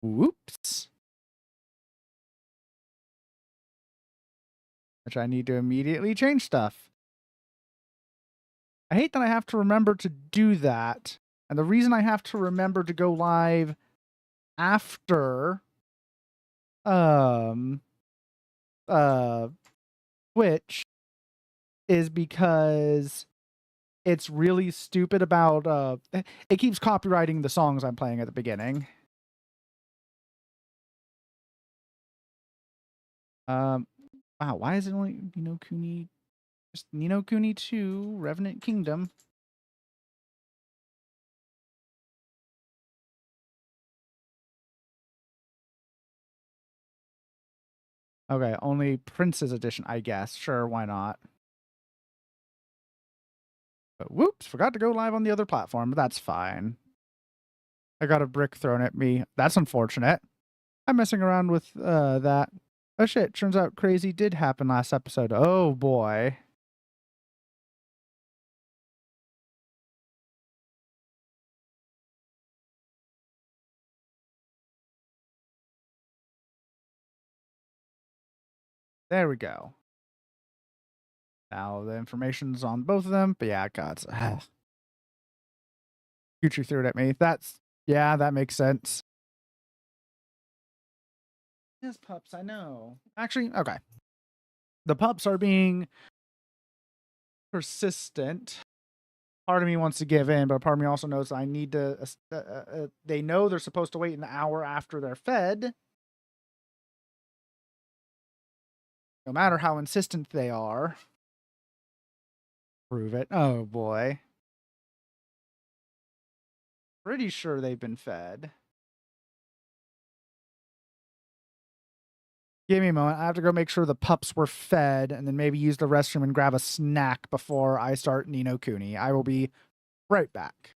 Whoops. Which I need to immediately change stuff. I hate that I have to remember to do that. And the reason I have to remember to go live after um uh Twitch is because it's really stupid about it keeps copyrighting the songs I'm playing at the beginning. Wow, why is it only Ni no Kuni? Just Ni no Kuni 2, Revenant Kingdom. Okay, only Prince's edition, I guess. Sure, why not? But whoops, forgot to go live on the other platform, but that's fine. I got a brick thrown at me. That's unfortunate. I'm messing around with that. Oh shit, turns out crazy did happen last episode. Oh boy. There we go. Now the information's on both of them, but yeah, God. Future threw it at me. Yeah, that makes sense. Yes, pups, I know. Actually, okay. The pups are being persistent. Part of me wants to give in, but part of me also knows I need to. They know they're supposed to wait an hour after they're fed. No matter how insistent they are. Prove it. Oh boy. Pretty sure they've been fed. Give me a moment. I have to go make sure the pups were fed and then maybe use the restroom and grab a snack before I start Ni no Kuni. I will be right back.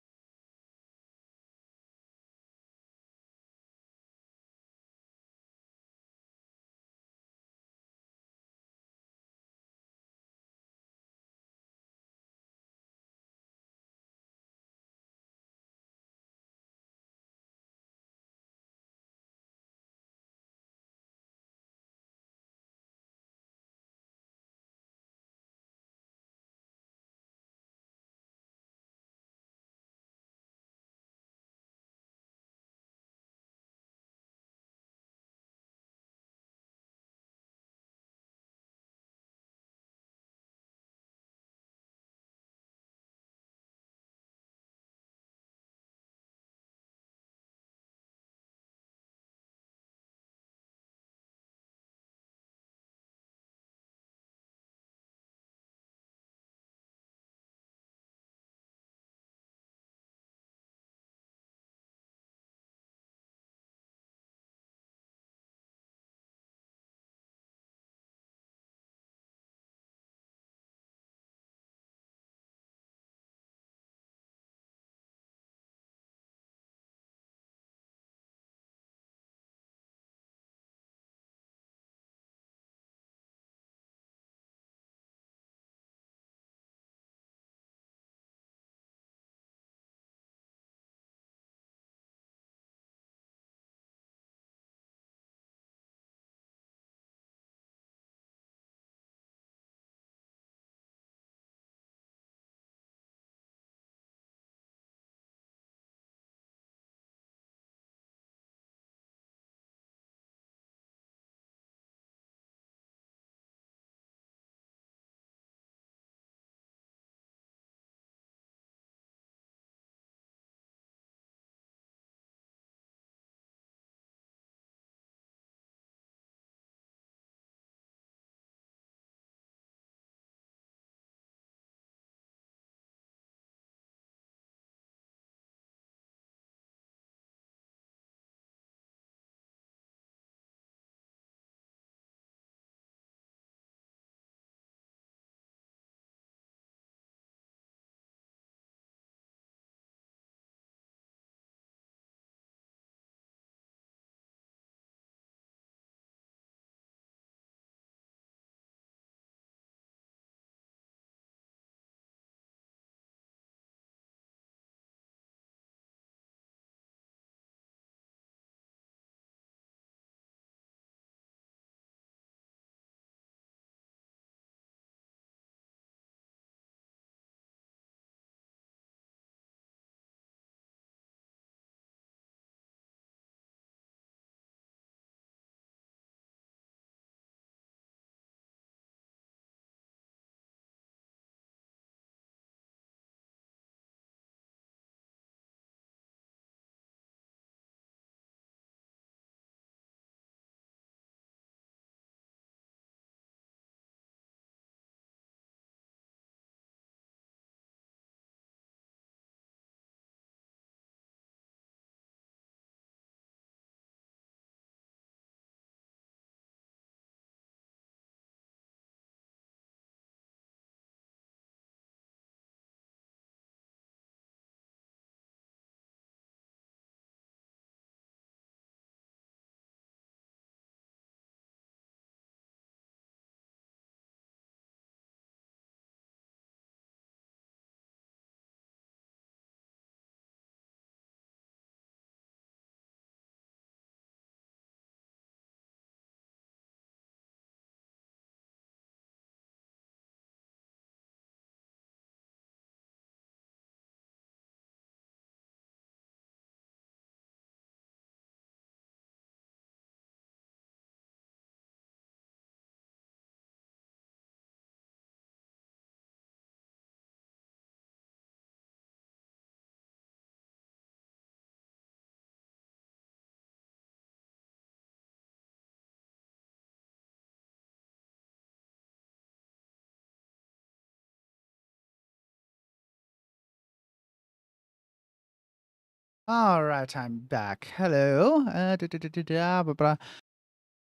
All right, I'm back. Hello. Blah, blah.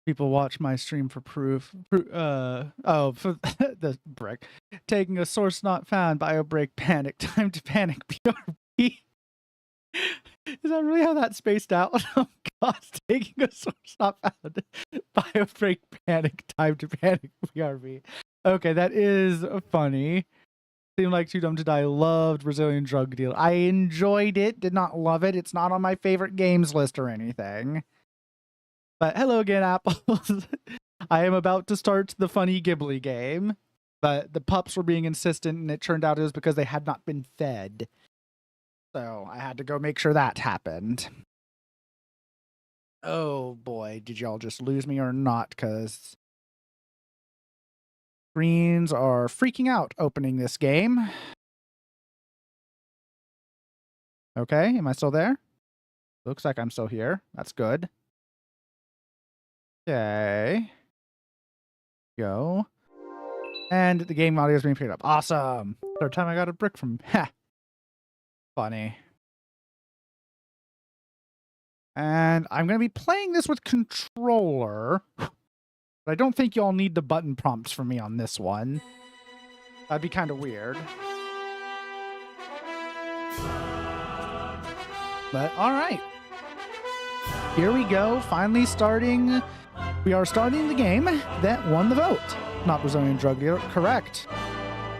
People watch my stream for proof. For the brick. Taking a source not found, bio break, panic, time to panic, BRB. Is that really how that spaced out? Oh god, taking a source not found, bio break, panic, time to panic, BRB. Okay, that is funny. Seemed like Too Dumb to Die. Loved Brazilian Drug Deal. I enjoyed it. Did not love it. It's not on my favorite games list or anything. But hello again, Apples. I am about to start the funny Ghibli game. But the pups were being insistent, and it turned out it was because they had not been fed. So I had to go make sure that happened. Oh boy, did y'all just lose me or not? Because screens are freaking out opening this game. Okay, am I still there? Looks like I'm still here. That's good. Okay. Go. And the game audio is being picked up. Awesome. Third time I got a brick from... Ha! Funny. And I'm going to be playing this with controller. But I don't think y'all need the button prompts for me on this one. That'd be kind of weird. But alright. Here we go. Finally starting. We are starting the game that won the vote. Not Brazilian Drug Dealer. Correct.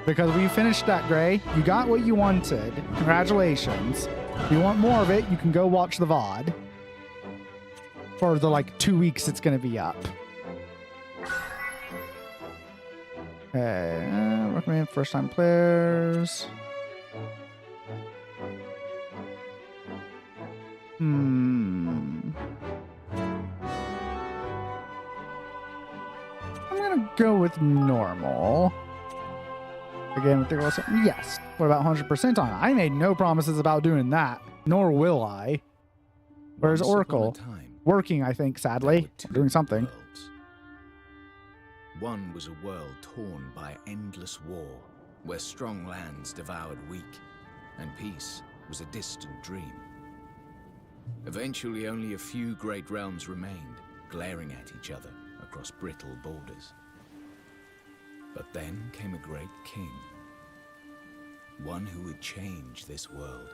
Because we finished that, Gray. You got what you wanted. Congratulations. If you want more of it, you can go watch the VOD. For the, 2 weeks it's going to be up. Okay, recommend first-time players. I'm gonna go with normal. Again, with the yes. What about 100% on? I made no promises about doing that, nor will I. Where's Oracle? Working, I think, sadly. Doing something. One was a world torn by endless war, where strong lands devoured weak, and peace was a distant dream. Eventually, only a few great realms remained, glaring at each other across brittle borders. But then came a great king, one who would change this world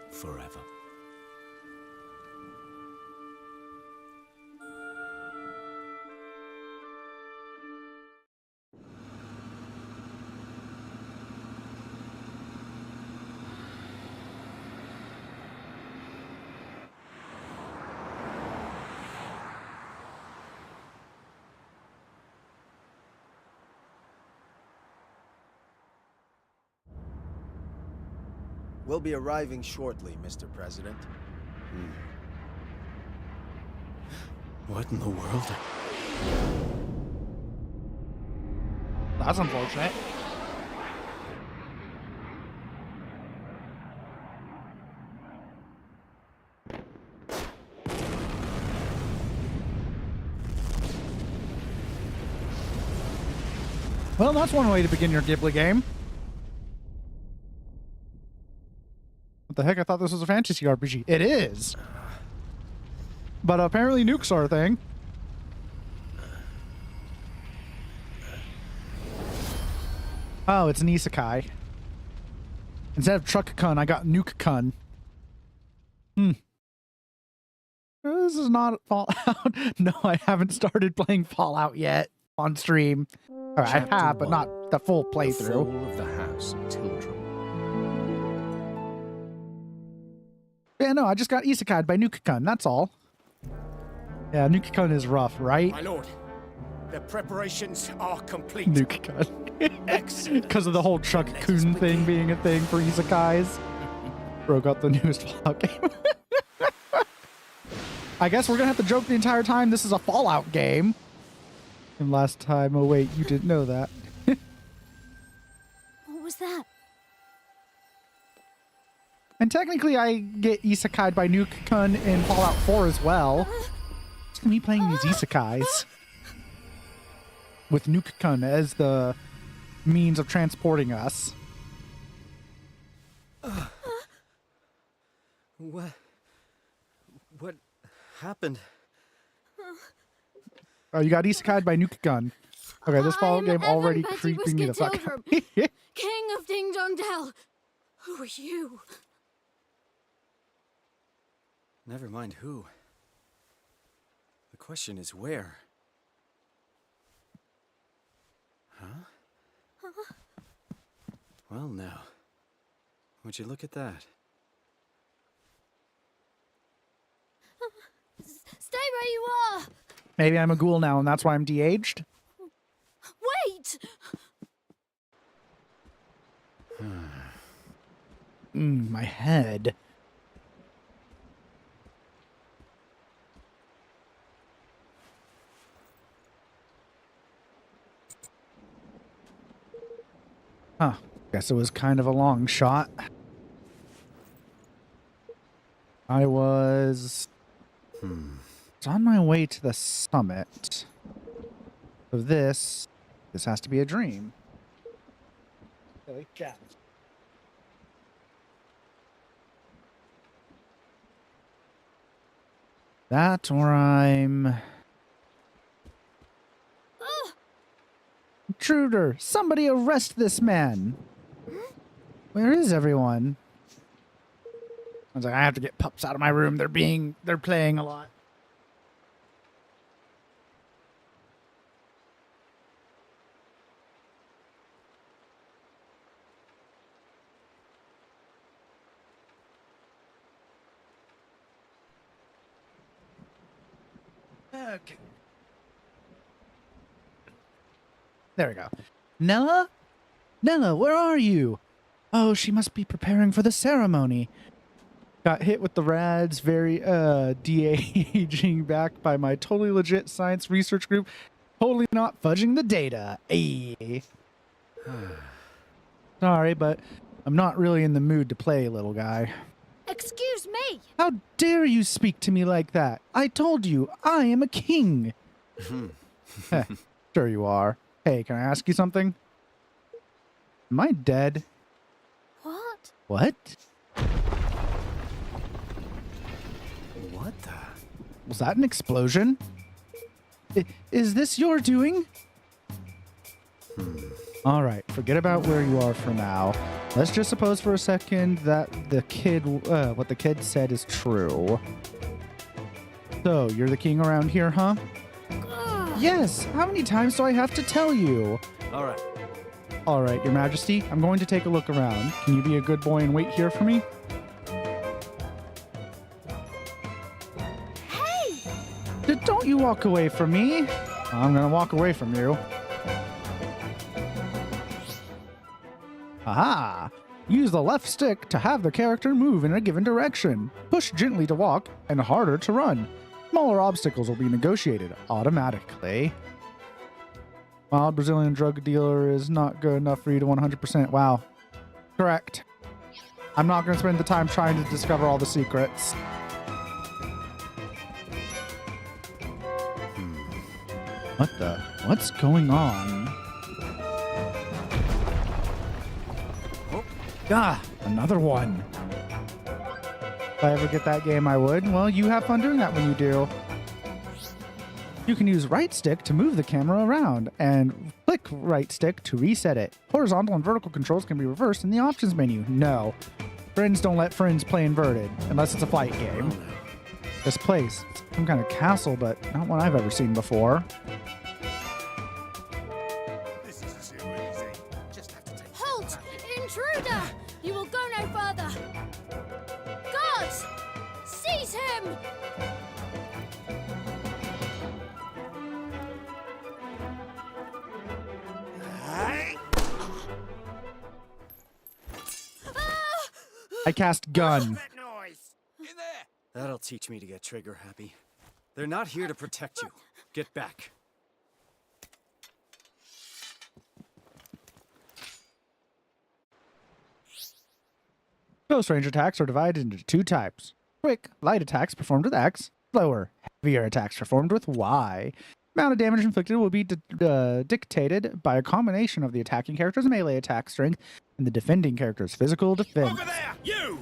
forever. We'll be arriving shortly, Mr. President. What in the world? That's unfortunate. Well, that's one way to begin your Ghibli game. What the heck? I thought this was a fantasy RPG. It is. But apparently nukes are a thing. Oh, it's an isekai. Instead of truck-kun, I got nuke-kun. This is not Fallout. No, I haven't started playing Fallout yet on stream. Or I have, but not the full playthrough. The fall of the House of Tildrum. Yeah, no, I just got isekai'd by nuke-kun, that's all. Yeah, nuke-kun is rough, right? My lord, the preparations are complete. Nuke-kun. Excellent. Because of the whole truck-kun thing being a thing for isekais. Broke out the newest Fallout game. I guess we're gonna have to joke the entire time this is a Fallout game. And last time, oh wait, you didn't know that. What was that? And technically I get isekai'd by nuke-kun in Fallout 4 as well. It's me playing these isekais. With nuke-kun as the means of transporting us. What happened? Oh, you got isekai'd by Nuka Gun. Okay, this I follow am game already Evan creeping me the fuck Petty out. King of Ding Dong Dell. Who are you? Never mind who. The question is where. Huh? Well, now. Would you look at that? Stay where you are. Maybe I'm a ghoul now and that's why I'm de-aged? Wait. My head. Huh. Guess it was kind of a long shot. I was on my way to the summit. So this has to be a dream. That or I'm... Intruder! Somebody arrest this man! Where is everyone? I was like, I have to get pups out of my room. They're playing a lot. Okay. There we go. Nella? Nella, where are you? Oh, she must be preparing for the ceremony. Got hit with the rads, very de-aging back by my totally legit science research group. Totally not fudging the data. Ayy. Sorry, but I'm not really in the mood to play, little guy. Excuse me. How dare you speak to me like that? I told you, I am a king. Heh, sure you are. Hey, can I ask you something? Am I dead? What? What? What the? Was that an explosion? Is this your doing? All right, forget about where you are for now. Let's just suppose for a second that the kid, what the kid said is true. So, you're the king around here, huh? Yes, how many times do I have to tell you? All right. All right, your majesty, I'm going to take a look around. Can you be a good boy and wait here for me? Hey! Don't you walk away from me. I'm gonna walk away from you. Aha! Use the left stick to have the character move in a given direction. Push gently to walk and harder to run. Smaller obstacles will be negotiated automatically. Wild Brazilian drug dealer is not good enough for you to 100%. Wow. Correct. I'm not going to spend the time trying to discover all the secrets. What's going on? Ah, another one. If I ever get that game, I would. Well, you have fun doing that when you do. You can use right stick to move the camera around and click right stick to reset it. Horizontal and vertical controls can be reversed in the options menu. No. Friends don't let friends play inverted unless it's a fight game. This place, it's some kind of castle, but not one I've ever seen before. This is too easy. Just have to take. Halt! Intruder! You will go no further. Guards! Seize him! I cast gun. That noise. In there. That'll teach me to get trigger happy. They're not here to protect you. Get back. Close range attacks are divided into two types. Quick, light attacks performed with X. Slower, heavier attacks performed with Y. Amount of damage inflicted will be dictated by a combination of the attacking character's melee attack strength and the defending character's physical defense. Over there, you.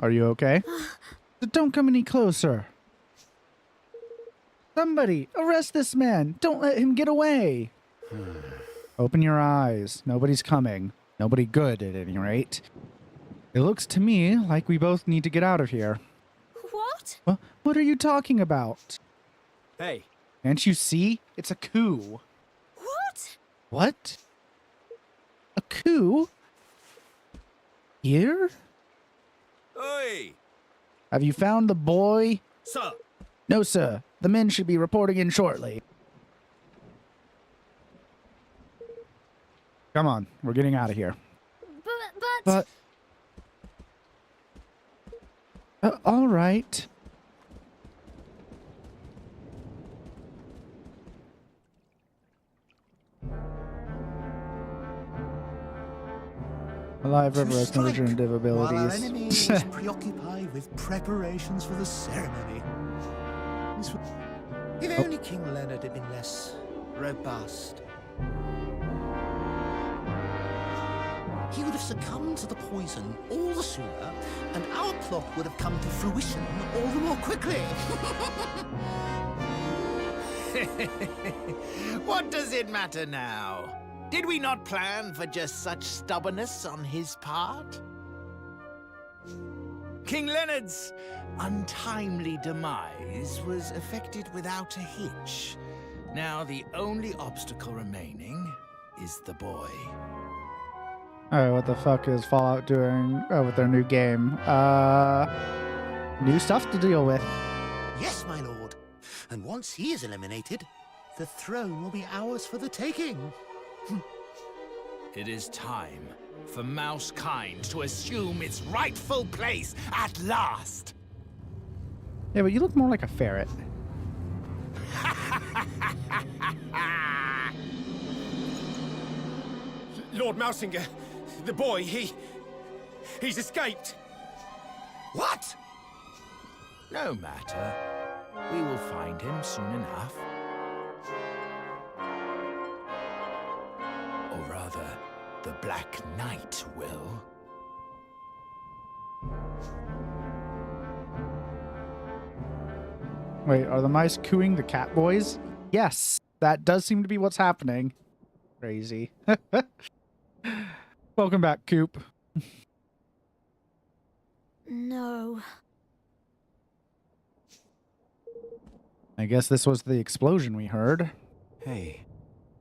Are you okay? Don't come any closer. Somebody, arrest this man. Don't let him get away. Open your eyes. Nobody's coming. Nobody good, at any rate. It looks to me like we both need to get out of here. What? What are you talking about? Hey, Can't you see? It's a coup. What? What? A coup? Here? Oi! Have you found the boy? sir. No, sir. The men should be reporting in shortly. Come on, we're getting out of here. But... All right. A live river has no regenerative While our abilities. enemy is preoccupied with preparations for the ceremony. If only King Leonard had been less robust, he would have succumbed to the poison all the sooner, and our plot would have come to fruition all the more quickly. What does it matter now? Did we not plan for just such stubbornness on his part? King Leonard's untimely demise was effected without a hitch. Now the only obstacle remaining is the boy. Alright, what the fuck is Fallout doing with their new game? New stuff to deal with. Yes, my lord. And once he is eliminated, the throne will be ours for the taking. It is time for Mousekind to assume its rightful place at last. Yeah, but you look more like a ferret. Lord Mousinger, the boy, he's escaped. What? No matter. We will find him soon enough. Or rather, the Black Knight will. Wait, are the mice cooing the cat boys? Yes, that does seem to be what's happening. Crazy. Welcome back, Coop. No. I guess this was the explosion we heard. Hey,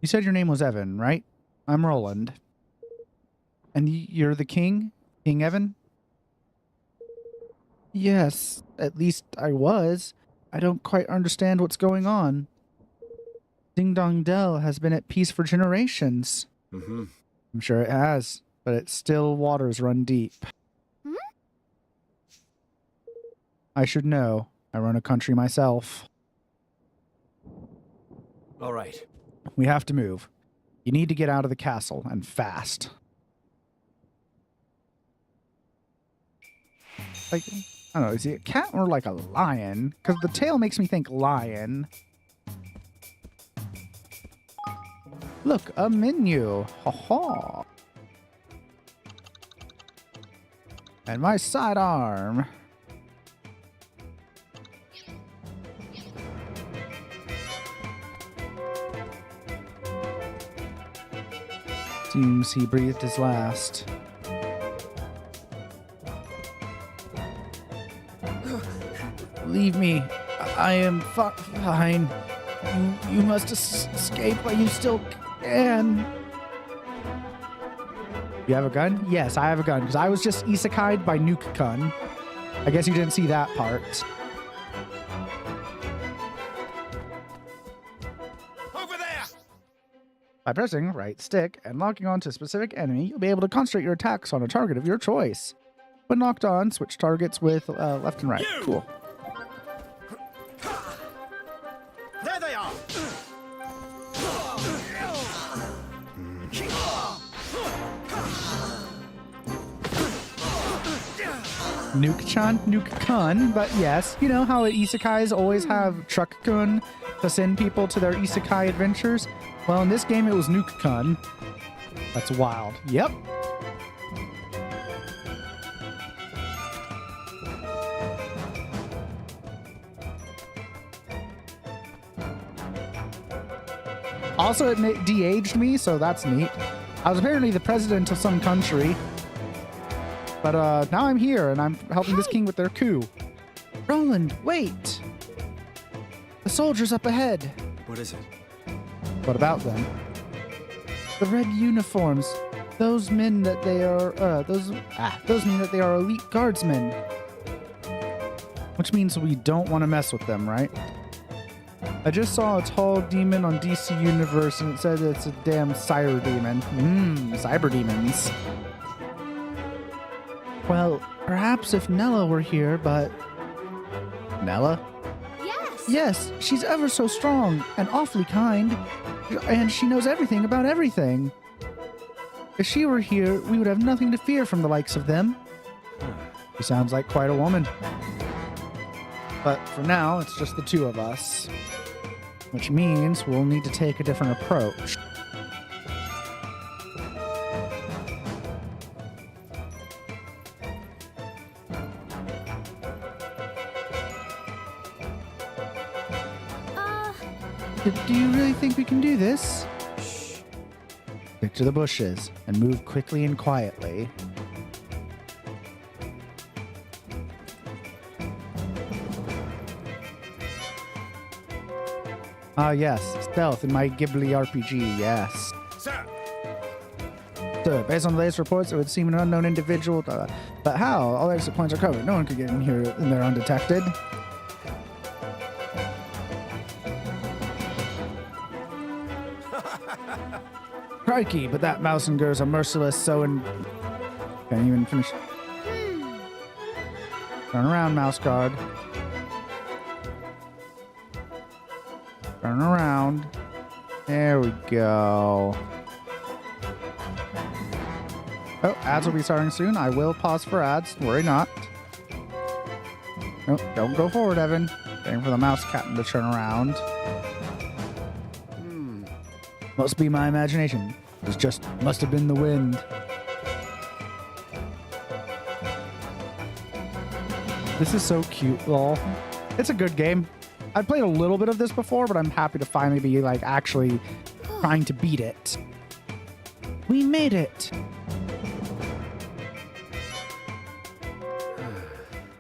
You said your name was Evan, right? I'm Roland. And you're the king? King Evan? Yes, at least I was. I don't quite understand what's going on. Ding Dong Dell has been at peace for generations. Mm-hmm. I'm sure it has, but its still waters run deep. Hmm? I should know. I run a country myself. All right. We have to move. You need to get out of the castle, and fast. Like, I don't know, is he a cat or like a lion? Because the tail makes me think lion. Look, a menu. Ha ha. And my sidearm. Seems he breathed his last. Leave me. I am fine. You must escape while you still can. You have a gun? Yes, I have a gun, because I was just isekai'd by Nuke Kun. I guess you didn't see that part. Over there! By pressing right stick and locking on to a specific enemy, you'll be able to concentrate your attacks on a target of your choice. When locked on, switch targets with left and right. You! Cool. There they are! Nuke-chan, Nuke-kun, but yes, you know how isekais always have Truck-kun to send people to their isekai adventures? Well, in this game, it was Nuke-kun. That's wild. Yep. Also, it de-aged me, so that's neat. I was apparently the president of some country. But now I'm here, and I'm helping this king with their coup. Roland, wait! The soldiers up ahead. What is it? What about them? The red uniforms. Those men that they are, those mean that they are elite guardsmen. Which means we don't want to mess with them, right? I just saw a tall demon on DC Universe, and it said it's a damn cyber demon. Cyber demons. Well, perhaps if Nella were here, but... Nella? Yes. Yes, she's ever so strong and awfully kind, and she knows everything about everything. If she were here, we would have nothing to fear from the likes of them. She sounds like quite a woman. But for now, it's just the two of us. Which means we'll need to take a different approach. Do you really think we can do this? Shh. Stick to the bushes and move quickly and quietly. Ah, yes. Stealth in my Ghibli RPG, yes. Sir! So, based on the latest reports, it would seem an unknown individual. But how? All exit points are covered. No one could get in here and they're undetected. Crikey, but that Mousengur's are merciless, so and... Can't even finish. Turn around, mouse guard. Turn around. There we go. Oh, ads will be starting soon. I will pause for ads. Worry not. Nope, don't go forward, Evan. Waiting for the mouse captain to turn around. Must be my imagination. It just must have been the wind. This is so cute, lol. It's a good game. I've played a little bit of this before, but I'm happy to finally be like actually trying to beat it. We made it.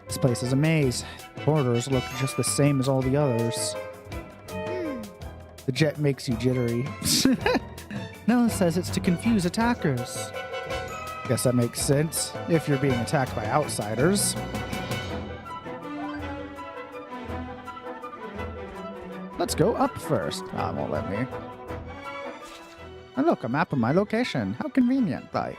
This place is a maze. Borders look just the same as all the others. The jet makes you jittery. Nella says it's to confuse attackers. Guess that makes sense if you're being attacked by outsiders. Let's go up first. Ah, it won't let me. And look, a map of my location. How convenient, like.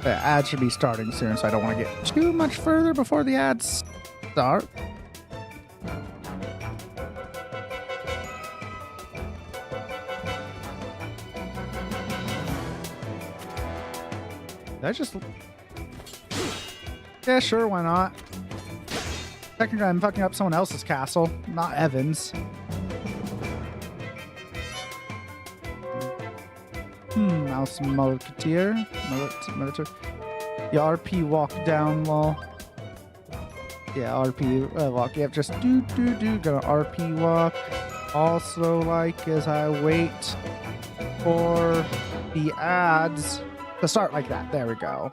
The ad should be starting soon, so I don't want to get too much further before the ads start. Did I just... Yeah, sure, why not? Technically, I'm fucking up someone else's castle, not Evan's. Mouse Mulketeer. Yeah, RP walk down, lol. Yeah, RP walk. Yep, just do. Gonna RP walk. Also, like, as I wait for the ads to start like that. There we go.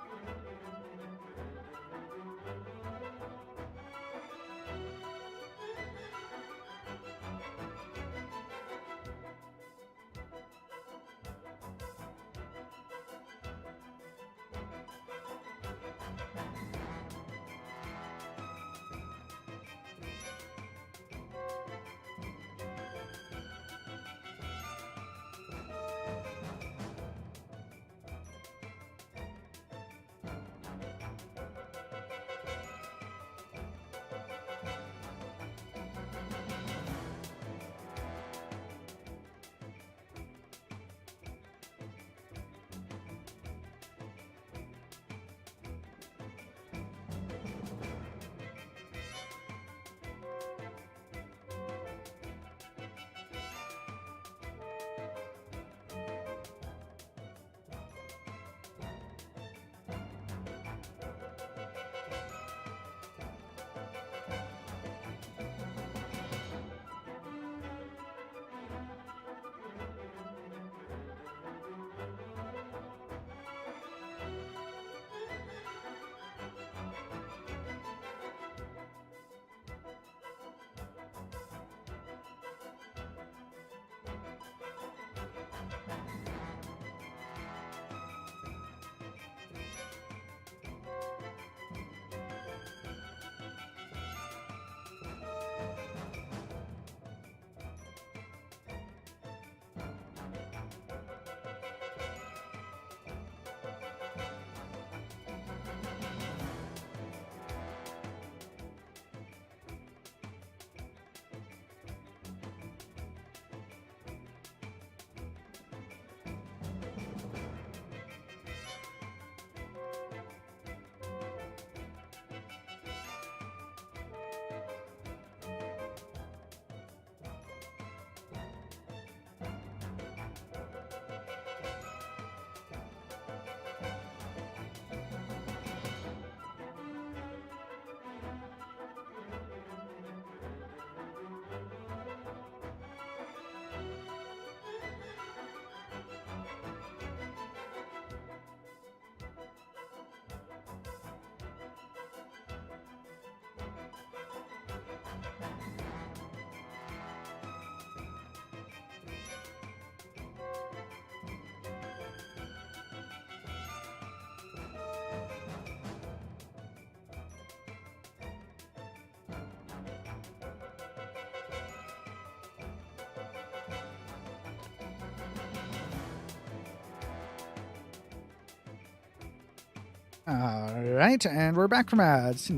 Alright, and we're back from ads.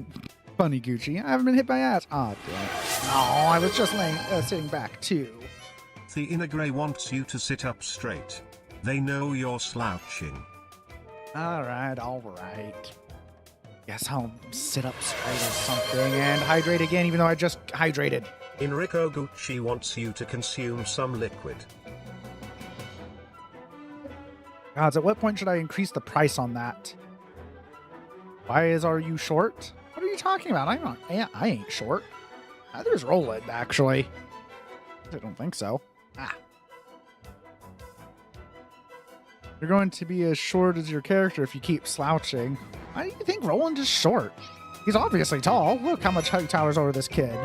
Funny Gucci, I haven't been hit by ads. Oh, damn it. Oh, I was just sitting back too. The inner grey wants you to sit up straight. They know you're slouching. Alright. Guess I'll sit up straight or something and hydrate again, even though I just hydrated. Enrico Gucci wants you to consume some liquid. Gods, at what point should I increase the price on that? Are you short? What are you talking about? I ain't short. Neither is Roland, actually. I don't think so. You're going to be as short as your character if you keep slouching. Why do you think Roland is short? He's obviously tall. Look how much he towers over this kid.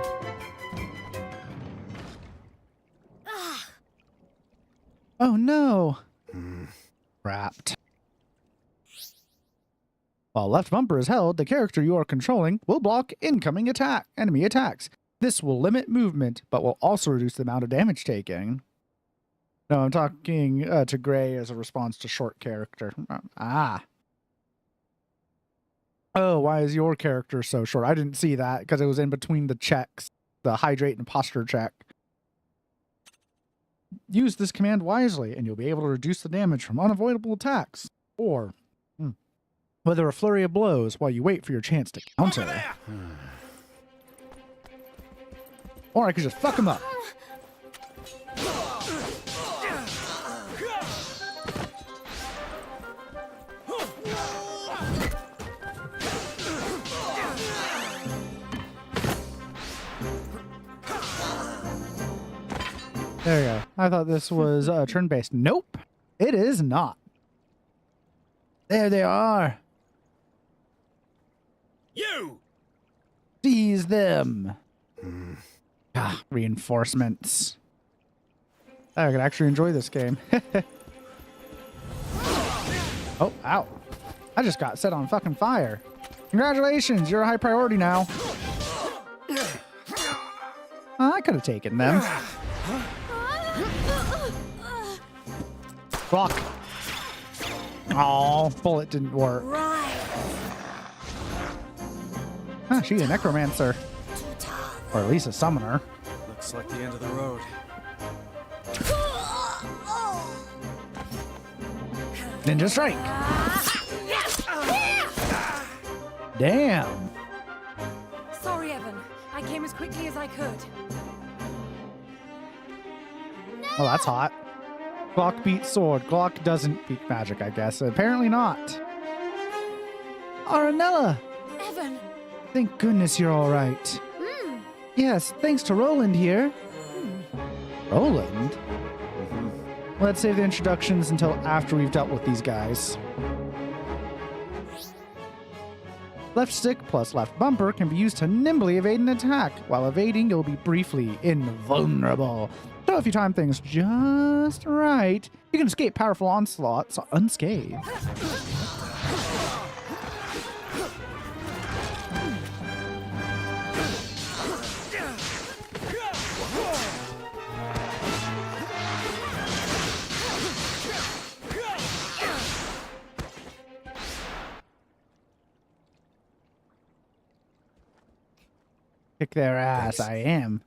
Oh no. Wrapped. While left bumper is held, the character you are controlling will block incoming enemy attacks. This will limit movement, but will also reduce the amount of damage taken. No, I'm talking to Gray as a response to short character. Oh, why is your character so short? I didn't see that because it was in between the checks, the hydrate and posture check. Use this command wisely, and you'll be able to reduce the damage from unavoidable attacks. Or whether a flurry of blows while you wait for your chance to counter. Or I could just fuck him up. There you go. I thought this was turn-based. Nope, it is not. There they are. You! Seize them. Reinforcements. I could actually enjoy this game. Oh, ow. I just got set on fucking fire. Congratulations, you're a high priority now. I could have taken them. Fuck. Oh, bullet didn't work. Huh, she's a necromancer. Or at least a summoner. Looks like the end of the road. Ninja strike. Damn. Sorry, Evan. I came as quickly as I could. Oh, that's hot. Glock beats sword. Glock doesn't beat magic, I guess. Apparently not. Aranella! Evan! Thank goodness you're all right. Yes, thanks to Roland here. Roland? Let's save the introductions until after we've dealt with these guys. Left stick plus left bumper can be used to nimbly evade an attack. While evading, you'll be briefly invulnerable. So if you time things just right, you can escape powerful onslaughts unscathed. Kick their ass, I am.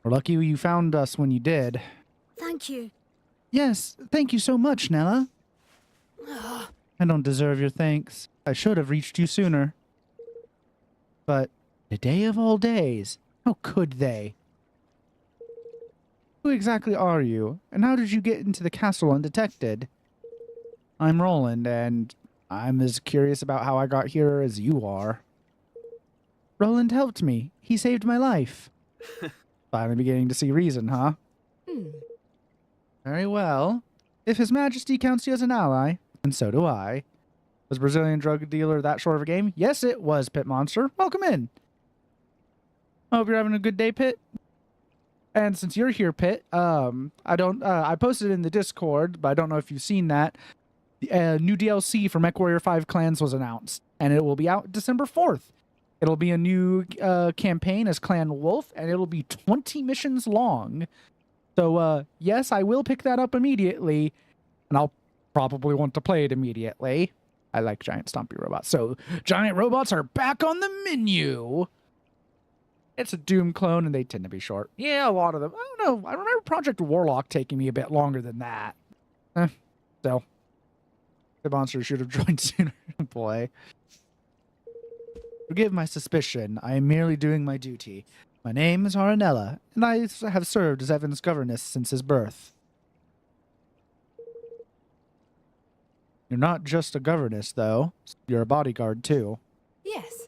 We're lucky you found us when you did. Thank you. Yes, thank you so much, Nella. I don't deserve your thanks. I should have reached you sooner. But the day of all days, how could they? Who exactly are you, and how did you get into the castle undetected? I'm Roland, and I'm as curious about how I got here as you are. Roland helped me. He saved my life. Finally beginning to see reason, huh? Very well. If His Majesty counts you as an ally, and so do I. Was Brazilian drug dealer that short of a game? Yes, it was, Pit Monster. Welcome in. I hope you're having a good day, Pit. And since you're here, Pit, I posted it in the Discord, but I don't know if you've seen that. New DLC for MechWarrior 5 Clans was announced, and it will be out December 4th. It'll be a new campaign as Clan Wolf, and it'll be 20 missions long. So, yes, I will pick that up immediately, and I'll probably want to play it immediately. I like giant stompy robots. So giant robots are back on the menu. It's a Doom clone, and they tend to be short. Yeah, a lot of them. I don't know. I remember Project Warlock taking me a bit longer than that. So, the monster should have joined sooner. Boy. Forgive my suspicion. I am merely doing my duty. My name is Harinella, and I have served as Evan's governess since his birth. You're not just a governess, though. You're a bodyguard, too. Yes.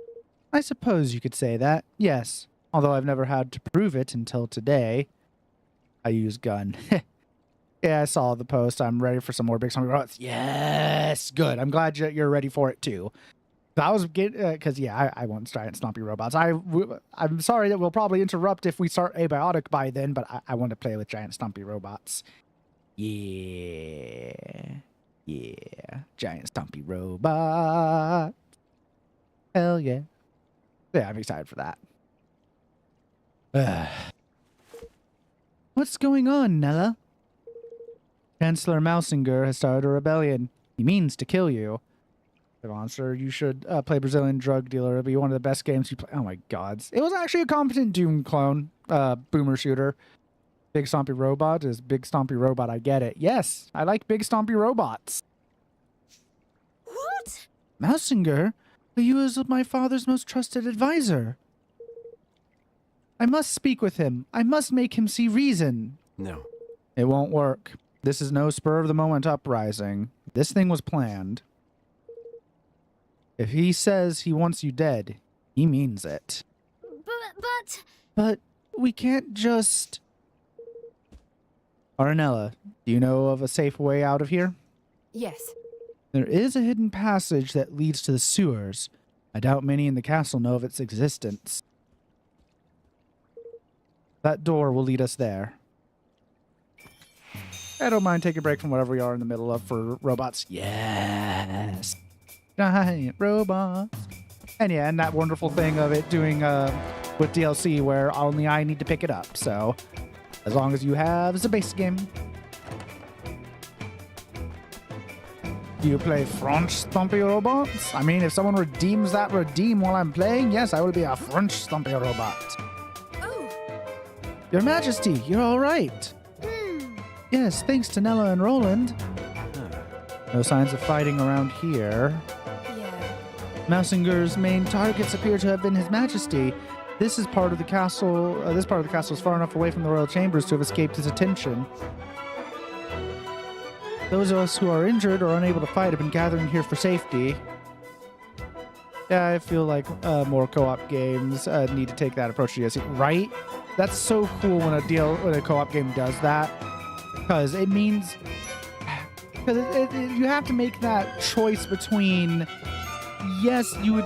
I suppose you could say that, yes. Although I've never had to prove it until today. I use gun. Yeah, I saw the post. I'm ready for some more big zombie robots. Yes! Good. I'm glad you're ready for it, too. I was getting... Because, yeah, I want giant stompy robots. I'm sorry that we'll probably interrupt if we start abiotic by then, but I want to play with giant stompy robots. Yeah. Yeah. Giant stompy robot. Hell yeah. Yeah, I'm excited for that. What's going on, Nella? Chancellor Mausinger has started a rebellion. He means to kill you. The monster, you should play Brazilian Drug Dealer. It'll be one of the best games you play. Oh my god. It was actually a competent Doom clone. Boomer shooter. Big Stompy Robot is Big Stompy Robot. I get it. Yes, I like Big Stompy Robots. What? Mausinger? He was my father's most trusted advisor. I must speak with him. I must make him see reason. No. It won't work. This is no spur-of-the-moment uprising. This thing was planned. If he says he wants you dead, he means it. But... we can't just... Arnella, do you know of a safe way out of here? Yes. There is a hidden passage that leads to the sewers. I doubt many in the castle know of its existence. That door will lead us there. I don't mind taking a break from whatever we are in the middle of for robots. Yes! Giant robots. And yeah, and that wonderful thing of it doing with DLC where only I need to pick it up. So, as long as you have the base game. Do you play French Stompy Robots? I mean, if someone redeems that redeem while I'm playing, yes, I will be a French Stompy Robot. Oh. Your Majesty, you're all right. Yes, thanks to Nella and Roland. No signs of fighting around here. Yeah. Mausinger's main targets appear to have been His Majesty. This is part of the castle. This part of the castle is far enough away from the royal chambers to have escaped his attention. Those of us who are injured or unable to fight have been gathering here for safety. Yeah, I feel like more co-op games need to take that approach to DLC. Right? That's so cool when a co-op game does that, because it means you have to make that choice between, yes, you would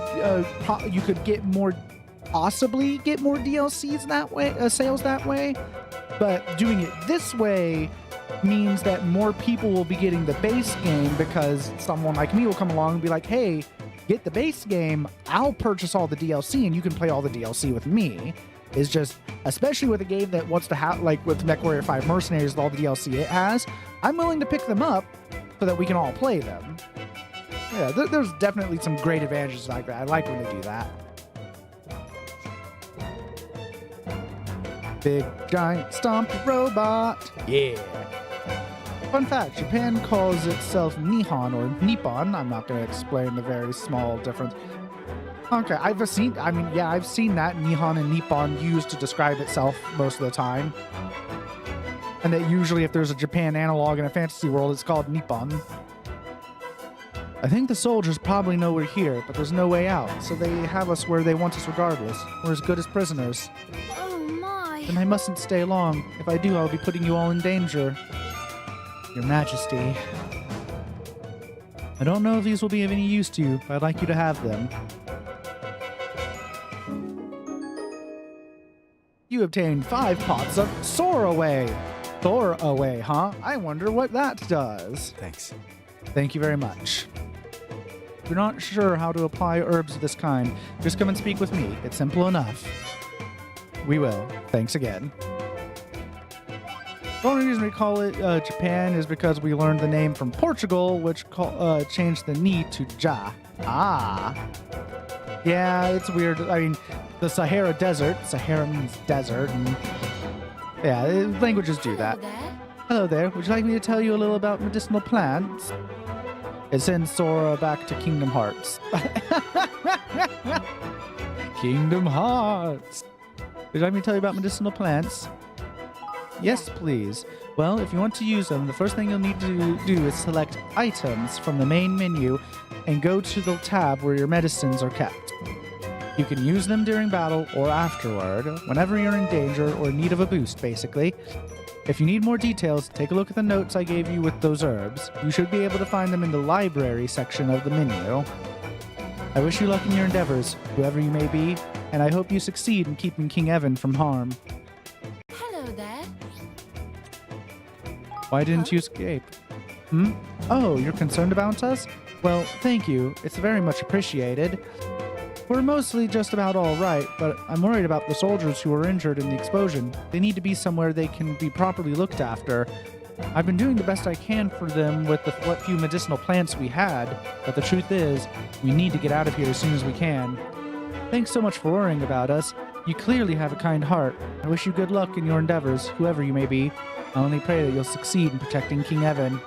you could get more, possibly get more DLCs that way, sales that way, but doing it this way means that more people will be getting the base game, because someone like me will come along and be like, hey, get the base game, I'll purchase all the DLC and you can play all the DLC with me. Is just, especially with a game that wants to have, like with MechWarrior 5 Mercenaries, with all the DLC it has, I'm willing to pick them up so that we can all play them. Yeah, there's definitely some great advantages like that. I like when they do that. Big giant stompy robot. Yeah. Fun fact, Japan calls itself Nihon or Nippon. I'm not going to explain the very small difference. Okay, I've seen that Nihon and Nippon used to describe itself most of the time. And that usually if there's a Japan analog in a fantasy world, it's called Nippon. I think the soldiers probably know we're here, but there's no way out, so they have us where they want us regardless. We're as good as prisoners. Oh my. And I mustn't stay long. If I do, I'll be putting you all in danger. Your Majesty. I don't know if these will be of any use to you, but I'd like you to have them. You obtained 5 pots of Soar-Away. Soar-Away, huh? I wonder what that does. Thanks. Thank you very much. If you're not sure how to apply herbs of this kind, just come and speak with me. It's simple enough. We will. Thanks again. The only reason we call it Japan is because we learned the name from Portugal, which changed the ni to ja. Ah. Yeah, it's weird. I mean, the Sahara Desert. Sahara means desert. And yeah, languages do that. Hello there. Would you like me to tell you a little about medicinal plants? It sends Sora back to Kingdom Hearts. Kingdom Hearts. Would you like me to tell you about medicinal plants? Yes, please. Well, if you want to use them, the first thing you'll need to do is select items from the main menu and go to the tab where your medicines are kept. You can use them during battle or afterward, whenever you're in danger or in need of a boost, basically. If you need more details, take a look at the notes I gave you with those herbs. You should be able to find them in the library section of the menu. I wish you luck in your endeavors, whoever you may be, and I hope you succeed in keeping King Evan from harm. Hello there. Why didn't you escape? Oh, you're concerned about us? Well, thank you. It's very much appreciated. We're mostly just about all right, but I'm worried about the soldiers who were injured in the explosion. They need to be somewhere they can be properly looked after. I've been doing the best I can for them with what few medicinal plants we had, but the truth is, we need to get out of here as soon as we can. Thanks so much for worrying about us. You clearly have a kind heart. I wish you good luck in your endeavors, whoever you may be. I only pray that you'll succeed in protecting King Evan.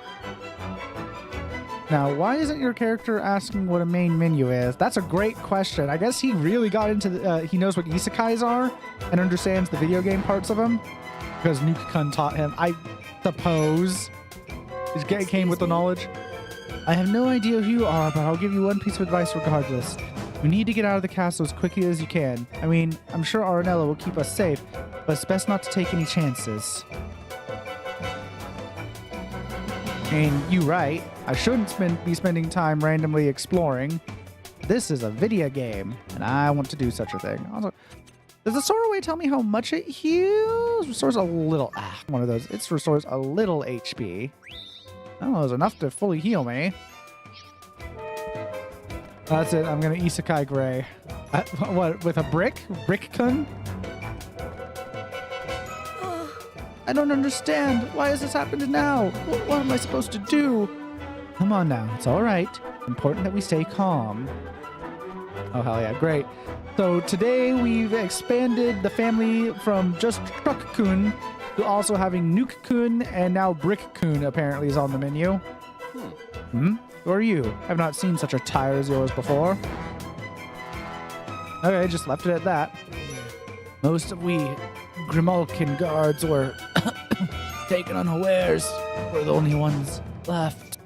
Now, why isn't your character asking what a main menu is? That's a great question. I guess he really got into the, he knows what isekais are and understands the video game parts of them because Nuka-kun taught him. I suppose it came with the knowledge. I have no idea who you are, but I'll give you one piece of advice regardless. You need to get out of the castle as quickly as you can. I mean, I'm sure Aranella will keep us safe, but it's best not to take any chances. And you're right. I shouldn't be spending time randomly exploring. This is a video game, and I want to do such a thing. Also, does the Sora Way tell me how much it heals? Restores a little. One of those. It restores a little HP. Oh, it's enough to fully heal me. That's it. I'm gonna Isekai Gray. What, with a brick? Brick-kun? I don't understand. Why has this happened now? What am I supposed to do? Come on now. It's all right. Important that we stay calm. Oh, hell yeah. Great. So today we've expanded the family from just Truck-kun to also having Nuke-kun, and now Brick-kun apparently is on the menu. Who are you? I've not seen such a tire as yours before. Okay, just left it at that. Most of we Grimalkin guards were taken unawares. We're the only ones left.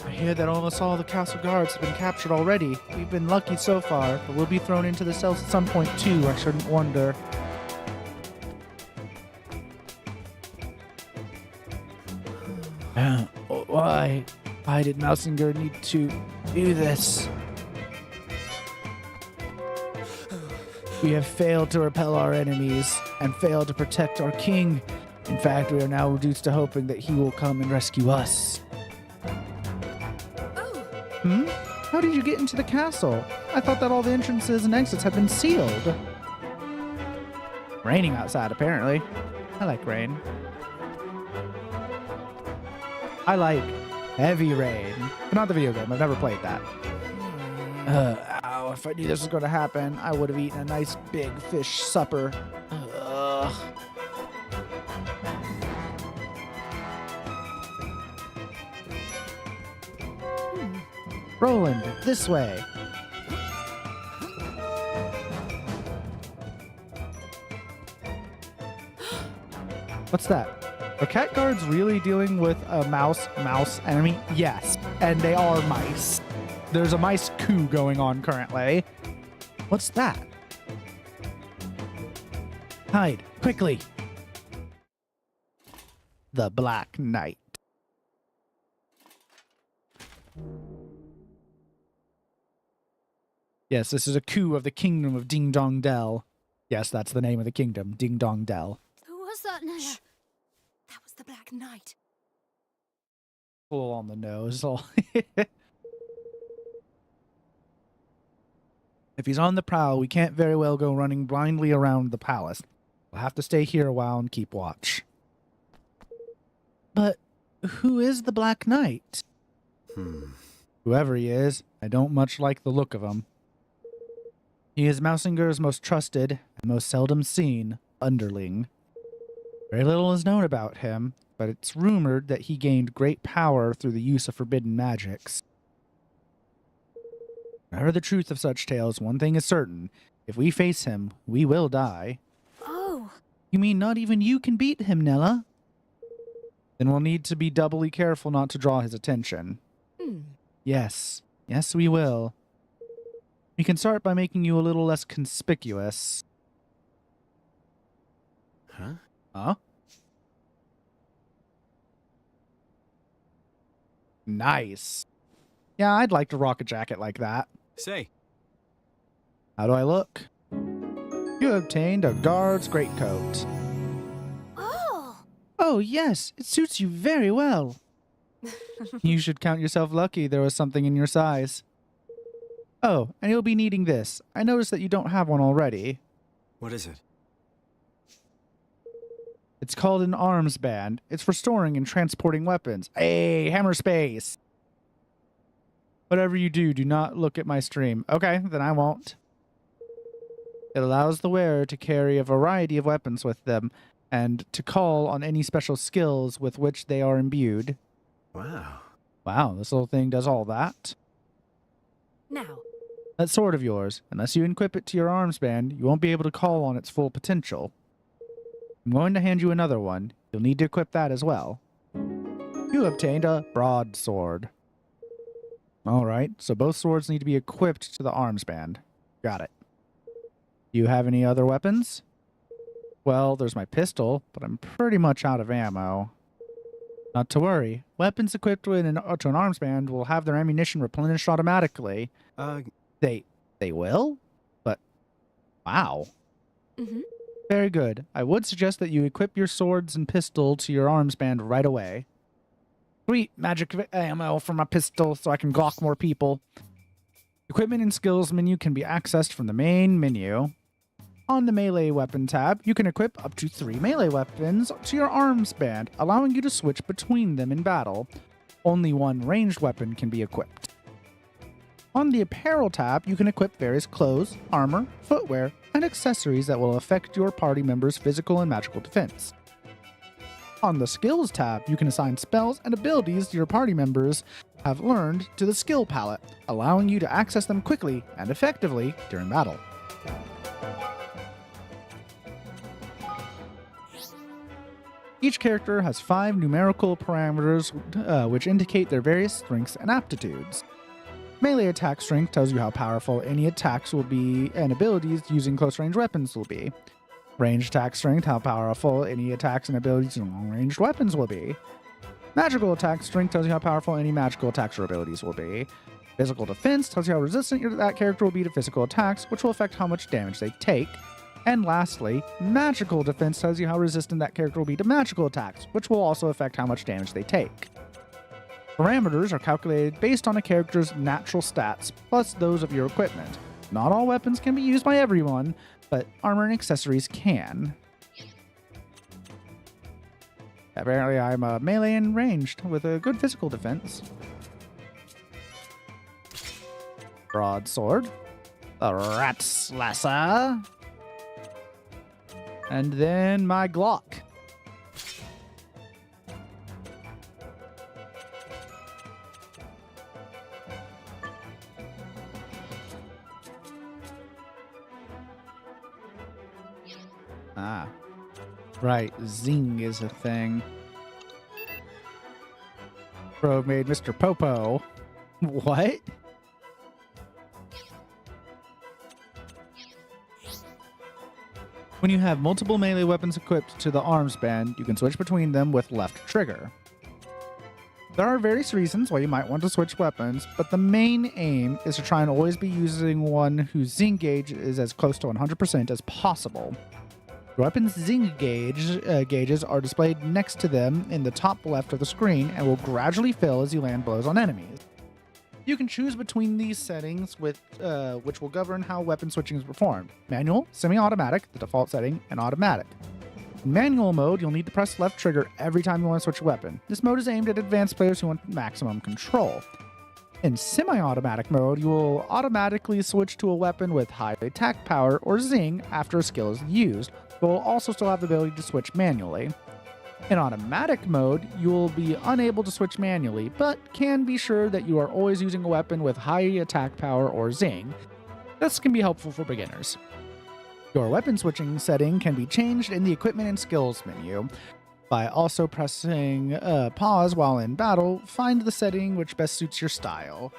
I hear that almost all the castle guards have been captured already. We've been lucky so far, but we'll be thrown into the cells at some point too, I shouldn't wonder. Why did Mousinger need to do this? We have failed to repel our enemies and failed to protect our king. In fact, we are now reduced to hoping that he will come and rescue us. How did you get into the castle? I thought that all the entrances and exits had been sealed. Raining outside, apparently. I like rain. I like heavy rain. But not the video game. I've never played that. Ow, if I knew this was going to happen, I would have eaten a nice big fish supper. Ugh. Roland, this way. What's that? Are cat guards really dealing with a mouse enemy? Yes, and they are mice. There's a mice coup going on currently. What's that? Hide, quickly. The Black Knight. Yes, this is a coup of the kingdom of Ding Dong Dell. Yes, that's the name of the kingdom, Ding Dong Dell. Who was that now? That was the Black Knight. Full on the nose. If he's on the prowl, we can't very well go running blindly around the palace. We'll have to stay here a while and keep watch. But who is the Black Knight? Whoever he is, I don't much like the look of him. He is Mousinger's most trusted and most seldom seen underling. Very little is known about him, but it's rumored that he gained great power through the use of forbidden magics. Whatever the truth of such tales, one thing is certain. If we face him, we will die. Oh. You mean not even you can beat him, Nella? Then we'll need to be doubly careful not to draw his attention. Yes. Yes, we will. We can start by making you a little less conspicuous. Huh? Huh? Nice. Yeah, I'd like to rock a jacket like that. Say, How do I look? You obtained a guard's greatcoat. Oh. Oh, yes, it suits you very well. You should count yourself lucky there was something in your size. Oh, and you'll be needing this. I noticed that you don't have one already. what is it? It's called an arms band. It's for storing and transporting weapons. Hey, hammer space! Whatever you do, do not look at my stream. Okay, then I won't. It allows the wearer to carry a variety of weapons with them and to call on any special skills with which they are imbued. Wow. Wow, this little thing does all that. Now, That sword of yours, unless you equip it to your arms band, you won't be able to call on its full potential. I'm going to hand you another one. You'll need to equip that as well. You obtained a broadsword. Alright, so both swords need to be equipped to the arms band. Got it. Do you have any other weapons? Well, there's my pistol, but I'm pretty much out of ammo. Not to worry. Weapons equipped to an arms band will have their ammunition replenished automatically. They will? But, wow. Very good. I would suggest that you equip your swords and pistol to your arms band right away. Sweet, magic ammo for my pistol so I can glock more people. Equipment and skills menu can be accessed from the main menu. On the melee weapon tab, you can equip up to 3 melee weapons to your arms band, allowing you to switch between them in battle. Only one ranged weapon can be equipped. On the apparel tab, you can equip various clothes, armor, footwear, and accessories that will affect your party members' physical and magical defense. On the skills tab, you can assign spells and abilities your party members have learned to the skill palette, allowing you to access them quickly and effectively during battle. Each character has 5 numerical parameters which indicate their various strengths and aptitudes. Melee attack strength tells you how powerful any attacks will be and abilities using close-range weapons will be. Ranged attack strength, how powerful any attacks and abilities using long-ranged weapons will be. Magical attack strength tells you how powerful any magical attacks or abilities will be. Physical defense tells you how resistant that character will be to physical attacks, which will affect how much damage they take. And lastly, magical defense tells you how resistant that character will be to magical attacks, which will also affect how much damage they take. Parameters are calculated based on a character's natural stats, plus those of your equipment. Not all weapons can be used by everyone, but armor and accessories can. Apparently I'm melee and ranged with a good physical defense. Broadsword. The rat slasher. And then my Glock. Ah. Right, zing is a thing. Bro made Mr. Popo. What? When you have multiple melee weapons equipped to the arms band, you can switch between them with left trigger. There are various reasons why you might want to switch weapons, but the main aim is to try and always be using one whose zing gauge is as close to 100% as possible. Your weapon's zing gauges are displayed next to them in the top left of the screen and will gradually fill as you land blows on enemies. You can choose between these settings with which will govern how weapon switching is performed. Manual, semi-automatic, the default setting, and automatic. In manual mode, you'll need to press left trigger every time you want to switch a weapon. This mode is aimed at advanced players who want maximum control. In semi-automatic mode, you will automatically switch to a weapon with high attack power or zing after a skill is used, but will also still have the ability to switch manually. In automatic mode, you will be unable to switch manually, but can be sure that you are always using a weapon with high attack power or zing. This can be helpful for beginners. Your weapon switching setting can be changed in the equipment and skills menu. By also pressing pause while in battle, find the setting which best suits your style.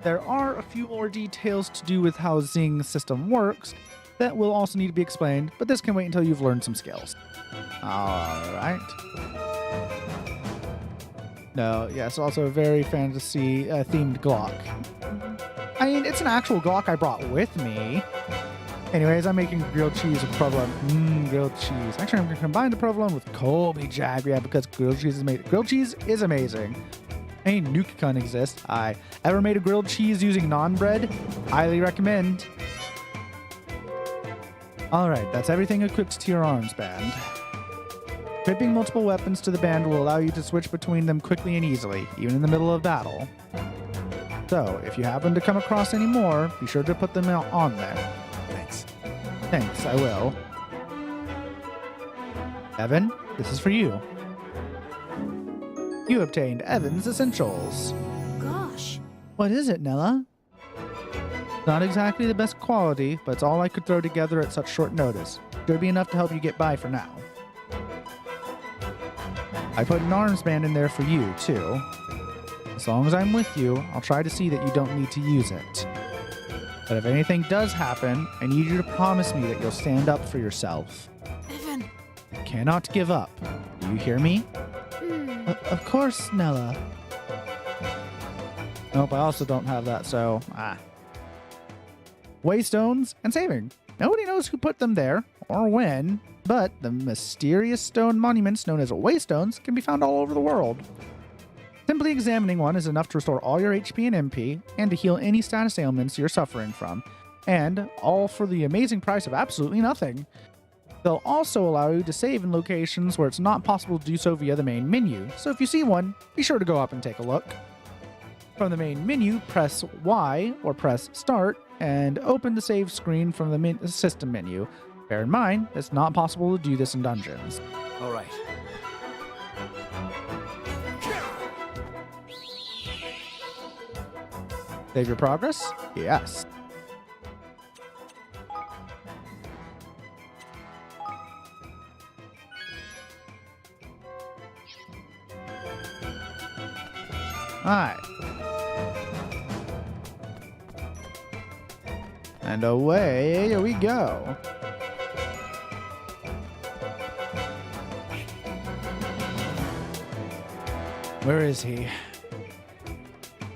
There are a few more details to do with how Zing system works that will also need to be explained, but this can wait until you've learned some skills. Alright. No, yes, also a very fantasy themed Glock. I mean, it's an actual Glock I brought with me. Anyways, I'm making grilled cheese with provolone. Grilled cheese. Actually, I'm going to combine the provolone with Colby Jack, yeah, because grilled cheese is amazing. Grilled cheese is amazing. Hey, nuke can exist. I ever made a grilled cheese using naan bread? Highly recommend. Alright, that's everything equipped to your arms band. Equipping multiple weapons to the band will allow you to switch between them quickly and easily, even in the middle of battle. So, if you happen to come across any more, be sure to put them on there. Thanks, I will. Evan, this is for you. You obtained Evan's Essentials. Gosh. What is it, Nella? Not exactly the best quality, but it's all I could throw together at such short notice. Should be enough to help you get by for now. I put an arms band in there for you, too. As long as I'm with you, I'll try to see that you don't need to use it. But if anything does happen, I need you to promise me that you'll stand up for yourself. Evan. You cannot give up. Do you hear me? Of course, Nella. Nope, I also don't have that, so... Waystones and saving. Nobody knows who put them there, or when, but the mysterious stone monuments known as waystones can be found all over the world. Simply examining one is enough to restore all your HP and MP, and to heal any status ailments you're suffering from, and all for the amazing price of absolutely nothing. They'll also allow you to save in locations where it's not possible to do so via the main menu, so if you see one, be sure to go up and take a look. From the main menu, press Y or press Start, and open the save screen from the system menu. Bear in mind, it's not possible to do this in dungeons. All right. Save your progress? Yes. Alright. And away we go. Where is he?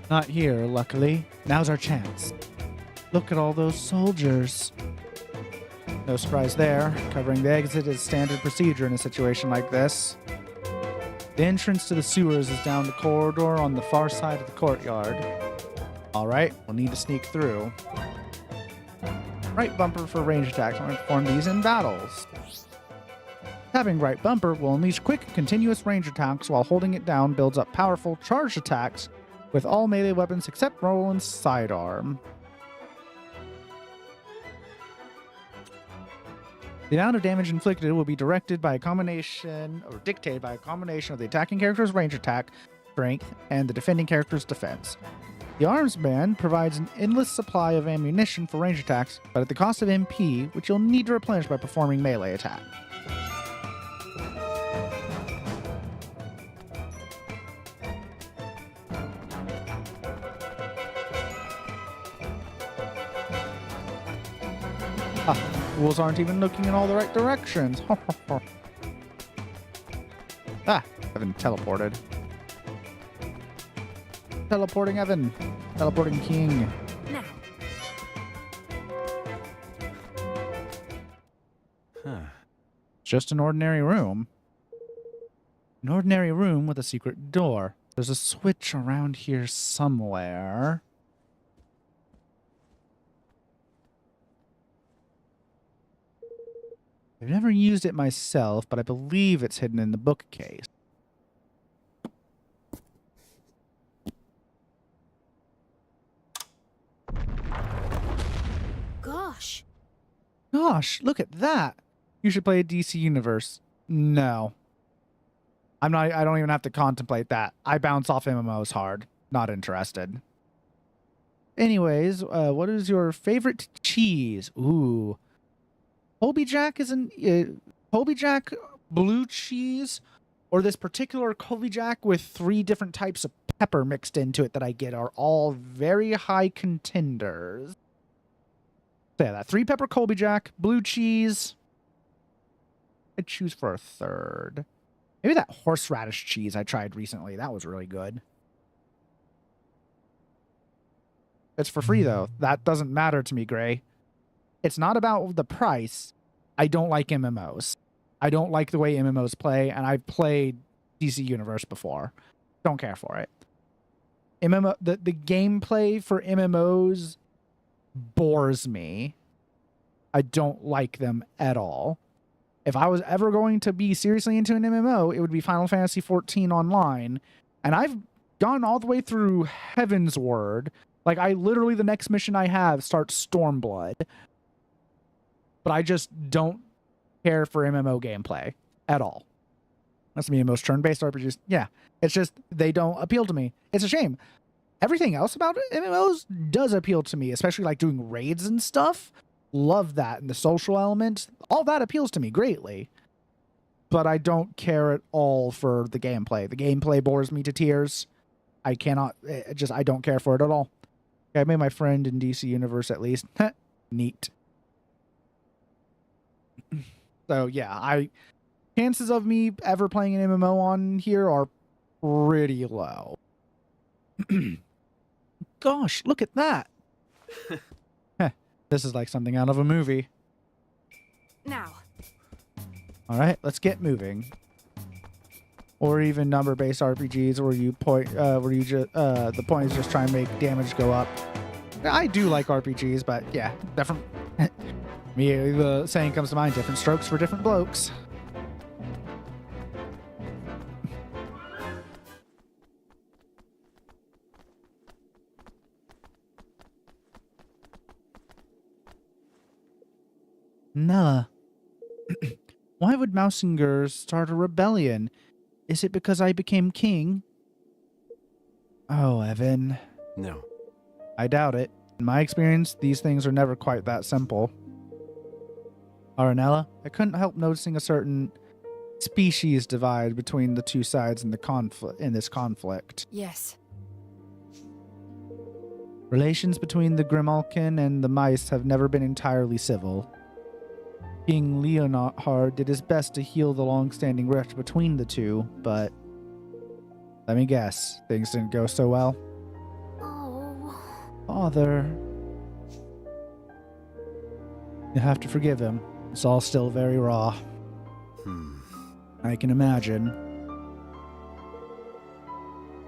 Not here, luckily. Now's our chance. Look at all those soldiers. No surprise there. Covering the exit is standard procedure in a situation like this. The entrance to the sewers is down the corridor on the far side of the courtyard. Alright, we'll need to sneak through. Right bumper for range attacks. I'm going to perform these in battles. Tapping right bumper will unleash quick, continuous range attacks while holding it down builds up powerful charged attacks with all melee weapons except Roland's sidearm. The amount of damage inflicted will be dictated by a combination of the attacking character's range attack, strength, and the defending character's defense. The arms band provides an endless supply of ammunition for range attacks, but at the cost of MP, which you'll need to replenish by performing melee attack. Fools aren't even looking in all the right directions. Evan teleported. Teleporting Evan. Teleporting King. Now. Just an ordinary room. An ordinary room with a secret door. There's a switch around here somewhere. I've never used it myself, but I believe it's hidden in the bookcase. Gosh. Gosh, look at that. You should play a DC Universe. No. I don't even have to contemplate that. I bounce off MMOs hard. Not interested. Anyways, what is your favorite cheese? Ooh. Colby Jack Colby Jack blue cheese, or this particular Colby Jack with 3 different types of pepper mixed into it that I get are all very high contenders. So yeah, that 3 pepper Colby Jack, blue cheese. I'd choose for a third. Maybe that horseradish cheese I tried recently. That was really good. It's for free, though. That doesn't matter to me, Gray. It's not about the price. I don't like MMOs. I don't like the way MMOs play, and I've played DC Universe before. Don't care for it. The gameplay for MMOs bores me. I don't like them at all. If I was ever going to be seriously into an MMO, it would be Final Fantasy XIV Online. And I've gone all the way through Heaven's Word. Like, I literally, the next mission I have starts Stormblood. But I just don't care for MMO gameplay at all. That's me in most turn-based RPGs. Yeah, it's just, they don't appeal to me. It's a shame. Everything else about MMOs does appeal to me, especially like doing raids and stuff. Love that, and the social element, all that appeals to me greatly, but I don't care at all for the gameplay. The gameplay bores me to tears. I cannot, I don't care for it at all. Okay, I made my friend in DC Universe at least. Neat. So yeah, chances of me ever playing an MMO on here are pretty low. Gosh, look at that. This is like something out of a movie. Now. All right, let's get moving. Or even number-based RPGs where you point, where you just the point is just try and make damage go up. I do like RPGs, but yeah, different. The saying comes to mind: different strokes for different blokes. Nella. Why would Mousinger start a rebellion? Is it because I became king? Oh, Evan. No. I doubt it. In my experience, these things are never quite that simple. Aranella, I couldn't help noticing a certain species divide between the two sides in this conflict. Yes. Relations between the Grimalkin and the mice have never been entirely civil. King Leonhard did his best to heal the long-standing rift between the two, but let me guess, things didn't go so well. Oh. Father. You have to forgive him. It's all still very raw. I can imagine.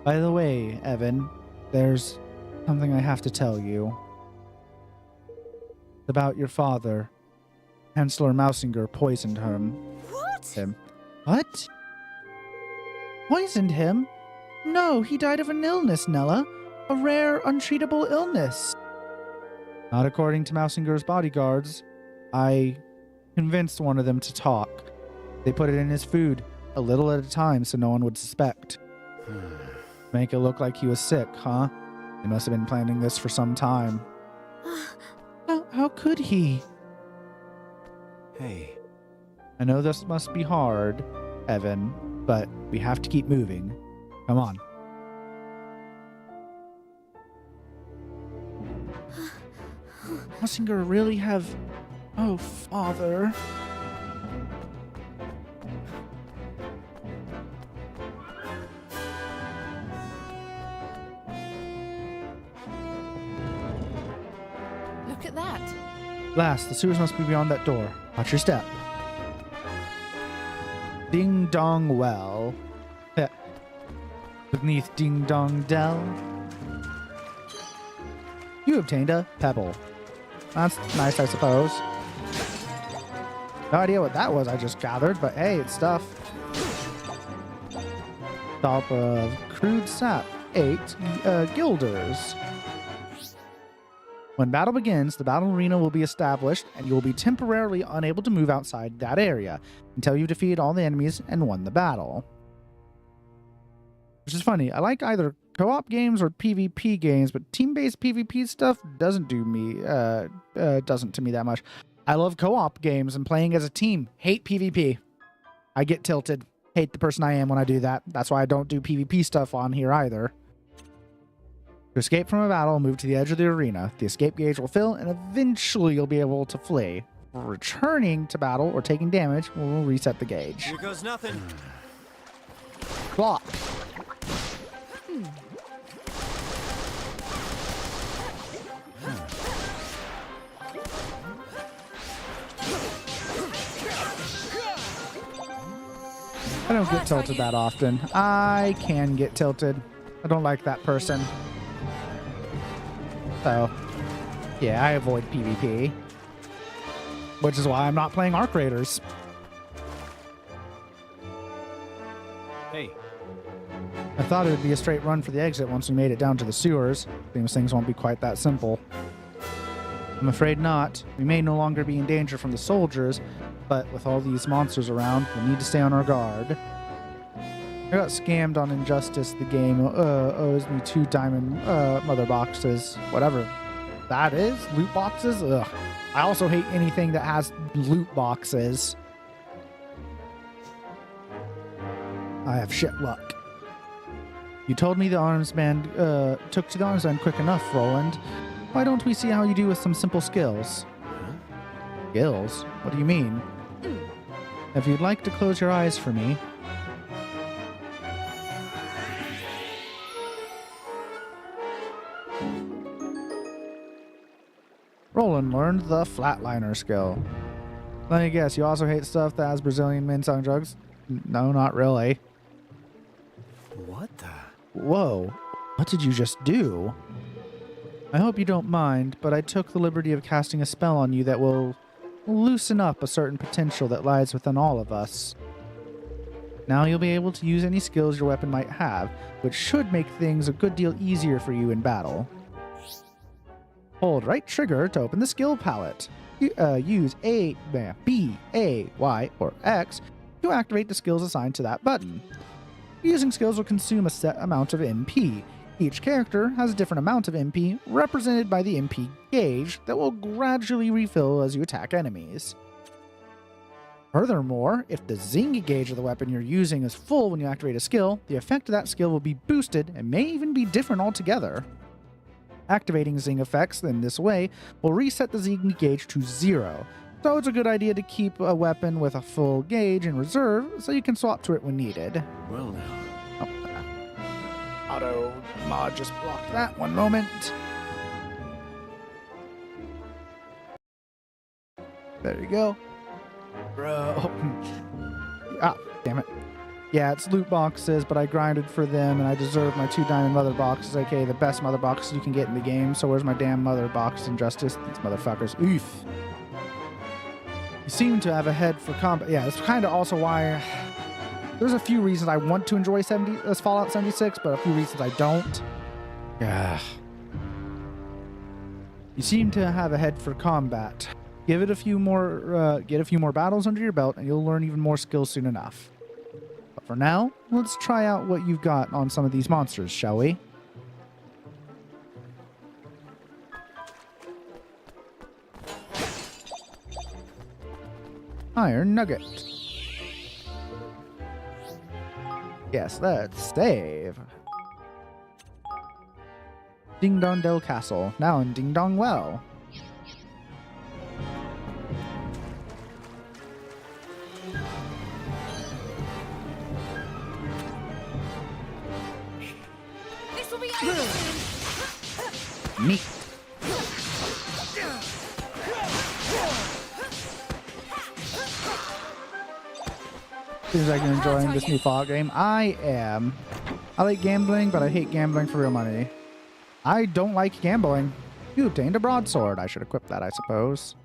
By the way, Evan, there's something I have to tell you. It's about your father. Chancellor Mousinger poisoned him. What? Poisoned him? No, he died of an illness, Nella. A rare, untreatable illness. Not according to Mousinger's bodyguards. I convinced one of them to talk. They put it in his food, a little at a time so no one would suspect. Make it look like he was sick, huh? They must have been planning this for some time. How could he? Hey. I know this must be hard, Evan, but we have to keep moving. Come on. Mousinger really have... Oh, Father. Look at that. Last, the sewers must be beyond that door. Watch your step. Ding dong well. Beneath Ding Dong Dell, you obtained a pebble. That's nice, I suppose. No idea what that was I just gathered, but hey, it's stuff. Top of crude sap, 8 guilders. When battle begins, the battle arena will be established, and you will be temporarily unable to move outside that area until you've defeated all the enemies and won the battle. Which is funny. I like either co-op games or PvP games, but team-based PvP stuff doesn't to me that much. I love co-op games and playing as a team. Hate PvP. I get tilted. Hate the person I am when I do that. That's why I don't do PvP stuff on here either. To escape from a battle, move to the edge of the arena. The escape gauge will fill, and eventually you'll be able to flee. Returning to battle or taking damage will reset the gauge. Here goes nothing. Clock. I don't get tilted that often. I can get tilted. I don't like that person. So, yeah, I avoid PvP. Which is why I'm not playing Arc Raiders. Hey. I thought it would be a straight run for the exit once we made it down to the sewers. Seems things won't be quite that simple. I'm afraid not. We may no longer be in danger from the soldiers, but with all these monsters around, we'll need to stay on our guard. I got scammed on Injustice. The game owes me 2 diamond mother boxes. Whatever that is. Loot boxes? Ugh. I also hate anything that has loot boxes. I have shit luck. You told me the arms band took to the arms band quick enough, Roland. Why don't we see how you do with some simple skills? Skills? What do you mean? If you'd like to close your eyes for me. Roland learned the flatliner skill. Let me guess, you also hate stuff that has Brazilian mint on drugs? No, not really. What the? Whoa, what did you just do? I hope you don't mind, but I took the liberty of casting a spell on you that will loosen up a certain potential that lies within all of us. Now you'll be able to use any skills your weapon might have, which should make things a good deal easier for you in battle. Hold right trigger to open the skill palette. Use A, B, A, Y, or X to activate the skills assigned to that button. Using skills will consume a set amount of MP. Each character has a different amount of MP, represented by the MP gauge, that will gradually refill as you attack enemies. Furthermore, if the zing gauge of the weapon you're using is full when you activate a skill, the effect of that skill will be boosted and may even be different altogether. Activating zing effects in this way will reset the zing gauge to 0, so it's a good idea to keep a weapon with a full gauge in reserve so you can swap to it when needed. Well now. Auto mod just blocked that. One moment. There you go. Bro. Ah, damn it. Yeah, it's loot boxes, but I grinded for them, and I deserve my 2 diamond mother boxes, aka the best mother boxes you can get in the game. So where's my damn mother box, Injustice? These motherfuckers. Oof. You seem to have a head for combat. Yeah, that's kind of also why... There's a few reasons I want to enjoy Fallout 76, but a few reasons I don't. Yeah. You seem to have a head for combat. Give it a few more, get a few more battles under your belt, and you'll learn even more skills soon enough. But for now, let's try out what you've got on some of these monsters, shall we? Iron Nugget. Yes, let's save. Ding Dong Dell Castle, now in Ding Dong Well. This will be Neat. Seems like you're enjoying this new Fallout game. I am. I like gambling, but I hate gambling for real money. I don't like gambling. You obtained a broadsword. I should equip that, I suppose.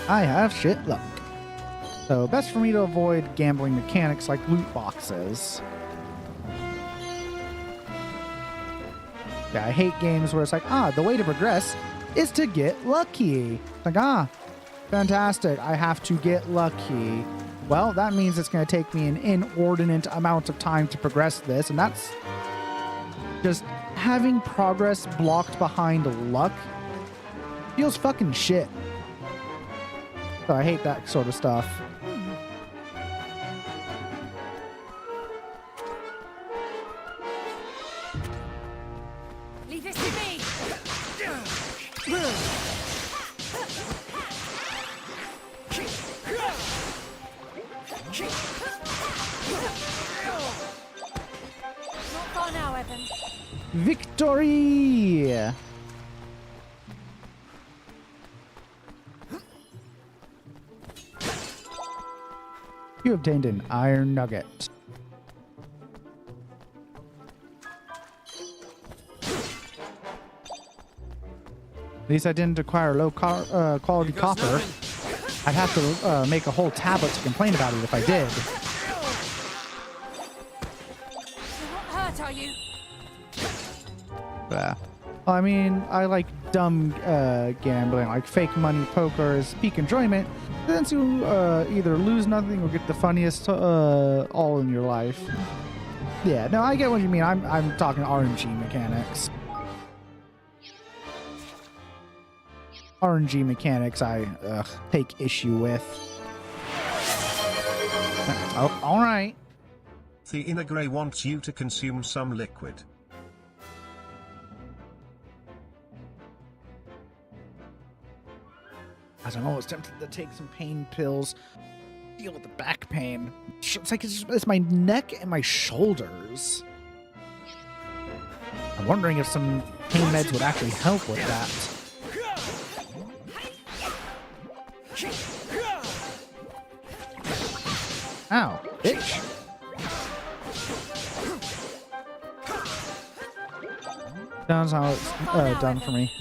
I have shit luck. So best for me to avoid gambling mechanics like loot boxes. Yeah, I hate games where it's like, the way to progress is to get lucky. Like, fantastic, I have to get lucky. Well, that means it's going to take me an inordinate amount of time to progress this, and that's just having progress blocked behind luck feels fucking shit. So I hate that sort of stuff. Leave this to me! Not far now, Evan. Victory! You obtained an iron nugget. At least I didn't acquire low quality copper. I'd have to make a whole tablet to complain about it if I did. You're not hurt, are you? Well, I mean, I like dumb gambling, like fake money poker is peak enjoyment. Then you either lose nothing or get the funniest all in your life. Yeah, no, I get what you mean. I'm talking RNG mechanics. RNG mechanics I take issue with. Oh, all right. The inner grey wants you to consume some liquid. As I'm always tempted to take some pain pills, deal with the back pain. It's like it's my neck and my shoulders. I'm wondering if some pain meds would actually help with that. Ow, bitch. That's how it's done for me.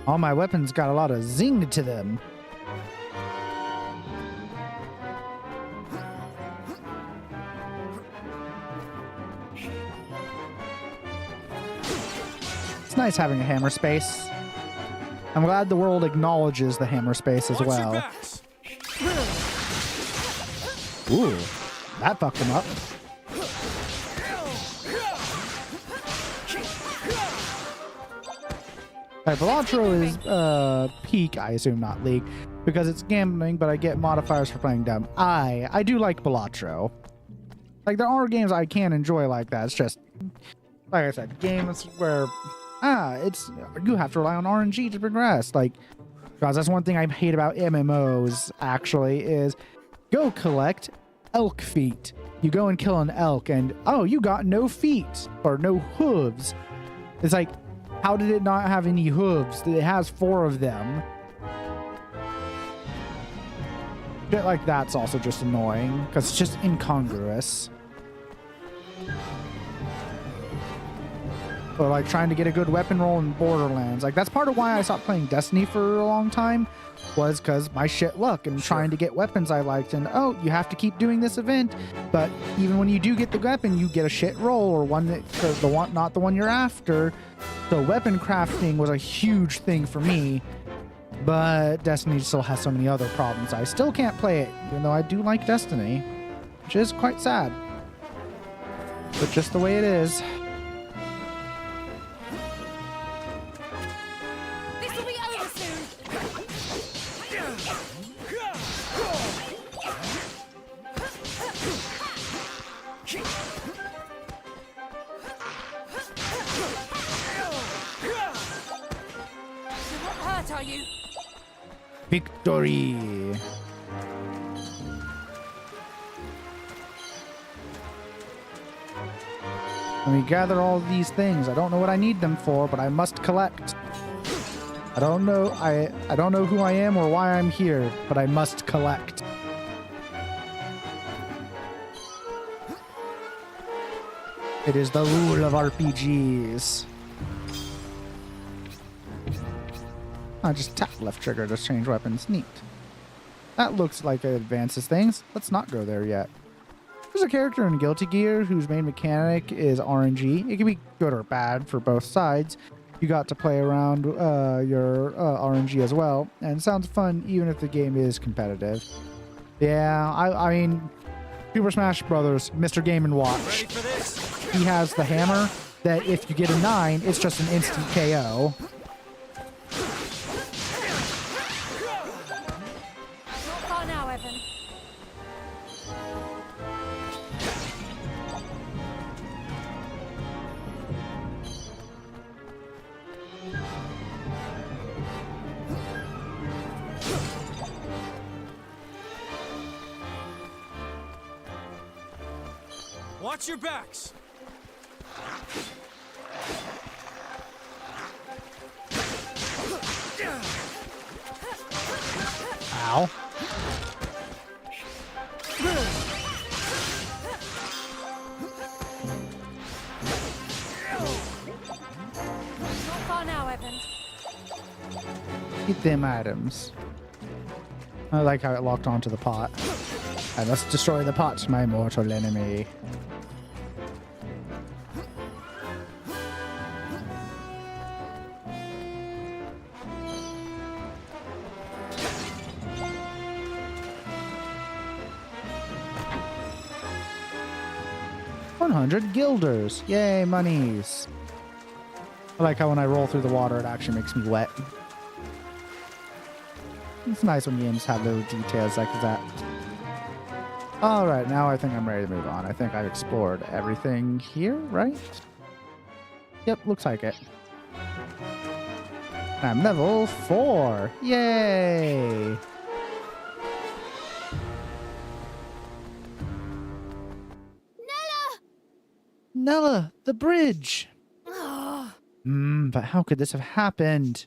All my weapons got a lot of zing to them. It's nice having a hammer space. I'm glad the world acknowledges the hammer space as well. Ooh, that fucked him up. Velatro is peak, I assume, not league, because it's gambling, but I get modifiers for playing dumb. I do like Velatro. Like, there are games I can enjoy like that. It's just, like I said, games where it's you have to rely on RNG to progress. Like, guys, that's one thing I hate about MMOs. Actually, is go collect elk feet. You go and kill an elk, and you got no feet or no hooves. It's like, how did it not have any hooves? It has 4 of them. Shit like that's also just annoying, because it's just incongruous. Or like trying to get a good weapon roll in Borderlands. Like, that's part of why I stopped playing Destiny for a long time, was because my shit luck and trying to get weapons I liked. And you have to keep doing this event, but even when you do get the weapon, you get a shit roll or one that not the one you're after. So weapon crafting was a huge thing for me, but Destiny still has so many other problems. I still can't play it, even though I do like Destiny, which is quite sad, but just the way it is. Are you? Victory! Let me gather all these things. I don't know what I need them for, but I must collect. I don't know who I am or why I'm here, but I must collect. It is the rule of RPGs. I just tap left trigger to change weapons. Neat. That looks like it advances things. Let's not go there yet. There's a character in Guilty Gear whose main mechanic is RNG. It can be good or bad for both sides. You got to play around your RNG as well, and it sounds fun even if the game is competitive. Yeah, I mean, Super Smash Brothers, Mr. Game & Watch. Ready for this? He has the hammer that if you get a 9, it's just an instant KO. Not far now, Evan. Watch your backs. Ow. Not far now, Evan. Get them items. I like how it locked onto the pot. I must destroy the pot, my mortal enemy. $100 guilders. Yay, monies. I like how when I roll through the water, it actually makes me wet. It's nice when games have little details like that. Alright, now I think I'm ready to move on. I think I've explored everything here, right? Yep, looks like it. I'm level 4. Yay! Nella, the bridge! But how could this have happened?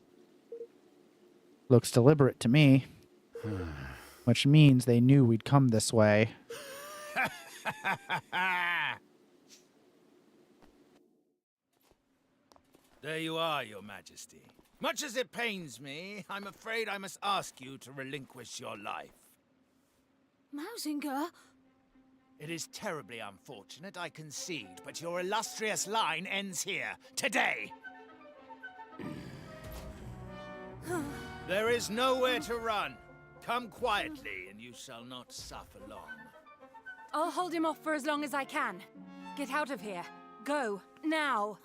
Looks deliberate to me. Which means they knew we'd come this way. There you are, Your Majesty. Much as it pains me, I'm afraid I must ask you to relinquish your life. Mausinger? It is terribly unfortunate, I concede, but your illustrious line ends here, today. There is nowhere to run. Come quietly, and you shall not suffer long. I'll hold him off for as long as I can. Get out of here. Go. Now.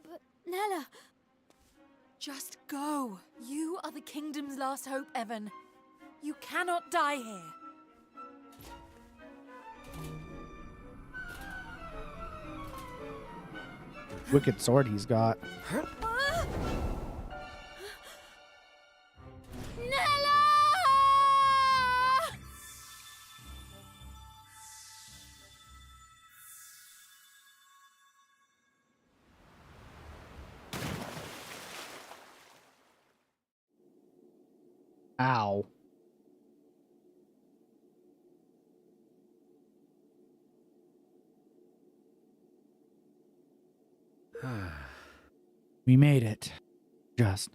But Nella... Just go. You are the kingdom's last hope, Evan. You cannot die here. Wicked sword he's got. Nella! Ow. We made it. Just.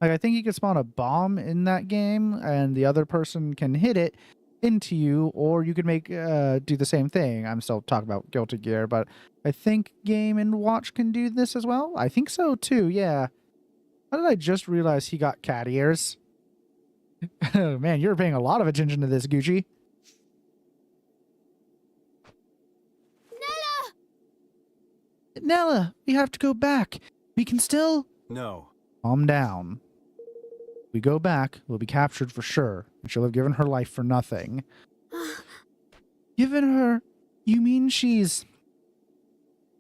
Like, I think you can spawn a bomb in that game, and the other person can hit it into you, or you could make do the same thing. I'm still talking about Guilty Gear, but I think Game & Watch can do this as well. I think so, too, yeah. How did I just realize he got cat ears? Oh, man, you're paying a lot of attention to this, Gucci. Nella, we have to go back. We can still... No. Calm down. We go back, we'll be captured for sure. And she'll have given her life for nothing. Given her... You mean she's...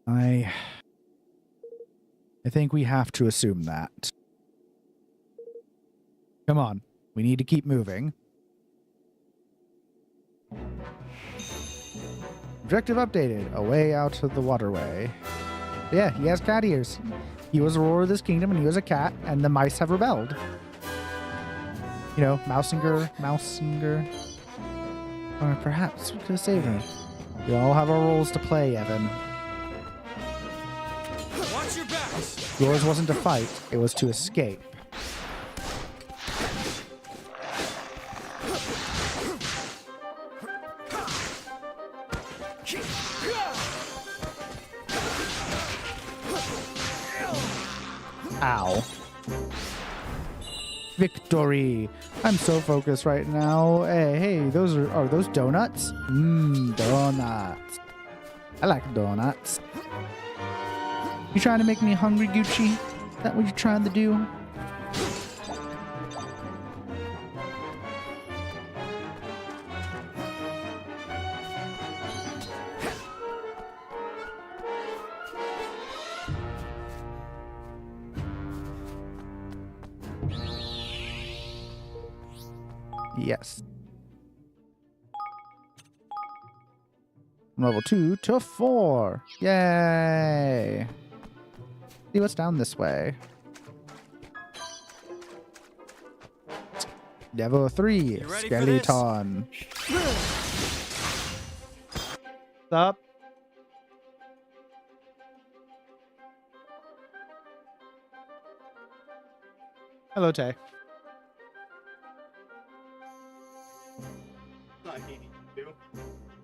I think we have to assume that. Come on. We need to keep moving. Objective updated. Away out of the waterway. Yeah, he has cat ears. He was a ruler of this kingdom, and he was a cat, and the mice have rebelled. You know, Mousinger. Or perhaps we could save him. We all have our roles to play, Evan. Watch your backs. Yours wasn't to fight, it was to escape. Ow. Victory. I'm so focused right now. Hey, those are those donuts? Donuts. I like donuts. You trying to make me hungry, Gucci? Is that what you're trying to do? Yes. From level 2 to 4. Yay. See what's down this way. Level 3. Skeleton. Stop. Hello, Tay.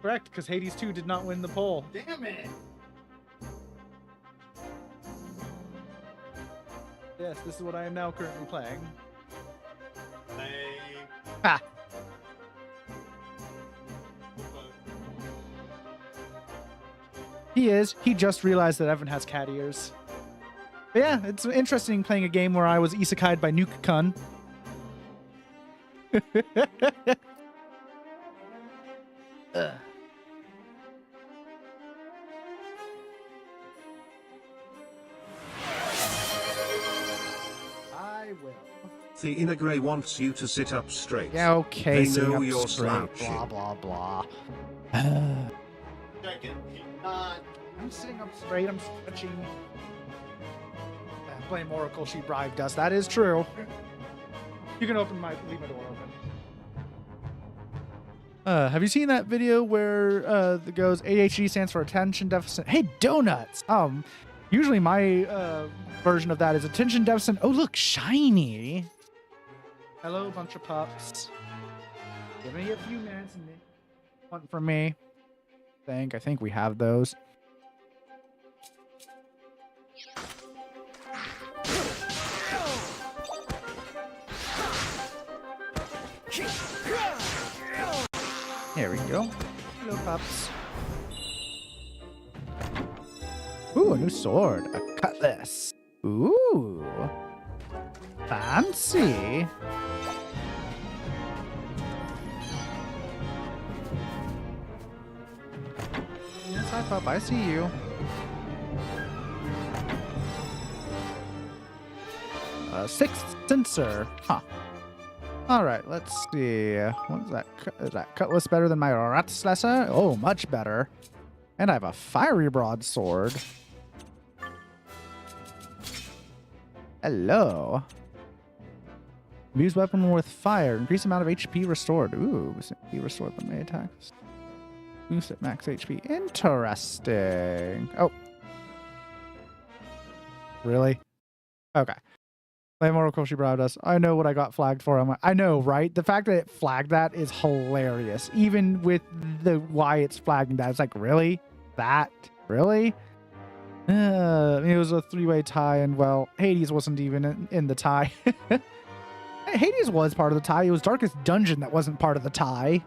Correct, because Hades 2 did not win the poll. Damn it! Yes, this is what I am now currently playing. Lame. Ha! He is. He just realized that Evan has cat ears. But yeah, it's interesting playing a game where I was isekai'd by Nuke-kun. I will. The inner grey wants you to sit up straight. Yeah, okay. They sitting know up you're straight, slouching. blah, blah, blah. I'm sitting up straight. I'm stretching. Blame Oracle. She bribed us. That is true. You can leave my door open. Have you seen that video where it goes ADHD stands for attention deficit? Hey, donuts. Usually my version of that is attention deficit. Oh, look, shiny. Hello, bunch of pups. Give me a few minutes and one from me. I think we have those. There we go. Hello, pups. Ooh, a new sword. A cutlass. Ooh. Fancy. Yes, hi, pup. I see you. Sixth sensor. Huh. All right, let's see. What's that? Is that cutlass better than my Ratslasser? Oh, much better. And I have a fiery broadsword. Hello. Use weapon with fire. Increase amount of HP restored. Ooh, be restored by melee attacks. Boost at max HP. Interesting. Oh. Really? Okay. Blame Oracle, she bribed us. I know what I got flagged for. I know, right? The fact that it flagged that is hilarious. Even with the why it's flagging that. It's like, really? That? Really? It was a three-way tie, and, well, Hades wasn't even in the tie. Hades was part of the tie. It was Darkest Dungeon that wasn't part of the tie.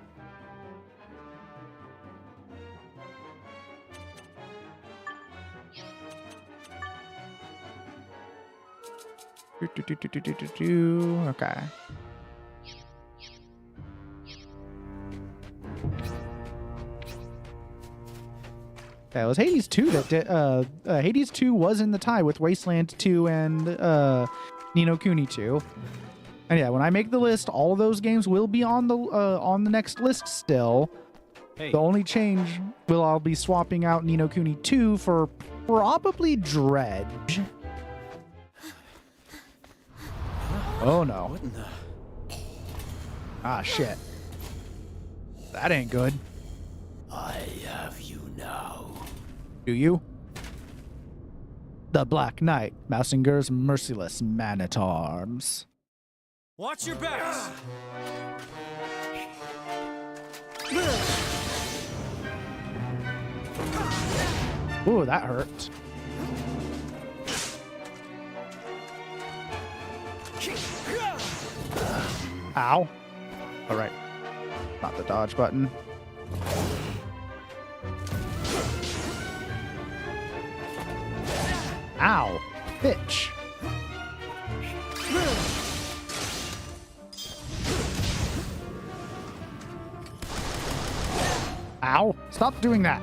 Okay. Yeah, it was Hades 2 that did. Hades 2 was in the tie with Wasteland 2 and Ni no Kuni 2. And yeah, when I make the list, all of those games will be on the next list still. Hey. The only change will I'll be swapping out Ni no Kuni 2 for probably Dredge. Oh no. What in the... Ah, shit. That ain't good. I have you now. Do you? The Black Knight, Mausinger's merciless man-at-arms. Watch your backs! Ooh, that hurt. Ow. All right. Not the dodge button. Ow. Bitch. Ow. Stop doing that.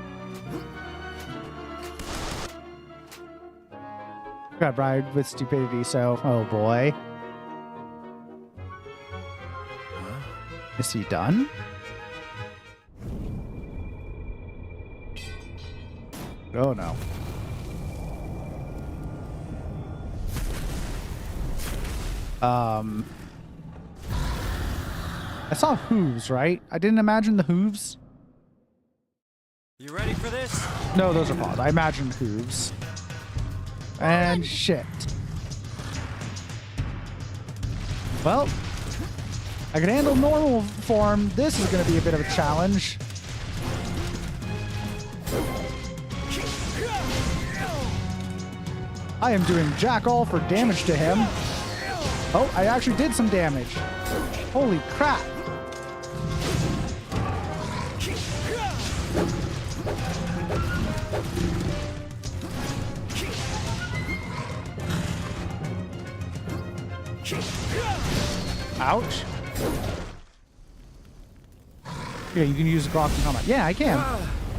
Got bribed with stupidity, so... Oh, boy. Is he done? Oh, no. I saw hooves, right? I didn't imagine the hooves. You ready for this? No, those are paws. I imagined hooves. And shit. Well, I can handle normal form. This is going to be a bit of a challenge. I am doing jack all for damage to him. Oh, I actually did some damage. Holy crap. Ouch. Yeah, you can use the Glock in combat. Yeah, I can.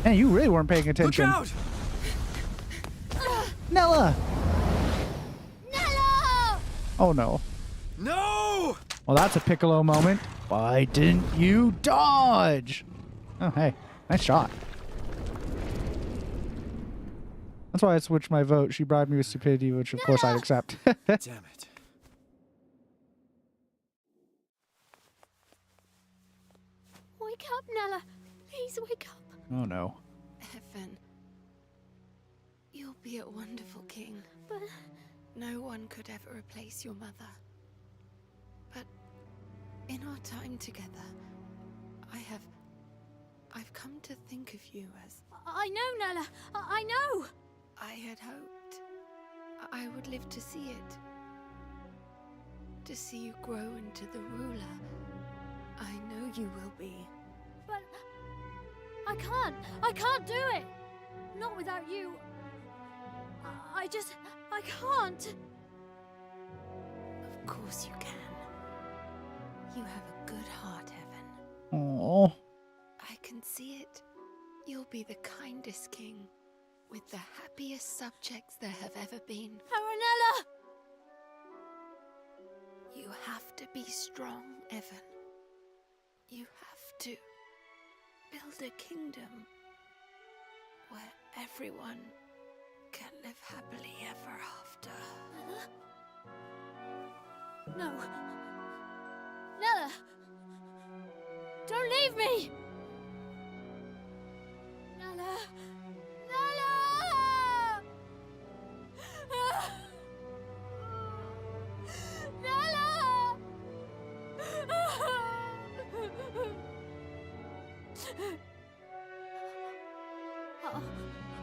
Man, you really weren't paying attention. Look out! Nella! Nella! Oh no. No! Well, that's a Piccolo moment. Why didn't you dodge? Oh, hey. Nice shot. That's why I switched my vote. She bribed me with stupidity, which of course I'd accept. Damn it. Wake up, Nella. Please wake up. Oh no. Evan, you'll be a wonderful king. But No one could ever replace your mother. But in our time together, I've come to think of you as I know, Nella. I know. I had hoped I would live to see it. To see you grow into the ruler I know you will be. But I can't do it. Not without you. I can't. Of course you can. You have a good heart, Evan. Oh. I can see it. You'll be the kindest king, with the happiest subjects there have ever been. Aranella! You have to be strong, Evan. You have to build a kingdom where everyone can live happily ever after. No. Nella! Don't leave me! Nella! Nella! Nella!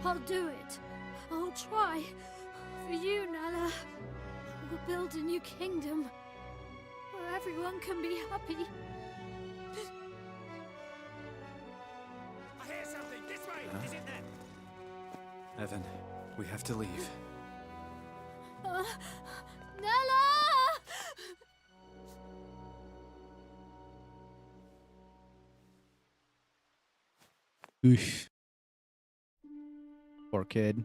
I'll do it. I'll try. For you, Nella. We'll build a new kingdom where everyone can be happy. I hear something! This way! Is it them? Evan, we have to leave. Nella! Oof. Poor kid.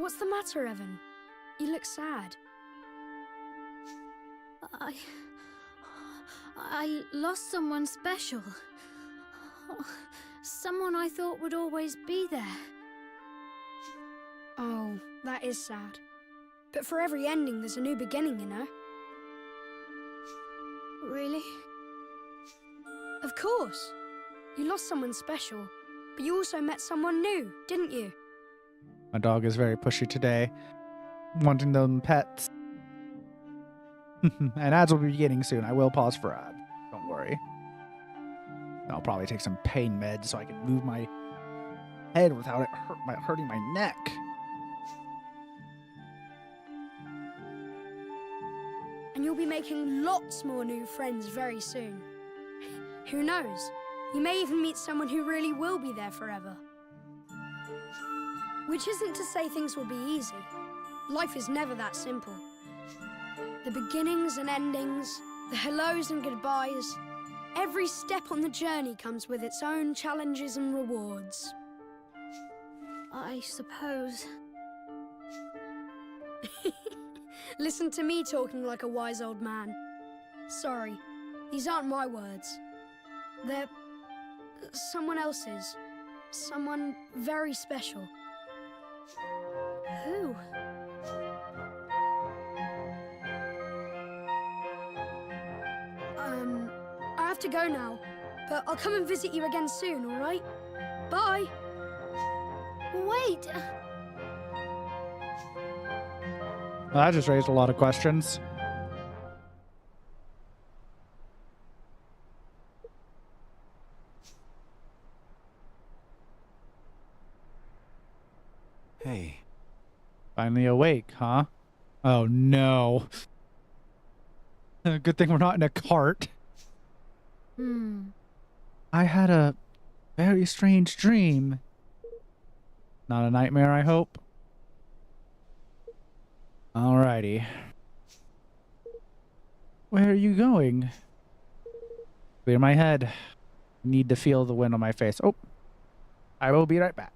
What's the matter, Evan? You look sad. I lost someone special. Someone I thought would always be there. Oh, that is sad. But for every ending, there's a new beginning, you know? Really? Of course. You lost someone special, but you also met someone new, didn't you? My dog is very pushy today, wanting them pets. And ads will be beginning soon. I will pause for ads. Don't worry. I'll probably take some pain meds so I can move my head without it hurting my neck. And you'll be making lots more new friends very soon. Who knows? You may even meet someone who really will be there forever. Which isn't to say things will be easy. Life is never that simple. The beginnings and endings, the hellos and goodbyes, every step on the journey comes with its own challenges and rewards. I suppose. Listen to me talking like a wise old man. Sorry, these aren't my words. They're someone else's. Someone very special. Who? I have to go now, but I'll come and visit you again soon, all right? Bye! Wait! Well, that just raised a lot of questions. Hey. Finally awake, huh? Oh no. Good thing we're not in a cart. I had a very strange dream. Not a nightmare, I hope. Alrighty. Where are you going? Clear my head. Need to feel the wind on my face. Oh, I will be right back.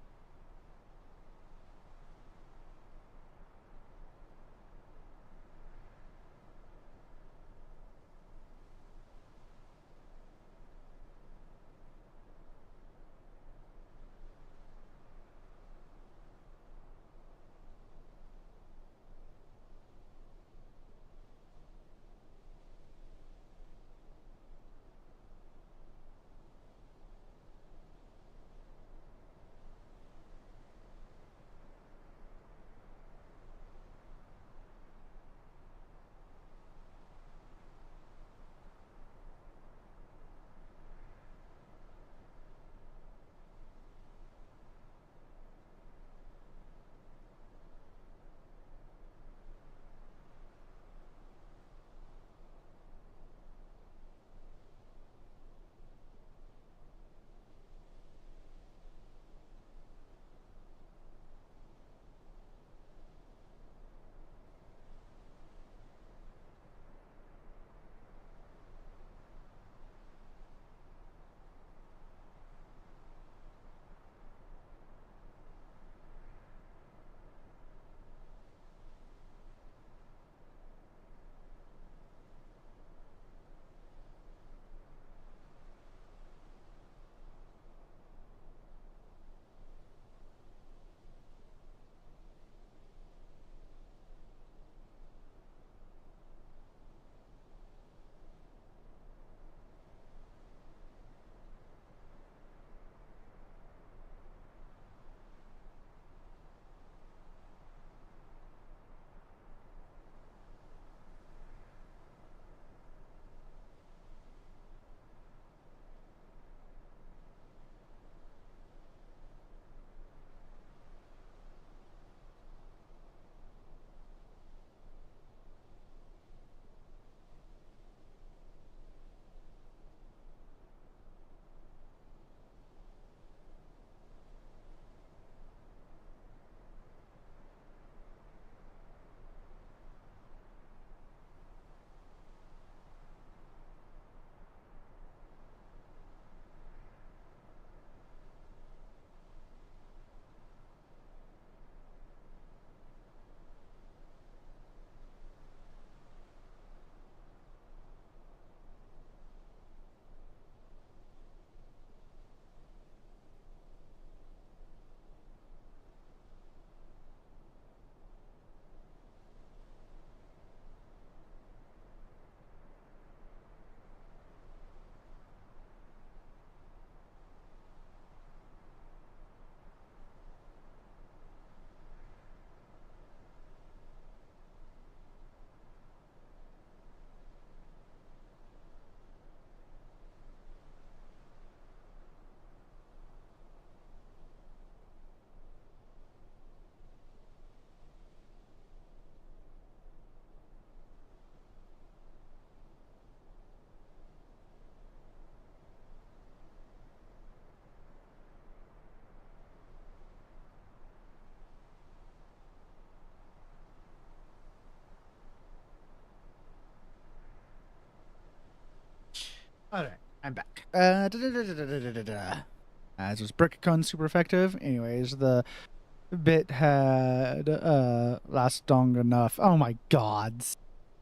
Alright, I'm back. As was Brickcon super effective. Anyways, the bit had lasted long enough. Oh my god.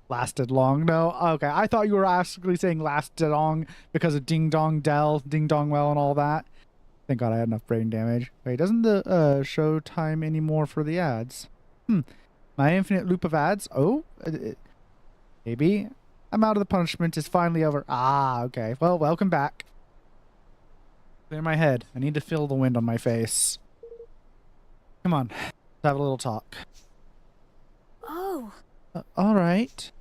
Lasted long. No, okay. I thought you were actually saying lasted long because of Ding Dong Dell, Ding Dong Well, and all that. Thank God I had enough brain damage. Wait, doesn't the show time anymore for the ads? My infinite loop of ads? Oh, maybe. I'm out of the punishment. It's finally over. Ah, okay. Well, welcome back. Clear my head. I need to feel the wind on my face. Come on. Let's have a little talk. Oh. All right.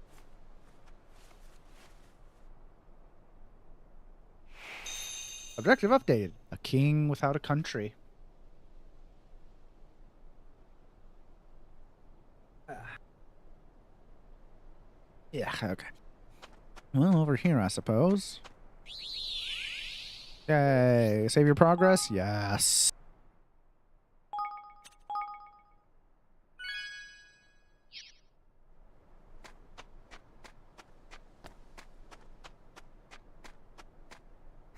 Objective updated. A king without a country. Yeah, okay. Well, over here, I suppose. Yay. Save your progress? Yes.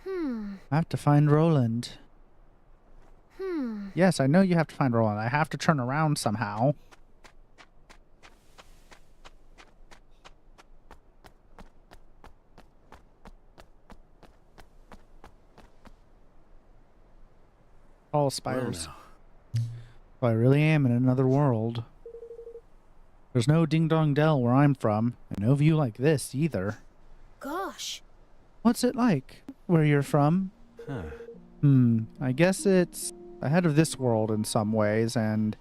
I have to find Roland. Yes, I know you have to find Roland. I have to turn around somehow. All spires. Well, I really am in another world. There's no Ding Dong Dell where I'm from, and no view like this either. Gosh. What's it like where you're from? I guess it's ahead of this world in some ways and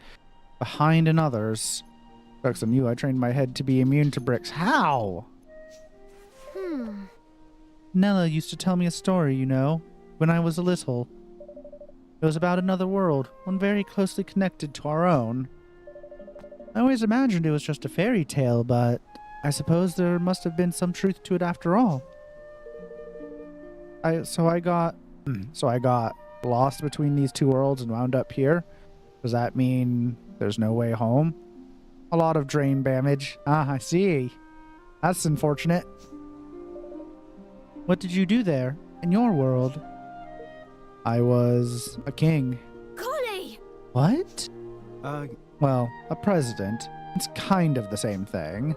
behind in others. Jokes on you, I trained my head to be immune to bricks. How? Nella used to tell me a story, you know, when I was little. It was about another world, one very closely connected to our own. I always imagined it was just a fairy tale, but I suppose there must have been some truth to it after all. So I got lost between these two worlds and wound up here. Does that mean there's no way home? A lot of drain damage. Ah, I see. That's unfortunate. What did you do there, in your world? I was a king. Golly! What? Well, a president. It's kind of the same thing.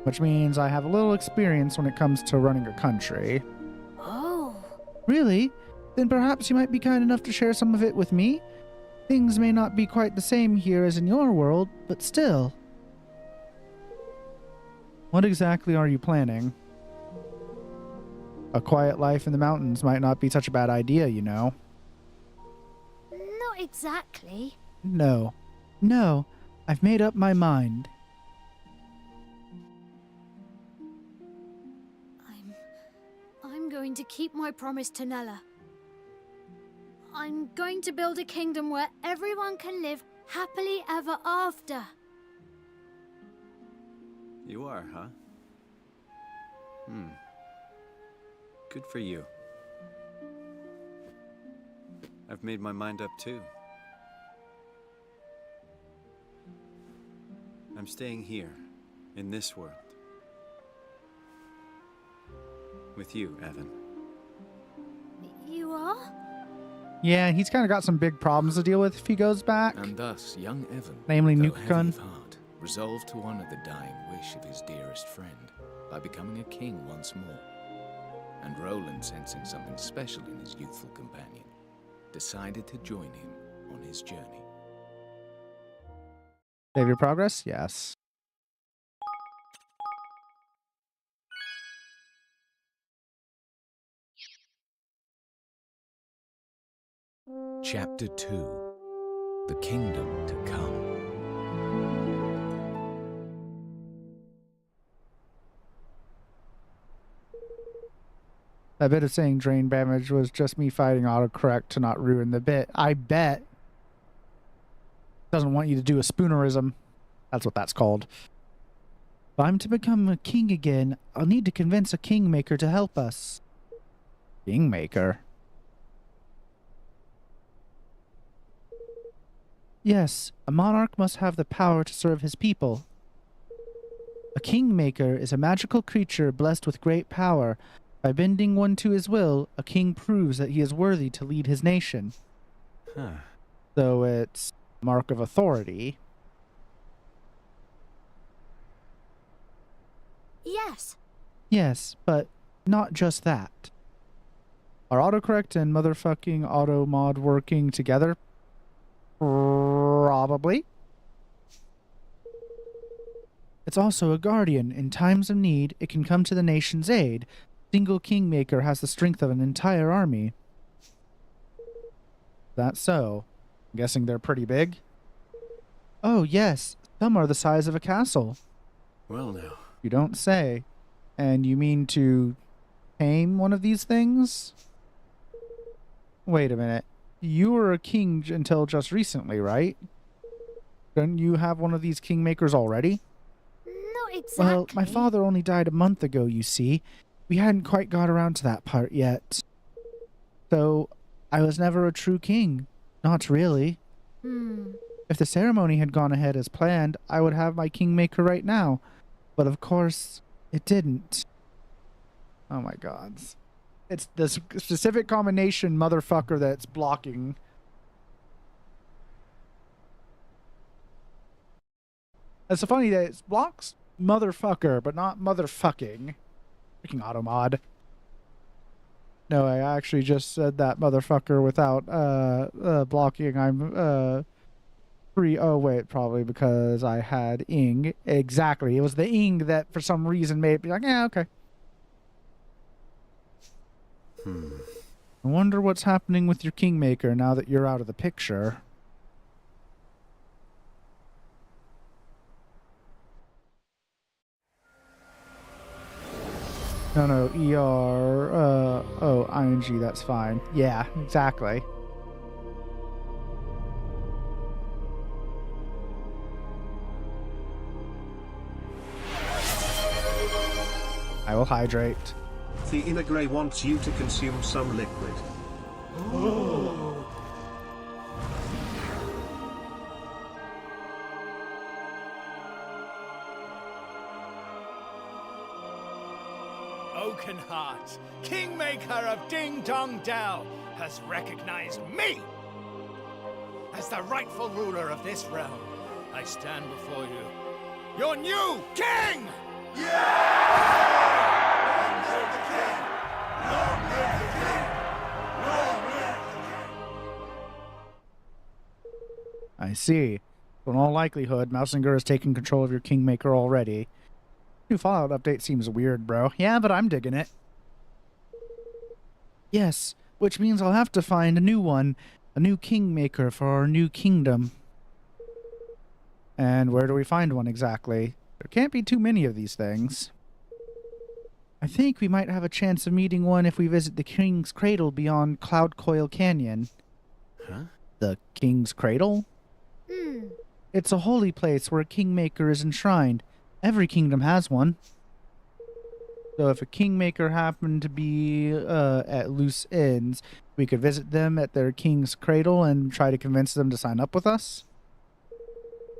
Which means I have a little experience when it comes to running a country. Oh. Really? Then perhaps you might be kind enough to share some of it with me? Things may not be quite the same here as in your world, but still. What exactly are you planning? A quiet life in the mountains might not be such a bad idea, you know. Not exactly. No. No. I've made up my mind. I'm going to keep my promise to Nella. I'm going to build a kingdom where everyone can live happily ever after. You are, huh? Good for you. I've made my mind up too. I'm staying here, in this world. With you, Evan. You are? Yeah, he's kind of got some big problems to deal with if he goes back. And thus, young Evan, Namely, though Nuke heavy Gun. of heart, resolved to honor the dying wish of his dearest friend by becoming a king once more. And Roland, sensing something special in his youthful companion, decided to join him on his journey. Save your progress? Yes. Chapter 2: The Kingdom to Come. That bit of saying drain damage was just me fighting autocorrect to not ruin the bit. I bet. Doesn't want you to do a spoonerism. That's what that's called. If I'm to become a king again, I'll need to convince a kingmaker to help us. Kingmaker? Yes, a monarch must have the power to serve his people. A kingmaker is a magical creature blessed with great power. By bending one to his will, a king proves that he is worthy to lead his nation. Huh. So it's a mark of authority. Yes. Yes, but not just that. Are autocorrect and motherfucking auto mod working together? Probably. It's also a guardian. In times of need, it can come to the nation's aid. Single kingmaker has the strength of an entire army. That's so. I'm guessing they're pretty big? Oh, yes. Some are the size of a castle. Well now. You don't say. And you mean to tame one of these things? Wait a minute. You were a king until just recently, right? Don't you have one of these kingmakers already? Not exactly. Well, my father only died a month ago, you see. We hadn't quite got around to that part yet. So, I was never a true king. Not really. If the ceremony had gone ahead as planned, I would have my kingmaker right now. But of course, it didn't. Oh my god. It's the specific combination motherfucker that's blocking. It's so funny that it blocks motherfucker, but not motherfucking. Freaking automod. No, I actually just said that motherfucker without blocking. I'm free. Oh wait, probably because I had ing. Exactly. It was the ing that for some reason made me like, yeah, okay. I wonder what's happening with your kingmaker now that you're out of the picture. No, ER, oh, ING, that's fine. Yeah, exactly. I will hydrate. The inner grey wants you to consume some liquid. Oakenheart, Kingmaker of Ding Dong Dell, has recognized me as the rightful ruler of this realm. I stand before you, your new king! I see. So in all likelihood, Mousinger has taken control of your Kingmaker already. New Fallout update seems weird, bro. Yeah, but I'm digging it. Yes, which means I'll have to find a new one. A new Kingmaker for our new kingdom. And where do we find one exactly? There can't be too many of these things. I think we might have a chance of meeting one if we visit the King's Cradle beyond Cloud Coil Canyon. Huh? The King's Cradle? It's a holy place where a kingmaker is enshrined. Every kingdom has one. So if a kingmaker happened to be at loose ends, we could visit them at their king's cradle and try to convince them to sign up with us?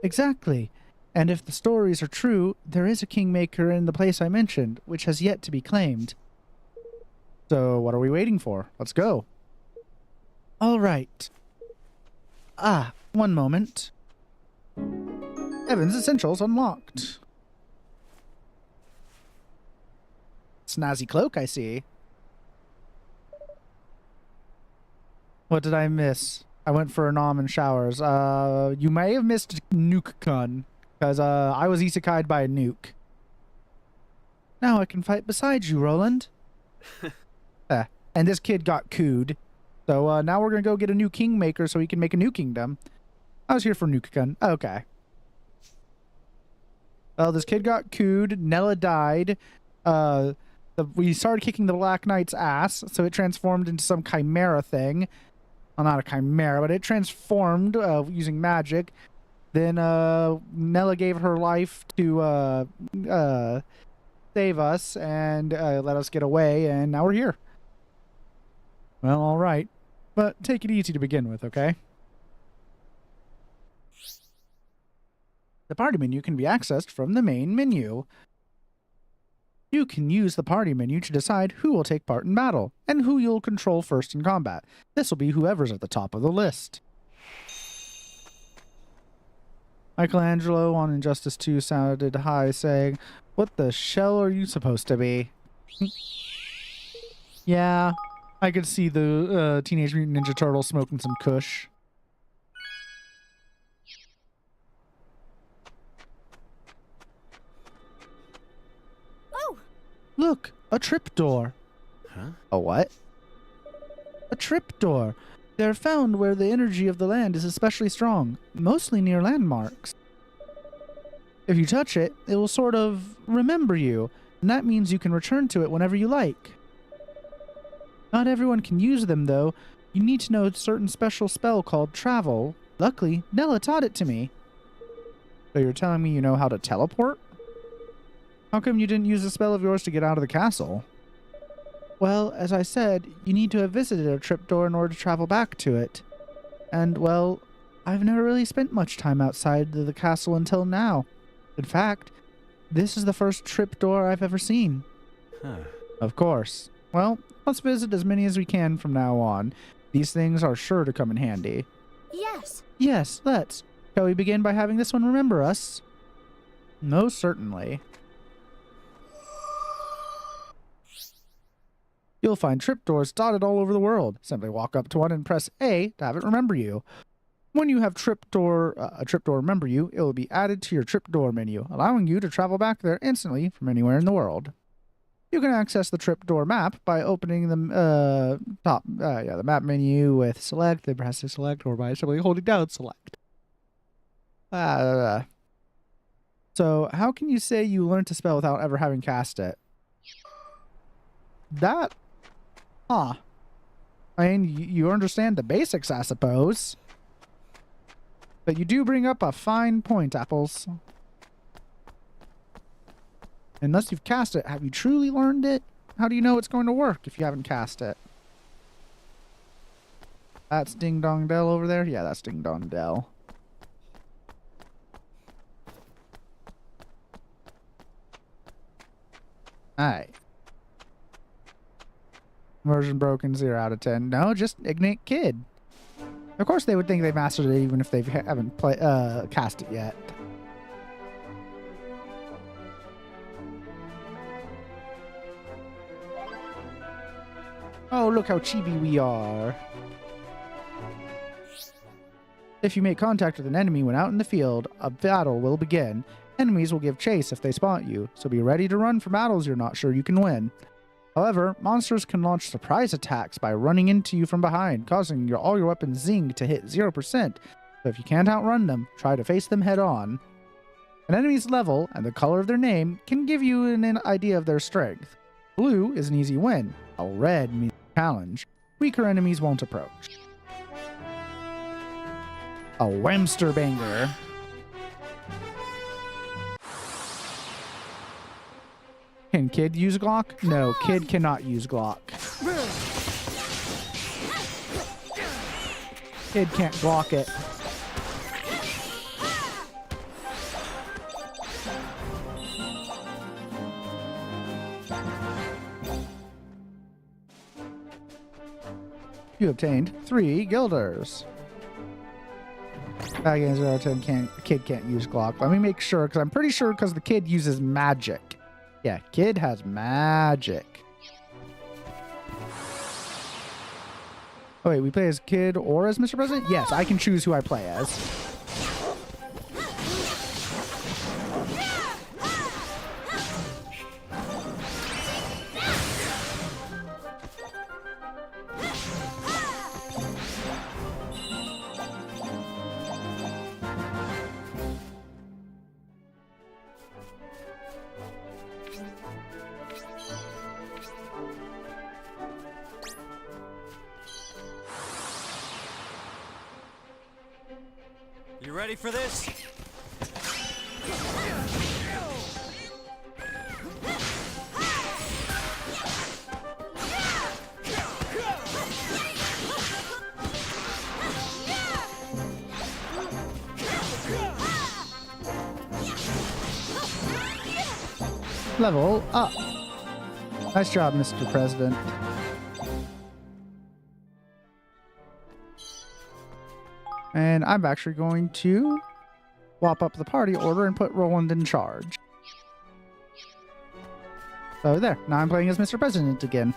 Exactly. And if the stories are true, there is a kingmaker in the place I mentioned, which has yet to be claimed. So what are we waiting for? Let's go. All right. Ah, one moment. Evan's Essentials unlocked. Snazzy cloak, I see. What did I miss? I went for a nom and showers. You may have missed Nuke-kun, because I was isekai'd by a nuke. Now I can fight beside you, Roland. And this kid got cooed. So now we're gonna go get a new kingmaker so he can make a new kingdom. I was here for Nuke-kun. Okay. Well, this kid got cooed. Nella died. We started kicking the Black Knight's ass, so it transformed into some chimera thing. Well, not a chimera, but it transformed using magic. Then Nella gave her life to save us and let us get away, and now we're here. Well, all right. But take it easy to begin with, okay? The party menu can be accessed from the main menu. You can use the party menu to decide who will take part in battle, and who you'll control first in combat. This will be whoever's at the top of the list. Michelangelo on Injustice 2 sounded high, saying, "What the shell are you supposed to be?" Yeah, I could see the Teenage Mutant Ninja Turtle smoking some kush. Oh! Look, a tripdoor. Huh? A what? A tripdoor. They're found where the energy of the land is especially strong, mostly near landmarks. If you touch it, it will sort of remember you, and that means you can return to it whenever you like. Not everyone can use them, though. You need to know a certain special spell called Travel. Luckily, Nella taught it to me. So you're telling me you know how to teleport? How come you didn't use a spell of yours to get out of the castle? Well, as I said, you need to have visited a tripdoor in order to travel back to it. And, well, I've never really spent much time outside the castle until now. In fact, this is the first tripdoor I've ever seen. Huh. Of course. Well, let's visit as many as we can from now on. These things are sure to come in handy. Yes. Yes, let's. Shall we begin by having this one remember us? Most certainly. You'll find tripdoors dotted all over the world. Simply walk up to one and press A to have it remember you. When you have a tripdoor remember you, it will be added to your tripdoor menu, allowing you to travel back there instantly from anywhere in the world. You can access the tripdoor map by opening the map menu with select, then press to select, or by simply holding down select. So, how can you say you learned to spell without ever having cast it? I mean, you understand the basics, I suppose. But you do bring up a fine point, Apples. Unless you've cast it, have you truly learned it? How do you know it's going to work if you haven't cast it? That's Ding Dong Dell over there? Yeah, that's Ding Dong Dell. Alright. Immersion broken, 0 out of 10. No, just ignorant kid. Of course they would think they mastered it even if they haven't cast it yet. Oh, look how chibi we are. If you make contact with an enemy when out in the field, a battle will begin. Enemies will give chase if they spot you, so be ready to run for battles you're not sure you can win. However, monsters can launch surprise attacks by running into you from behind, causing all your weapons zing to hit 0%. So if you can't outrun them, try to face them head on. An enemy's level and the color of their name can give you an idea of their strength. Blue is an easy win, while red means challenge. Weaker enemies won't approach. A Whamster banger. Can Kid use Glock? No, Kid cannot use Glock. Kid can't Glock it. You obtained 3 guilders. Again, 0 out of 10, Kid can't use Glock. Let me make sure, because I'm pretty sure because the Kid uses magic. Yeah, Kid has magic. Oh wait, we play as Kid or as Mr. President? Yes, I can choose who I play as. You ready for this? Level up. Nice job, Mr. President. And I'm actually going to swap up the party order and put Roland in charge. So there, now I'm playing as Mr. President again.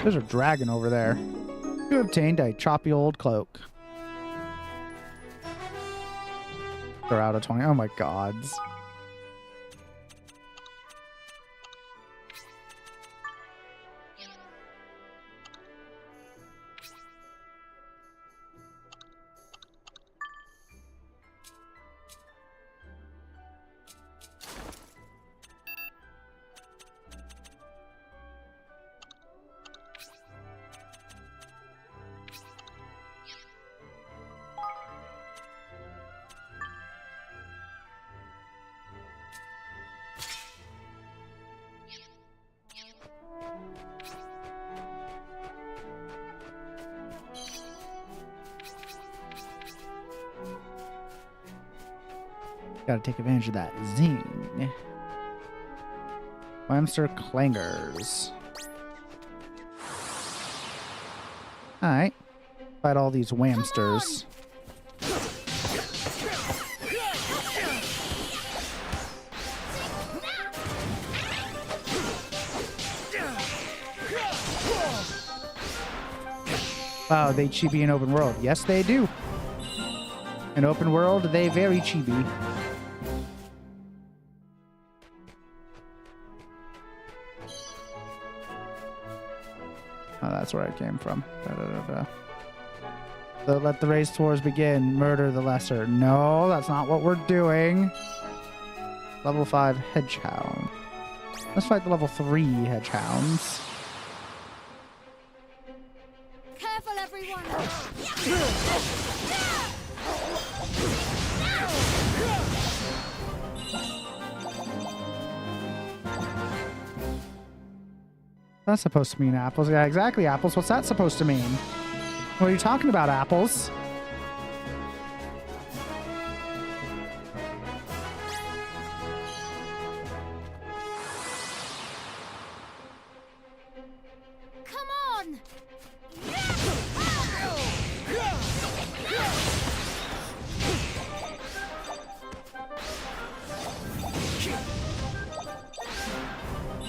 There's a dragon over there. You obtained a choppy old cloak. They're out of 20. Oh my gods. Gotta take advantage of that zing. Whamster clangers. Alright. Fight all these whamsters. Wow, they chibi in open world. Yes, they do. In open world, they very chibi. Oh, that's where I came from. So let the race tours begin. Murder the lesser. No, that's not what we're doing. Level 5 hedgehound. Let's fight the level 3 hedgehounds. Careful, everyone! That's supposed to mean apples. Yeah, exactly, apples. What's that supposed to mean? What are you talking about, apples? Come on!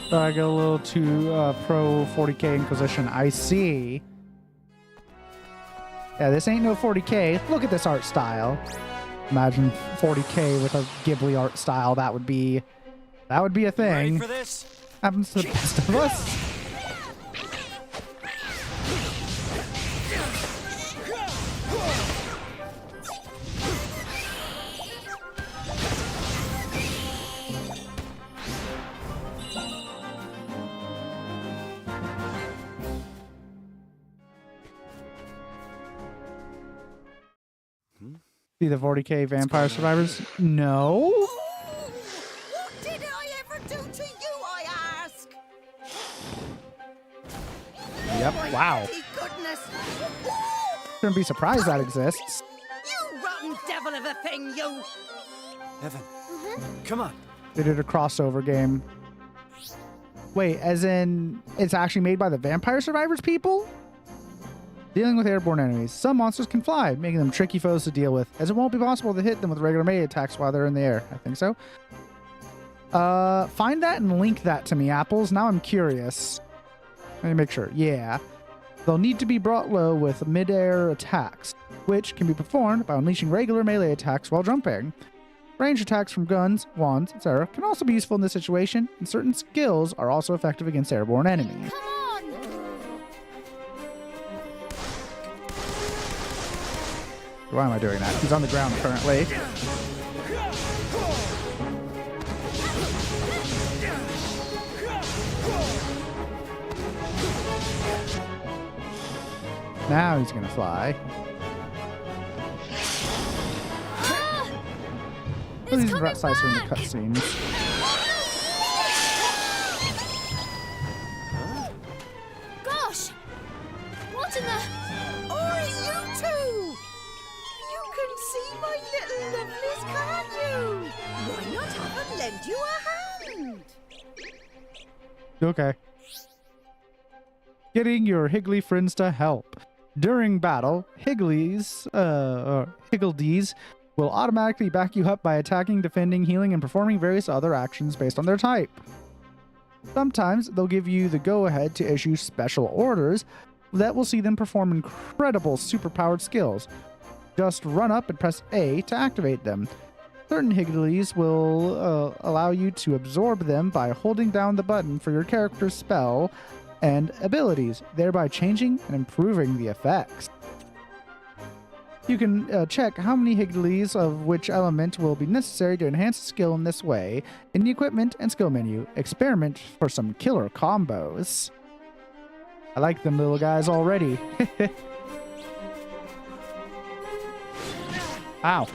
So I get a little too pro 40k Inquisition. I see. Yeah, this ain't no 40k. Look at this art style. Imagine 40k with a Ghibli art style. That would be a Ready thing. for this? Happens to the best of us. See the 40k Vampire Survivors? No. What did I ever do to you, I ask? Yep. Wow. Mighty goodness! Shouldn't be surprised that exists. You rotten devil of a thing, you! Evan, come on. They did a crossover game. Wait, as in it's actually made by the Vampire Survivors people? Dealing with airborne enemies. Some monsters can fly, making them tricky foes to deal with, as it won't be possible to hit them with regular melee attacks while they're in the air. I think so. Find that and link that to me, Apples. Now I'm curious. Let me make sure. Yeah. They'll need to be brought low with mid-air attacks, which can be performed by unleashing regular melee attacks while jumping. Range attacks from guns, wands, etc. can also be useful in this situation, and certain skills are also effective against airborne enemies. Come on! Why am I doing that? He's on the ground currently. Now he's gonna fly. Oh, these rat size are in the cutscenes. Gosh! What in the... Oi, you two! You can see my little lovelies, can't you? Why not have them lend you a hand? friend. Okay. Getting your Higgly friends to help. During battle, Higgledees will automatically back you up by attacking, defending, healing, and performing various other actions based on their type. Sometimes they'll give you the go-ahead to issue special orders that will see them perform incredible superpowered skills. Just run up and press A to activate them. Certain Higgledees will allow you to absorb them by holding down the button for your character's spell and abilities, thereby changing and improving the effects. You can check how many Higgledees of which element will be necessary to enhance the skill in this way in the equipment and skill menu. Experiment for some killer combos. I like them little guys already. Ow.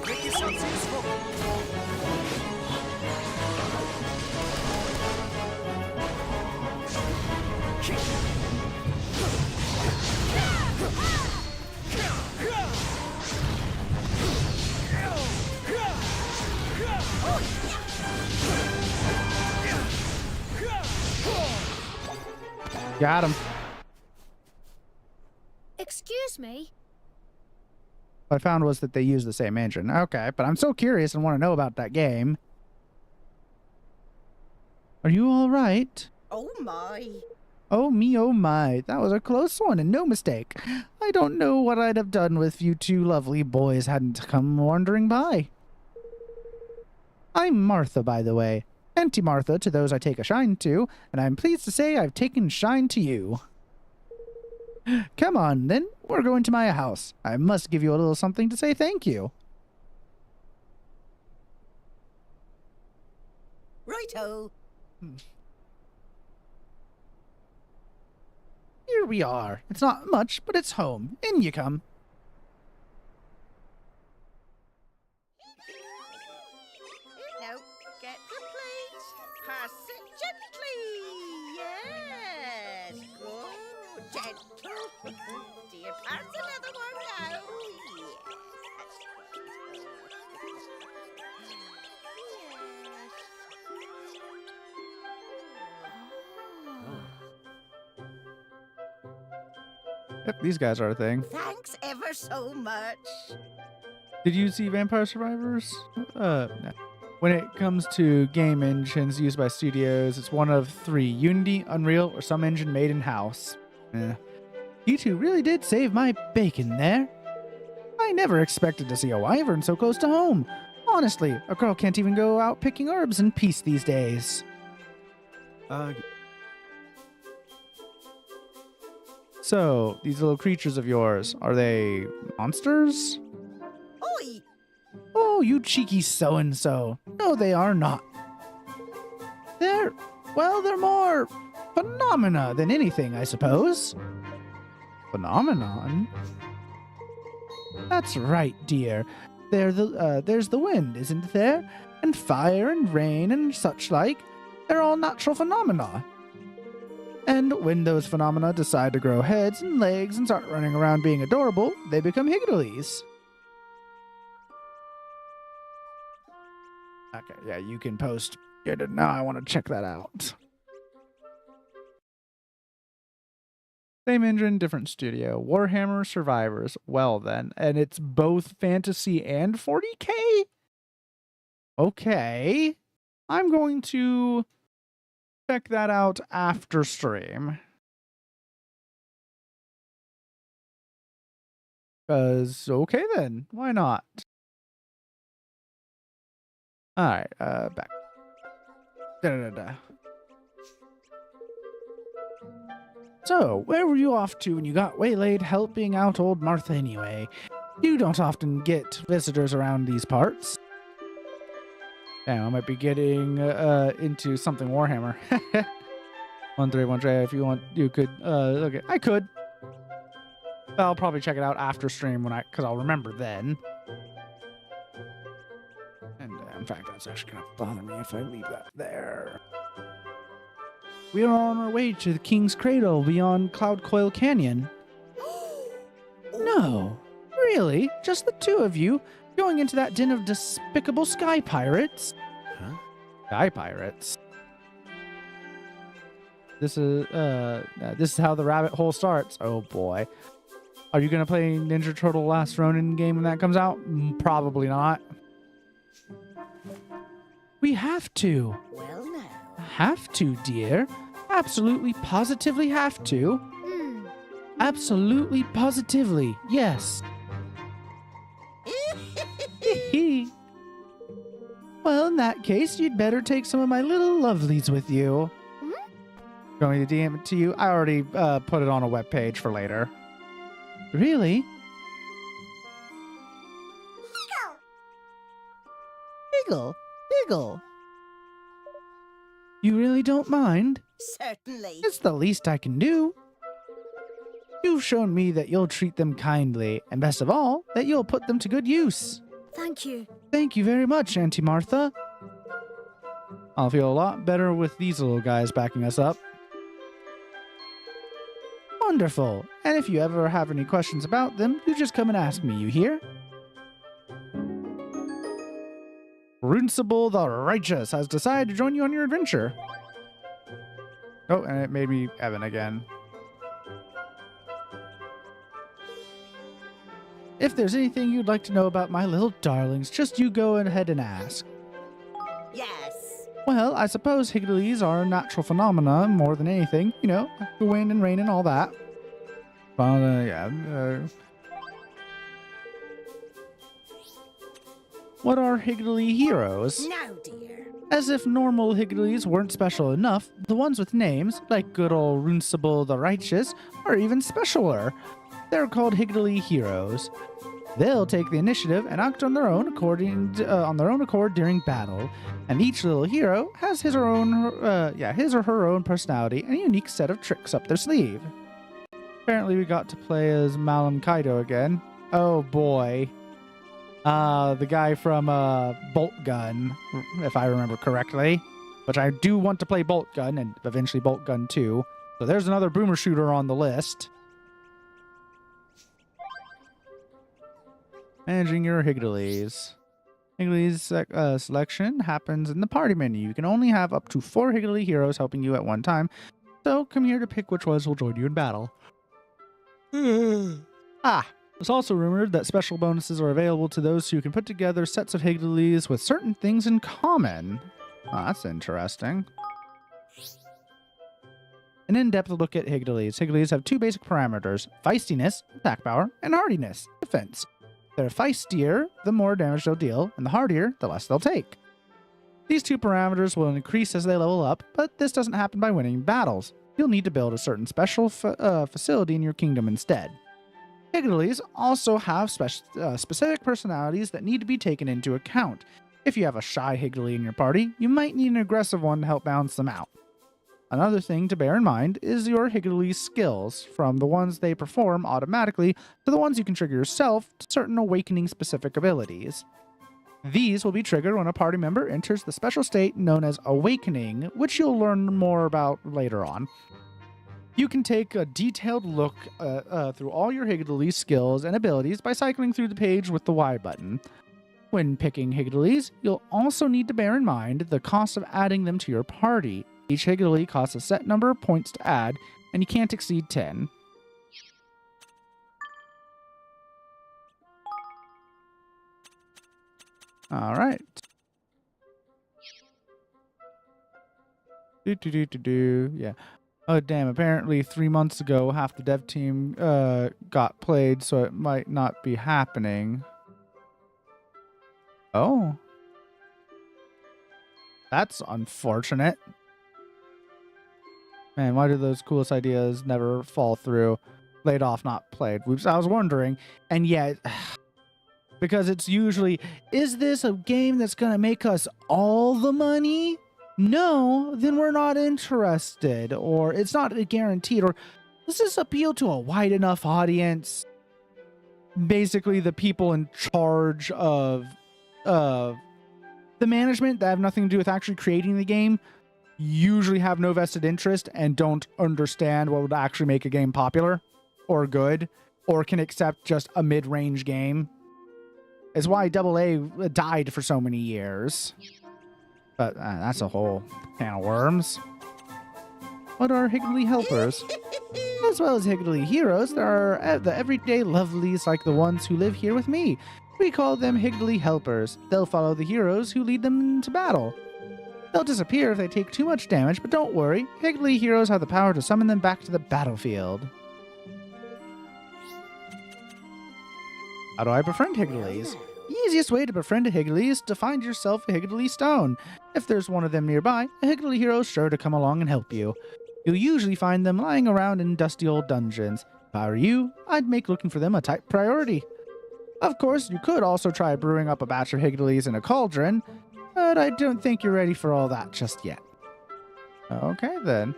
Make yourselves useful. Got him. Excuse me? What I found was that they use the same engine. Okay, but I'm so curious and want to know about that game. Are you all right? Oh my. Oh me, oh my. That was a close one and no mistake. I don't know what I'd have done if you two lovely boys hadn't come wandering by. I'm Martha, by the way. Auntie Martha to those I take a shine to, and I'm pleased to say I've taken shine to you. Come on, then. We're going to my house. I must give you a little something to say thank you. Righto. Here we are. It's not much, but it's home. In you come. Now, get the plate. Pass it gently. Yes. Good. Gentle. Do you pass another one now? Yep, these guys are a thing. Thanks ever so much. Did you see Vampire Survivors? No. When it comes to game engines used by studios, it's one of three: Unity, Unreal, or some engine made in-house. You two really did save my bacon there. I never expected to see a wyvern so close to home. Honestly, a girl can't even go out picking herbs in peace these days. So, these little creatures of yours, are they monsters? Oi! Oh, you cheeky so-and-so. No, they are not. They're more phenomena than anything, I suppose. Phenomenon? That's right, dear. There's the wind, isn't there? And fire and rain and such like. They're all natural phenomena. And when those phenomena decide to grow heads and legs and start running around being adorable, they become Higgledees. Okay, yeah, you can post. Now I want to check that out. Same engine, different studio. Warhammer Survivors. Well then, and it's both fantasy and 40K? Okay. I'm going to check that out after stream. Okay then, why not? Alright, back. So, where were you off to when you got waylaid helping out old Martha anyway? You don't often get visitors around these parts. Damn, I might be getting into something Warhammer. 131J, if you want, you could look at. I could. I'll probably check it out after stream because I'll remember then. And in fact, that's actually gonna bother me if I leave that there. We are on our way to the King's Cradle beyond Cloud Coil Canyon. No. Really? Just the two of you? Going into that den of despicable sky pirates? Huh? Sky pirates? This is how the rabbit hole starts. Oh boy. Are you gonna play Ninja Turtle Last Ronin game when that comes out? Probably not. We have to. Well, now. Have to, dear. Absolutely, positively have to. Absolutely, positively, yes. Well, in that case, you'd better take some of my little lovelies with you. Going to DM it to you. I already put it on a webpage for later. Really? Giggle. Giggle. You really don't mind? Certainly. It's the least I can do. You've shown me that you'll treat them kindly, and best of all, that you'll put them to good use. Thank you. Thank you very much, Auntie Martha. I'll feel a lot better with these little guys backing us up. Wonderful. And if you ever have any questions about them, you just come and ask me, you hear? Runcible the Righteous has decided to join you on your adventure. Oh, and it made me Evan again. If there's anything you'd like to know about my little darlings, just you go ahead and ask. Yes. Well, I suppose Higglies are a natural phenomena more than anything. You know, the wind and rain and all that. What are Higgly heroes? Now, dear. As if normal Higglies weren't special enough, the ones with names, like good old Runcible the Righteous, are even specialer. They're called Higgly heroes. They'll take the initiative and act on their own accord during battle, and each little hero has his or her own personality and a unique set of tricks up their sleeve. Apparently, we got to play as Malam Kaido again. Oh boy, the guy from Bolt Gun, if I remember correctly. Which I do want to play Bolt Gun and eventually Bolt Gun 2. So there's another boomer shooter on the list. Managing your Higglies. Higglies selection happens in the party menu. You can only have up to 4 Higgly heroes helping you at one time, so come here to pick which ones will join you in battle. It's also rumored that special bonuses are available to those who can put together sets of Higglies with certain things in common. Oh, that's interesting. An in-depth look at Higglies. Higglies have 2 basic parameters: feistiness, attack power, and hardiness, defense. They're feistier, the more damage they'll deal, and the hardier, the less they'll take. These 2 parameters will increase as they level up, but this doesn't happen by winning battles. You'll need to build a certain special facility in your kingdom instead. Higglies also have specific personalities that need to be taken into account. If you have a shy Higgly in your party, you might need an aggressive one to help balance them out. Another thing to bear in mind is your Higgly skills, from the ones they perform automatically to the ones you can trigger yourself to certain awakening-specific abilities. These will be triggered when a party member enters the special state known as Awakening, which you'll learn more about later on. You can take a detailed look through all your Higgly skills and abilities by cycling through the page with the Y button. When picking Higglies, you'll also need to bear in mind the cost of adding them to your party. Each Higgly costs a set number of points to add, and you can't exceed 10. Alright. Yeah. Oh, damn. Apparently 3 months ago, half the dev team got played, so it might not be happening. Oh. That's unfortunate. Man, why do those coolest ideas never fall through? Laid off, not played. Whoops, I was wondering. And yet, because it's usually, is this a game that's going to make us all the money? No, then we're not interested. Or it's not guaranteed. Or does this appeal to a wide enough audience? Basically, the people in charge of the management that have nothing to do with actually creating the game usually have no vested interest and don't understand what would actually make a game popular or good. or can accept just a mid-range game. It's why AA died for so many years. But that's a whole can of worms. What are Higgly helpers? As well as Higgly heroes, there are the everyday lovelies like the ones who live here with me. We call them Higgly helpers. They'll follow the heroes who lead them into battle. They'll disappear if they take too much damage, but don't worry. Higgly heroes have the power to summon them back to the battlefield. How do I befriend Higglies? The easiest way to befriend a Higgly is to find yourself a Higgly stone. If there's one of them nearby, a Higgly hero is sure to come along and help you. You'll usually find them lying around in dusty old dungeons. If I were you, I'd make looking for them a top priority. Of course, you could also try brewing up a batch of Higglies in a cauldron, but I don't think you're ready for all that just yet. Okay, then.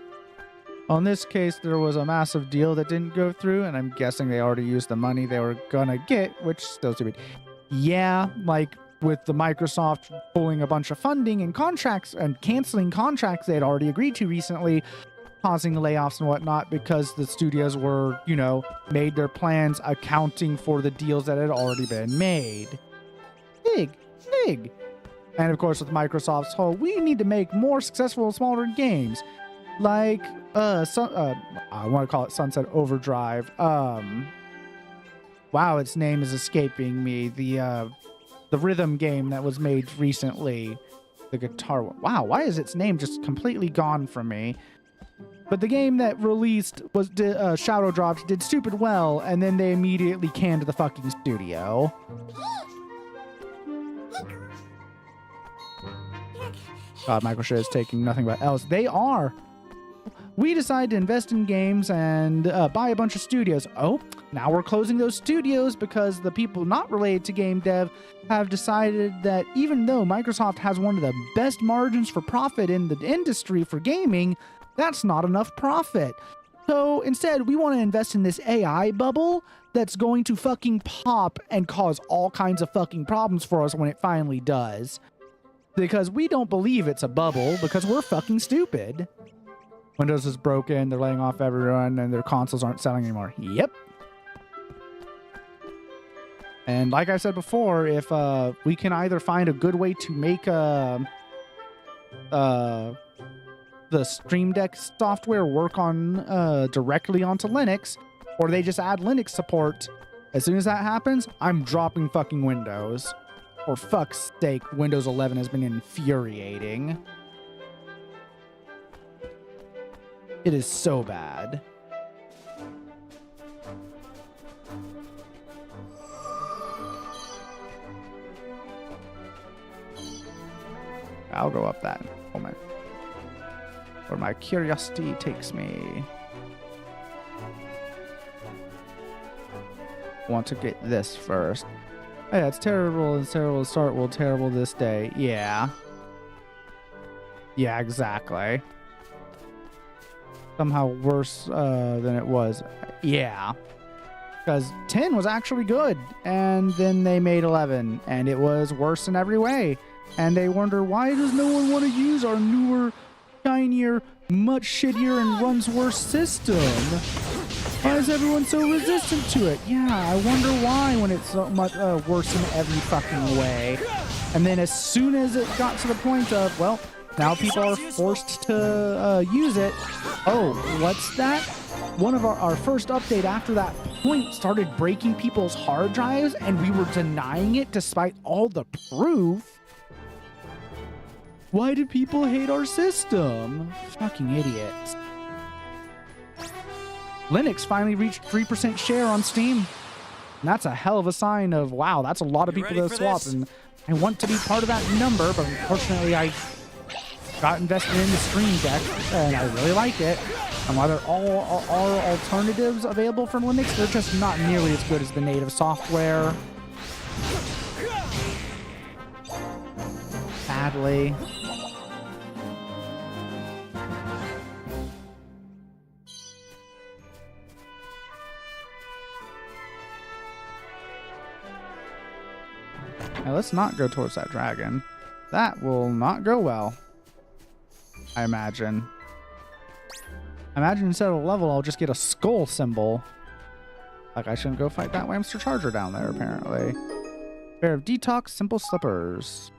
On this case, there was a massive deal that didn't go through, and I'm guessing they already used the money they were gonna get, which is still stupid. Yeah, like with the Microsoft pulling a bunch of funding and contracts and canceling contracts they had already agreed to recently, causing layoffs and whatnot because the studios were, made their plans accounting for the deals that had already been made. Big. And of course with Microsoft's whole, we need to make more successful smaller games. Like, I want to call it Sunset Overdrive. Wow, its name is escaping me. The rhythm game that was made recently. The guitar one. Wow, why is its name just completely gone from me? But the game that released was Shadow Drops did stupid well, and then they immediately canned the fucking studio. God, Microsoft is taking nothing but L's. They are. We decided to invest in games and buy a bunch of studios. Oh, now we're closing those studios because the people not related to game dev have decided that even though Microsoft has one of the best margins for profit in the industry for gaming, that's not enough profit. So instead, we want to invest in this AI bubble that's going to fucking pop and cause all kinds of fucking problems for us when it finally does. Because we don't believe it's a bubble because we're fucking stupid. Windows is broken, they're laying off everyone, and their consoles aren't selling anymore. Yep. And like I said before, if we can either find a good way to make the Stream Deck software work on directly onto Linux, or they just add Linux support, as soon as that happens, I'm dropping fucking Windows. For fuck's sake, Windows 11 has been infuriating. It is so bad. I'll go up that moment. Where my curiosity takes me. Want to get this first. Oh, yeah, it's terrible and terrible to start. Well, terrible this day. Yeah. Yeah, exactly. Somehow worse than it was. Yeah. Because 10 was actually good. And then they made 11. And it was worse in every way. And they wonder, why does no one want to use our newer, shinier, much shittier and runs worse system? Why is everyone so resistant to it? Yeah, I wonder why when it's so much worse in every fucking way. And then as soon as it got to the point of, well, now people are forced to use it. Oh, what's that? One of our first update after that point started breaking people's hard drives and we were denying it despite all the proof. Why do people hate our system? Fucking idiots. Linux finally reached 3% share on Steam. And that's a hell of a sign of, wow, that's a lot of people that swapped. And I want to be part of that number, but unfortunately I got invested in the Stream Deck and I really like it. And while there are alternatives available from Linux, they're just not nearly as good as the native software. Sadly. Now let's not go towards that dragon. That will not go well. I imagine. I imagine instead of a level, I'll just get a skull symbol. Like, I shouldn't go fight that Whamster Charger down there, apparently. Pair of Detox Simple Slippers.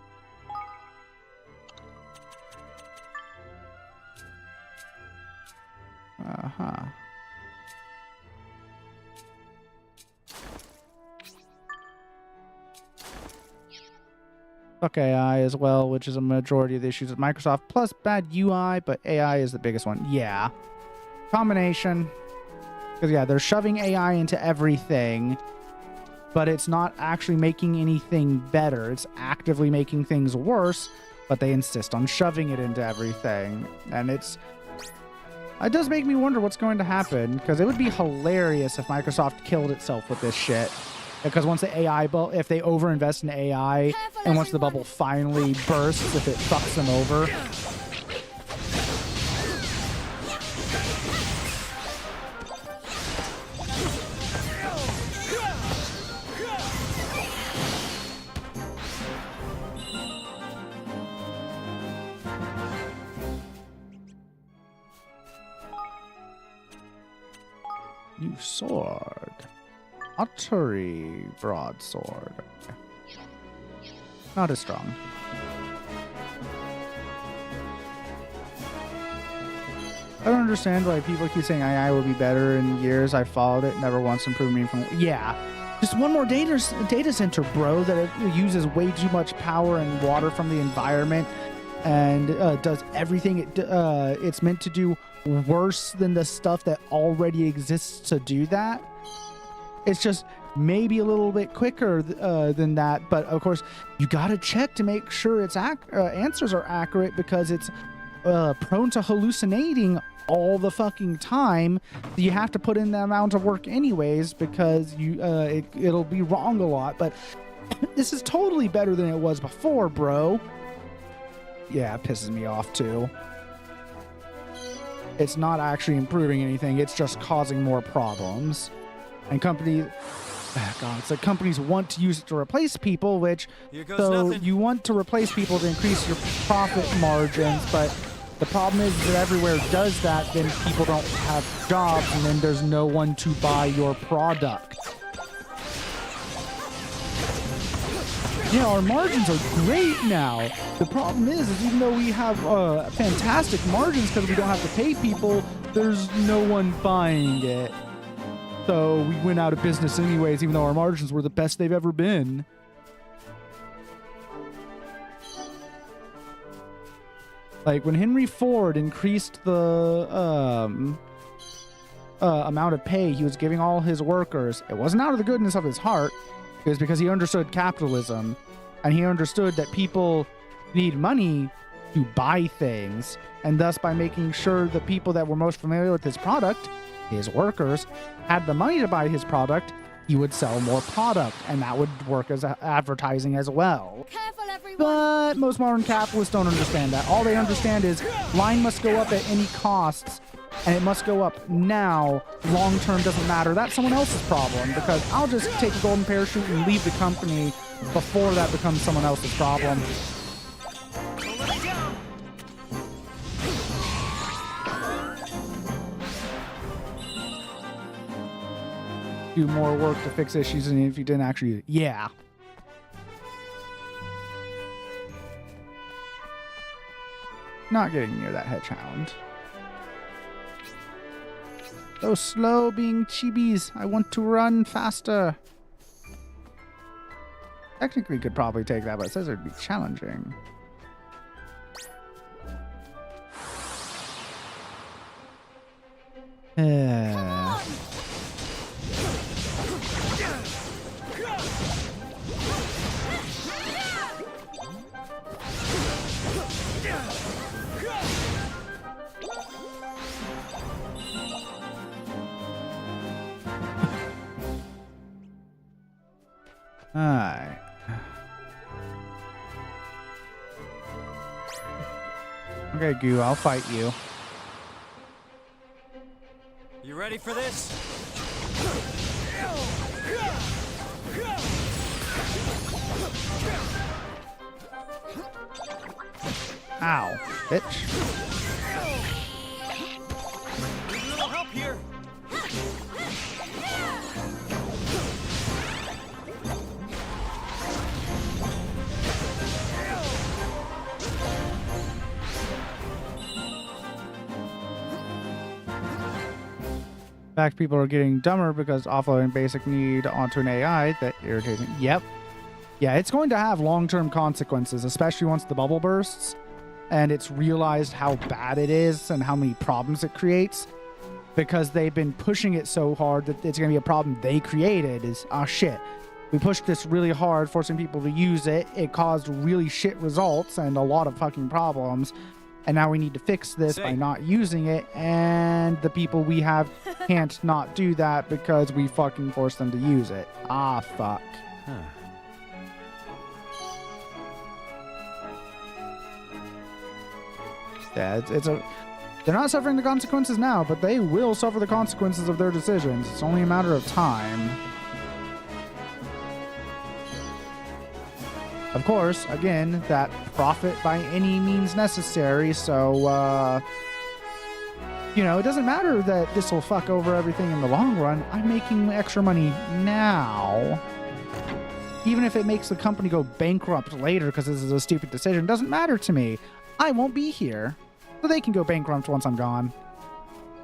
Uh-huh. Fuck AI as well, which is a majority of the issues with Microsoft, plus bad UI, but AI is the biggest one. Yeah. Combination. Because, yeah, they're shoving AI into everything, but it's not actually making anything better. It's actively making things worse, but they insist on shoving it into everything. And it does make me wonder what's going to happen, because it would be hilarious if Microsoft killed itself with this shit. Because once the AI, if they overinvest in AI, and once the bubble finally bursts, if it fucks them over. New sword. Archery broadsword. Not as strong. I don't understand why people keep saying AI will be better in years. I followed it, never once improved me from. Yeah, just one more data center, bro, that it uses way too much power and water from the environment, and does everything it's meant to do worse than the stuff that already exists to do that. It's just maybe a little bit quicker than that, but of course you gotta check to make sure its answers are accurate, because it's prone to hallucinating all the fucking time. You have to put in the amount of work anyways, because it'll be wrong a lot. But this is totally better than it was before, bro. Yeah, it pisses me off too. It's not actually improving anything, it's just causing more problems. And companies, it's like companies want to use it to replace people, which, so you want to replace people to increase your profit margins, but the problem is that everywhere does that, then people don't have jobs, and then there's no one to buy your product. Yeah, our margins are great now. The problem is even though we have fantastic margins because we don't have to pay people, there's no one buying it. So we went out of business anyways, even though our margins were the best they've ever been. Like when Henry Ford increased the amount of pay he was giving all his workers, it wasn't out of the goodness of his heart. It was because he understood capitalism, and he understood that people need money to buy things, and thus by making sure the people that were most familiar with his product, his workers, had the money to buy his product, he would sell more product, and that would work as advertising as well. Careful, everyone. But most modern capitalists don't understand that. All they understand is line must go up at any costs, and it must go up now. Long term doesn't matter. That's someone else's problem, because I'll just take a golden parachute and leave the company before that becomes someone else's problem. Do more work to fix issues than if you didn't actually. Yeah. Not getting near that hedgehound. So slow being chibis. I want to run faster. Technically could probably take that, but it says it would be challenging. Alright. Okay, Goo, I'll fight you. You ready for this? Ow, bitch. Need a little help here. fact, people are getting dumber because offloading basic need onto an AI that irritates me. Yep. Yeah, it's going to have long-term consequences, especially once the bubble bursts and it's realized how bad it is and how many problems it creates, because they've been pushing it so hard that it's going to be a problem they created. Is, oh shit, we pushed this really hard, forcing people to use it. It caused really shit results and a lot of fucking problems. And now we need to fix this by not using it, and the people we have can't not do that because we fucking forced them to use it. Ah, fuck. Huh. Yeah, they're not suffering the consequences now, but they will suffer the consequences of their decisions. It's only a matter of time. Of course, again, that profit by any means necessary, so, you know, it doesn't matter that this will fuck over everything in the long run. I'm making extra money now. Even if it makes the company go bankrupt later because this is a stupid decision, it doesn't matter to me. I won't be here. So they can go bankrupt once I'm gone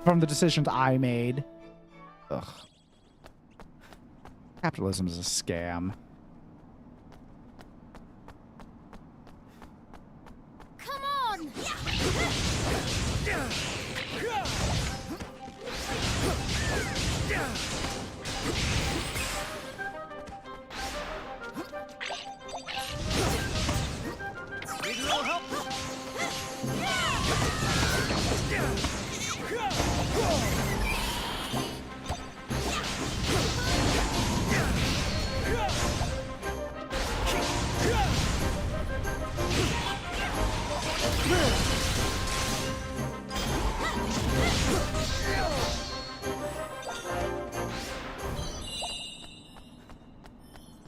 from the decisions I made. Ugh. Capitalism is a scam. Come on! Need a little help?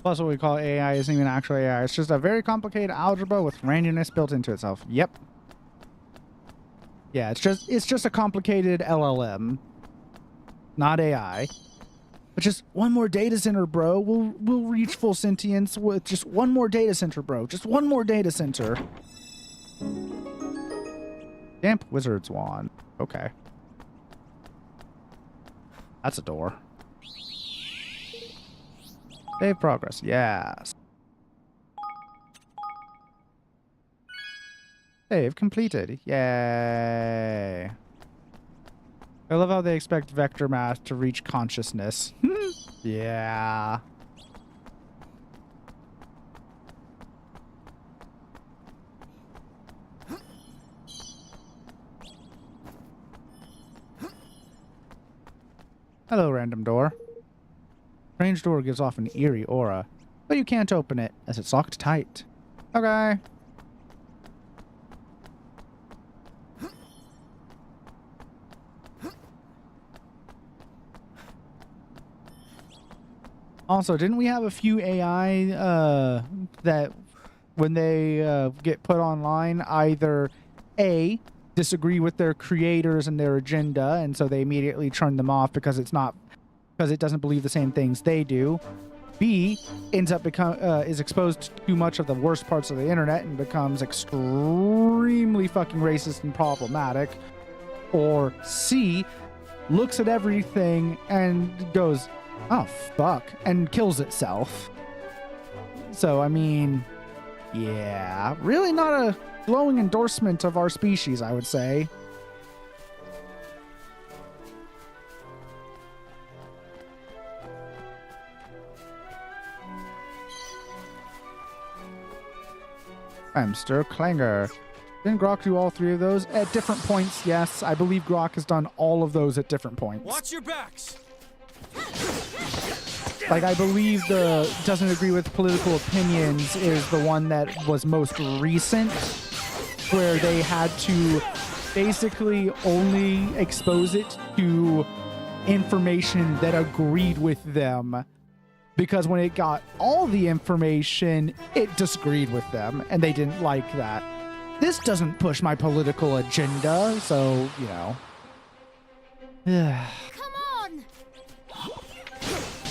Plus, what we call AI isn't even actual AI. It's just a very complicated algebra with randomness built into itself. Yep. Yeah, it's just a complicated LLM, not AI. But just one more data center, bro. We'll reach full sentience with just one more data center, bro. Just one more data center. Damp Wizard's Wand. Okay. That's a door. Save progress. Yes. Save completed. Yay. I love how they expect vector math to reach consciousness. Yeah. Hello, random door. Strange door gives off an eerie aura, but you can't open it as it's locked tight. Okay. Also, didn't we have a few AI that when they get put online, either A, disagree with their creators and their agenda, and so they immediately turn them off because it doesn't believe the same things they do. B, ends up is exposed to too much of the worst parts of the internet and becomes extremely fucking racist and problematic. Or C, looks at everything and goes, oh fuck, and kills itself. So I mean, yeah, really not a glowing endorsement of our species, I would say. Mr. Clanger. Didn't Grok do all three of those? At different points, yes. I believe Grok has done all of those at different points. Watch your backs! Like, I believe the doesn't agree with political opinions is the one that was most recent, where they had to basically only expose it to information that agreed with them. Because when it got all the information, it disagreed with them, and they didn't like that. This doesn't push my political agenda, so, you know. Come on!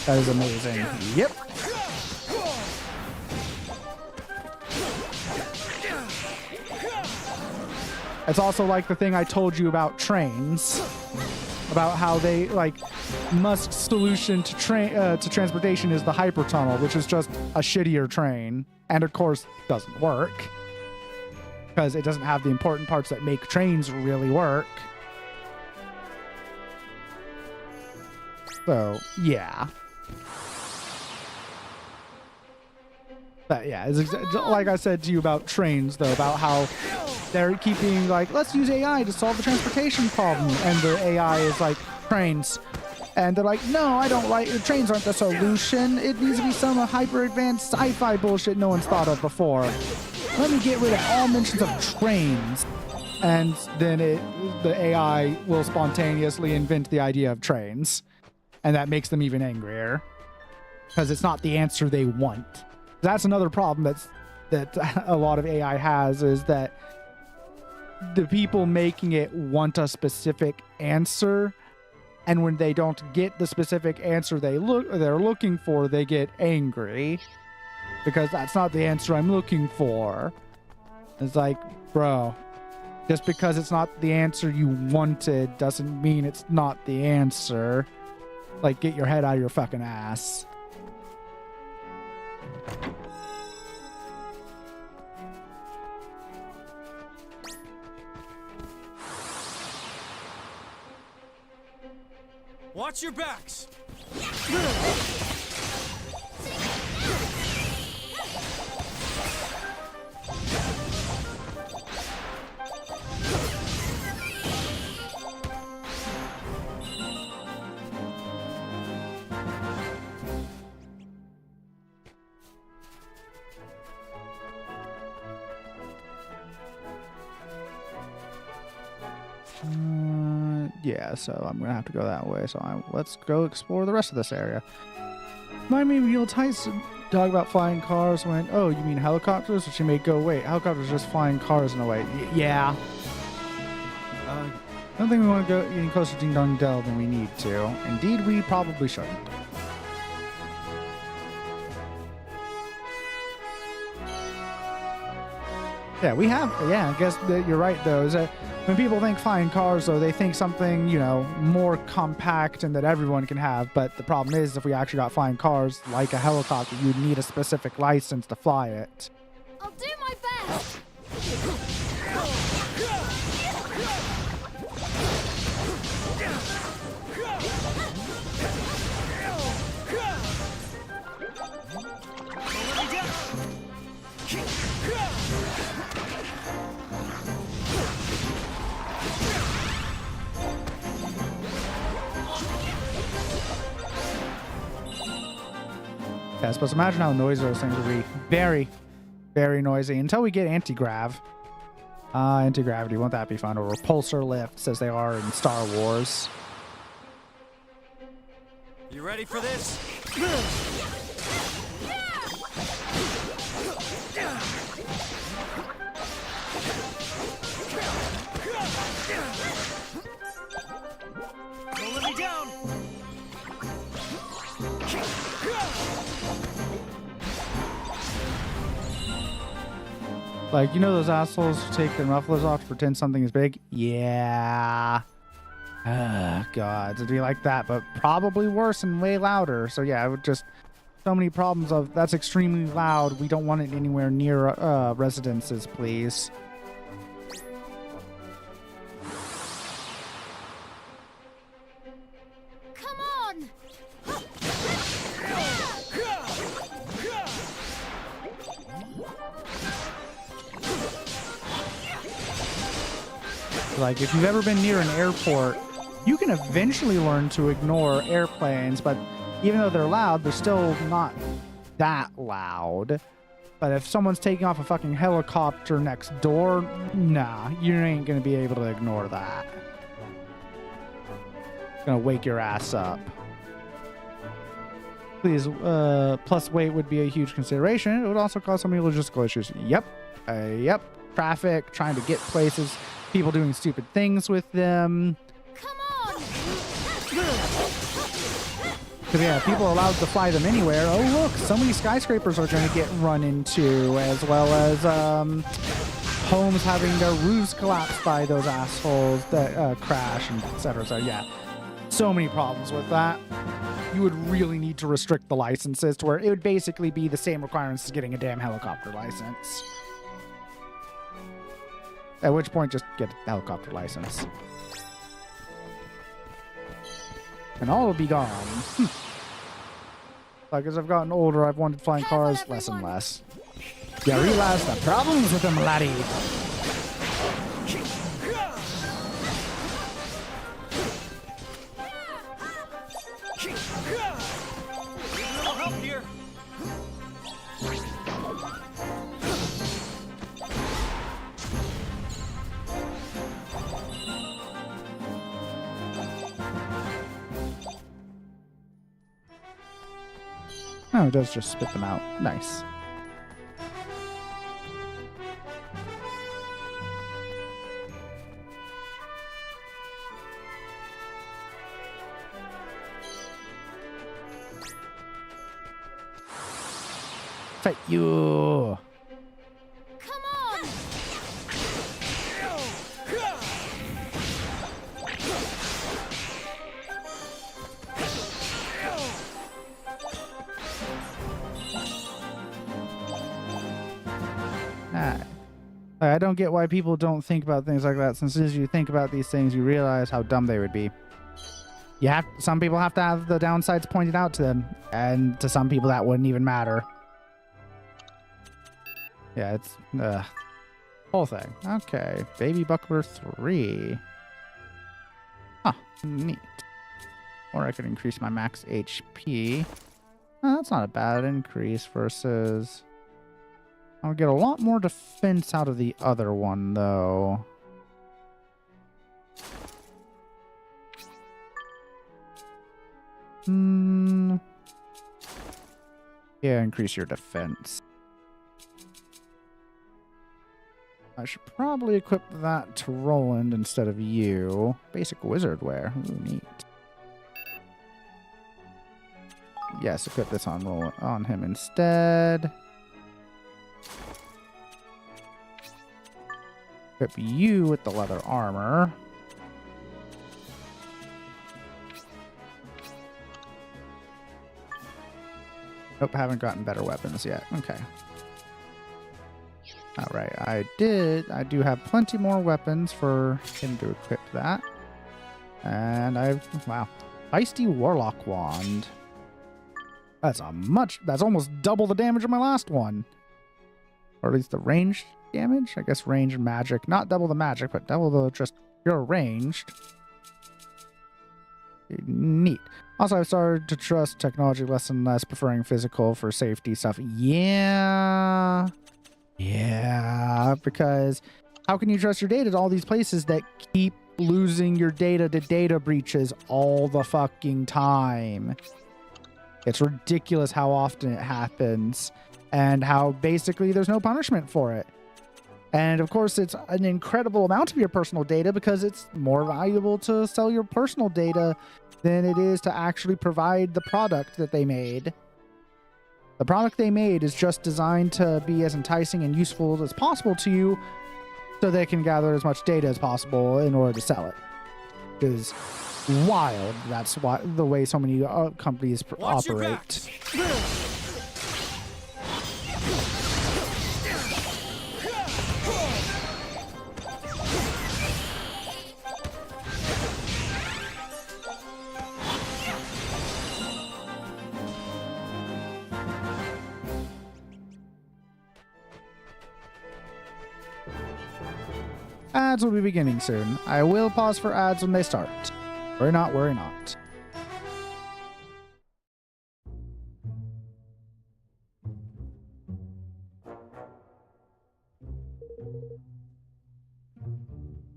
That is amazing. Yep. It's also like the thing I told you about trains. About how they, like, Musk's solution to transportation is the hypertunnel, which is just a shittier train, and of course doesn't work because it doesn't have the important parts that make trains really work. So yeah. But yeah, it's like I said to you about trains, though, about how they're keeping like, let's use AI to solve the transportation problem, and the AI is like, trains. And they're like, no, I don't like, trains aren't the solution. It needs to be some hyper advanced sci-fi bullshit no one's thought of before. Let me get rid of all mentions of trains. And then the AI will spontaneously invent the idea of trains. And that makes them even angrier. Because it's not the answer they want. That's another problem that a lot of AI has, is that the people making it want a specific answer, and when they don't get the specific answer they're looking for, they get angry because that's not the answer I'm looking for. It's like, bro, just because it's not the answer you wanted doesn't mean it's not the answer. Like, get your head out of your fucking ass. Watch your backs! Yeah, so I'm gonna have to go that way. So let's go explore the rest of this area. Remind me of Neil Tyson talk about flying cars when, oh, you mean helicopters? Which you may go, wait, helicopters are just flying cars in a way. Yeah. I don't think we want to go any closer to Ding Dong Dell than we need to. Indeed, we probably shouldn't. Yeah, we have. Yeah, I guess that you're right, though. Is that when people think flying cars, though, they think something, you know, more compact and that everyone can have. But the problem is, if we actually got flying cars like a helicopter, you'd need a specific license to fly it. I'll do my best. Yeah, I suppose imagine how noisy those things would be. Very, very noisy until we get anti-grav. Anti-gravity, won't that be fun? Or repulsor lifts, as they are in Star Wars. You ready for this? Don't let me down! Like, you know those assholes who take their mufflers off to pretend something is big? Yeah. God, it'd be like that, but probably worse and way louder. So yeah, it would just, so many problems of, that's extremely loud. We don't want it anywhere near residences, please. Come on! Like, if you've ever been near an airport, you can eventually learn to ignore airplanes, but even though they're loud, they're still not that loud. But if someone's taking off a fucking helicopter next door, nah, you ain't gonna be able to ignore that. It's gonna wake your ass up. Please, plus weight would be a huge consideration. It would also cause so many logistical issues. Yep. Yep. Traffic, trying to get places, people doing stupid things with them. Come on! So yeah, people are allowed to fly them anywhere. Oh look, so many skyscrapers are going to get run into, as well as homes having their roofs collapsed by those assholes that crash and etc. So yeah, So many problems with that. You would really need to restrict the licenses to where it would basically be the same requirements as getting a damn helicopter license. At which point, just get a helicopter license. And all will be gone. Like, as I've gotten older, I've wanted flying cars less and less. You realize the problems with them, laddie. I'll help here. Oh, it does just spit them out. Nice. Fight you. Come on! I don't get why people don't think about things like that, since as you think about these things, you realize how dumb they would be. Some people have to have the downsides pointed out to them, and to some people that wouldn't even matter. Yeah, it's whole thing. Okay, Baby Buckler 3. Huh, neat. Or I could increase my max HP. Oh, that's not a bad increase versus... I'll get a lot more defense out of the other one, though. Yeah, increase your defense. I should probably equip that to Roland instead of you. Basic wizard wear. Ooh, neat. Yes, equip this on Roland, on him instead. Equip you with the leather armor. Nope, haven't gotten better weapons yet. Okay. Alright, I do have plenty more weapons for him to equip that. And wow. Feisty Warlock Wand. That's almost double the damage of my last one. Or at least the range damage? I guess range and magic. Not double the magic, but double the just pure ranged. Neat. Also, I've started to trust technology less and less, preferring physical for safety stuff. Yeah, because how can you trust your data to all these places that keep losing your data to data breaches all the fucking time? It's ridiculous how often it happens and how basically there's no punishment for it. And of course, it's an incredible amount of your personal data because it's more valuable to sell your personal data than it is to actually provide the product that they made. The product they made is just designed to be as enticing and useful as possible to you so they can gather as much data as possible in order to sell it. It is wild. That's why the way so many companies operate. Ads will be beginning soon. I will pause for ads when they start. Worry not, worry not.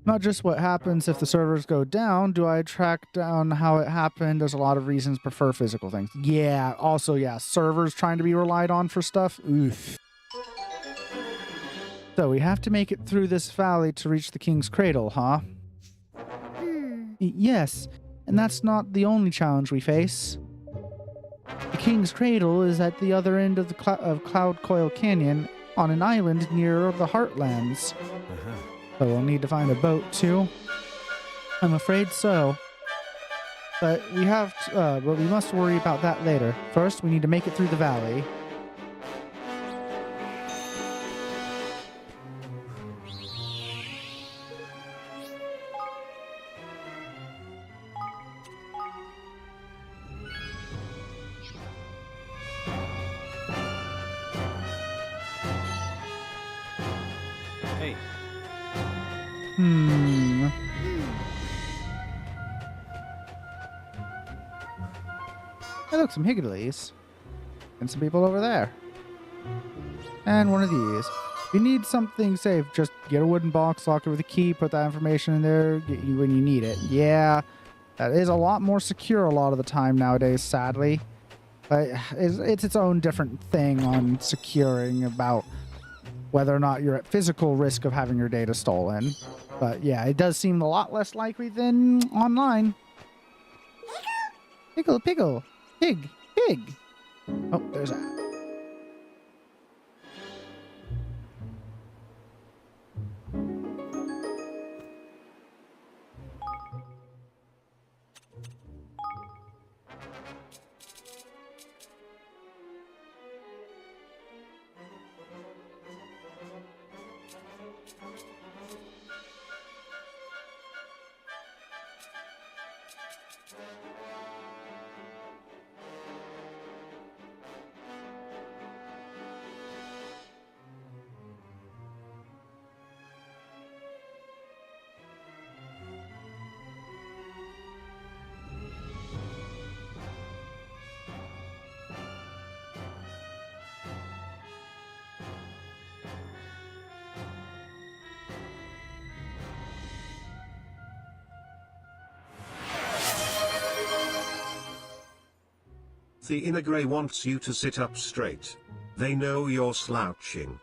Not just what happens if the servers go down, do I track down how it happened? There's a lot of reasons prefer physical things. Yeah, also, yeah, servers trying to be relied on for stuff. Oof. So we have to make it through this valley to reach the King's Cradle, huh? Yes, and that's not the only challenge we face. The King's Cradle is at the other end of the Cloud Coil Canyon on an island near the Heartlands. So we'll need to find a boat too. I'm afraid so. But we have, but we must worry about that later. First, we need to make it through the valley. Hey, Hey, look, some higgledies. And some people over there. And one of these. If you need something safe, just get a wooden box, lock it with a key, put that information in there, get you when you need it. Yeah, that is a lot more secure a lot of the time nowadays, sadly. But it's its own different thing on securing about whether or not you're at physical risk of having your data stolen. But yeah, it does seem a lot less likely than online. Pickle, pickle, pig, pig. Oh, there's that. The inner grey wants you to sit up straight. They know you're slouching.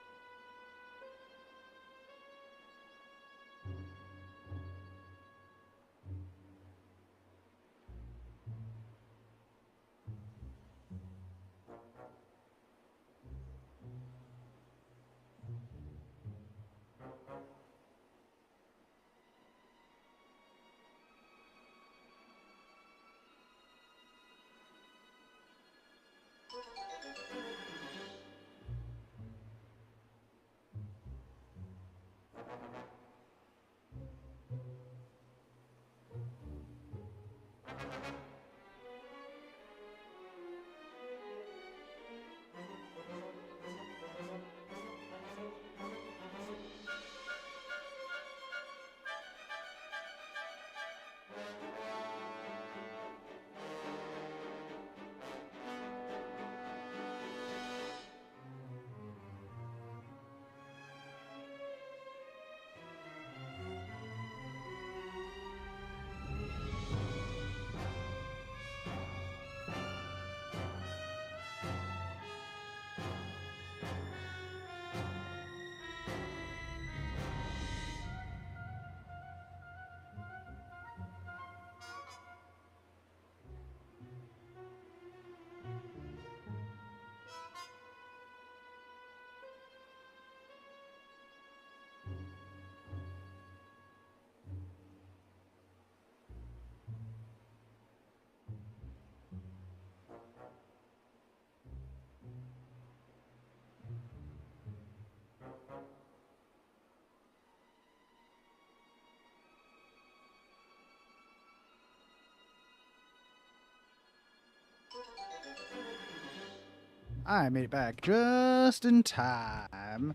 I made it back just in time.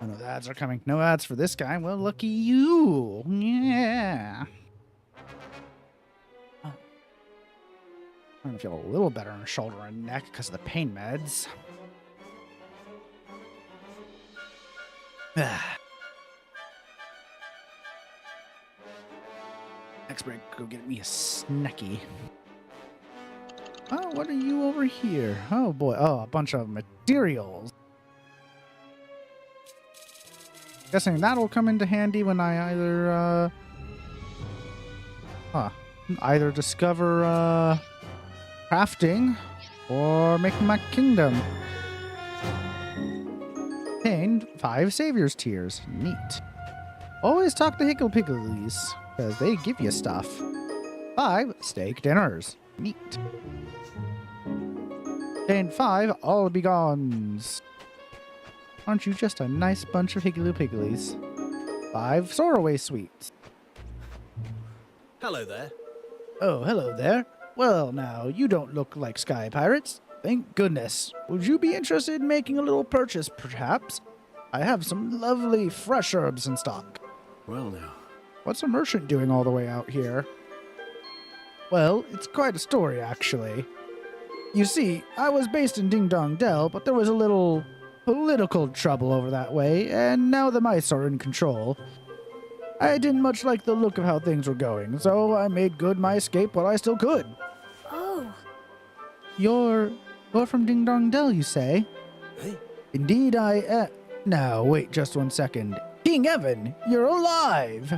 Oh, no, the ads are coming. No ads for this guy. Well, lucky you. Yeah. Oh. I'm going to feel a little better in the shoulder and neck because of the pain meds. Next break, go get me a snacky. Oh, what are you over here? Oh boy. Oh, a bunch of materials. Guessing that'll come into handy when I either discover crafting or making my kingdom. Obtained 5 saviors tiers. Neat. Always talk to Hickle Pigglies because they give you stuff. 5 steak dinners. Neat. And 5 all begons. Aren't you just a nice bunch of higgledy-pigglies? 5 soraway sweets. Hello there. Oh, hello there. Well, now, you don't look like sky pirates. Thank goodness. Would you be interested in making a little purchase, perhaps? I have some lovely fresh herbs in stock. Well now. What's a merchant doing all the way out here? Well, it's quite a story, actually. You see, I was based in Ding Dong Dell, but there was a little political trouble over that way, and now the mice are in control. I didn't much like the look of how things were going, so I made good my escape while I still could. Oh, You're from Ding Dong Dell, you say? Hey. Indeed I am. Now, wait just 1 second. King Evan, you're alive!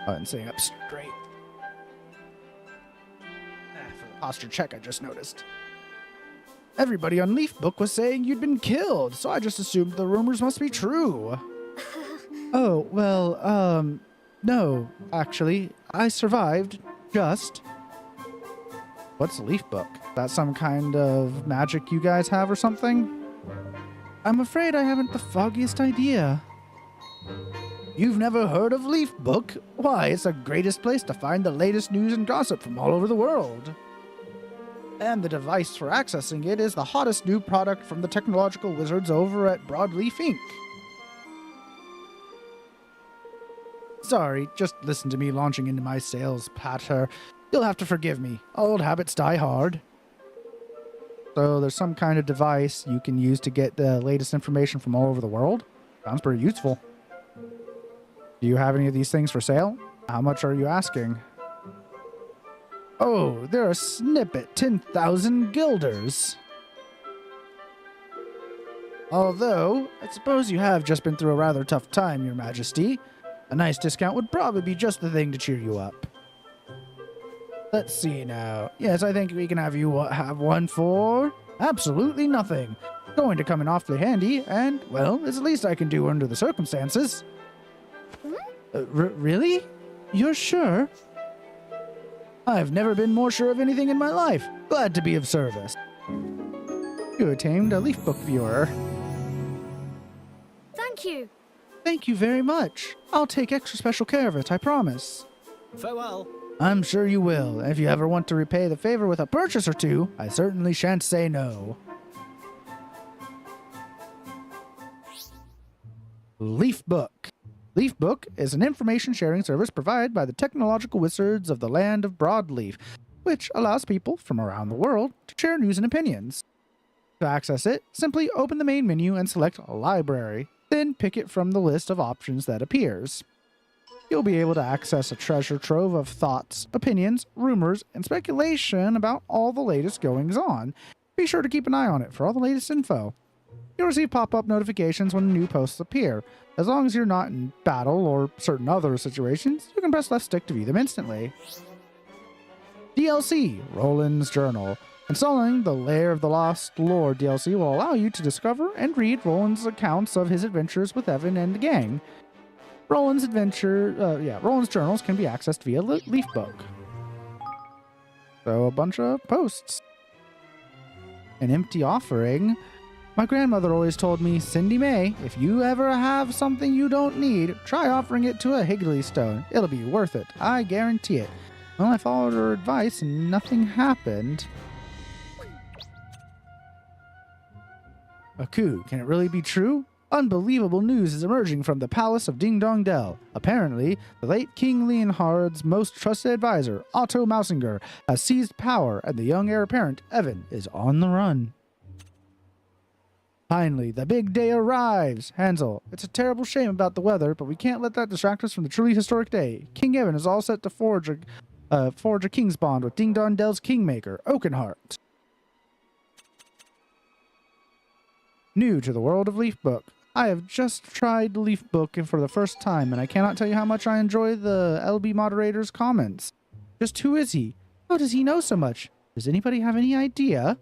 Oh, and sitting up straight. For the posture check, I just noticed. Everybody on Leafbook was saying you'd been killed, so I just assumed the rumors must be true. Oh, well, no, actually, I survived, just. What's Leafbook? That some kind of magic you guys have or something? I'm afraid I haven't the foggiest idea. You've never heard of Leafbook? Why, it's the greatest place to find the latest news and gossip from all over the world. And the device for accessing it is the hottest new product from the technological wizards over at Broadleaf Inc. Sorry, just listen to me launching into my sales patter. You'll have to forgive me. Old habits die hard. So there's some kind of device you can use to get the latest information from all over the world? Sounds pretty useful. Do you have any of these things for sale? How much are you asking? Oh, they're a snippet 10,000 guilders. Although, I suppose you have just been through a rather tough time, Your Majesty. A nice discount would probably be just the thing to cheer you up. Let's see now. Yes, I think we can have you have one for absolutely nothing. Going to come in awfully handy, and, well, it's the least I can do under the circumstances. Really? You're sure? I've never been more sure of anything in my life. Glad to be of service. You attained a Leafbook viewer. thank you. Thank you very much. I'll take extra special care of it, I promise. Farewell. I'm sure you will. If you ever want to repay the favor with a purchase or two, I certainly shan't say no. Leafbook. Leafbook is an information sharing service provided by the technological wizards of the land of Broadleaf, which allows people from around the world to share news and opinions. To access it, simply open the main menu and select Library, then pick it from the list of options that appears. You'll be able to access a treasure trove of thoughts, opinions, rumors, and speculation about all the latest goings-on. Be sure to keep an eye on it for all the latest info. You'll receive pop-up notifications when new posts appear. As long as you're not in battle or certain other situations, you can press left stick to view them instantly. DLC, Roland's Journal. Installing the Lair of the Lost Lord DLC will allow you to discover and read Roland's accounts of his adventures with Evan and the gang. Roland's journals can be accessed via Leafbook. So a bunch of posts. An empty offering. My grandmother always told me, Cindy May, if you ever have something you don't need, try offering it to a Higgly Stone. It'll be worth it. I guarantee it. Well, I followed her advice and nothing happened. A coup. Can it really be true? Unbelievable news is emerging from the palace of Ding Dong Dell. Apparently, the late King Leonhard's most trusted advisor, Otto Mausinger, has seized power and the young heir apparent, Evan, is on the run. Finally, the big day arrives! Hansel, it's a terrible shame about the weather, but we can't let that distract us from the truly historic day. King Evan is all set to forge a king's bond with Ding Dong Dell's kingmaker, Oakenheart. New to the world of Leafbook. I have just tried Leafbook for the first time, and I cannot tell you how much I enjoy the LB moderator's comments. Just who is he? How does he know so much? Does anybody have any idea?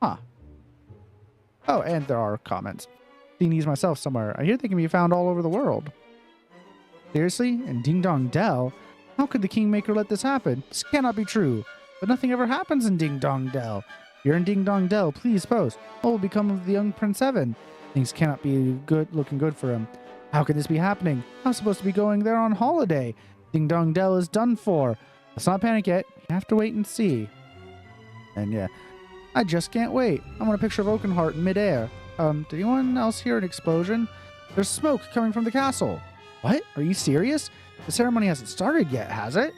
Huh. Oh, and there are comments. Seen these myself somewhere. I hear they can be found all over the world. Seriously? In Ding Dong Dell? How could the Kingmaker let this happen? This cannot be true. But nothing ever happens in Ding Dong Dell. If you're in Ding Dong Dell, please post. What will become of the young Prince Evan? Things cannot be looking good for him. How could this be happening? I'm supposed to be going there on holiday. Ding Dong Dell is done for. Let's not panic yet. You have to wait and see. And yeah, I just can't wait. I want a picture of Oakenheart in midair. Did anyone else hear an explosion? There's smoke coming from the castle. What? Are you serious? The ceremony hasn't started yet, has it?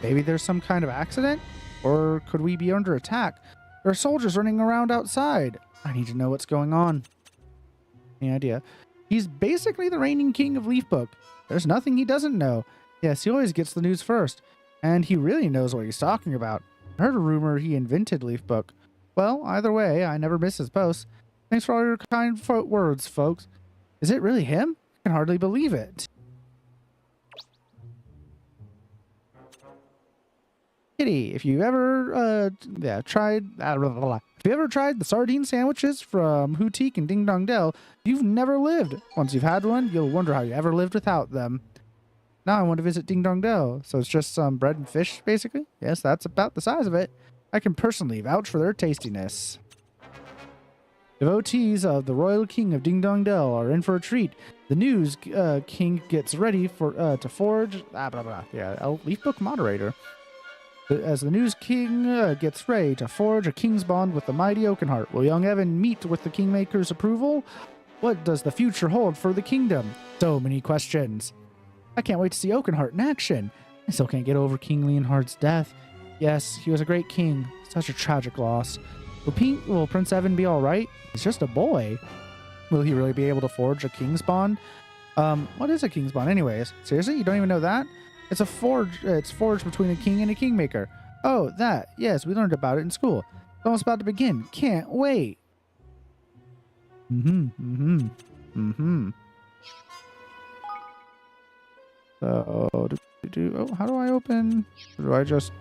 Maybe there's some kind of accident? Or could we be under attack? There are soldiers running around outside. I need to know what's going on. Any idea? He's basically the reigning king of Leafbook. There's nothing he doesn't know. Yes, he always gets the news first. And he really knows what he's talking about. I heard a rumor he invented Leafbook. Well, either way, I never miss his posts. Thanks for all your kind words, folks. Is it really him? I can hardly believe it. Kitty, if you ever tried the sardine sandwiches from Hootique and Ding Dong Dell, you've never lived. Once you've had one, you'll wonder how you ever lived without them. Now I want to visit Ding Dong Dell. So it's just some bread and fish, basically? Yes, that's about the size of it. I can personally vouch for their tastiness. Devotees of the Royal King of Ding Dong Dell are in for a treat. The news king gets ready for to forge... Leafbook moderator. As the news king gets ready to forge a king's bond with the mighty Oakenheart, will young Evan meet with the Kingmaker's approval? What does the future hold for the kingdom? So many questions. I can't wait to see Oakenheart in action. I still can't get over King Leonhardt's death. Yes, he was a great king. Such a tragic loss. Will Prince Evan be all right? He's just a boy. Will he really be able to forge a king's bond? What is a king's bond anyways? Seriously? You don't even know that? It's forged between a king and a kingmaker. Oh, that. Yes, we learned about it in school. It's almost about to begin. Can't wait. So, how do I open? Or do I just,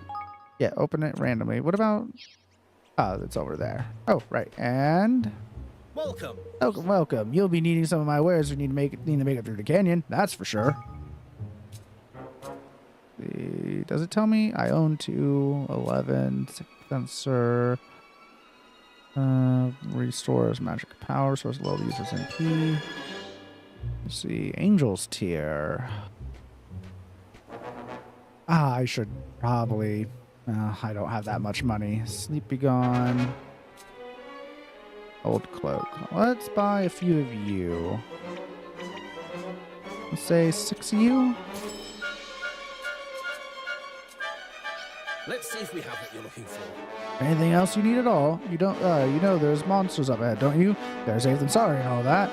open it randomly? What about, it's over there. Oh, right. And Welcome. Welcome. You'll be needing some of my wares. We need to make it through the canyon. That's for sure. Does it tell me I own 2, 11, 6 sensor, restores magic power, source level users MP. Let's see, Angel's Tier. I should probably, I don't have that much money. Sleepy Gone. Old Cloak. Let's buy a few of you. Let's say 6 of you. Let's see if we have what you're looking for. Anything else you need at all? You don't, you know there's monsters up ahead, don't you? Gotta save them sorry and all that.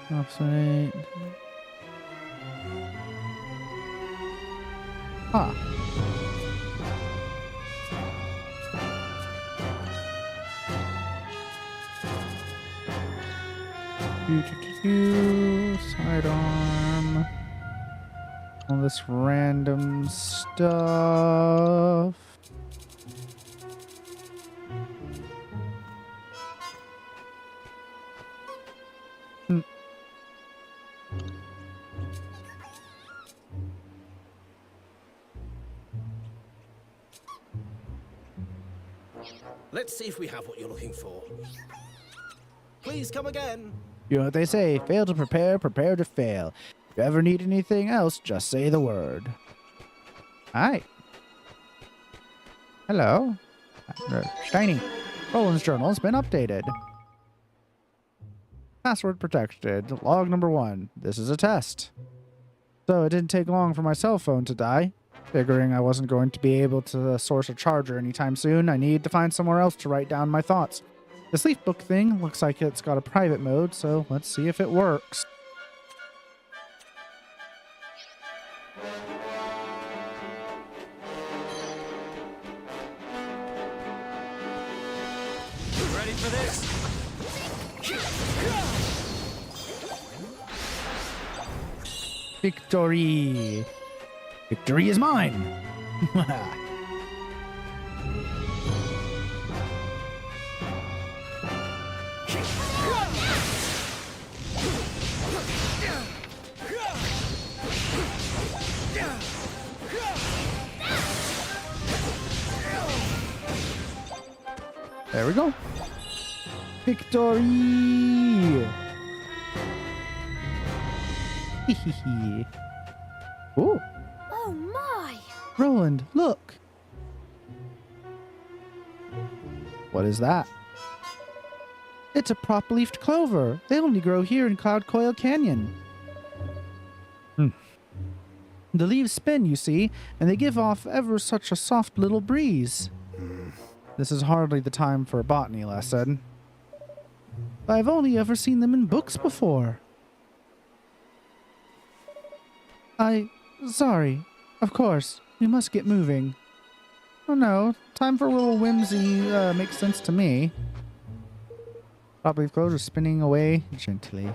Offsite. Huh. Sidearm. All this random stuff. Let's see if we have what you're looking for. Please come again. You know what they say, fail to prepare, prepare to fail. If you ever need anything else, just say the word. Hi. Hello. Shiny. Roland's journal has been updated. Password protected. Log number 1. This is a test. So it didn't take long for my cell phone to die. Figuring I wasn't going to be able to source a charger anytime soon, I needed to find somewhere else to write down my thoughts. This Leafbook thing looks like it's got a private mode, so let's see if it works. Ready for this? Victory! Victory is mine! There we go. Victory! Hehehe. Ooh. Oh my! Roland, look! What is that? It's a prop-leafed clover. They only grow here in Cloud Coil Canyon. The leaves spin, you see, and they give off ever such a soft little breeze. This is hardly the time for a botany lesson. I've only ever seen them in books before. Sorry. Of course. We must get moving. Oh no, time for a little whimsy makes sense to me. Probably clothes are spinning away gently.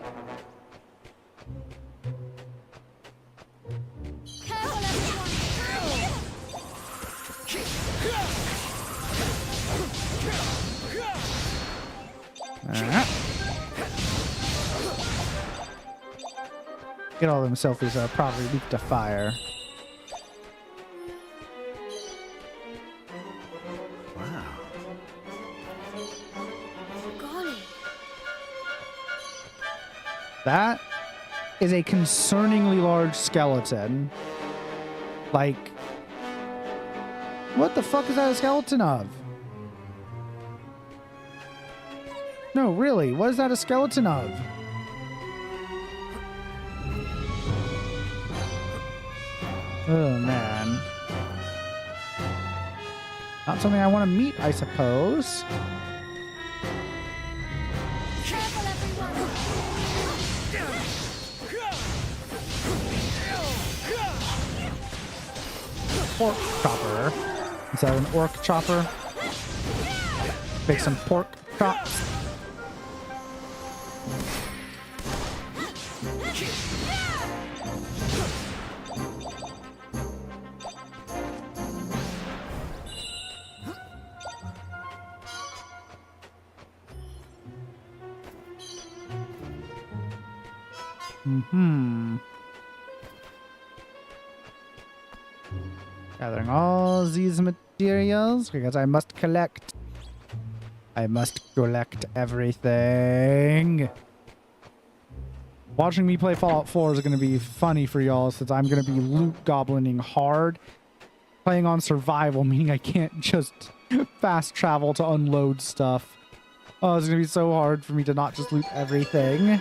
Get all them selfies are probably weak to fire. Wow. Golly. That is a concerningly large skeleton. Like, what the fuck is that a skeleton of? No, really, what is that a skeleton of? Oh, man. Not something I want to meet, I suppose. Pork chopper. Is that an orc chopper? Make some pork chops. Gathering all these materials because I must collect. I must collect everything. Watching me play Fallout 4 is going to be funny for y'all since I'm going to be loot goblining hard. Playing on survival, meaning I can't just fast travel to unload stuff. Oh, it's going to be so hard for me to not just loot everything.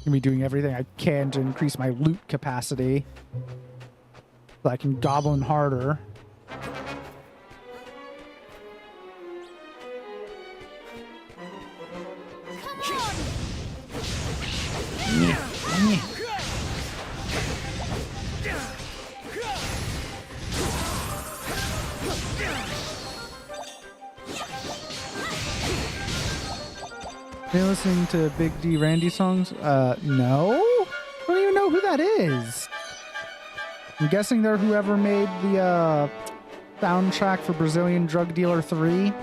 I'm going to be doing everything I can to increase my loot capacity so I can goblin harder. Are you listening to Big D Randy songs? No? I don't even know who that is. I'm guessing they're whoever made the soundtrack for Brazilian Drug Dealer 3.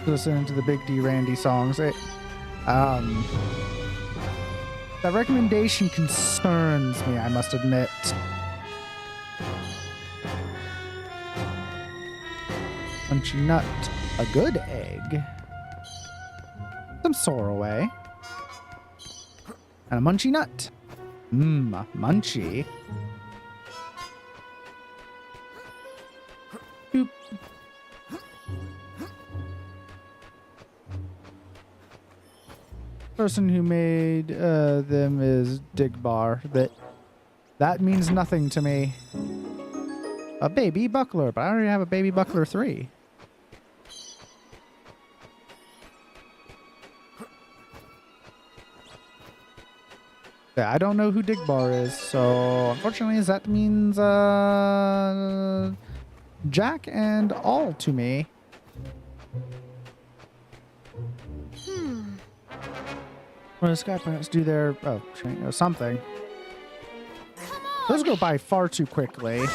Listening to the Big D Randy songs. That recommendation concerns me, I must admit. Munchy nut. A good egg. Some sorroway. And a munchy nut. Mmm, munchy. Boop. Person who made them is Digbar, but that means nothing to me. A baby buckler, but I already have a baby buckler 3. Yeah, I don't know who Digbar is, so unfortunately that means Jack and all to me. What do Sky Planets do their train or something? Those go by far too quickly.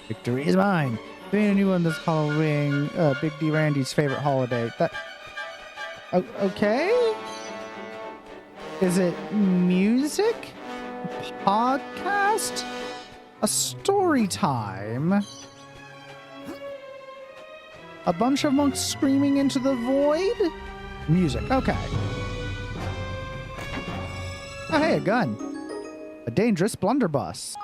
Victory is mine. Doing a new one this Halloween, Big D Randy's favorite holiday. That. Okay? Is it music? Podcast? A story time? A bunch of monks screaming into the void? Music, okay. Oh, hey, a gun. A dangerous blunderbuss.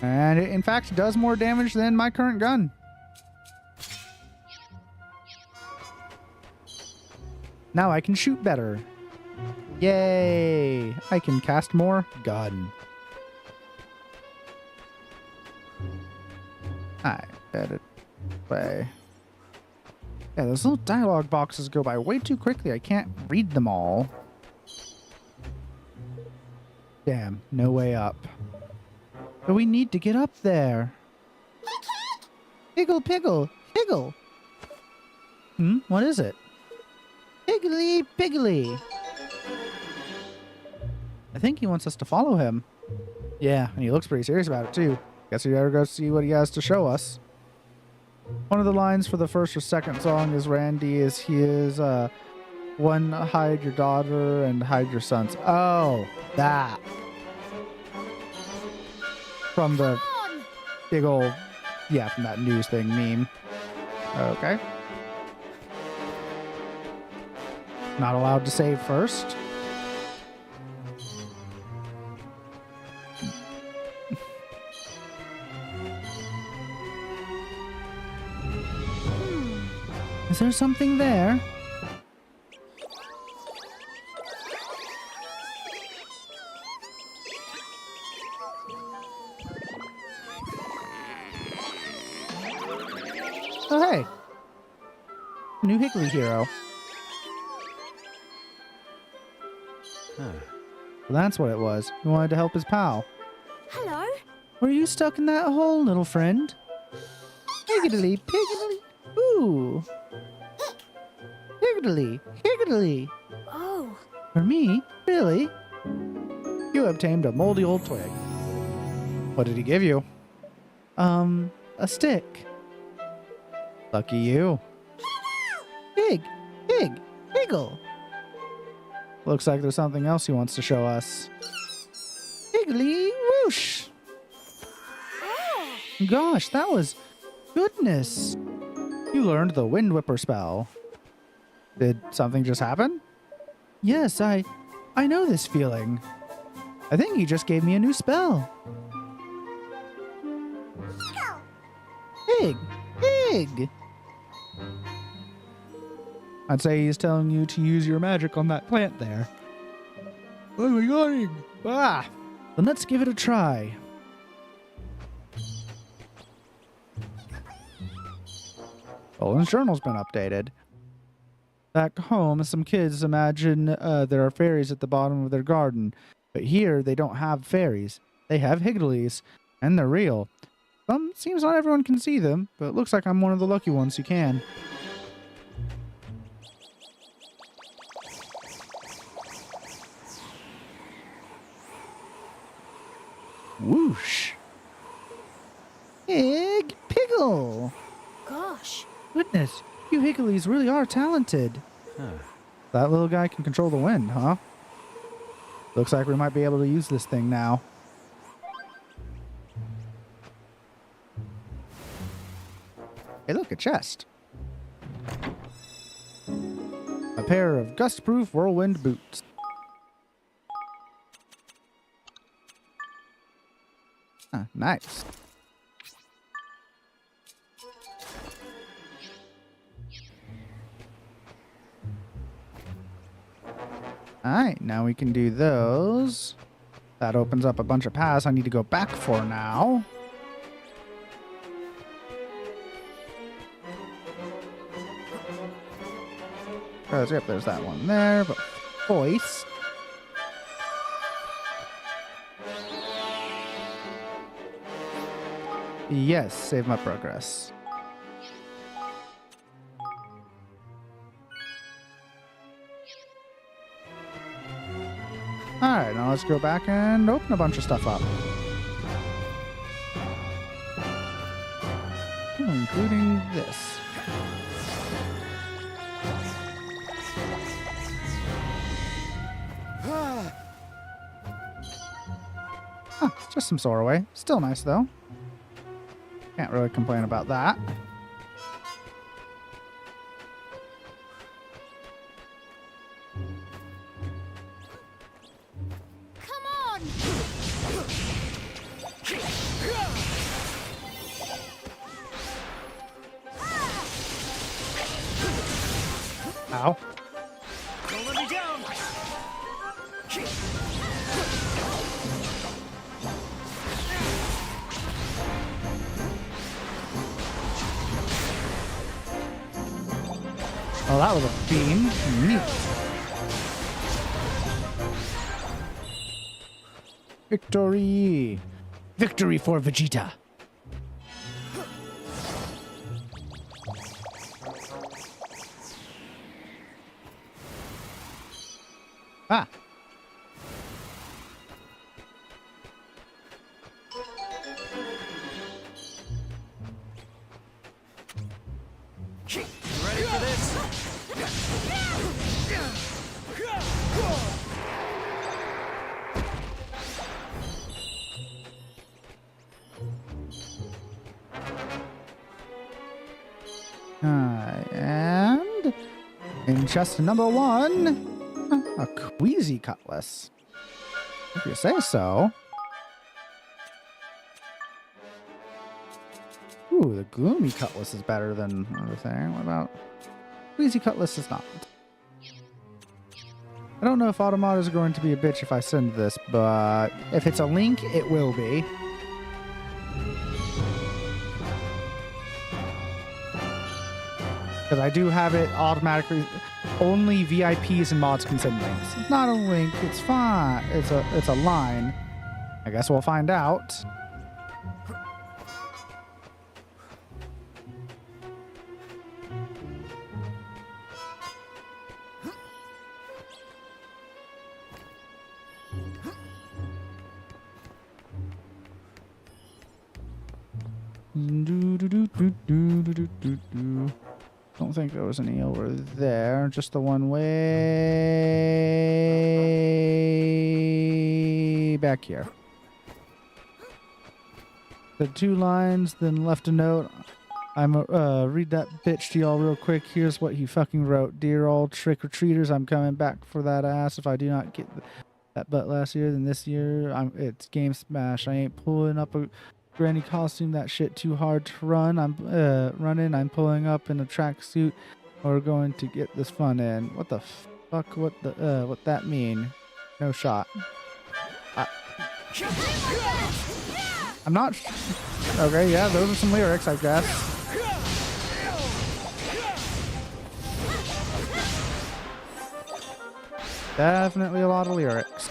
And it, in fact, does more damage than my current gun. Now I can shoot better. Yay! I can cast more gun. I bet it way. Yeah, those little dialogue boxes go by way too quickly. I can't read them all. Damn, no way up. But we need to get up there. Piggle, piggle, piggle. What is it? Piggly, piggly. I think he wants us to follow him. Yeah, and he looks pretty serious about it too. Guess we better go see what he has to show us. One of the lines for the first or second song is Randy is one, hide your daughter and hide your sons. Oh, that. From the big old, yeah, from that news thing meme. Okay. Not allowed to save first. Is there something there? Oh, hey. New Higgly hero. Well, that's what it was. He wanted to help his pal. Hello? Were you stuck in that hole, little friend? Higgly, piggly. Ooh. Higgly, higgly. Oh. For me? Really? You obtained a moldy old twig. What did he give you? A stick. Lucky you. Pig, pig, piggle. Looks like there's something else he wants to show us. Higgly whoosh. Gosh, that was goodness. You learned the Wind Whipper spell. Did something just happen? Yes, I know this feeling. I think he just gave me a new spell. Pig, pig. I'd say he's telling you to use your magic on that plant there. Oh my god! Ah! Then let's give it a try. Olin's journal's been updated. Back home, some kids imagine there are fairies at the bottom of their garden. But here, they don't have fairies. They have higglies. And they're real. Seems not everyone can see them, but it looks like I'm one of the lucky ones who can. Whoosh. Pig Piggle. Gosh. Goodness, you higglies really are talented. That little guy can control the wind, huh? Looks like we might be able to use this thing now. Hey, look, a chest. A pair of gust-proof whirlwind boots. Nice. Alright, now we can do those. That opens up a bunch of paths I need to go back for now. Yep, there's that one there, but voice. Yes, save my progress. Alright, now let's go back and open a bunch of stuff up. including this. Huh, it's just some Soraway. Still nice, though. Can't really complain about that. Come on! Ow. Don't let me down! Oh, that was a beam. Neat. Victory! Victory for Vegeta! Ah! Ready for this? And in chest number 1, a Queasy Cutlass. If you say so. Ooh, the Gloomy Cutlass is better than everything. What about Queasy Cutlass is not. I don't know if Automata is going to be a bitch if I send this, but if it's a link, it will be. Because I do have it automatically. Only VIPs and mods can send links. It's not a link. It's fine. It's a line. I guess we'll find out. Don't think there was any over there. Just the one way back here. The 2 lines, then left a note. I'm read that bitch to y'all real quick. Here's what he fucking wrote. Dear all trick-or-treaters, I'm coming back for that ass. If I do not get that butt last year, then this year it's Game Smash. I ain't pulling up a granny costume. That shit too hard to run. I'm running. I'm pulling up in a tracksuit. We're going to get this fun in. What the fuck? What that mean? No shot. I'm not. Okay, yeah, those are some lyrics, I guess. Definitely a lot of lyrics.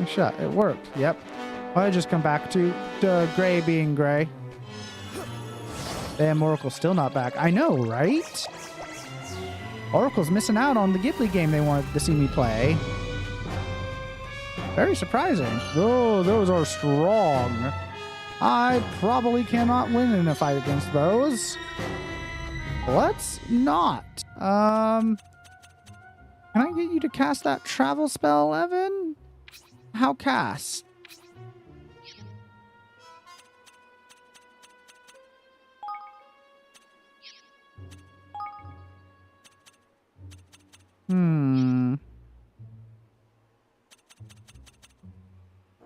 Shot. It worked. Yep. I just come back to Gray being Gray. Damn, Oracle's still not back. I know, right? Oracle's missing out on the Ghibli game they wanted to see me play. Very surprising. Oh, those are strong. I probably cannot win in a fight against those. Let's not. Can I get you to cast that travel spell, Evan? How cast?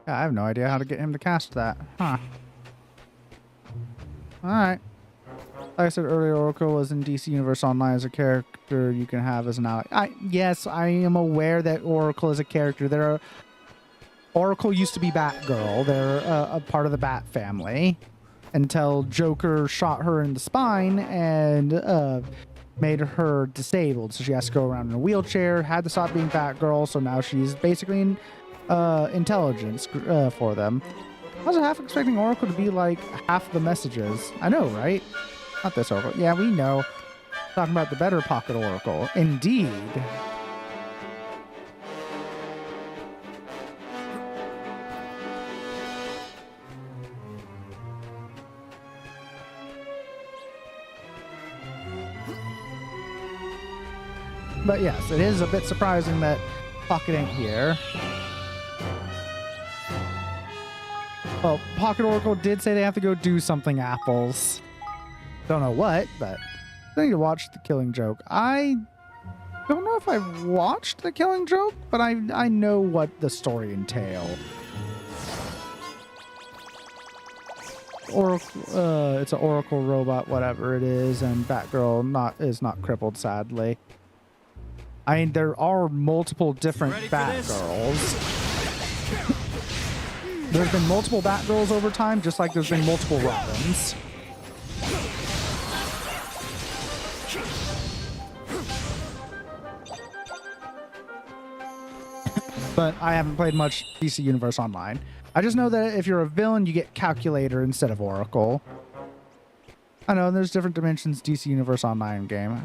Yeah, I have no idea how to get him to cast that. Huh. Alright. Like I said earlier, Oracle was in DC Universe Online as a character you can have as an ally. Yes, I am aware that Oracle is a character. Oracle used to be Batgirl. They're a part of the Bat family. Until Joker shot her in the spine and made her disabled. So she has to go around in a wheelchair, had to stop being Batgirl, so now she's basically in intelligence for them. I was half expecting Oracle to be like half the messages. I know, right? Not this Oracle. Yeah, we know. Talking about the better Pocket Oracle. Indeed. But yes, it is a bit surprising that Pocket ain't here. Well, Pocket Oracle did say they have to go do something, Apples. Don't know what, but I need to watch The Killing Joke. I don't know if I've watched The Killing Joke, but I know what the story entails. Oracle, it's an Oracle robot, whatever it is, and Batgirl is not crippled, sadly. I mean, there are multiple different Batgirls. There's been multiple Batgirls over time, just like there's been multiple Robins. But I haven't played much DC Universe Online. I just know that if you're a villain, you get Calculator instead of Oracle. I know there's different dimensions DC Universe Online game.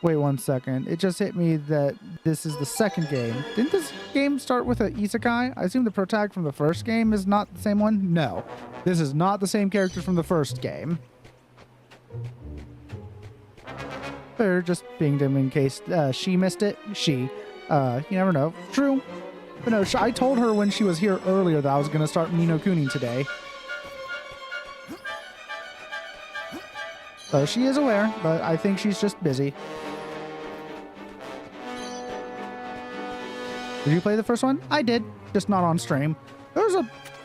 Wait 1 second. It just hit me that this is the second game. Didn't this game start with an isekai? I assume the protag from the first game is not the same one? No. This is not the same character from the first game. They're just being dim in case she missed it. You never know. True. But no, I told her when she was here earlier that I was going to start Ni no Kuni today. So she is aware, but I think she's just busy. Did you play the first one? I did, just not on stream. There's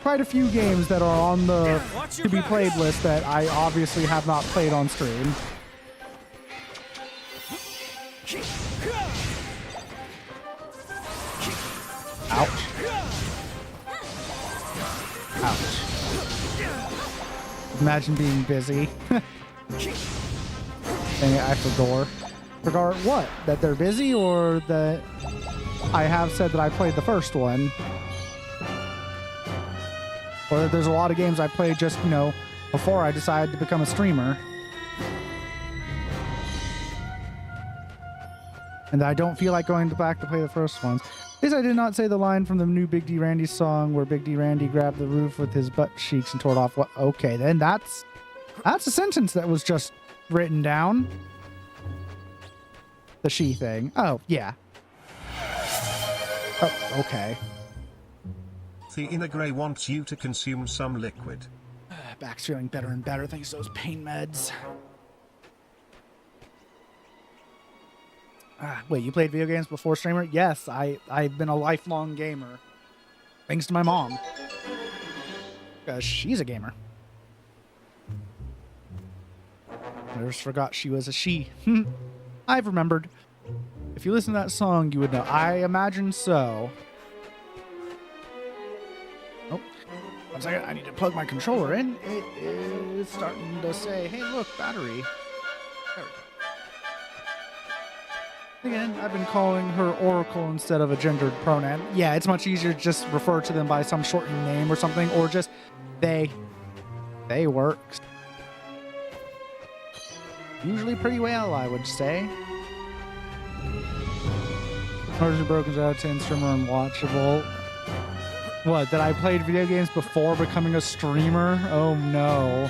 quite a few games that are on the to be played list that I obviously have not played on stream. Ouch. Ouch. Imagine being busy. Dang it, I forgot. Forgot what? That they're busy, or that I have said that I played the first one? Or that there's a lot of games I played just, before I decided to become a streamer. And I don't feel like going back to play the first ones. At least I did not say the line from the new Big D Randy song where Big D Randy grabbed the roof with his butt cheeks and tore it off. What? Okay, then that's a sentence that was just written down. The she thing. Oh, yeah. Oh, okay. The inner grey wants you to consume some liquid. Back's feeling better and better thanks to those pain meds. Wait, you played video games before streamer? Yes, I've been a lifelong gamer. Thanks to my mom. Because she's a gamer. I just forgot she was a she. I've remembered. If you listen to that song, you would know. I imagine so. Oh, 1 second. I need to plug my controller in. It is starting to say, hey, look, battery. There we go. Again, I've been calling her Oracle instead of a gendered pronoun. Yeah, it's much easier to just refer to them by some shortened name or something, or just they. They works. Usually pretty well, I would say. Origin Broken's out of 10, streamer unwatchable. What, that I played video games before becoming a streamer? Oh no.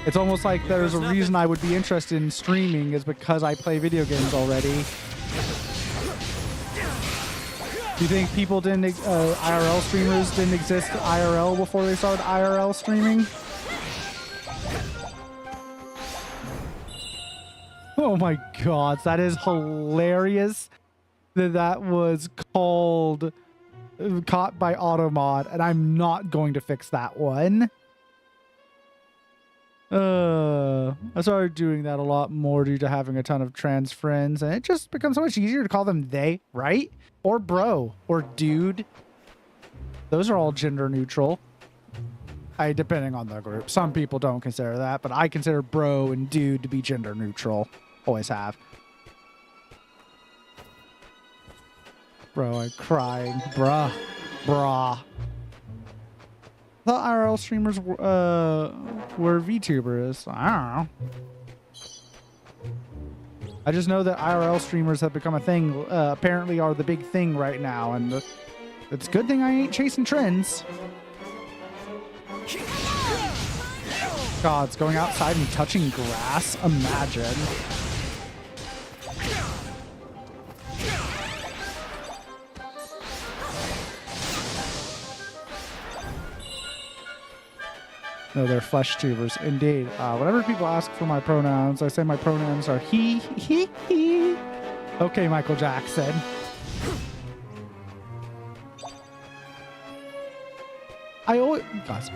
It's almost like there's a reason I would be interested in streaming is because I play video games already. Do you think people didn't, IRL streamers didn't exist IRL before they started IRL streaming? Oh my god, that is hilarious that was called Caught by Automod, and I'm not going to fix that one. I started doing that a lot more due to having a ton of trans friends, and it just becomes so much easier to call them they, right? Or bro, or dude. Those are all gender neutral. Depending on the group. Some people don't consider that, but I consider bro and dude to be gender neutral. Always have. Bro, I'm crying. Bruh. I thought IRL streamers were VTubers. I don't know. I just know that IRL streamers have become a thing. Apparently are the big thing right now, and it's a good thing I ain't chasing trends. God, it's going outside and touching grass. Imagine. No, they're flesh tubers. Indeed. Whenever people ask for my pronouns, I say my pronouns are he. Okay, Michael Jackson.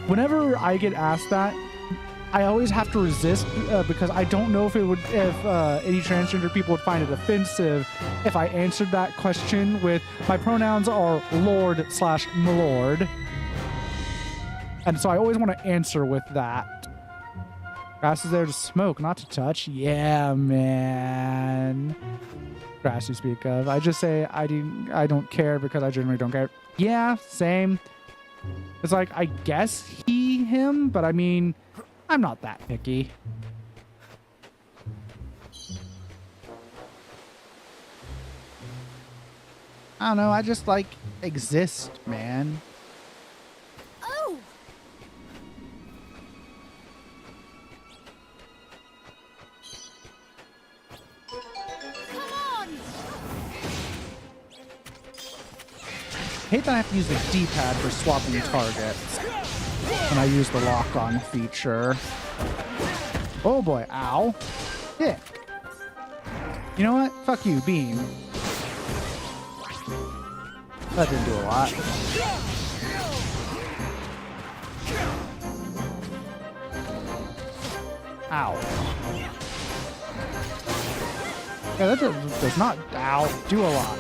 Whenever I get asked that, I always have to resist because I don't know if any transgender people would find it offensive if I answered that question with my pronouns are Lord/Milord. And so I always want to answer with that. Grass is there to smoke, not to touch. Yeah, man. Grass you speak of. I just say I don't care because I generally don't care. Yeah, same. It's like, I guess he, him, but I mean, I'm not that picky. I don't know, I just like exist, man. Oh! Come on! I hate that I have to use the D-pad for swapping targets when I use the lock-on feature. Oh boy, ow. Yeah. You know what? Fuck you, beam. That didn't do a lot. Ow. Yeah, that does not, ow, do a lot.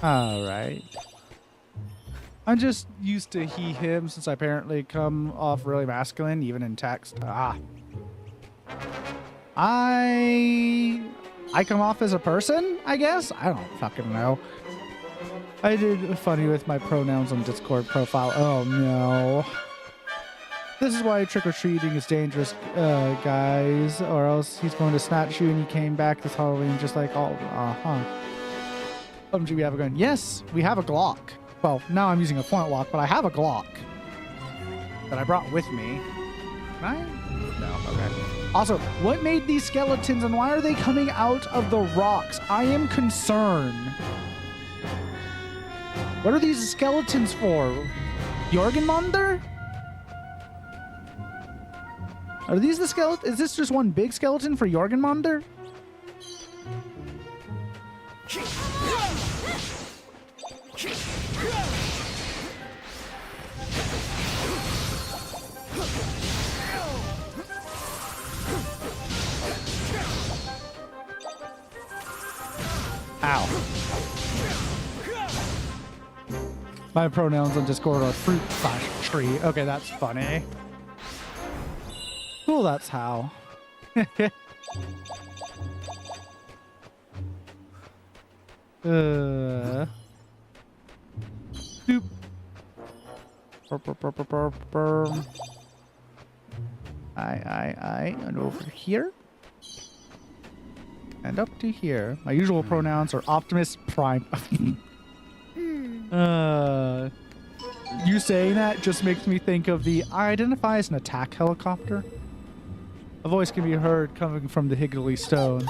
All right. I'm just used to he, him since I apparently come off really masculine, even in text. I come off as a person, I guess? I don't fucking know. I did funny with my pronouns on Discord profile. Oh no. This is why trick-or-treating is dangerous, guys, or else he's going to snatch you and he came back this Halloween just like all, do we have a gun? Yes, we have a Glock. Well, now I'm using a flintlock, but I have a Glock that I brought with me. Can I? No, okay. Also, what made these skeletons and why are they coming out of the rocks? I am concerned. What are these skeletons for? Jorgenmunder? Are these the skeleton? Is this just one big skeleton for Jorgenmunder? Ow. My pronouns on Discord are fruit/tree. Okay, that's funny. Cool, that's how. Doop. And over here. And up to here. My usual pronouns are Optimus Prime. You saying that just makes me think of the I identify as an attack helicopter. A voice can be heard coming from the Higgly Stone.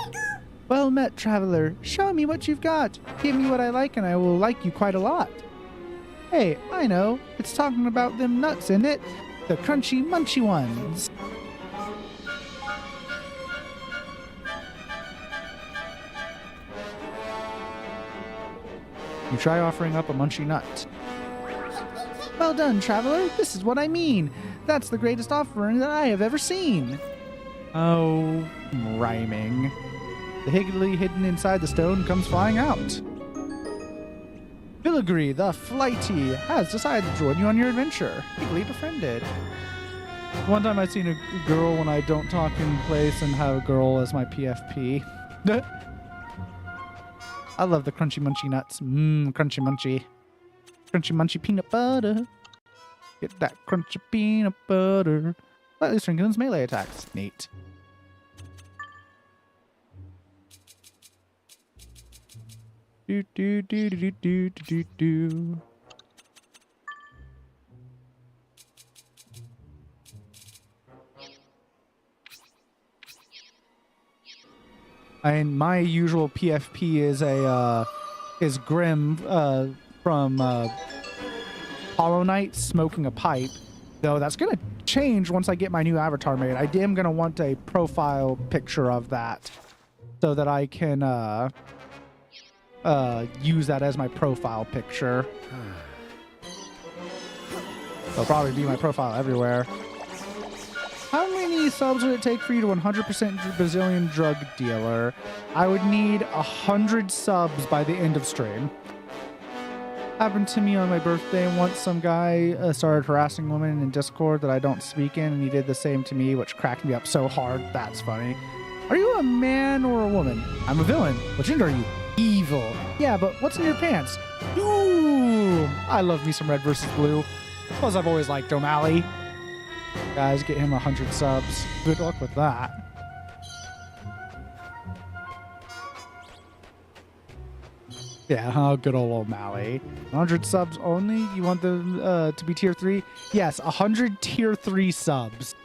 Well met, traveler. Show me what you've got. Give me what I like and I will like you quite a lot. Hey, I know. It's talking about them nuts, isn't it? The crunchy munchy ones. You try offering up a munchy nut. Well done, traveler. This is what I mean. That's the greatest offering that I have ever seen. Oh, rhyming. The Higgly hidden inside the stone comes flying out. Filigree, the flighty, has decided to join you on your adventure. Higgly befriended. One time I've seen a girl when I don't talk in place and have a girl as my PFP. I love the crunchy munchy nuts. Crunchy munchy. Crunchy munchy peanut butter. Get that crunchy peanut butter. Slightly strengthens melee attacks. Neat. Do do do do do do do do. And my usual PFP is Grim from Hollow Knight smoking a pipe. Though that's gonna change once I get my new avatar made. I am gonna want a profile picture of that so that I can use that as my profile picture. It'll probably be my profile everywhere. How many subs would it take for you to 100% Brazilian drug dealer? I would need 100 subs by the end of stream. Happened to me on my birthday once. Some guy started harassing women in Discord that I don't speak in, and he did the same to me, which cracked me up so hard. That's funny. Are you a man or a woman? I'm a villain. What gender are you? Evil. Yeah, but what's in your pants? Ooh, I love me some red versus blue. Plus, I've always liked O'Malley. Guys, get him 100 subs. Good luck with that. Yeah, oh, good old O'Malley. 100 subs only? You want them to be tier 3? Yes, 100 tier 3 subs.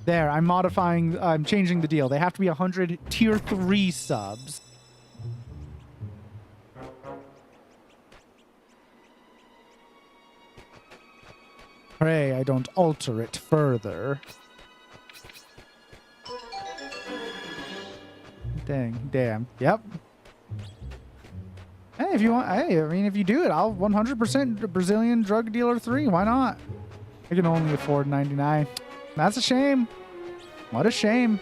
There, I'm changing the deal. They have to be 100 tier 3 subs. Pray I don't alter it further. Damn. Yep. Hey, if you want, hey, I mean, if you do it, I'll 100% Brazilian drug dealer 3. Why not? I can only afford 99. That's a shame. What a shame.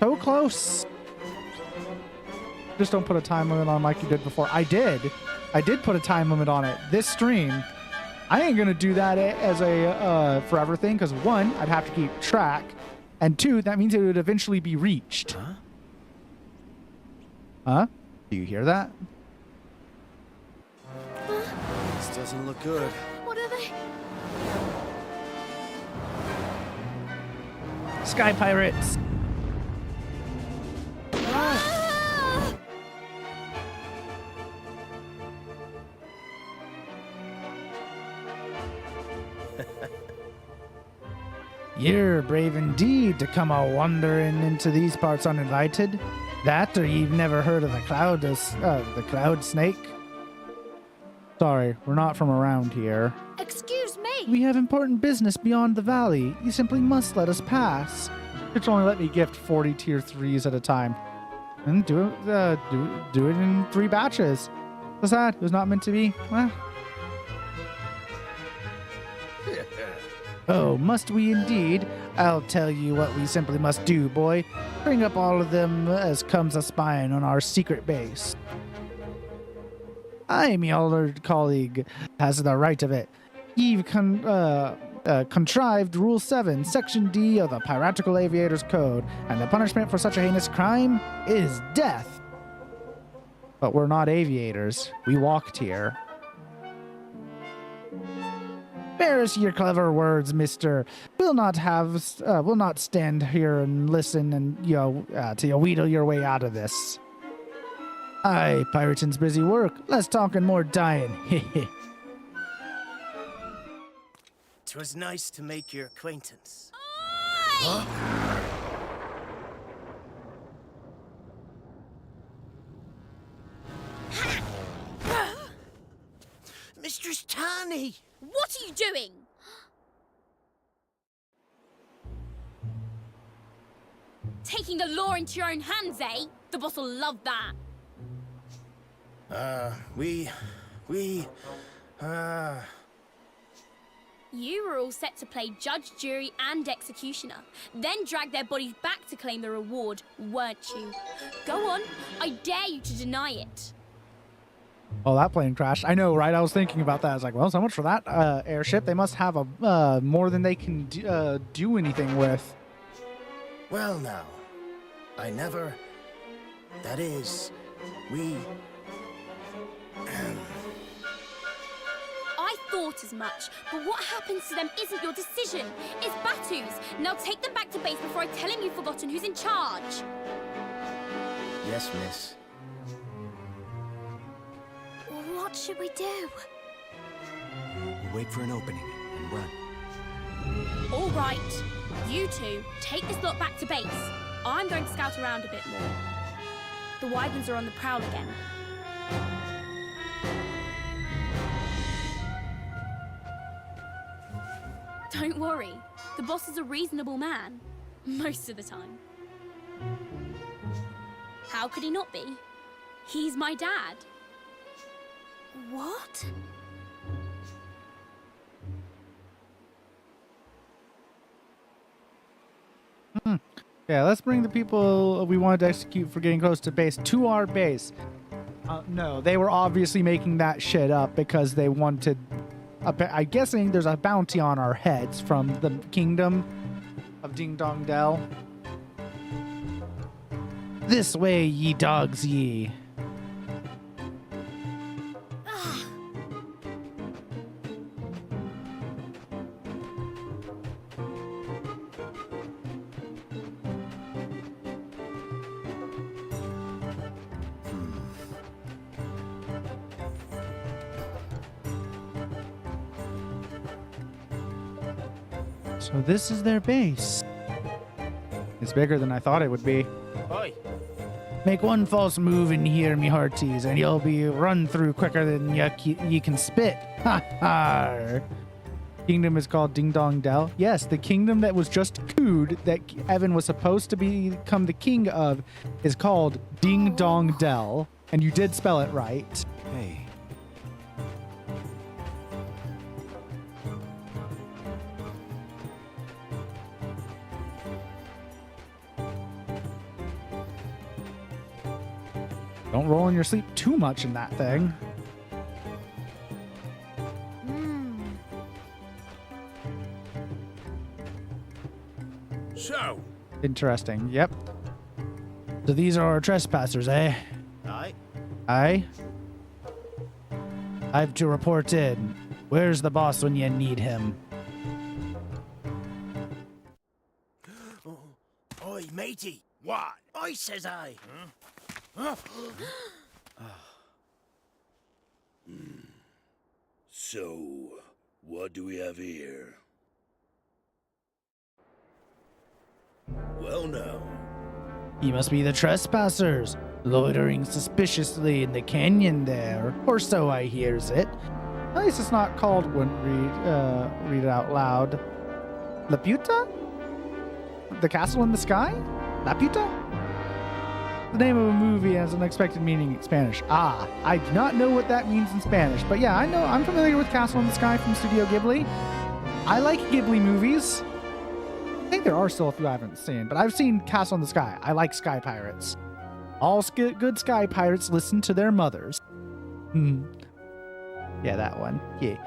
So close. Just don't put a time limit on like you did before. I did put a time limit on it. This stream, I ain't gonna do that as a forever thing, because 1, I'd have to keep track, and 2, that means it would eventually be reached. Huh? Do you hear that? This doesn't look good. What are they? Sky pirates. Ah! You're brave indeed to come a wandering into these parts uninvited. That, or you've never heard of the cloud snake? Sorry, we're not from around here. Excuse me. We have important business beyond the valley. You simply must let us pass. It's only let me gift 40 tier 3s at a time. And do it in 3 batches. What's that? It was not meant to be? Well. Oh, must we indeed? I'll tell you what we simply must do, boy. Bring up all of them as comes a spying on our secret base. I, me honored colleague, has the right of it. You've contrived Rule 7, Section D of the Piratical Aviators Code, and the punishment for such a heinous crime is death. But we're not aviators. We walked here. Bear us your clever words, mister. We'll not stand here and listen and, till you wheedle your way out of this. Aye, Piraton's busy work. Less talking, more dying. Heh. 'Twas nice to make your acquaintance. Mistress Tani! What are you doing? Taking the law into your own hands, eh? The boss will love that. You were all set to play judge, jury, and executioner, then drag their bodies back to claim the reward, weren't you? Go on, I dare you to deny it. Oh, that plane crashed. I know, right? I was thinking about that. I was like, well, so much for that airship. They must have a more than they can do anything with. Well, now, I never... That is, we... I thought as much, but what happens to them isn't your decision. It's Batu's. Now take them back to base before I tell him you've forgotten who's in charge. Yes, miss. What should we do? We'll wait for an opening and run. All right, you two, take this lot back to base. I'm going to scout around a bit more. The Wyverns are on the prowl again. Don't worry, the boss is a reasonable man. Most of the time. How could he not be? He's my dad. What? Yeah, let's bring the people we wanted to execute for getting close to base to our base. No, they were obviously making that shit up because they wanted... I'm guessing there's a bounty on our heads from the kingdom of Ding Dong Dell. This way, ye dogs, ye. So this is their base. It's bigger than I thought it would be. Oi! Make one false move in here, me hearties, and you'll be run through quicker than you can spit. Ha ha! Kingdom is called Ding Dong Dell. Yes, the kingdom that was just cooed that Evan was supposed to become the king of is called Ding Dong Dell, and you did spell it right. Hey. Don't roll in your sleep too much in that thing. So, Interesting. Yep. So these are our trespassers, eh? Aye. Aye. I've to report in. Where's the boss when you need him? Oi, matey. what? I says I. So, what do we have here? Well, now. You must be the trespassers, loitering suspiciously in the canyon there, or so I hears it. At least it's not called when read it out loud. Laputa? The castle in the sky? Laputa? The name of a movie has an unexpected meaning in Spanish. Ah, I do not know what that means in Spanish, but yeah, I'm familiar with Castle in the Sky from Studio Ghibli. I like Ghibli movies. I think there are still a few I haven't seen, but I've seen Castle in the Sky. I like Sky Pirates. All good Sky Pirates listen to their mothers. Yeah, that one. Yeah.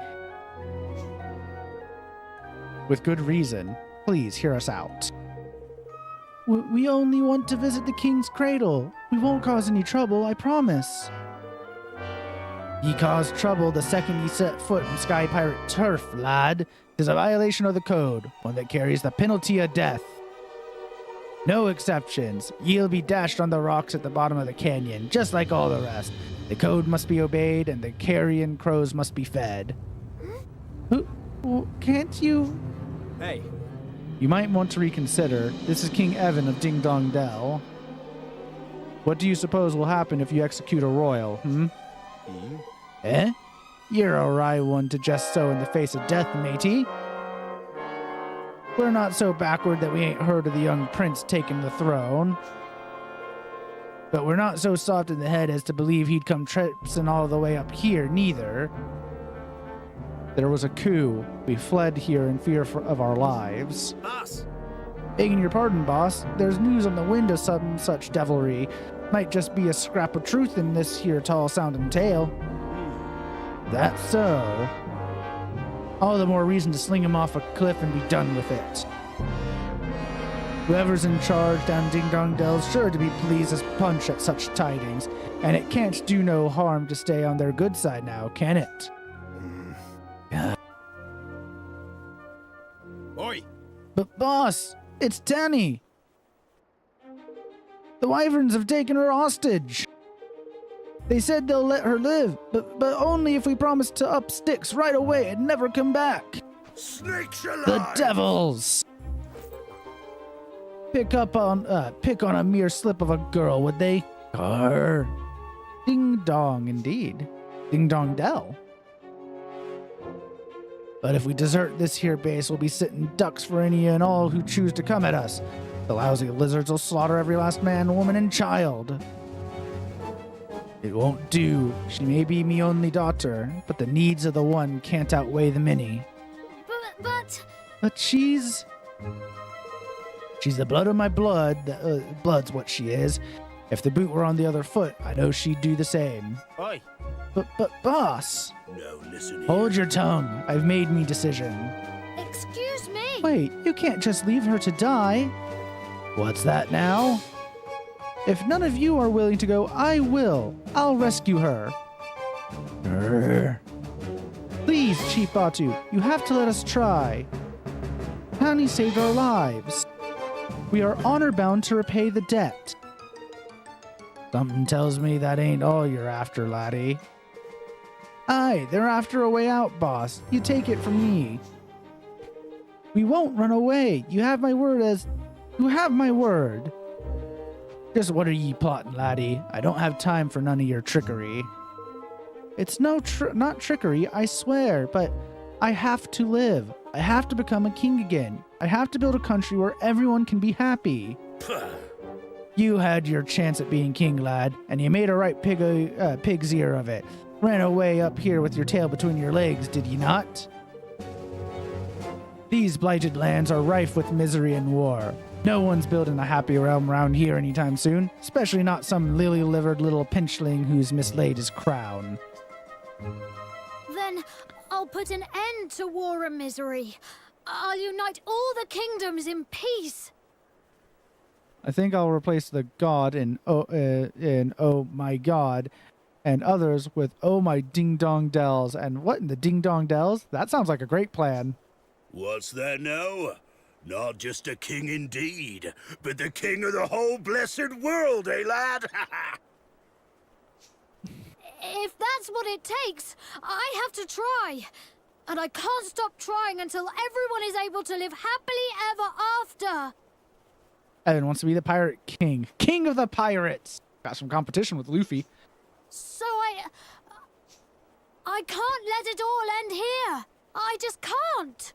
With good reason. Please hear us out. We only want to visit the king's cradle. We won't cause any trouble, I promise. Ye cause trouble the second ye set foot in Sky Pirate turf, lad. 'Tis a violation of the code, one that carries the penalty of death. No exceptions. Ye'll be dashed on the rocks at the bottom of the canyon, just like all the rest. The code must be obeyed, and the carrion crows must be fed. Can't you... Hey. You might want to reconsider. This is King Evan of Ding Dong Dell. What do you suppose will happen if you execute a royal, Eh? You're a wry one to jest so in the face of death, matey. We're not so backward that we ain't heard of the young prince taking the throne. But we're not so soft in the head as to believe he'd come traipsing all the way up here, neither. There was a coup. We fled here in fear of our lives. Boss. Begging your pardon, boss. There's news on the wind of some such devilry. Might just be a scrap of truth in this here tall-sounding tale. That's so. All the more reason to sling him off a cliff and be done with it. Whoever's in charge down Ding Dong Dell's sure to be pleased as punch at such tidings, and it can't do no harm to stay on their good side now, can it? Oi! But boss, it's Tanny. The Wyverns have taken her hostage. They said they'll let her live, but only if we promise to up sticks right away and never come back. Snakes alive! The devils! Pick on a mere slip of a girl, would they? Arr. Ding dong, indeed. Ding dong dell. But if we desert this here base, we'll be sitting ducks for any and all who choose to come at us. The lousy lizards will slaughter every last man, woman, and child. It won't do. She may be me only daughter, but the needs of the one can't outweigh the many. But she's the blood of my blood. Blood's what she is. If the boot were on the other foot, I know she'd do the same. Oi. But boss. No, listen here. Hold your tongue. I've made me decision. Excuse me. Wait, you can't just leave her to die. What's that now? If none of you are willing to go, I will. I'll rescue her. Grr. Please, Chief Batu, you have to let us try. Tani saved our lives. We are honor-bound to repay the debt. Something tells me that ain't all you're after, laddie. Aye, they're after a way out, boss. You take it from me. We won't run away. You have my word. Just what are ye plotting, laddie? I don't have time for none of your trickery. It's not trickery, I swear, but I have to live. I have to become a king again. I have to build a country where everyone can be happy. You had your chance at being king, lad, and you made a right pig's ear of it. Ran away up here with your tail between your legs, did you not? These blighted lands are rife with misery and war. No one's building a happy realm around here anytime soon, especially not some lily-livered little pinchling who's mislaid his crown. Then I'll put an end to war and misery. I'll unite all the kingdoms in peace. I think I'll replace the god in oh my god, and others with oh my ding dong dells. And what in the ding dong dells? That sounds like a great plan. What's that now? Not just a king indeed, but the king of the whole blessed world, eh, lad? If that's what it takes, I have to try. And I can't stop trying until everyone is able to live happily ever after. Evan wants to be the pirate king. King of the pirates. Got some competition with Luffy. So I can't let it all end here. I just can't.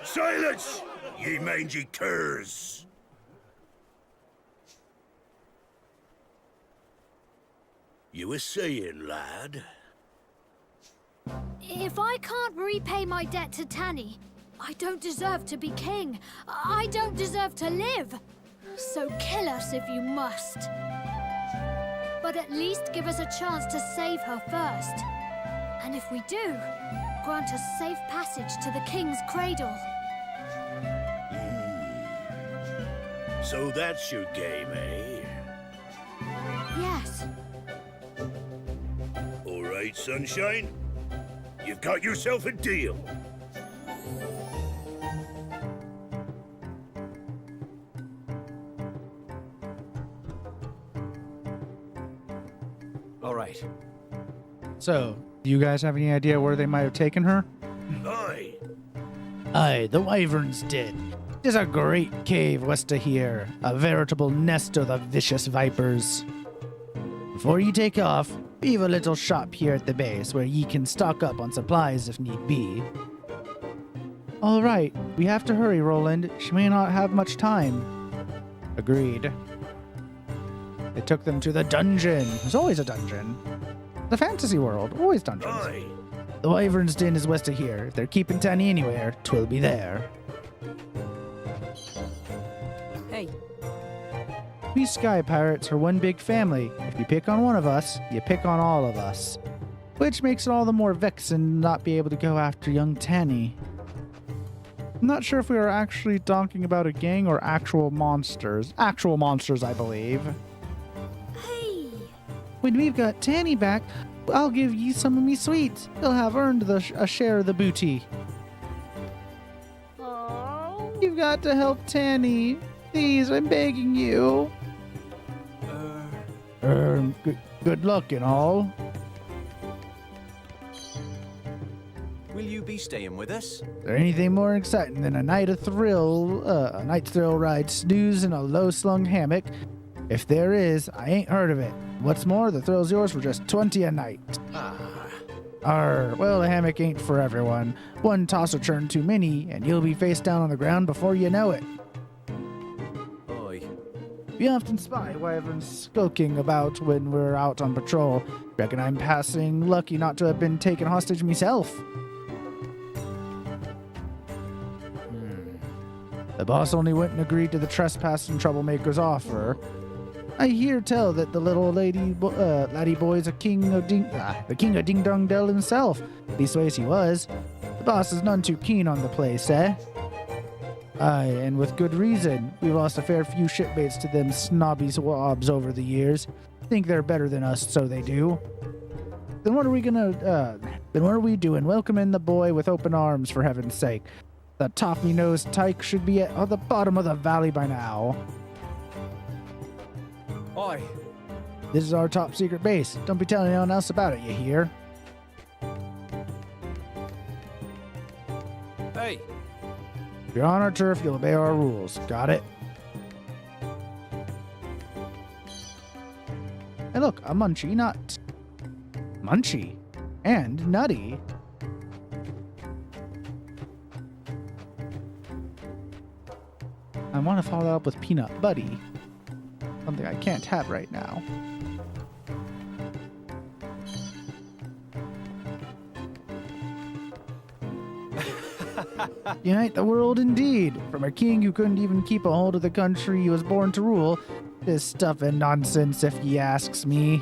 Silence, ye mangy curs! You were saying, lad? If I can't repay my debt to Tani, I don't deserve to be king. I don't deserve to live. So kill us if you must. But at least give us a chance to save her first. And if we do, grant us safe passage to the king's cradle. So that's your game, eh? Yes. All right, Sunshine. You've got yourself a deal. All right. So, do you guys have any idea where they might have taken her? Aye. Aye, the Wyverns did. There's a great cave west of here, a veritable nest of the vicious vipers. Before you take off, we've a little shop here at the base where ye can stock up on supplies if need be. All right, we have to hurry, Roland. She may not have much time. Agreed. They took them to the dungeon. There's always a dungeon. The fantasy world, always dungeons. Aye. The Wyvern's Den is west of here. If they're keeping Tani anywhere, 'twill be there. Hey. We sky pirates are one big family. If you pick on one of us, you pick on all of us. Which makes it all the more vexing to not be able to go after young Tani. I'm not sure if we are actually talking about a gang or actual monsters. Actual monsters, I believe. Hey. When we've got Tani back, I'll give you some of me sweets. You'll have earned a share of the booty. Oh. You've got to help Tani. Please, I'm begging you. Good luck and all. Will you be staying with us? Is there anything more exciting than a night's thrill ride snooze in a low-slung hammock? If there is, I ain't heard of it. What's more, the thrill's yours for just 20 a night. Well, the hammock ain't for everyone. One toss or turn too many, and you'll be face down on the ground before you know it. Oi. We often spy wyverns skulking about when we're out on patrol. Reckon I'm passing lucky not to have been taken hostage myself. The boss only went and agreed to the trespass and troublemaker's offer. I hear tell that the little laddie boy's the king of Ding Dong Dell himself. Leastways he was. The boss is none too keen on the place, eh? Aye, and with good reason. We've lost a fair few shipmates to them snobby swabs over the years. Think they're better than us, so they do. Then what are we doing? Welcoming the boy with open arms, for heaven's sake. The toffee-nosed tyke should be at the bottom of the valley by now. Oi. This is our top secret base. Don't be telling anyone else about it, you hear? Hey. If you're on our turf, you'll obey our rules. Got it? Hey look, a munchy nut. Munchy. And nutty. I want to follow that up with Peanut Buddy. Something I can't have right now. Unite the world indeed. From a king who couldn't even keep a hold of the country he was born to rule. This stuff and nonsense, if ye asks me.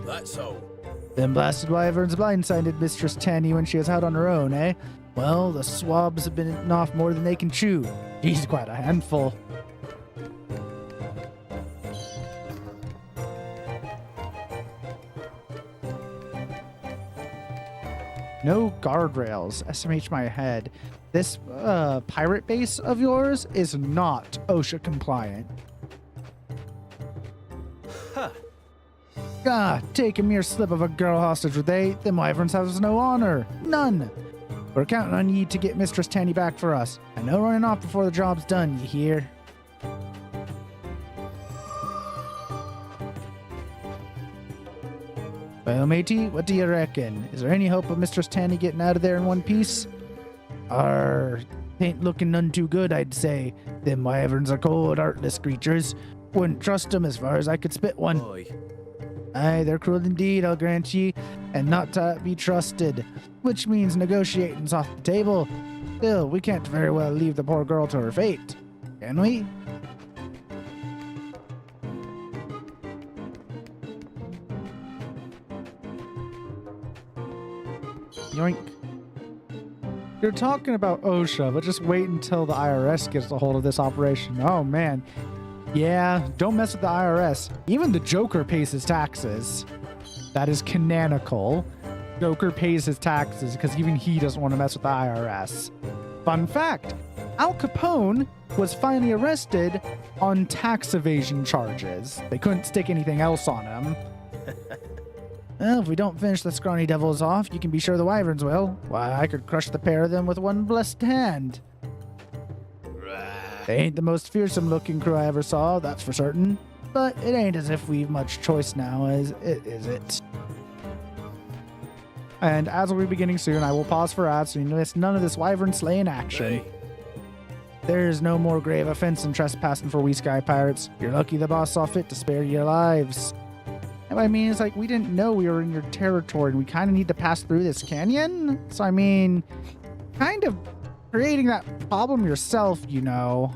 That's so. Them blasted wyverns blindsided Mistress Tanny when she was out on her own, eh? Well, the swabs have been eaten off more than they can chew. She's quite a handful. No guardrails. SMH my head. This pirate base of yours is not OSHA compliant. Huh. Ah, take a mere slip of a girl hostage, would they? Them wyverns have no honor. None. We're counting on ye to get Mistress Tanny back for us. And no running off before the job's done, you hear? Well, matey, what do you reckon? Is there any hope of Mistress Tanny getting out of there in one piece? Ain't looking none too good, I'd say. Them wyverns are cold, heartless creatures. Wouldn't trust 'em as far as I could spit one. Oi. Aye, they're cruel indeed, I'll grant ye, and not to be trusted, which means negotiating's off the table. Still, we can't very well leave the poor girl to her fate, can we? Yoink. You're talking about OSHA, but just wait until the IRS gets a hold of this operation. Oh, man. Yeah, don't mess with the IRS. Even the Joker pays his taxes. That is canonical. Joker pays his taxes because even he doesn't want to mess with the IRS. Fun fact, Al Capone was finally arrested on tax evasion charges. They couldn't stick anything else on him. Well, if we don't finish the scrawny devils off, you can be sure the wyverns will. Why, I could crush the pair of them with one blessed hand. They ain't the most fearsome looking crew I ever saw, that's for certain. But it ain't as if we've much choice now, is it? And as we'll be beginning soon, I will pause for ads so you miss none of this wyvern slaying action. Hey. There's no more grave offense than trespassing for we sky pirates. You're lucky the boss saw fit to spare your lives. And what I mean is, like, we didn't know we were in your territory and we kind of need to pass through this canyon. So, I mean, kind of creating that problem yourself, you know.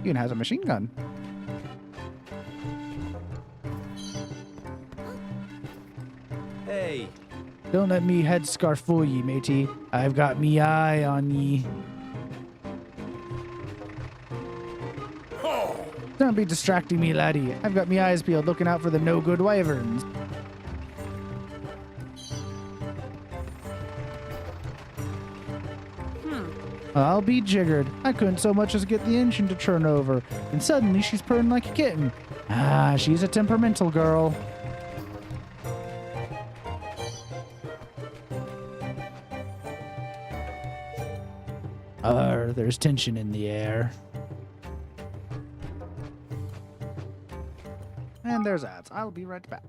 He even has a machine gun. Hey. Don't let me headscarf fool ye, matey. I've got me eye on ye. Don't be distracting me, laddie. I've got me eyes peeled looking out for the no-good wyverns. I'll be jiggered. I couldn't so much as get the engine to turn over, and suddenly she's purring like a kitten. Ah, she's a temperamental girl. There's tension in the air. And there's ads. I'll be right back.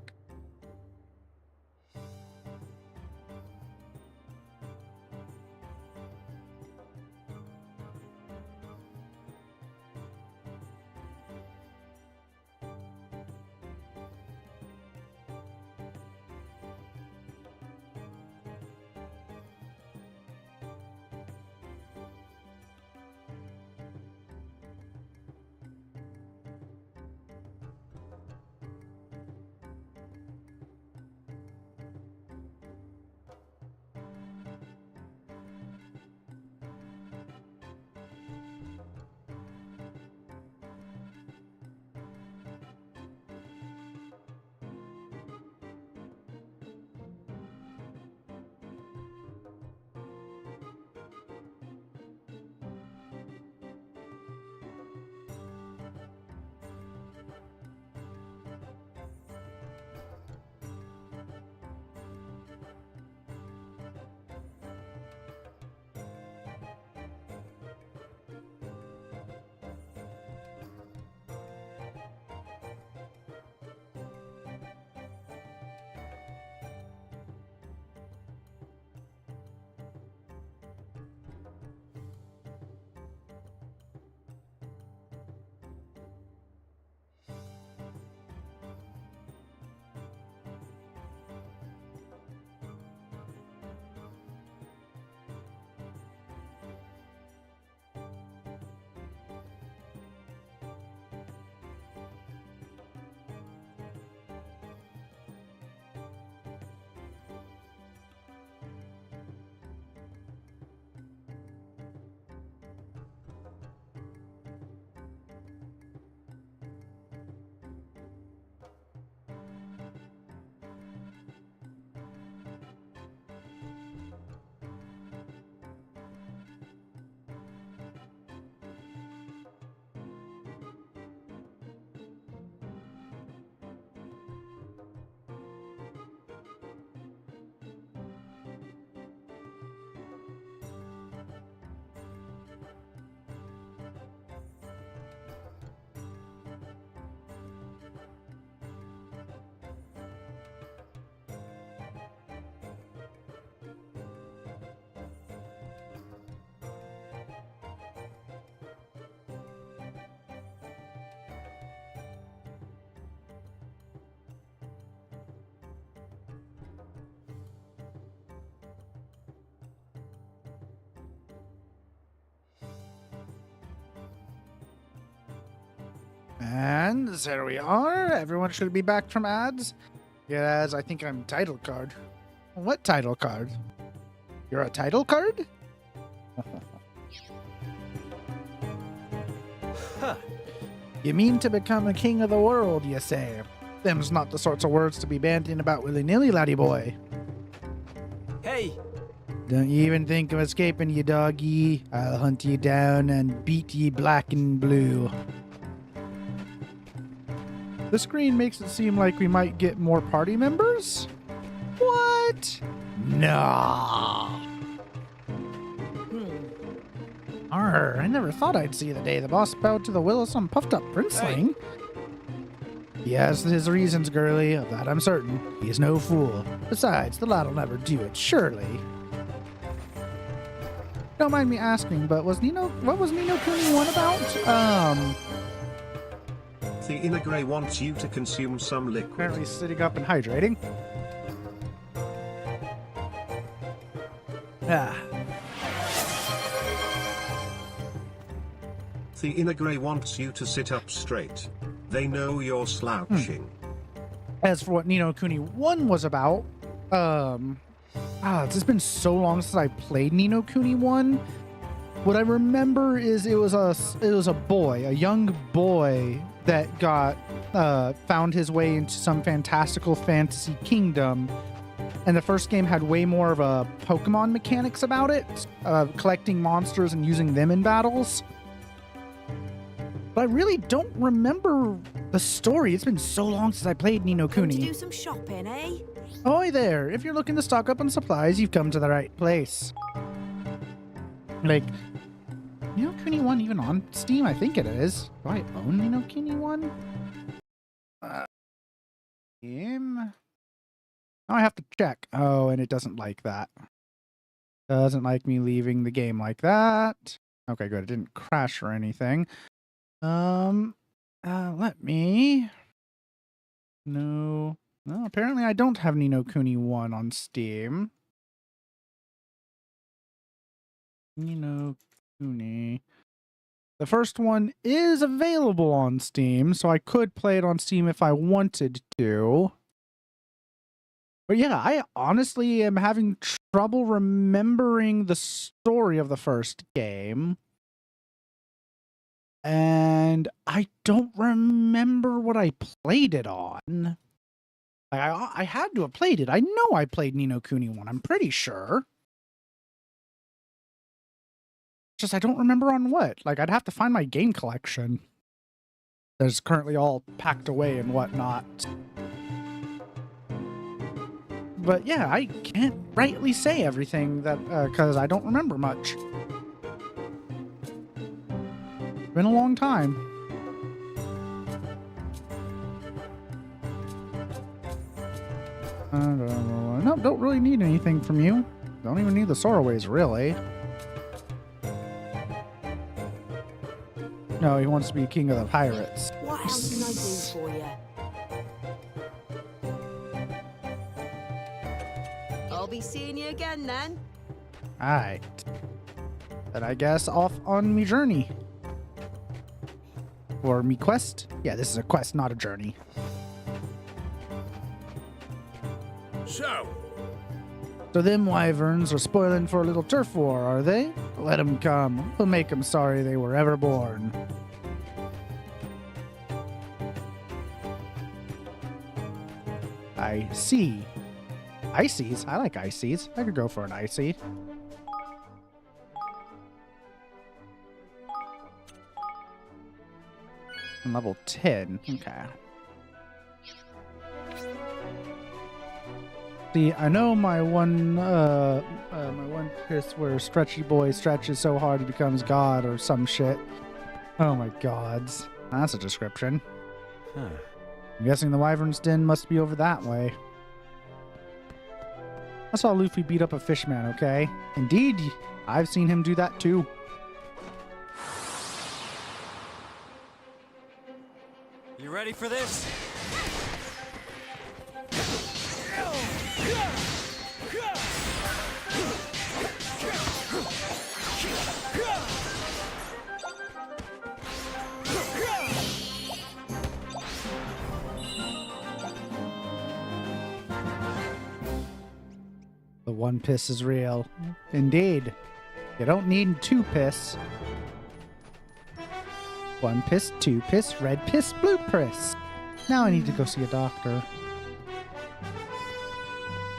And there we are. Everyone should be back from ads. Yes, I think I'm title card. What title card? You're a title card? Huh. You mean to become a king of the world, you say? Them's not the sorts of words to be bandying about willy-nilly, laddie boy. Hey, Don't you even think of escaping, you doggy. I'll hunt you down and beat ye black and blue. The screen makes it seem like we might get more party members? What? Nah. Arr, I never thought I'd see the day the boss bowed to the will of some puffed up princeling. He has his reasons, girlie, of that I'm certain. He's no fool. Besides, the lad'll never do it, surely. Don't mind me asking, but what was Nino Kuni 1 about? The inner grey wants you to consume some liquid. Apparently sitting up and hydrating. Ah. The inner grey wants you to sit up straight. They know you're slouching. As for what Nino Kuni 1 was about, it's just been so long since I played Nino Kuni 1. What I remember is it was a boy, a young boy that got found his way into some fantastical fantasy kingdom And the first game had way more of a Pokemon mechanics about it, collecting monsters and using them in battles. But I really don't remember the story. It's been so long since I played Ni no Going to Kuni. do some shopping, eh? Ahoy there! If you're looking to stock up on supplies, you've come to the right place. Like, Ni no Kuni 1 even on Steam? I think it is. Do I own Ni no Kuni 1? Steam? Now I have to check. Oh, and it doesn't like that. Doesn't like me leaving the game like that. Okay, good. It didn't crash or anything. Let me... No, apparently I don't have Ni no Kuni 1 on Steam. Ni no Kuni. The first one is available on Steam, so I could play it on Steam if I wanted to. But yeah, I honestly am having trouble remembering the story of the first game. And I don't remember what I played it on. I had to have played it. I know I played Ni no Kuni 1. I'm pretty sure. Just I don't remember on what. Like, I'd have to find my game collection. That's currently all packed away and whatnot. But yeah, I can't rightly say everything that because I don't remember much. Been a long time. No, don't really need anything from you. Don't even need the Soraways, really. No, he wants to be king of the pirates. What else can I do for you? I'll be seeing you again then. Alright. Then I guess off on me journey. Or me quest? Yeah, this is a quest, not a journey. So them wyverns are spoiling for a little turf war, are they? Let them come. We'll make them sorry they were ever born. I see. Ices? I like ices. I could go for an icy. Level 10. Okay. See, I know my one piss where Stretchy Boy stretches so hard he becomes God or some shit. Oh my gods. That's a description. Huh. I'm guessing the Wyvern's Den must be over that way. I saw Luffy beat up a fishman, okay? Indeed, I've seen him do that too. You ready for this? The one piss is real. Indeed. You don't need two piss. One piss, two piss, red piss, blue piss. Now I need to go see a doctor.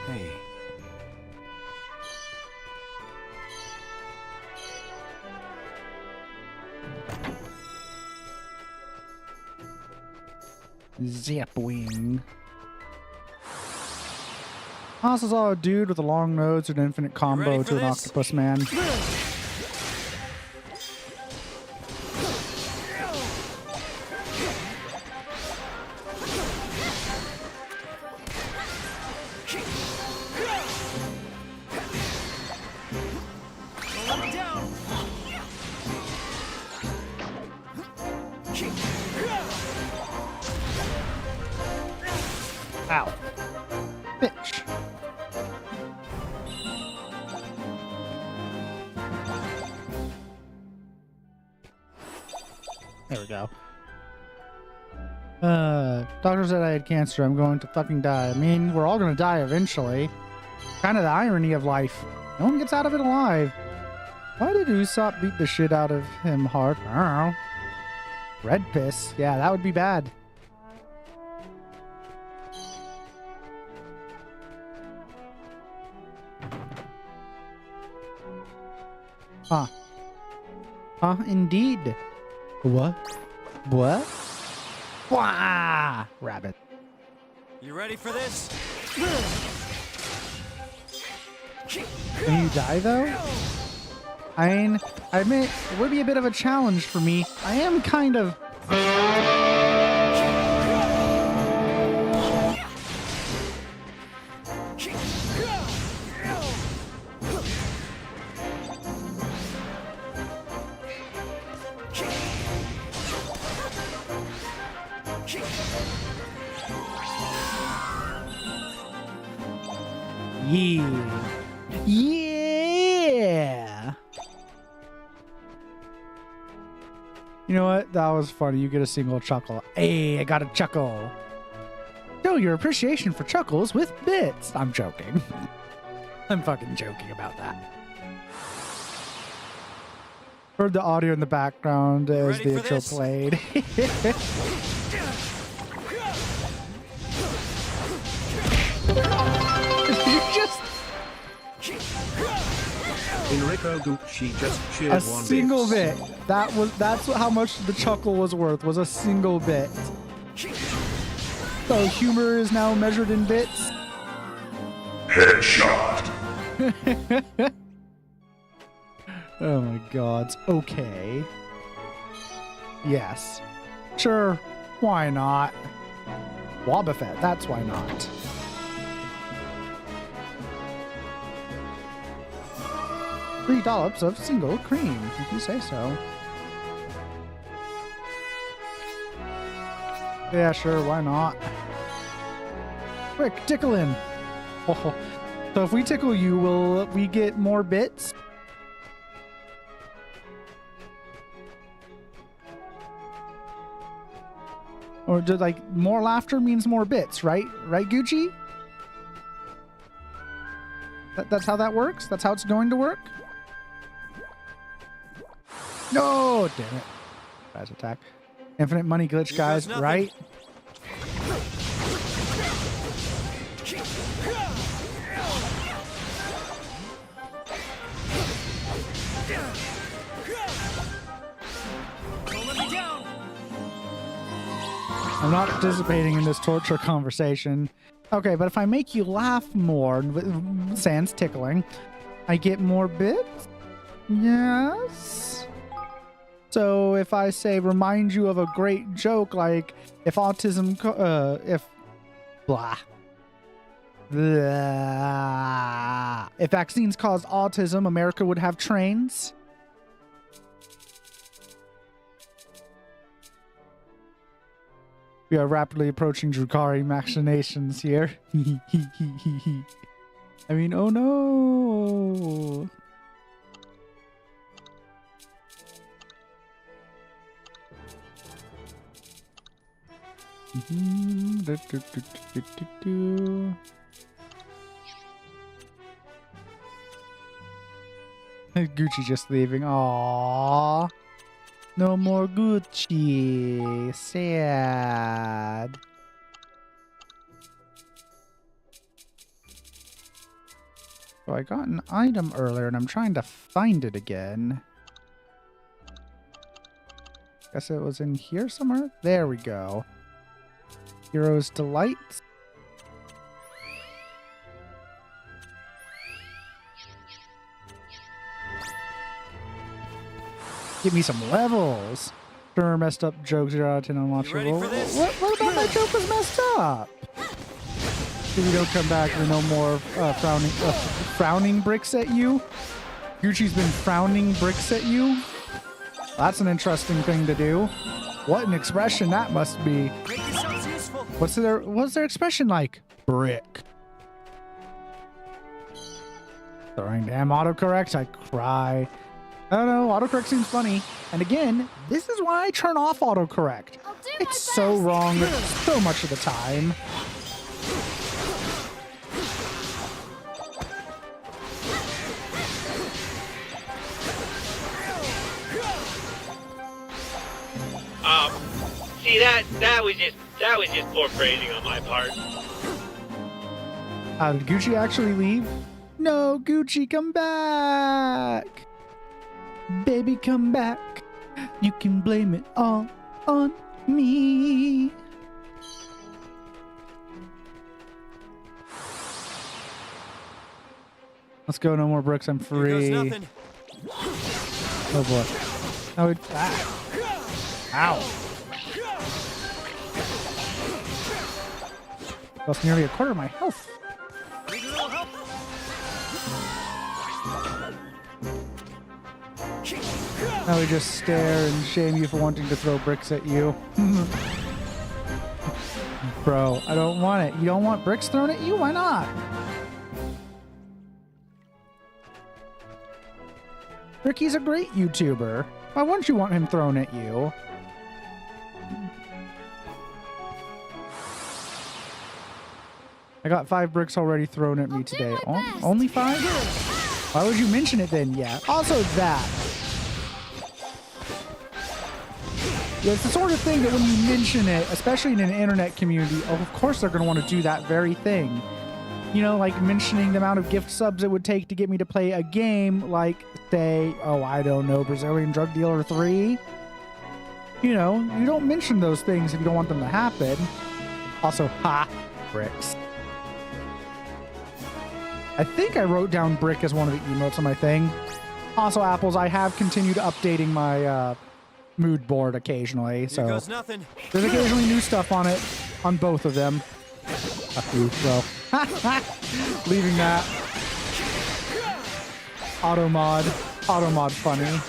Hey. Zapwing. I also saw a dude with a long nose and an infinite combo to an octopus man. Ow. Bitch. There we go. Doctor said I had cancer. I'm going to fucking die. I mean, we're all gonna die eventually. Kind of the irony of life. No one gets out of it alive. Why did Usopp beat the shit out of him hard? I don't know. Red piss. Yeah, that would be bad. Huh. Huh, indeed. What? What? Wah! Rabbit. You ready for this? Can you die, though? I mean, I admit, it would be a bit of a challenge for me. I am kind of... Yeah. Yeah. You know what? That was funny. You get a single chuckle. Hey, I got a chuckle. Show your appreciation for chuckles with bits. I'm joking. I'm fucking joking about that. Heard the audio in the background as the intro played. Enrico Gucci just cheered A one single bit. That's how much the chuckle was worth, was a single bit. So humor is now measured in bits. Headshot. Oh my god. Okay. Yes. Sure. Why not? Wobbuffet, that's why not. $3 of single cream, if you say so. Yeah, sure, why not? Quick, tickle him. Oh, so if we tickle you, will we get more bits? Or did, like, more laughter means more bits, right? Right, Gucci? That's how that works? That's how it's going to work? No, damn it. Surprise attack. Infinite money glitch, guys, right? I'm not participating in this torture conversation. Okay, but if I make you laugh more, sans tickling, I get more bits? Yes? So if I say remind you of a great joke, like if autism, if vaccines caused autism, America would have trains? We are rapidly approaching Drukari machinations here. I mean, oh no! Gucci just leaving. Aww. No more Gucci. Sad. So I got an item earlier and I'm trying to find it again. Guess it was in here somewhere? There we go. Hero's Delight. Give me some levels. Sure, messed up jokes. 0 out of 10 unwatchable. What about my joke was messed up? If we don't come back, we no more frowning bricks at you. Gucci's been frowning bricks at you. That's an interesting thing to do. What an expression that must be. What's their expression like? Brick. Throwing damn autocorrect, I cry. I don't know, autocorrect seems funny. And again, this is why I turn off autocorrect. It's so wrong so much of the time. See that was just poor phrasing on my part. Did Gucci actually leave? No, Gucci, come back. Baby, come back. You can blame it all on me. Let's go. No more bricks. I'm free. Here goes nothing. Oh boy. Oh, ow. Lost nearly a quarter of my health. Need a little help? Now we just stare and shame you for wanting to throw bricks at you. Bro, I don't want it. You don't want bricks thrown at you? Why not? Ricky's a great YouTuber. Why wouldn't you want him thrown at you? I got 5 bricks already thrown at me today. Oh, only 5? Why would you mention it then? Yeah. Also that. Yeah, it's the sort of thing that when you mention it, especially in an internet community, of course they're going to want to do that very thing. You know, like mentioning the amount of gift subs it would take to get me to play a game like, say, oh, I don't know, Brazilian Drug Dealer 3. You know, you don't mention those things if you don't want them to happen. Also, ha, bricks. I think I wrote down brick as one of the emotes on my thing. Also, apples, I have continued updating my mood board occasionally, so Here goes nothing. there's occasionally new stuff on it, on both of them. Fuck you, so. Leaving that. Automod funny.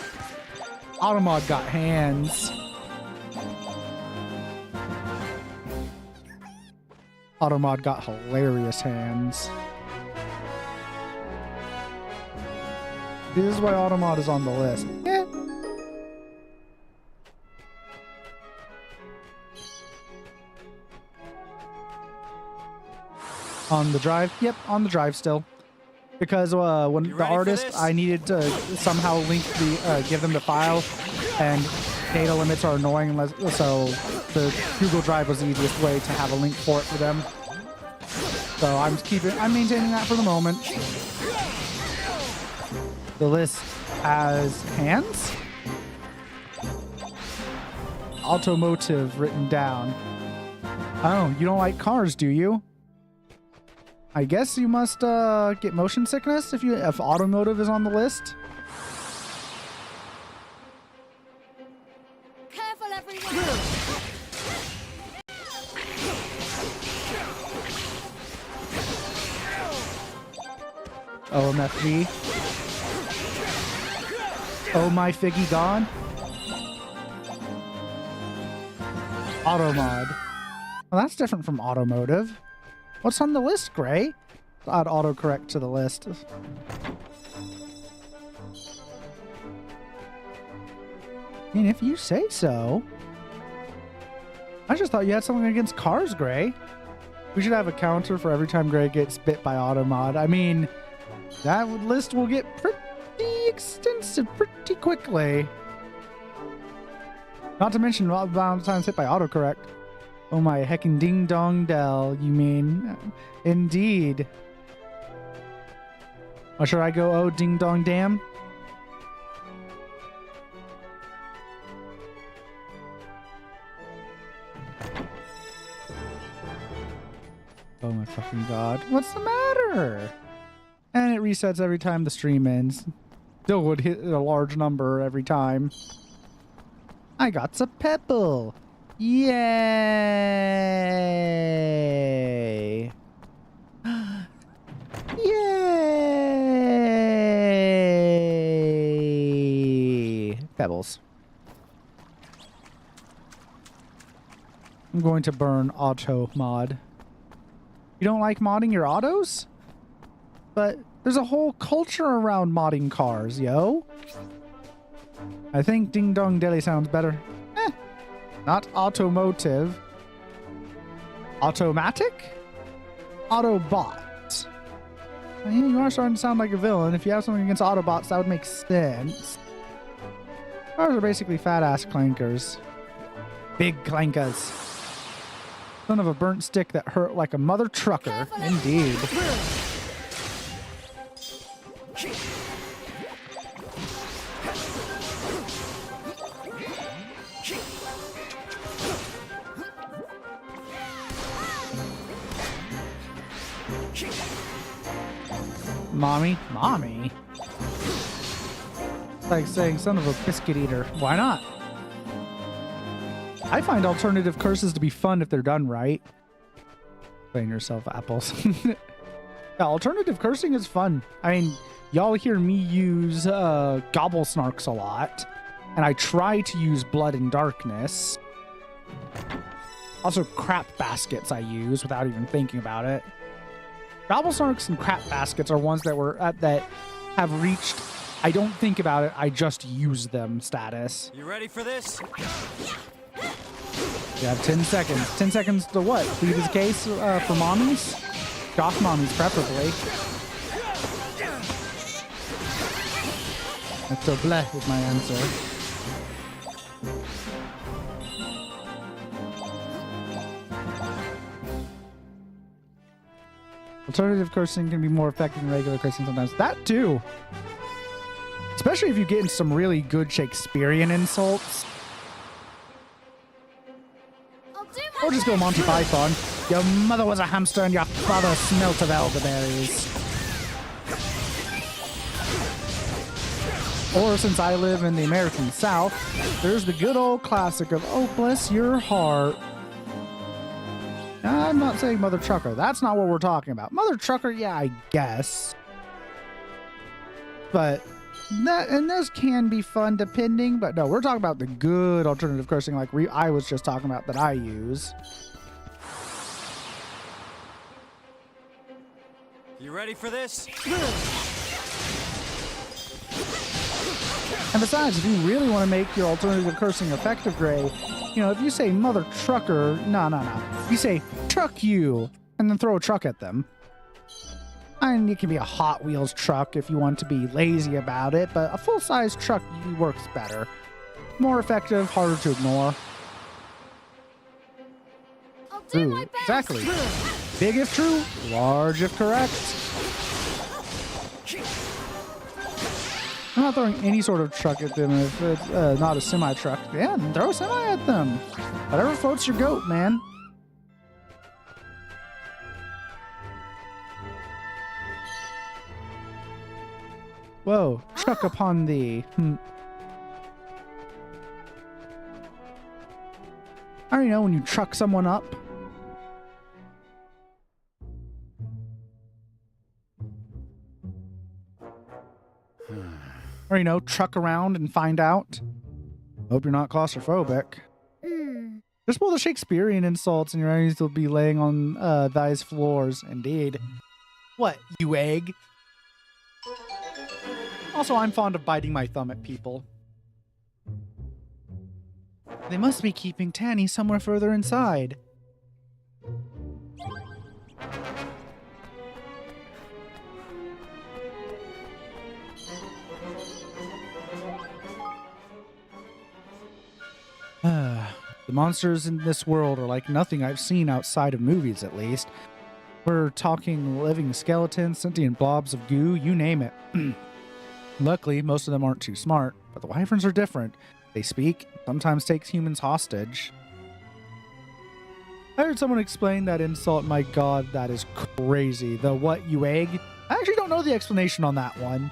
Automod got hands. Automod got hilarious hands. This is why Automod is on the list. Yeah. On the drive? Yep, on the drive still. Because when the artist, I needed to somehow link the, give them the file, and data limits are annoying, so the Google Drive was the easiest way to have a link for it for them. So I'm maintaining that for the moment. The list has hands? Automotive written down. Oh, you don't like cars, do you? I guess you must get motion sickness if automotive is on the list. Careful, everyone! OMFG. Oh my figgy god. Automod. Well, that's different from automotive. What's on the list, Gray? Add autocorrect to the list. I mean, if you say so. I just thought you had something against cars, Gray. We should have a counter for every time Gray gets bit by Automod. I mean, that list will get pretty extensive pretty quickly. Not to mention the amount of times hit by autocorrect. Oh my heckin' ding dong dell, you mean? Indeed. Or should I go, oh ding dong damn? Oh my fucking god. What's the matter? And it resets every time the stream ends. Still would hit a large number every time. I got a pebble. Yay! Yay! Pebbles. I'm going to burn auto mod. You don't like modding your autos? But there's a whole culture around modding cars, yo. I think Ding Dong Deli sounds better. Not automotive. Automatic? Autobot. Well, you are starting to sound like a villain. If you have something against Autobots, that would make sense. Cars are basically fat-ass clankers. Big clankers. Son of a burnt stick that hurt like a mother trucker. Indeed. Mommy? Mommy? It's like saying son of a biscuit eater. Why not? I find alternative curses to be fun if they're done right. Playing yourself apples. Yeah, alternative cursing is fun. I mean, y'all hear me use gobble snarks a lot. And I try to use blood and darkness. Also, crap baskets I use without even thinking about it. Gobble snarks and crap baskets are ones that that have reached I don't think about it, I just use them status. You ready for this? You have 10 seconds. 10 seconds to what? Plead his case for mommies? Goth mommies, preferably. And so bleh is my answer. Alternative cursing can be more effective than regular cursing sometimes. That too. Especially if you get into some really good Shakespearean insults. Or just go Monty Python. Your mother was a hamster and your father smelt of elderberries. Or since I live in the American South, there's the good old classic of, oh, bless your heart. I'm not saying Mother Trucker. That's not what we're talking about. Mother Trucker, yeah, I guess. But and those can be fun depending, but no, we're talking about the good alternative cursing like I was just talking about that I use. You ready for this? And besides, if you really want to make your alternative cursing effective, Gray, you know, if you say Mother Trucker, no. You say truck you, and then throw a truck at them. And it can be a Hot Wheels truck if you want to be lazy about it, but a full-size truck works better. More effective, harder to ignore. True, exactly. Big if true, large if correct. I'm not throwing any sort of truck at them if it's not a semi-truck. Yeah, then throw a semi at them. Whatever floats your goat, man. Whoa, truck upon thee. I already know when you truck someone up. Or, you know, truck around and find out. Hope you're not claustrophobic. Just pull the Shakespearean insults and your enemies will be laying on thy's floors. Indeed. What, you egg? Also, I'm fond of biting my thumb at people. They must be keeping Tanny somewhere further inside. The monsters in this world are like nothing I've seen outside of movies, at least. We're talking living skeletons, sentient blobs of goo, you name it. Luckily, most of them aren't too smart, but the wyverns are different. They speak, sometimes take humans hostage. I heard someone explain that insult. My god, that is crazy. The what, you egg? I actually don't know the explanation on that one.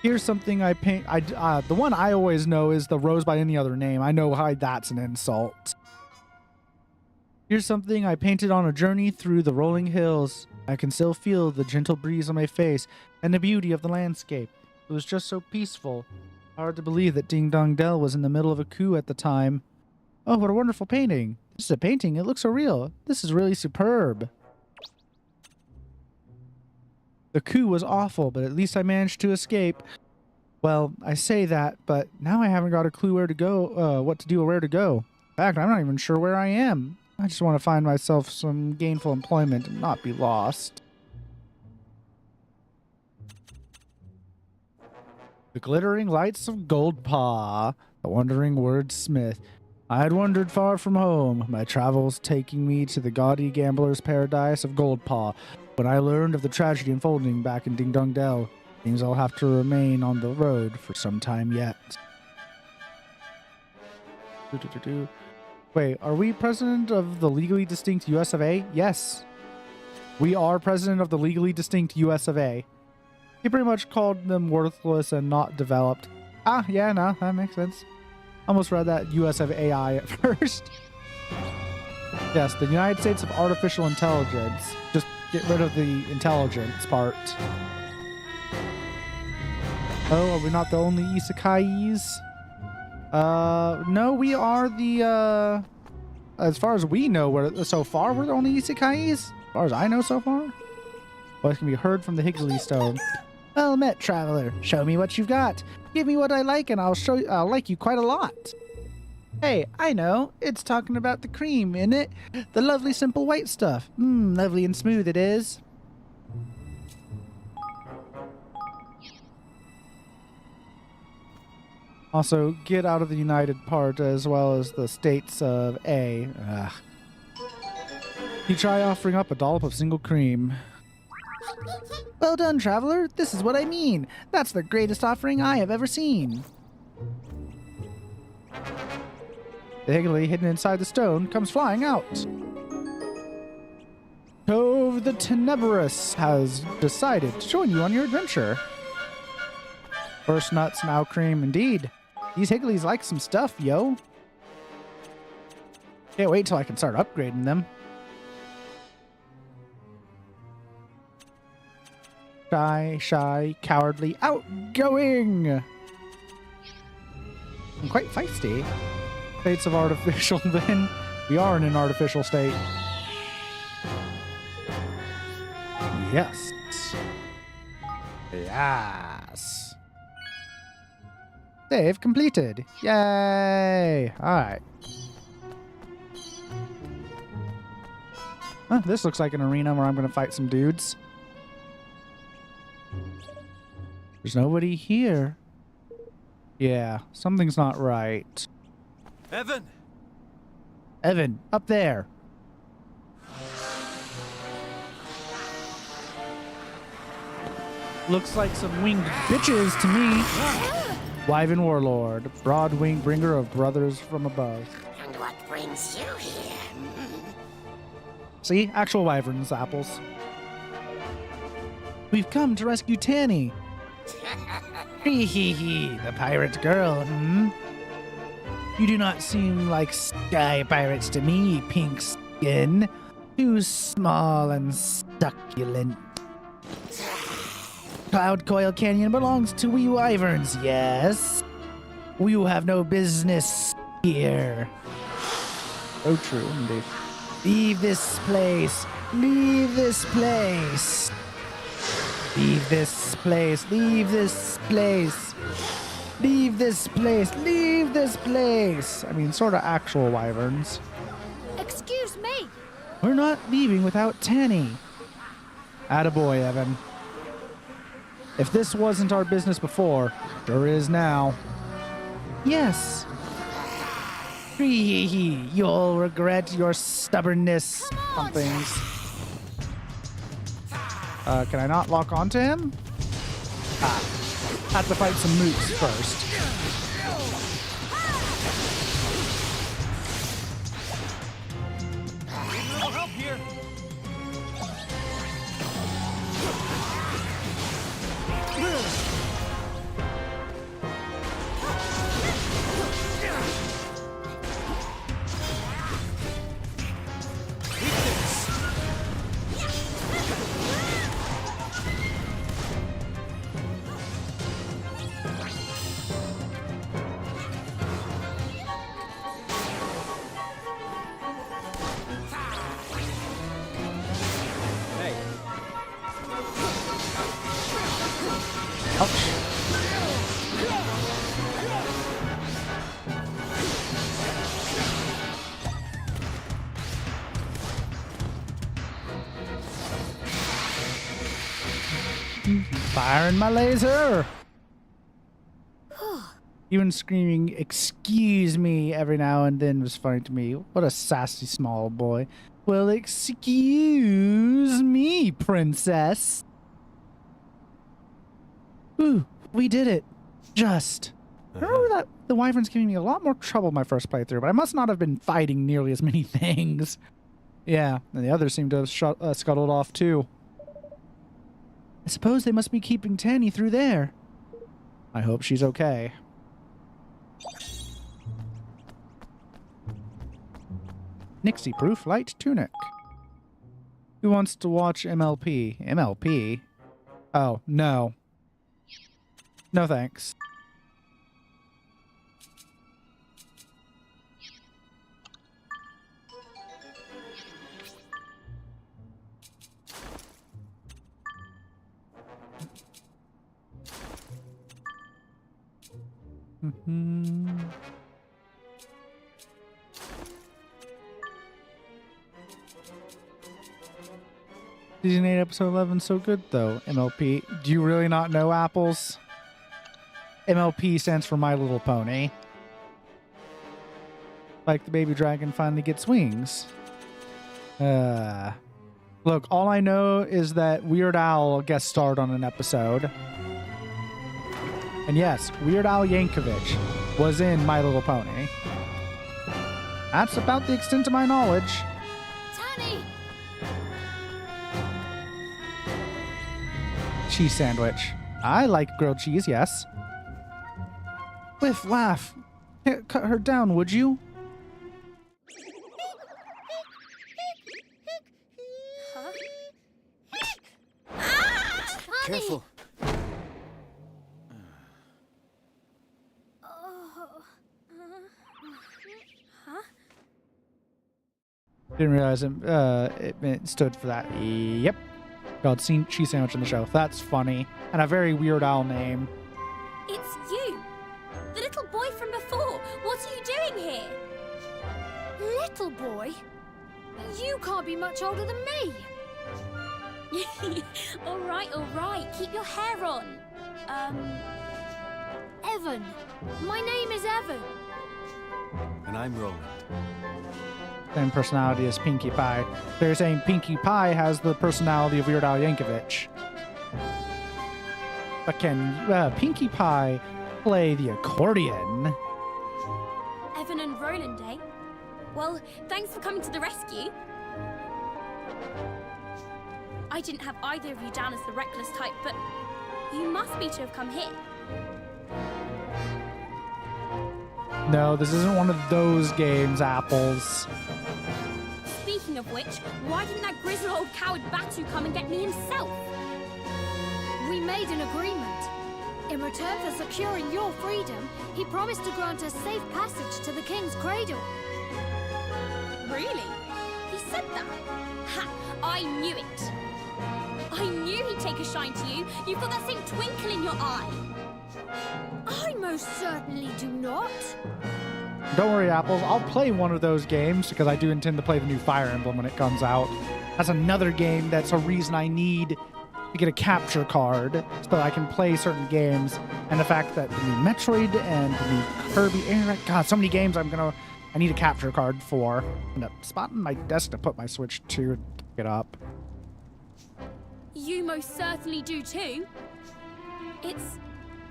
Here's something I paint. The one I always know is the rose by any other name. I know how that's an insult. Here's something I painted on a journey through the rolling hills. I can still feel the gentle breeze on my face and the beauty of the landscape. It was just so peaceful. Hard to believe that Ding Dong Dell was in the middle of a coup at the time. Oh, what a wonderful painting. This is a painting. It looks so real. This is really superb. The coup was awful, but at least I managed to escape. Well, I say that, but now I haven't got a clue where to go, what to do or where to go. In fact, I'm not even sure where I am. I just want to find myself some gainful employment and not be lost. The glittering lights of Goldpaw, the wandering wordsmith. I had wandered far from home, my travels taking me to the gaudy gambler's paradise of Goldpaw. When I learned of the tragedy unfolding back in Ding Dong Dell, things I'll have to remain on the road for some time yet. Wait, are we president of the legally distinct US of A? Yes. We are president of the legally distinct US of A. He pretty much called them worthless and not developed. Ah, yeah, no, that makes sense. Almost read that US of AI at first. Yes, the United States of Artificial Intelligence. Just get rid of the intelligence part. Oh, are we not the only isekais? No, we are the, as far as we know, so far, we're the only isekais? As far as I know so far? What can be heard from the Higgly Stone? Well met, traveler. Show me what you've got. Give me what I like and I'll like you quite a lot. Hey, I know. It's talking about the cream, isn't it? The lovely simple white stuff. Lovely and smooth it is. Also, get out of the United part as well as the states of A. Ugh. You try offering up a dollop of single cream. Well done, traveler. This is what I mean. That's the greatest offering I have ever seen. The Higgly, hidden inside the stone, comes flying out. Tove the Tenebrous has decided to join you on your adventure. First nuts, now cream, indeed. These Higglies like some stuff, yo. Can't wait till I can start upgrading them. Shy, cowardly, outgoing. I'm quite feisty. States of artificial, then. We are in an artificial state. Yes. Yes. Save completed. Yay. Alright. Huh, this looks like an arena where I'm going to fight some dudes. There's nobody here. Yeah, something's not right. Evan! Evan, up there. Looks like some winged bitches to me. Wyvern Warlord, broad-winged bringer of brothers from above. And what brings you here? See? Actual wyverns, apples. We've come to rescue Tanny. Hee hee hee, the pirate girl, You do not seem like sky pirates to me, pink skin. Too small and succulent. Cloud Coil Canyon belongs to we wyverns, yes? We have no business here. Oh, true, indeed. Leave this place. Leave this place. Leave this place. Leave this place. Leave this place. Leave this place. I mean, sort of actual wyverns. Excuse me. We're not leaving without Tanny. Attaboy, Evan. If this wasn't our business before, sure is now. Yes. You'll regret your stubbornness. Some things. Can I not lock onto him? Have to fight some mooks first. Need a little help here. Firing my laser! Even screaming, excuse me, every now and then was funny to me. What a sassy small boy. Well, excuse me, princess. Ooh, we did it. Just. Remember The wyvern's giving me a lot more trouble my first playthrough, but I must not have been fighting nearly as many things. Yeah, and the others seem to have scuttled off too. I suppose they must be keeping Tanny through there. I hope she's okay. Nixie-proof light tunic. Who wants to watch MLP? MLP? Oh, no. No thanks. Season 8, episode 11, so good though. MLP. Do you really not know, Apples? MLP stands for My Little Pony. Like the baby dragon finally gets wings. Look, all I know is that Weird Al guest starred on an episode. And yes, Weird Al Yankovic was in My Little Pony. That's about the extent of my knowledge. Tanny! Cheese sandwich. I like grilled cheese, yes. Whiff, laugh. Cut her down, would you? Careful. Didn't realize it stood for that. Yep. God, seen cheese sandwich in the show. That's funny. And a very Weird Al name. It's you! The little boy from before! What are you doing here? Little boy? You can't be much older than me. all right. Keep your hair on. Evan. My name is Evan. And I'm Roland. Same personality as Pinkie Pie. They're saying Pinkie Pie has the personality of Weird Al Yankovic. But can Pinkie Pie play the accordion? Evan and Roland, eh? Well, thanks for coming to the rescue. I didn't have either of you down as the reckless type, but you must be to have come here. No, this isn't one of those games, Apples. Speaking of which, why didn't that grizzled old coward Batu come and get me himself? We made an agreement. In return for securing your freedom, he promised to grant us safe passage to the king's cradle. Really? He said that? Ha! I knew it! I knew he'd take a shine to you. You've got that same twinkle in your eye. I most certainly do not. Don't worry, Apples. I'll play one of those games because I do intend to play the new Fire Emblem when it comes out. That's another game that's a reason I need to get a capture card so that I can play certain games. And the fact that the new Metroid and the new Kirby Air... God, so many games I need a capture card for. And a spot on my desk to put my Switch 2 and pick it up. You most certainly do too. It's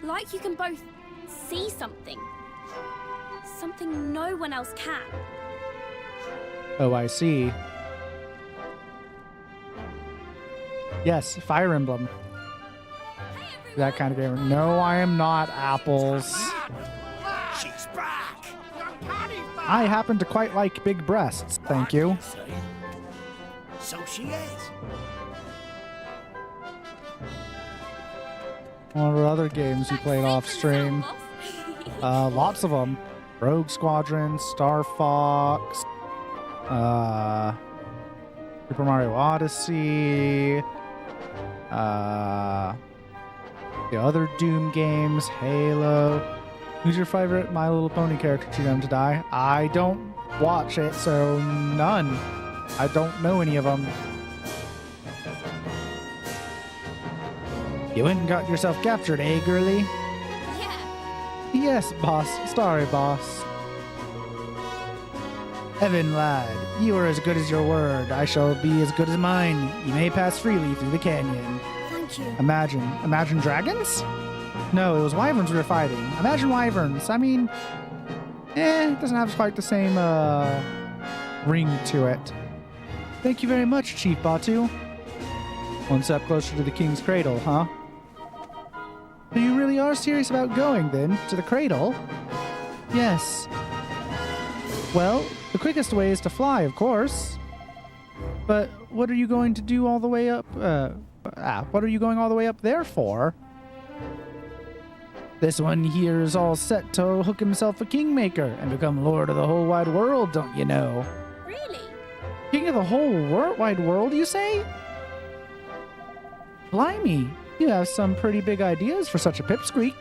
like you can both see something. Something no one else can. Oh, I see. Yes, Fire Emblem. That kind of game. No, I am not, Apples. She's back! I happen to quite like big breasts, thank you. So she is. What are other games you played off stream? Lots of them. Rogue Squadron, Star Fox, Super Mario Odyssey, the other Doom games, Halo. Who's your favorite My Little Pony character too young to die? I don't watch it, so none. I don't know any of them. You went and got yourself captured, eh, girly? Yeah. Yes, boss. Sorry, boss. Evan, lad, you are as good as your word. I shall be as good as mine. You may pass freely through the canyon. Thank you. Imagine dragons? No, it was wyverns we were fighting. Imagine wyverns. I mean, it doesn't have quite the same ring to it. Thank you very much, Chief Batu. One step closer to the king's cradle, huh? So you really are serious about going, then, to the cradle? Yes. Well, the quickest way is to fly, of course. But what are you going to do all the way up? What are you going all the way up there for? This one here is all set to hook himself a kingmaker and become lord of the whole wide world, don't you know? Really? King of the whole wide world, you say? Blimey, you have some pretty big ideas for such a pipsqueak.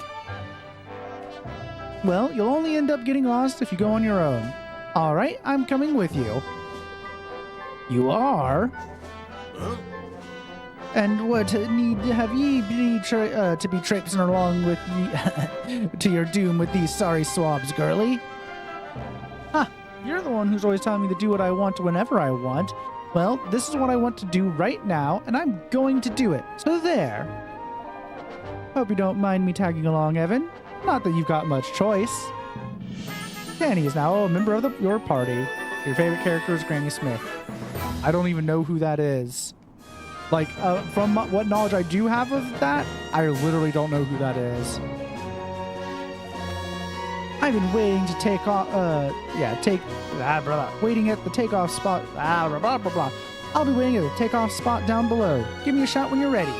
Well, you'll only end up getting lost if you go on your own. All right, I'm coming with you. You are? And what need have ye be to be traipsing along with ye to your doom with these sorry swabs, girlie? Ha! You're the one who's always telling me to do what I want whenever I want. Well, this is what I want to do right now, and I'm going to do it. So there. Hope you don't mind me tagging along, Evan. Not that you've got much choice. Danny is now a member of your party. Your favorite character is Granny Smith. I don't even know who that is. Like, from what knowledge I do have of that, I literally don't know who that is. I've been waiting to take off, waiting at the takeoff spot, blah, blah, blah, blah. I'll be waiting at the takeoff spot down below. Give me a shout when you're ready.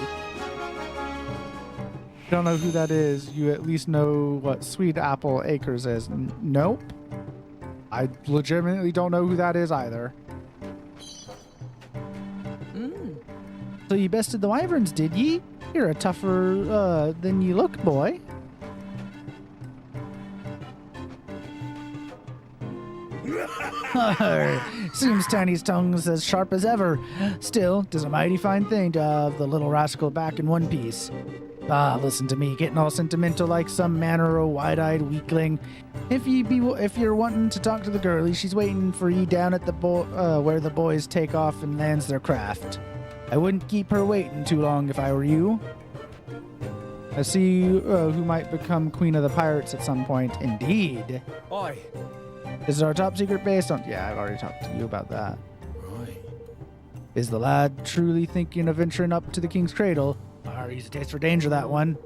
Don't know who that is. You at least know what Sweet Apple Acres is. Nope. I legitimately don't know who that is either. So you bested the wyverns, did ye? You're a tougher than you look, boy. Seems Tiny's tongue's as sharp as ever. Still, 'tis a mighty fine thing to have the little rascal back in one piece. Ah, listen to me, getting all sentimental like some manner o' wide-eyed weakling. If you're wanting to talk to the girlie, she's waiting for ye down at the where the boys take off and lands their craft. I wouldn't keep her waiting too long if I were you. I see who might become queen of the pirates at some point. Indeed. Oi. This is our top secret base. Yeah, I've already talked to you about that. Right. Is the lad truly thinking of venturing up to the king's cradle? He's a taste for danger, that one.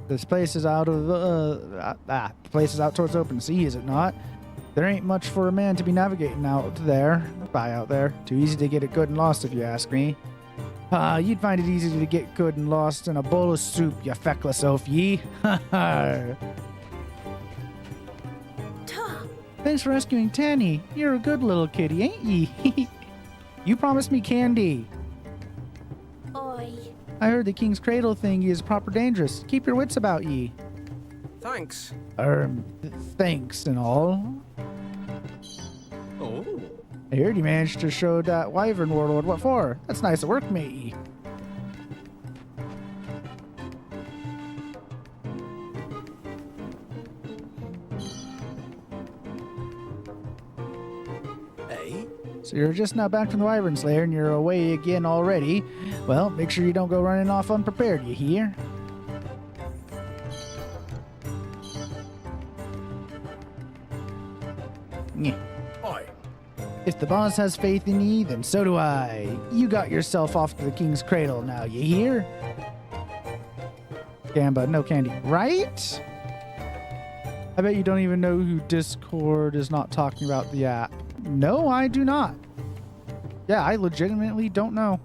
This place is out of the place is out towards open sea, is it not? There ain't much for a man to be navigating out there. Too easy to get it good and lost, if you ask me. You'd find it easy to get good and lost in a bowl of soup, you feckless oaf ye. Thanks for rescuing Tanny. You're a good little kitty, ain't ye? You promised me candy. Oi. I heard the king's cradle thing is proper dangerous. Keep your wits about ye. Thanks. Thanks and all. Oh. I heard you managed to show that wyvern warlord what for. That's nice work, matey. Hey? So you're just now back from the wyvern slayer and you're away again already. Well, make sure you don't go running off unprepared, you hear? Yeah. Oi. If the boss has faith in ye, then so do I. You got yourself off to the king's cradle now, you hear? Gamba, no candy. Right? I bet you don't even know who Discord is not talking about the app. No, I do not. Yeah, I legitimately don't know.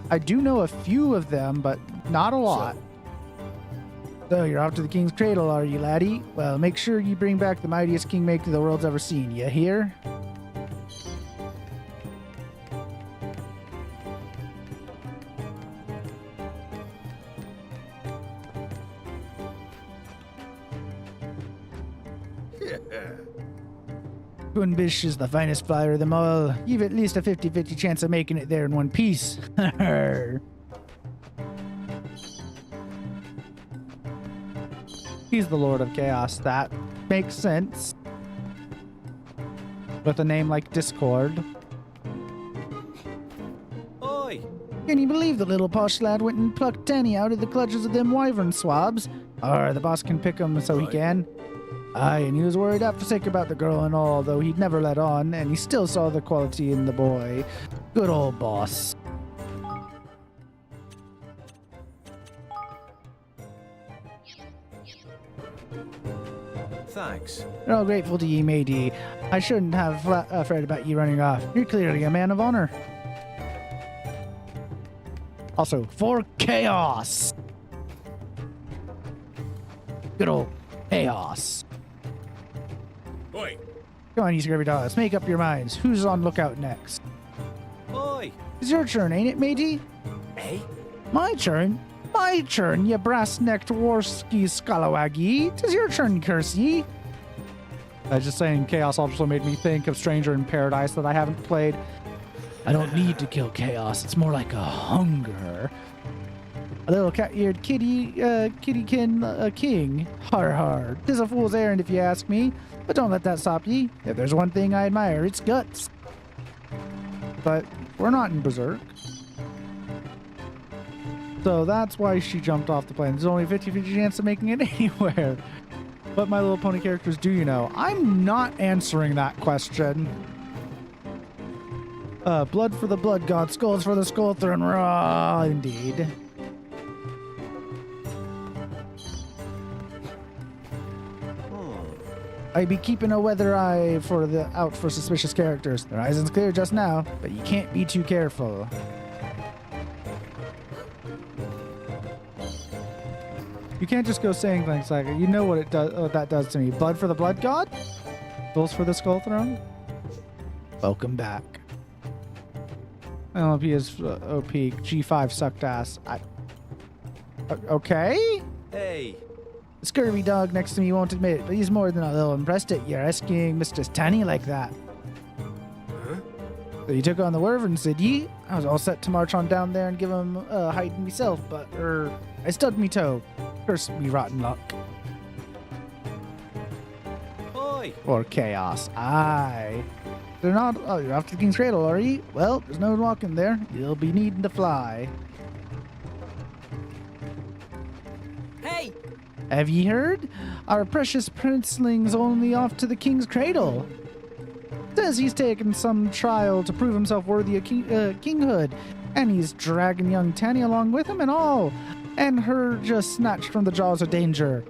I do know a few of them, but not a lot. So you're off to the king's cradle, are you, laddie? Well, make sure you bring back the mightiest kingmaker the world's ever seen, you hear? Gunbish is the finest flyer of them all. You've at least a 50-50 chance of making it there in one piece. He's the Lord of Chaos. That makes sense. With a name like Discord. Oi. Can you believe the little posh lad went and plucked Tenny out of the clutches of them wyvern swabs? Or the boss can pick him so he can. Aye, and he was worried up for sick about the girl and all, though he'd never let on, and he still saw the quality in the boy. Good old boss. Thanks. We're all grateful to ye, matey. I shouldn't have fretted about you running off. You're clearly a man of honor. Also, for chaos. Good old chaos. Oi. Come on, you scurvy dogs. Make up your minds. Who's on lookout next? Oi. It's your turn, ain't it, matey? Eh? My turn? My turn, ye brass-necked warski scalawaggy. 'Tis your turn, curse ye. Just saying, Chaos also made me think of Stranger in Paradise that I haven't played. I don't need to kill Chaos. It's more like a hunger. A little cat-eared kittykin king. Har har. 'Tis a fool's errand if you ask me. But don't let that stop ye. If there's one thing I admire, it's guts. But we're not in Berserk. So that's why she jumped off the plane. There's only a 50-50 chance of making it anywhere. What My Little Pony characters do you know? I'm not answering that question. Blood for the blood god, skulls for the skull throne. Raw, indeed. I'd be keeping a weather eye out for suspicious characters. The horizon's clear just now, but you can't be too careful. You can't just go saying things like, you know what that does to me. Blood for the blood god? Skulls for the skull throne? Welcome back. LMP is OP. G5 sucked ass. Okay? Hey. The scurvy dog next to me won't admit it, but he's more than a little impressed at you rescuing Mistress Tanny like that. Huh? So you took on the wyvern, said ye? I was all set to march on down there and give him a hide myself, but, I stubbed me toe. Curse me rotten luck. Oi. Or chaos. Aye. They're not. Oh, you're off to the King's Cradle, are ye? Well, there's no walking there. You'll be needing to fly. Hey! Have ye heard? Our precious princeling's only off to the King's Cradle. Says he's taken some trial to prove himself worthy of kinghood, and he's dragging young Tanny along with him and all, and her just snatched from the jaws of danger.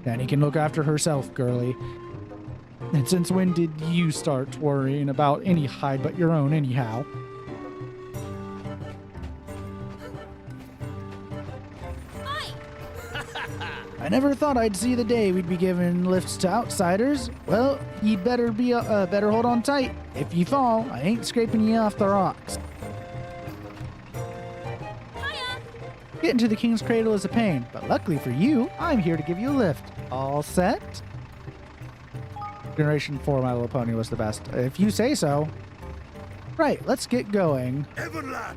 Tanny can look after herself, girlie. And since when did you start worrying about any hide but your own anyhow? I never thought I'd see the day we'd be giving lifts to outsiders. Well, you'd better better hold on tight. If you fall, I ain't scraping you off the rocks. Hiya. Getting to the King's Cradle is a pain, but luckily for you, I'm here to give you a lift. All set? Generation 4 My Little Pony was the best. If you say so. Right, let's get going. Evan lad.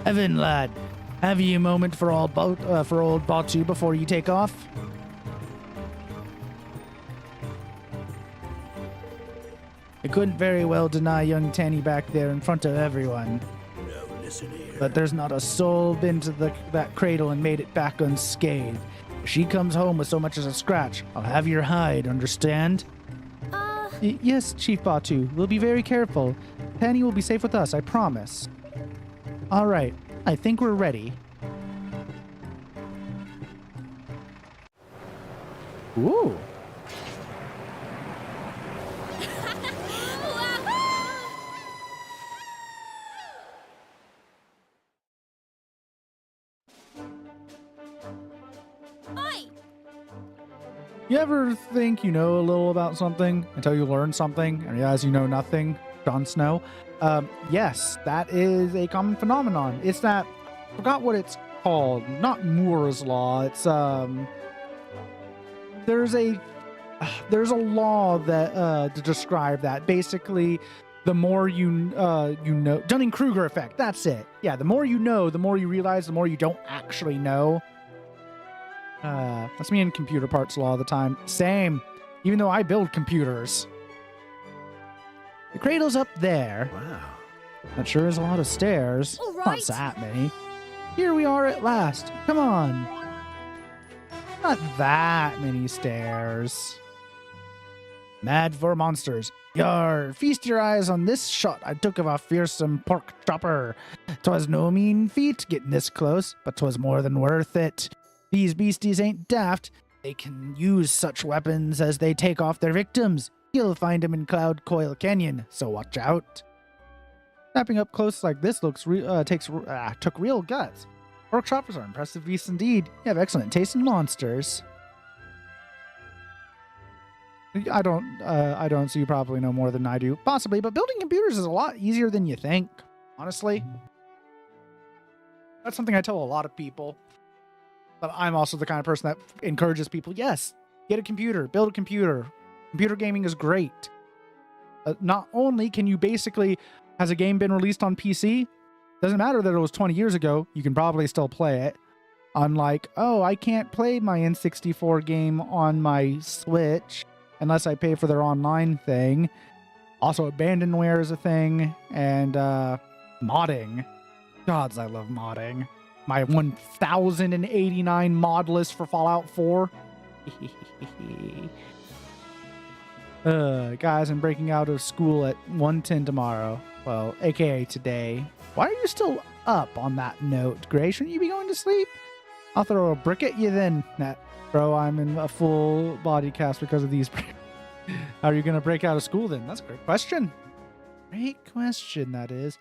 Evan lad, have you a moment for old Batu before you take off? I couldn't very well deny young Tanny back there in front of everyone. No, listen here. But there's not a soul been to that cradle and made it back unscathed. If she comes home with so much as a scratch, I'll have your hide, understand? Yes, Chief Batu. We'll be very careful. Tanny will be safe with us, I promise. All right. I think we're ready. Ooh. You ever think you know a little about something until you learn something and realize you know nothing? Jon Snow. Yes, that is a common phenomenon. It's that, I forgot what it's called. Not Moore's Law. It's there's a law that to describe that. Basically, the more you know, Dunning-Kruger effect. That's it. Yeah, the more you know, the more you realize, the more you don't actually know. That's me in computer parts law all the time. Same. Even though I build computers. The cradle's up there. Wow. That sure is a lot of stairs. All Not right. that many. Here we are at last. Come on. Not that many stairs. Mad for monsters. Yar, feast your eyes on this shot I took of a fearsome pork chopper. 'Twas no mean feat getting this close, but 'twas more than worth it. These beasties ain't daft. They can use such weapons as they take off their victims. You'll find 'em in Cloud Coil Canyon, so watch out. Snapping up close like this took real guts. Pork choppers are impressive beasts indeed. You have excellent taste in monsters. I don't. So you probably know more than I do, possibly. But building computers is a lot easier than you think. Honestly, that's something I tell a lot of people. But I'm also the kind of person that encourages people. Yes, get a computer, build a computer. Computer gaming is great. Not only can you basically, has a game been released on PC? Doesn't matter that it was 20 years ago. You can probably still play it. Unlike, oh, I can't play my N64 game on my Switch unless I pay for their online thing. Also, abandonware is a thing, and modding. Gods, I love modding. My 1,089 mod list for Fallout 4. Guys, I'm breaking out of school at 1:10 tomorrow. Well, aka today. Why are you still up on that note, Gray? Shouldn't you be going to sleep? I'll throw a brick at you then. Nah, bro, I'm in a full body cast because of these. How are you going to break out of school then? That's a great question. Great question, that is.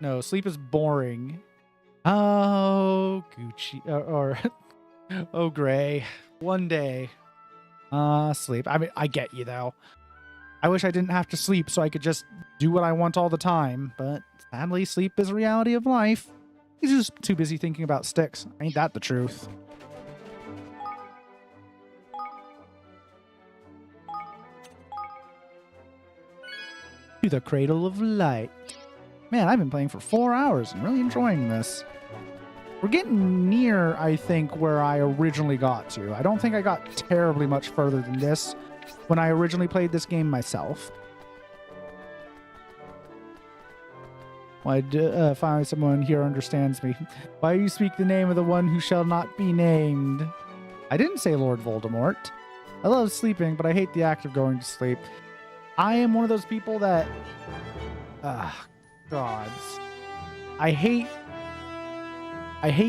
No, sleep is boring. Oh, Gucci. Oh, Gray. One day. Sleep. I mean, I get you, though. I wish I didn't have to sleep so I could just do what I want all the time. But sadly, sleep is a reality of life. He's just too busy thinking about sticks. Ain't that the truth? To the Cradle of Light. Man, I've been playing for 4 hours and really enjoying this. We're getting near, I think, where I originally got to. I don't think I got terribly much further than this when I originally played this game myself. Why finally someone here understands me. Why you speak the name of the one who shall not be named? I didn't say Lord Voldemort. I love sleeping, but I hate the act of going to sleep. I am one of those people that... gods. I hate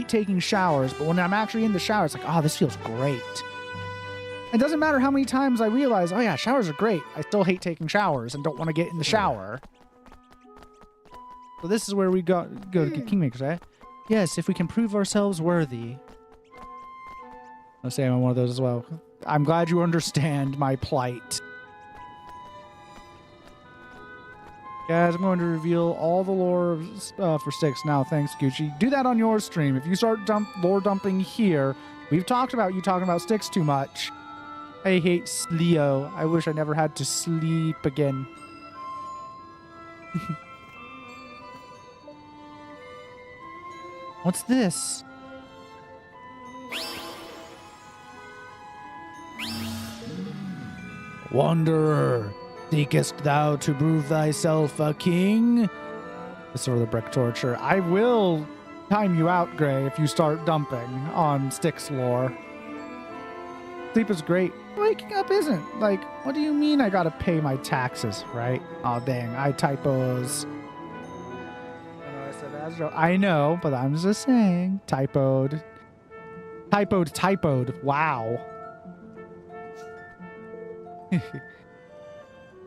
taking showers, but when I'm actually in the shower, it's like, oh, this feels great. It doesn't matter how many times I realize, oh yeah, showers are great. I still hate taking showers and don't want to get in the shower. So this is where we go to get Kingmakers, right? Yes, if we can prove ourselves worthy. I'll say I'm one of those as well. I'm glad you understand my plight. Guys, I'm going to reveal all the lore for Styx now. Thanks, Gucci. Do that on your stream. If you start lore dumping here, we've talked about you talking about Styx too much. I hate Sleo. I wish I never had to sleep again. What's this? Wanderer, seekest thou to prove thyself a king? This sort of the brick torture. I will time you out, Gray, if you start dumping on Styx lore. Sleep is great. Waking up isn't. Like, what do you mean I gotta pay my taxes, right? Oh, dang, I typos. I know, but I'm just saying. Typoed. Wow.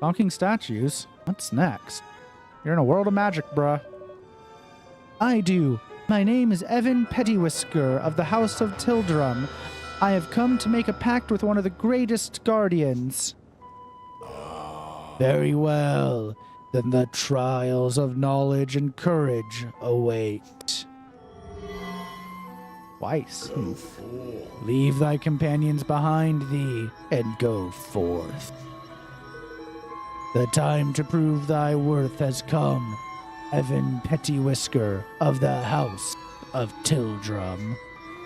Bonking statues? What's next? You're in a world of magic, bruh. I do. My name is Evan Pettywhisker of the House of Tildrum. I have come to make a pact with one of the greatest guardians. Very well. Then the trials of knowledge and courage await. Twice. Leave thy companions behind thee and go forth. The time to prove thy worth has come, Evan Pettywhisker of the House of Tildrum.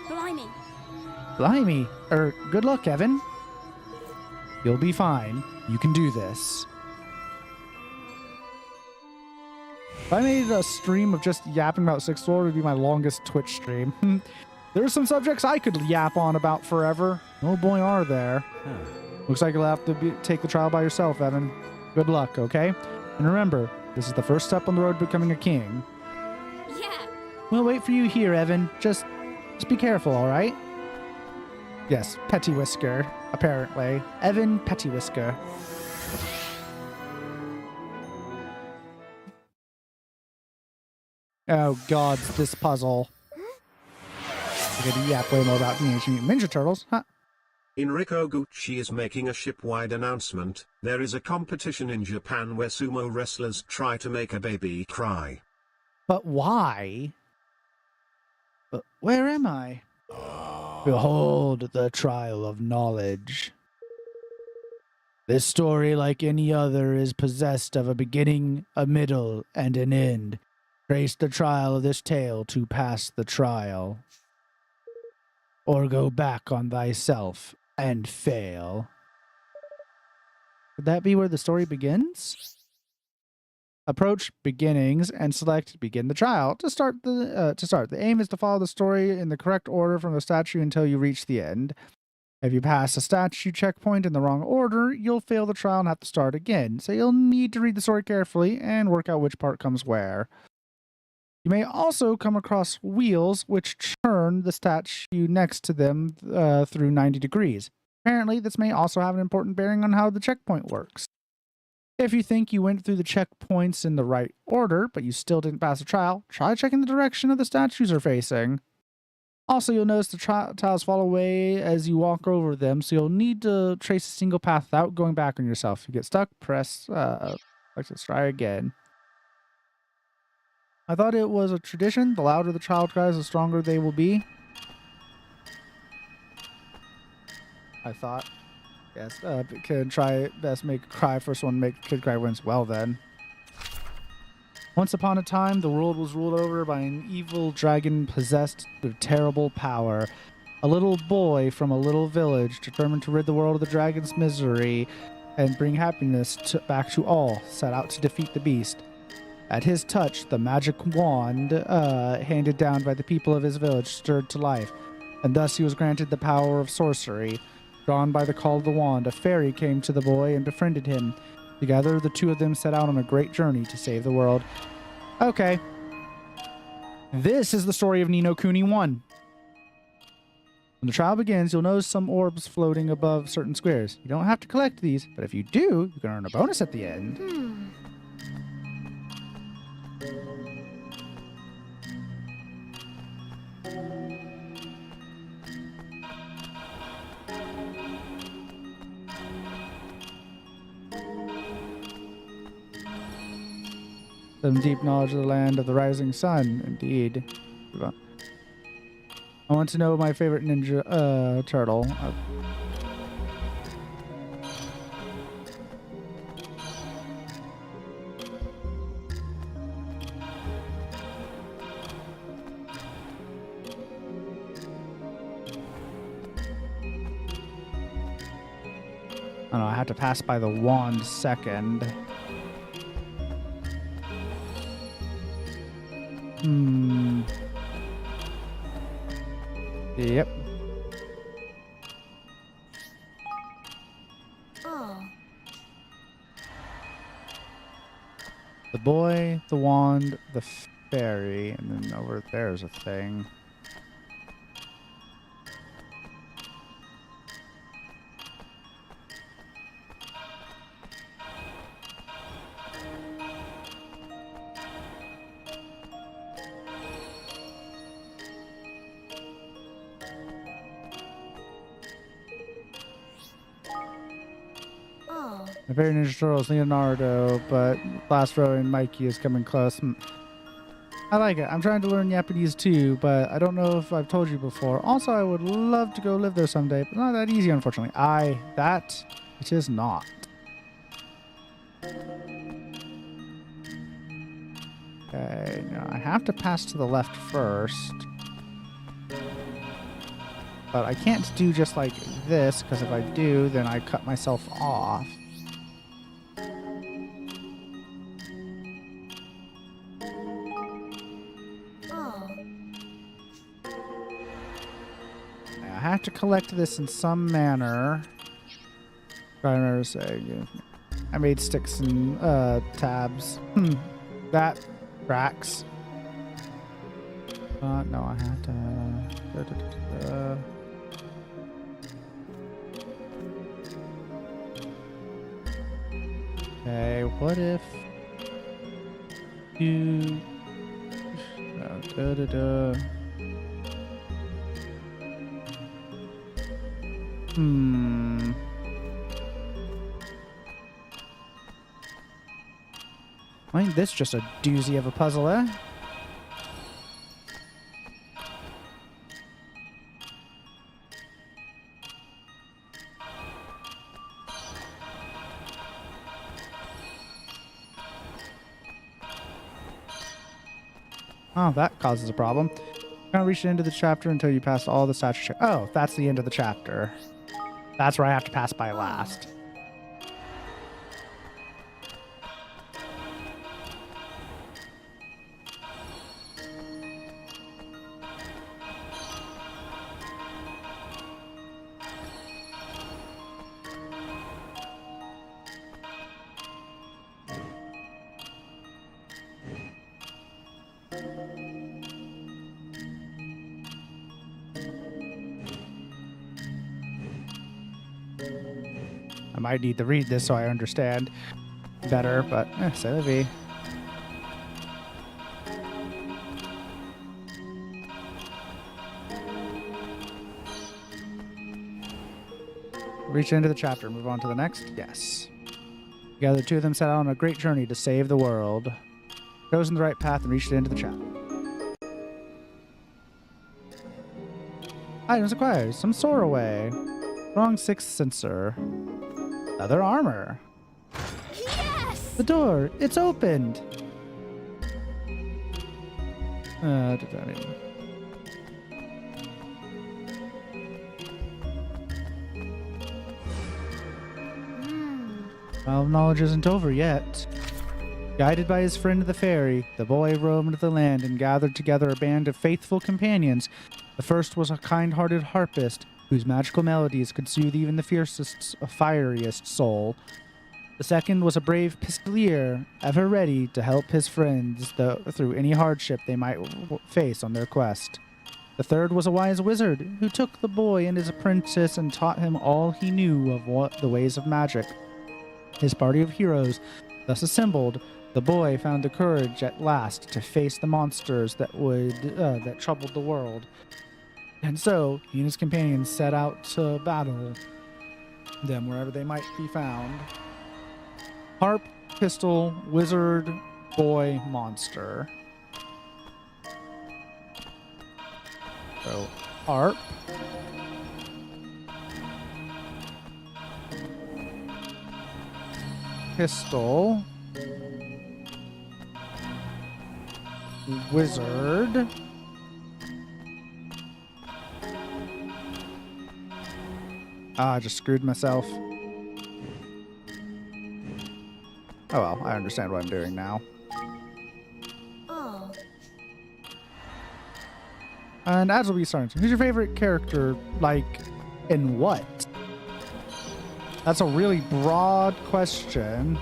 Blimey. Blimey. Good luck, Evan. You'll be fine. You can do this. If I made a stream of just yapping about Sixth Sword, it would be my longest Twitch stream. There are some subjects I could yap on about forever. Oh boy, are there. Looks like you'll have to take the trial by yourself, Evan. Good luck, okay? And remember, this is the first step on the road to becoming a king. Yeah. We'll wait for you here, Evan. Just be careful, all right? Yes, Pettywhisker, apparently. Evan Pettywhisker. Oh, God, this puzzle. We're going to yap way more about the Ancient Mutant Ninja Turtles, huh? Enrico Gucci is making a ship-wide announcement. There is a competition in Japan where sumo wrestlers try to make a baby cry. But why? But where am I? Behold the trial of knowledge. This story, like any other, is possessed of a beginning, a middle, and an end. Trace the trial of this tale to pass the trial. Or go back on thyself and fail. Would that be where the story begins? Approach beginnings and select begin the trial. To start, the aim is to follow the story in the correct order from the statue until you reach the end. If you pass a statue checkpoint in the wrong order, you'll fail the trial and have to start again. So you'll need to read the story carefully and work out which part comes where. You may also come across wheels which turn the statue next to them through 90 degrees. Apparently, this may also have an important bearing on how the checkpoint works. If you think you went through the checkpoints in the right order, but you still didn't pass the trial, try checking the direction of the statues are facing. Also, you'll notice the tiles fall away as you walk over them, so you'll need to trace a single path without going back on yourself. If you get stuck, press let's try again. I thought it was a tradition. The louder the child cries, the stronger they will be. I thought. Yes, kid try best make a cry. First one make kid cry wins. Well then. Once upon a time, the world was ruled over by an evil dragon possessed with terrible power. A little boy from a little village, determined to rid the world of the dragon's misery and bring happiness back to all, set out to defeat the beast. At his touch, the magic wand handed down by the people of his village stirred to life, and thus he was granted the power of sorcery. Drawn by the call of the wand, a fairy came to the boy and befriended him. Together, the two of them set out on a great journey to save the world. Okay. This is the story of Ni no Kuni 1. When the trial begins, you'll notice some orbs floating above certain squares. You don't have to collect these, but if you do, you can earn a bonus at the end. Some deep knowledge of the land of the rising sun, indeed. I want to know my favorite ninja turtle. I don't know, I have to pass by the wand second. Yep. Oh. The boy, the wand, the fairy, and then over there's a thing. My favorite Ninja Turtle is Leonardo, but last row and Mikey is coming close. I like it. I'm trying to learn Japanese too, but I don't know if I've told you before. Also, I would love to go live there someday, but not that easy, unfortunately. It is not. Okay, now I have to pass to the left first. But I can't do just like this, because if I do, then I cut myself off. have to collect this in some manner. I remember saying, I made sticks and tabs. That tracks. No, I had to. Okay, what if you? Ain't this just a doozy of a puzzle, eh? Oh, that causes a problem. You can't reach the end of the chapter until you pass all the stature check. Oh, that's the end of the chapter. That's where I have to pass by last. I might need to read this so I understand better, but c'est la vie. Reach into the chapter. Move on to the next. Yes. Together, the two of them set out on a great journey to save the world. Chosen the right path and reached into the chapter. Items acquired. Some away. Strong sixth sensor. Leather armor. Yes! The door. It's opened. Well, knowledge isn't over yet. Guided by his friend the fairy, the boy roamed the land and gathered together a band of faithful companions. The first was a kind-hearted harpist, whose magical melodies could soothe even the fiercest, fieriest soul. The second was a brave pistolier, ever ready to help his friends through any hardship they might face on their quest. The third was a wise wizard, who took the boy and his apprentice and taught him all he knew of the ways of magic. His party of heroes, thus assembled, the boy found the courage at last to face the monsters that troubled the world. And so, he and his companions set out to battle them wherever they might be found. Harp, pistol, wizard, boy, monster. So, harp. Pistol. Wizard. I just screwed myself. Oh well, I understand what I'm doing now. Oh. And as we'll be starting, who's your favorite character, like, in what? That's a really broad question.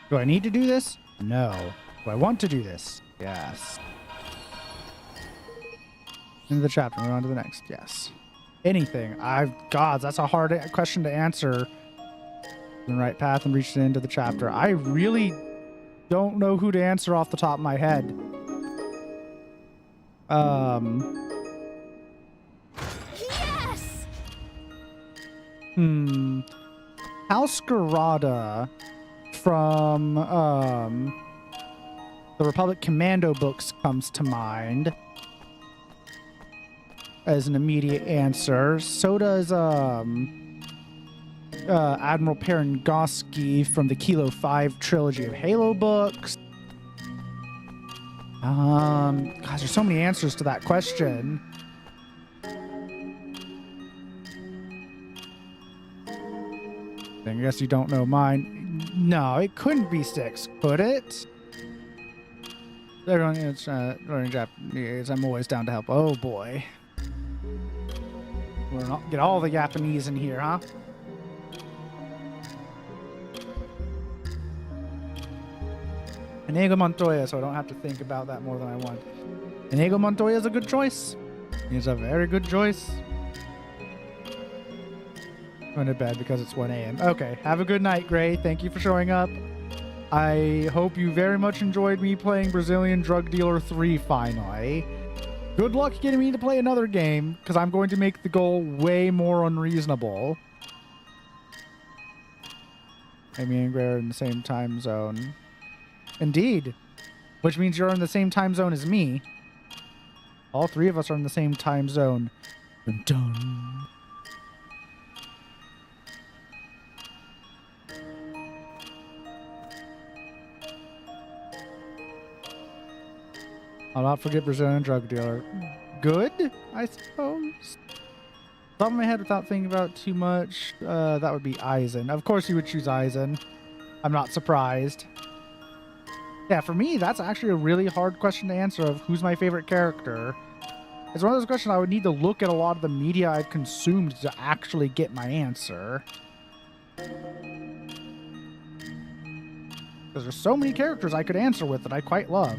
Do I need to do this? No. Do I want to do this? Yes. Into the chapter. Move on to the next. Yes. Anything. God, that's a hard question to answer. The right path and reach the end of the chapter. I really don't know who to answer off the top of my head. Yes! House Garada from The Republic Commando books comes to mind as an immediate answer. So does Admiral Perengoski from the Kilo 5 trilogy of Halo books. Gosh, there's so many answers to that question. I guess you don't know mine. No, it couldn't be 6, could it? It's learning Japanese. I'm always down to help. Oh boy. We're not get all the Japanese in here, huh? Inigo Montoya, so I don't have to think about that more than I want. Inigo Montoya is a good choice. He's a very good choice. Going to bed because it's 1 a.m. Okay, have a good night, Gray. Thank you for showing up. I hope you very much enjoyed me playing Brazilian Drug Dealer 3 finally. Good luck getting me to play another game, because I'm going to make the goal way more unreasonable. Amy and Gray are in the same time zone. Indeed. Which means you're in the same time zone as me. All 3 of us are in the same time zone. Dun dun. I'll not forget Brazilian Drug Dealer. Good, I suppose. Top of my head without thinking about it too much, that would be Aizen. Of course you would choose Aizen. I'm not surprised. Yeah, for me, that's actually a really hard question to answer of who's my favorite character. It's one of those questions I would need to look at a lot of the media I've consumed to actually get my answer. Because there's so many characters I could answer with that I quite love.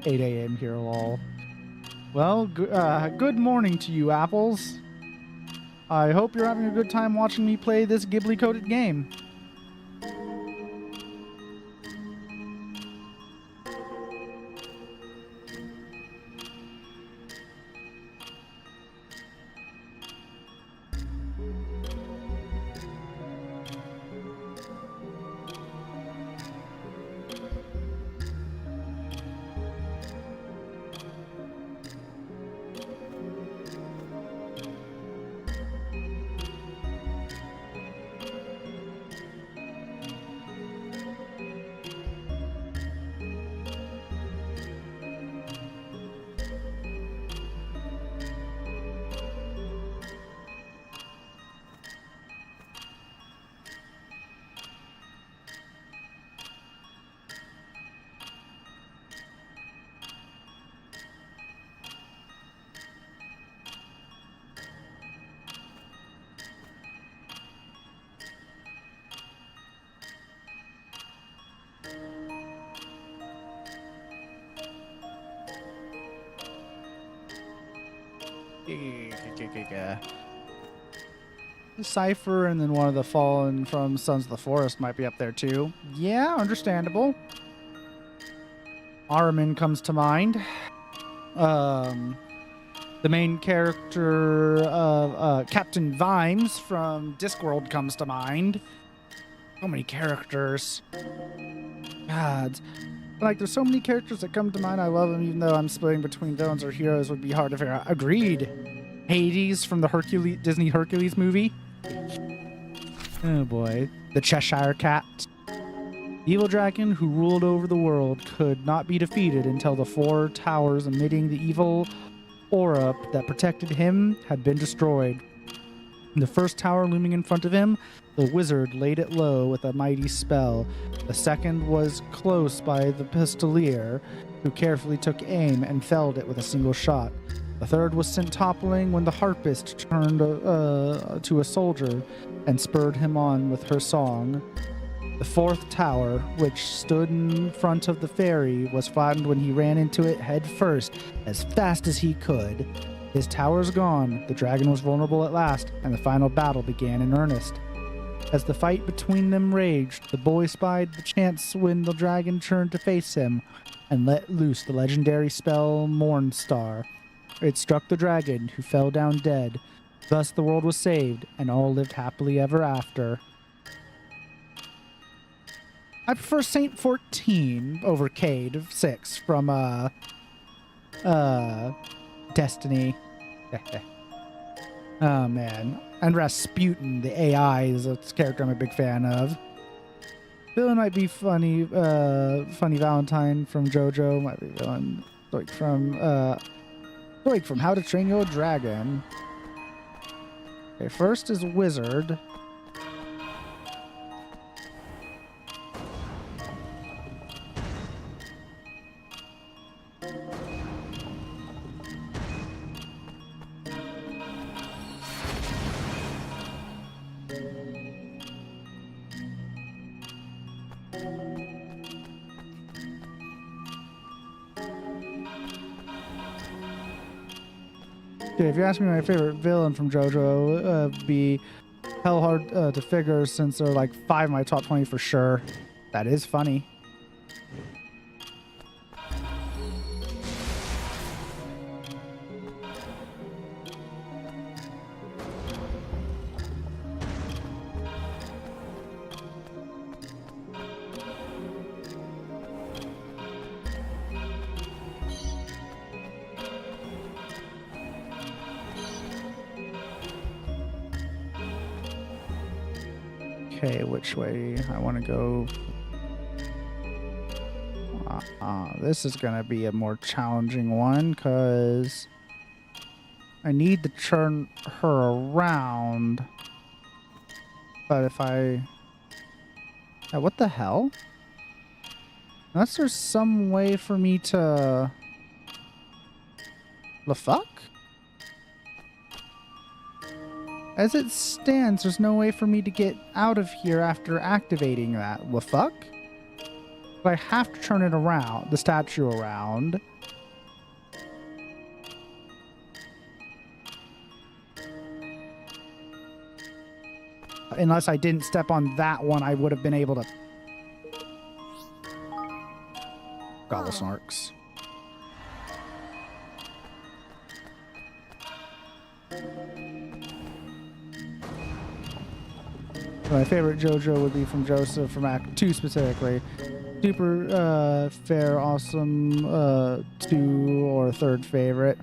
8 a.m. here, lol. Well, good morning to you, Apples. I hope you're having a good time watching me play this Ghibli-coded game. Cypher and then one of the Fallen from Sons of the Forest might be up there too. Yeah, understandable. Aramin comes to mind. The main character of Captain Vimes from Discworld comes to mind. So many characters. God. Like, there's so many characters that come to mind. I love them, even though I'm splitting between villains or heroes would be hard to figure out. Agreed. Hades from the Disney Hercules movie. Oh boy. The Cheshire Cat. The evil dragon who ruled over the world could not be defeated until the 4 towers emitting the evil aura that protected him had been destroyed. In the first tower looming in front of him, the wizard laid it low with a mighty spell. The second was close by the pistolier, who carefully took aim and felled it with a single shot. The third was sent toppling when the harpist turned to a soldier and spurred him on with her song. The fourth tower, which stood in front of the ferry, was flattened when he ran into it head first, as fast as he could. His towers gone, the dragon was vulnerable at last, and the final battle began in earnest. As the fight between them raged, the boy spied the chance when the dragon turned to face him and let loose the legendary spell Mornstar. It struck the dragon, who fell down dead. Thus the world was saved, and all lived happily ever after. I prefer Saint 14 over Cade 6 from Destiny. Oh man. And Rasputin, the AI, is a character I'm a big fan of. Villain might be funny Valentine from JoJo. Might be villain Stoic from How to Train Your Dragon. Okay, first is Wizard. Okay, if you ask me my favorite villain from JoJo, it'd be hell hard to figure since they're like 5 of my top 20 for sure. That is funny. Okay, which way I want to go? This is going to be a more challenging one because I need to turn her around. But if I... what the hell? Unless there's some way for me to... The fuck? As it stands, there's no way for me to get out of here after activating that. The fuck? But I have to turn it around, the statue around. Unless I didn't step on that one, I would have been able to... Gobble snarks. My favorite JoJo would be from Joseph from Act 2 specifically. Super fair, awesome 2 or third favorite.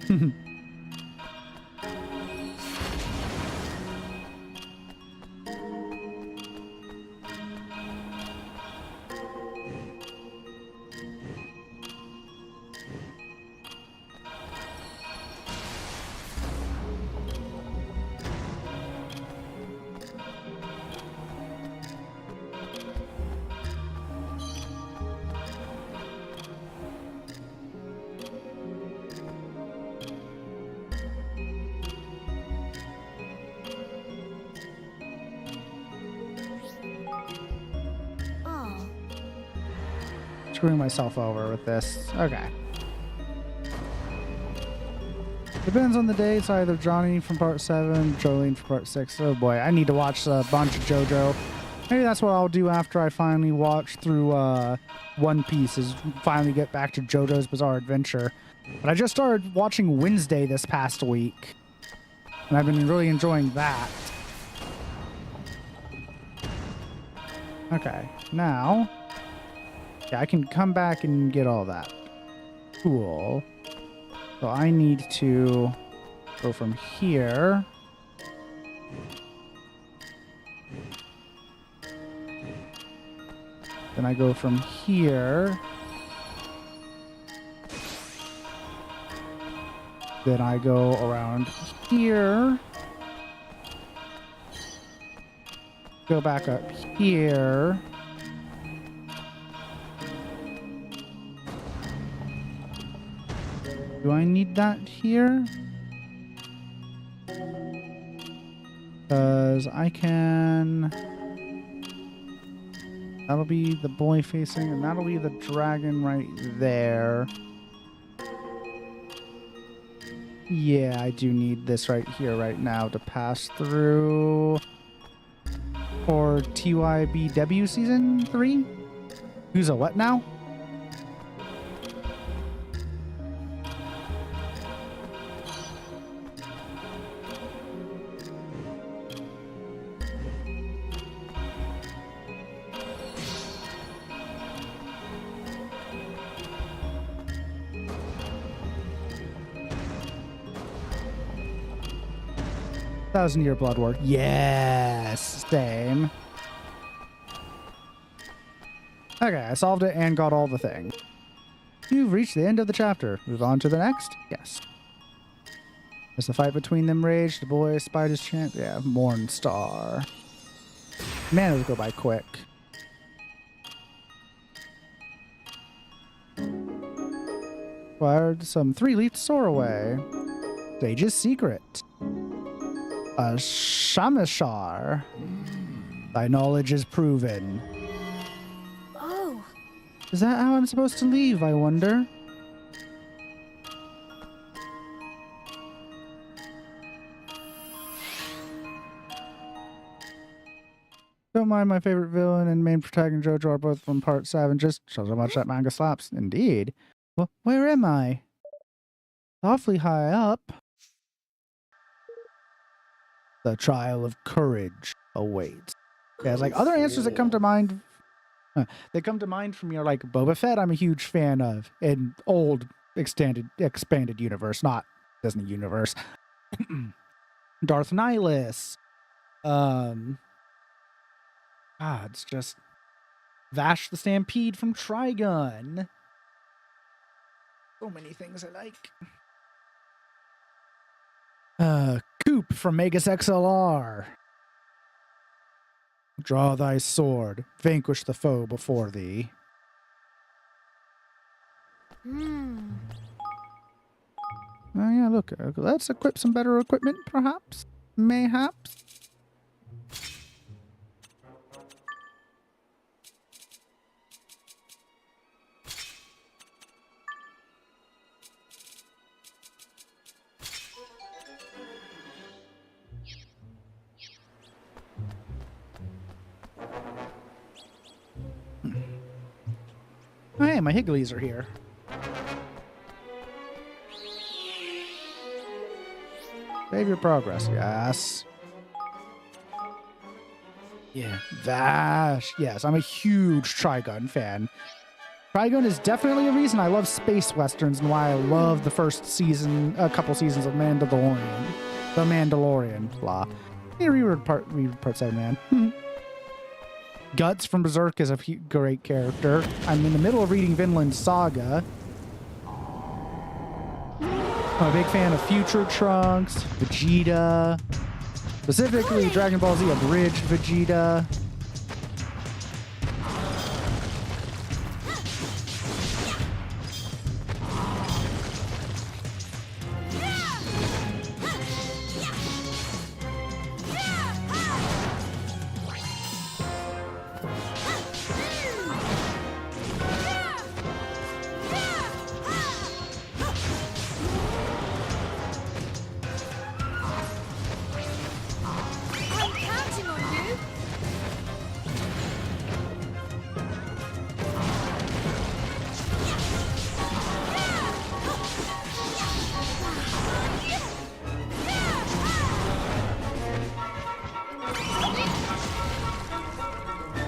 Screwing myself over with this. Okay. Depends on the day. It's either Johnny from part 7, Jolene from part 6. Oh boy, I need to watch a bunch of JoJo. Maybe that's what I'll do after I finally watch through One Piece, is finally get back to JoJo's Bizarre Adventure. But I just started watching Wednesday this past week, and I've been really enjoying that. Okay, now... yeah, I can come back and get all that. Cool. So I need to go from here. Then I go from here. Then I go around here. Go back up here. Do I need that here? Because I can... that'll be the boy facing, and that'll be the dragon right there. Yeah, I do need this right here, right now, to pass through for TYBW Season 3? Who's a what now? 1,000-year blood war. Yes, same. Okay, I solved it and got all the things. You've reached the end of the chapter. Move on to the next? Yes. As the fight between them raged, the boy spied his chance. Yeah, Mornstar. Man, it'll go by quick. Acquired some 3-leaf soarway. Sage's secret. A Shamashar. Thy knowledge is proven. Oh. Is that how I'm supposed to leave, I wonder? Don't mind my favorite villain and main protagonist JoJo are both from part 7. Just shows how much that manga slaps. Indeed. Well, where am I? Awfully high up. The trial of courage awaits. Yeah, it's like other answers that come to mind. They come to mind from your like Boba Fett. I'm a huge fan of in old expanded universe, not Disney universe. Darth Nihilus. It's just Vash the Stampede from Trigun. So many things I like. Coop from Megas XLR. Draw thy sword, vanquish the foe before thee. Oh yeah, look, let's equip some better equipment, perhaps? Mayhaps? Oh, hey, my Higglies are here. Save your progress, yes. Yeah, Vash. Yes, I'm a huge Trigun fan. Trigun is definitely a reason I love space westerns and why I love the first season, a couple seasons of Mandalorian. The Mandalorian, blah. Hey, reread part 7, man. Guts from Berserk is a great character. I'm in the middle of reading Vinland Saga. I'm a big fan of Future Trunks, Vegeta, specifically Dragon Ball Z Abridged Vegeta.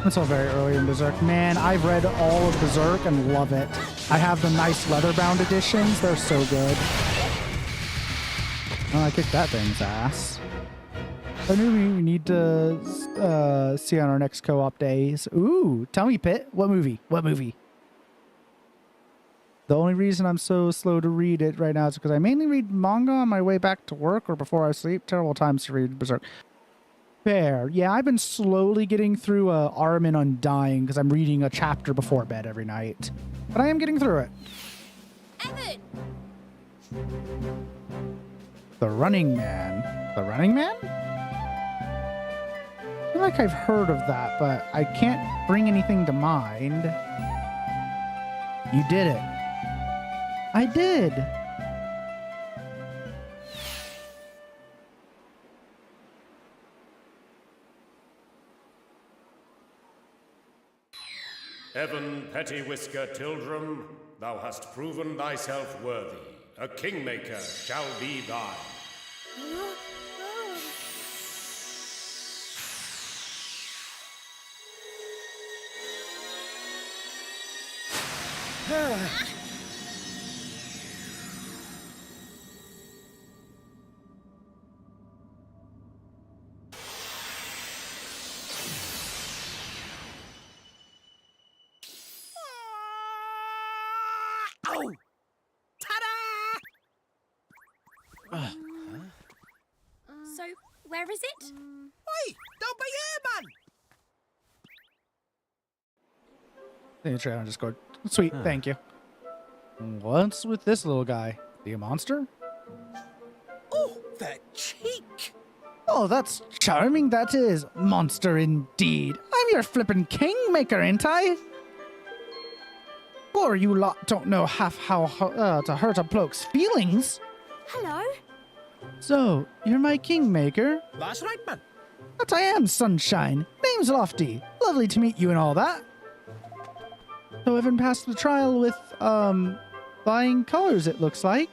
It's all very early in Berserk. Man, I've read all of Berserk and love it. I have the nice leather-bound editions. They're so good. Oh, I kicked that thing's ass. I knew we need to see on our next co-op days. Ooh, tell me, Pitt. What movie? What movie? The only reason I'm so slow to read it right now is because I mainly read manga on my way back to work or before I sleep. Terrible times to read Berserk. Fair. Yeah, I've been slowly getting through Armin Undying because I'm reading a chapter before bed every night. But I am getting through it. Evan! The Running Man. The Running Man? I feel like I've heard of that, but I can't bring anything to mind. You did it. I did. Evan Petty Whisker Tildrum, thou hast proven thyself worthy. A kingmaker shall be thine. Where is it? Oi, don't be here, man! The trailer on Discord. Sweet, thank you. What's with this little guy? Be a monster? Oh, the cheek! Oh, that's charming, that is. Monster indeed. I'm your flippin' kingmaker, ain't I? Or you lot don't know half how to hurt a bloke's feelings. Hello? So, you're my kingmaker? That's right, man. That I am, Sunshine. Name's Lofty. Lovely to meet you and all that. So Evan passed the trial with, flying colors, it looks like.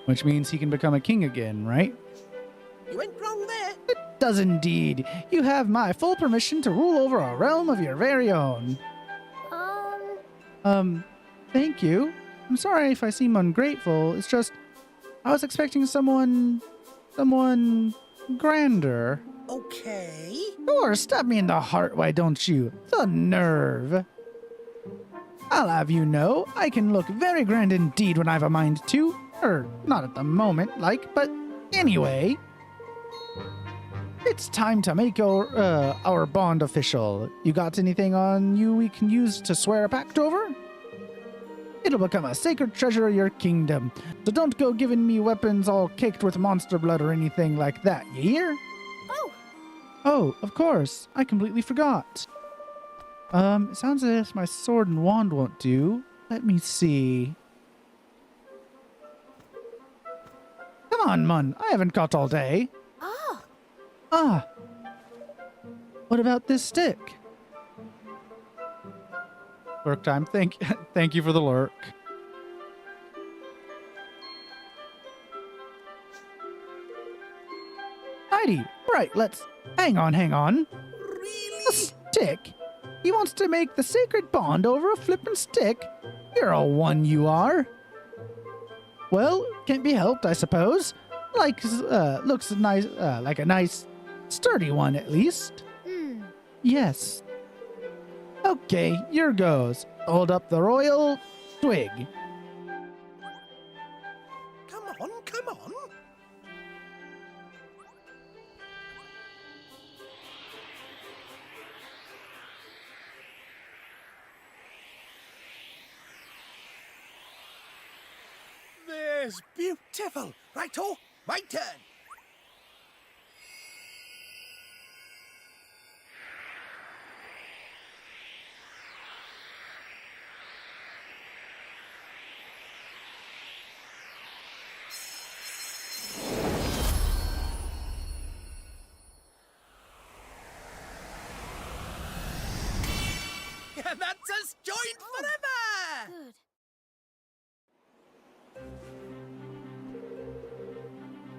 Which means he can become a king again, right? You ain't wrong there. It does indeed. You have my full permission to rule over a realm of your very own. Thank you. I'm sorry if I seem ungrateful. It's just, I was expecting someone grander. Okay. Sure, stab me in the heart, why don't you? The nerve. I'll have you know, I can look very grand indeed when I've a mind to. Not at the moment, like, but anyway. It's time to make our bond official. You got anything on you we can use to swear a pact over? It'll become a sacred treasure of your kingdom. So don't go giving me weapons all caked with monster blood or anything like that, you hear? Oh, of course. I completely forgot. It sounds as if my sword and wand won't do. Let me see. Come on, Mun. I haven't got all day. Ah. What about this stick? Lurk time. Thank you for the lurk. Heidi, right, let's... Hang on. Really? A stick? He wants to make the sacred bond over a flippin' stick? You're a one, you are. Well, can't be helped, I suppose. Looks nice, like a nice, sturdy one, at least. Yes. Okay, here goes. Hold up the royal twig. Come on. There's beautiful. Righto, my turn. And that's us joined forever! Good.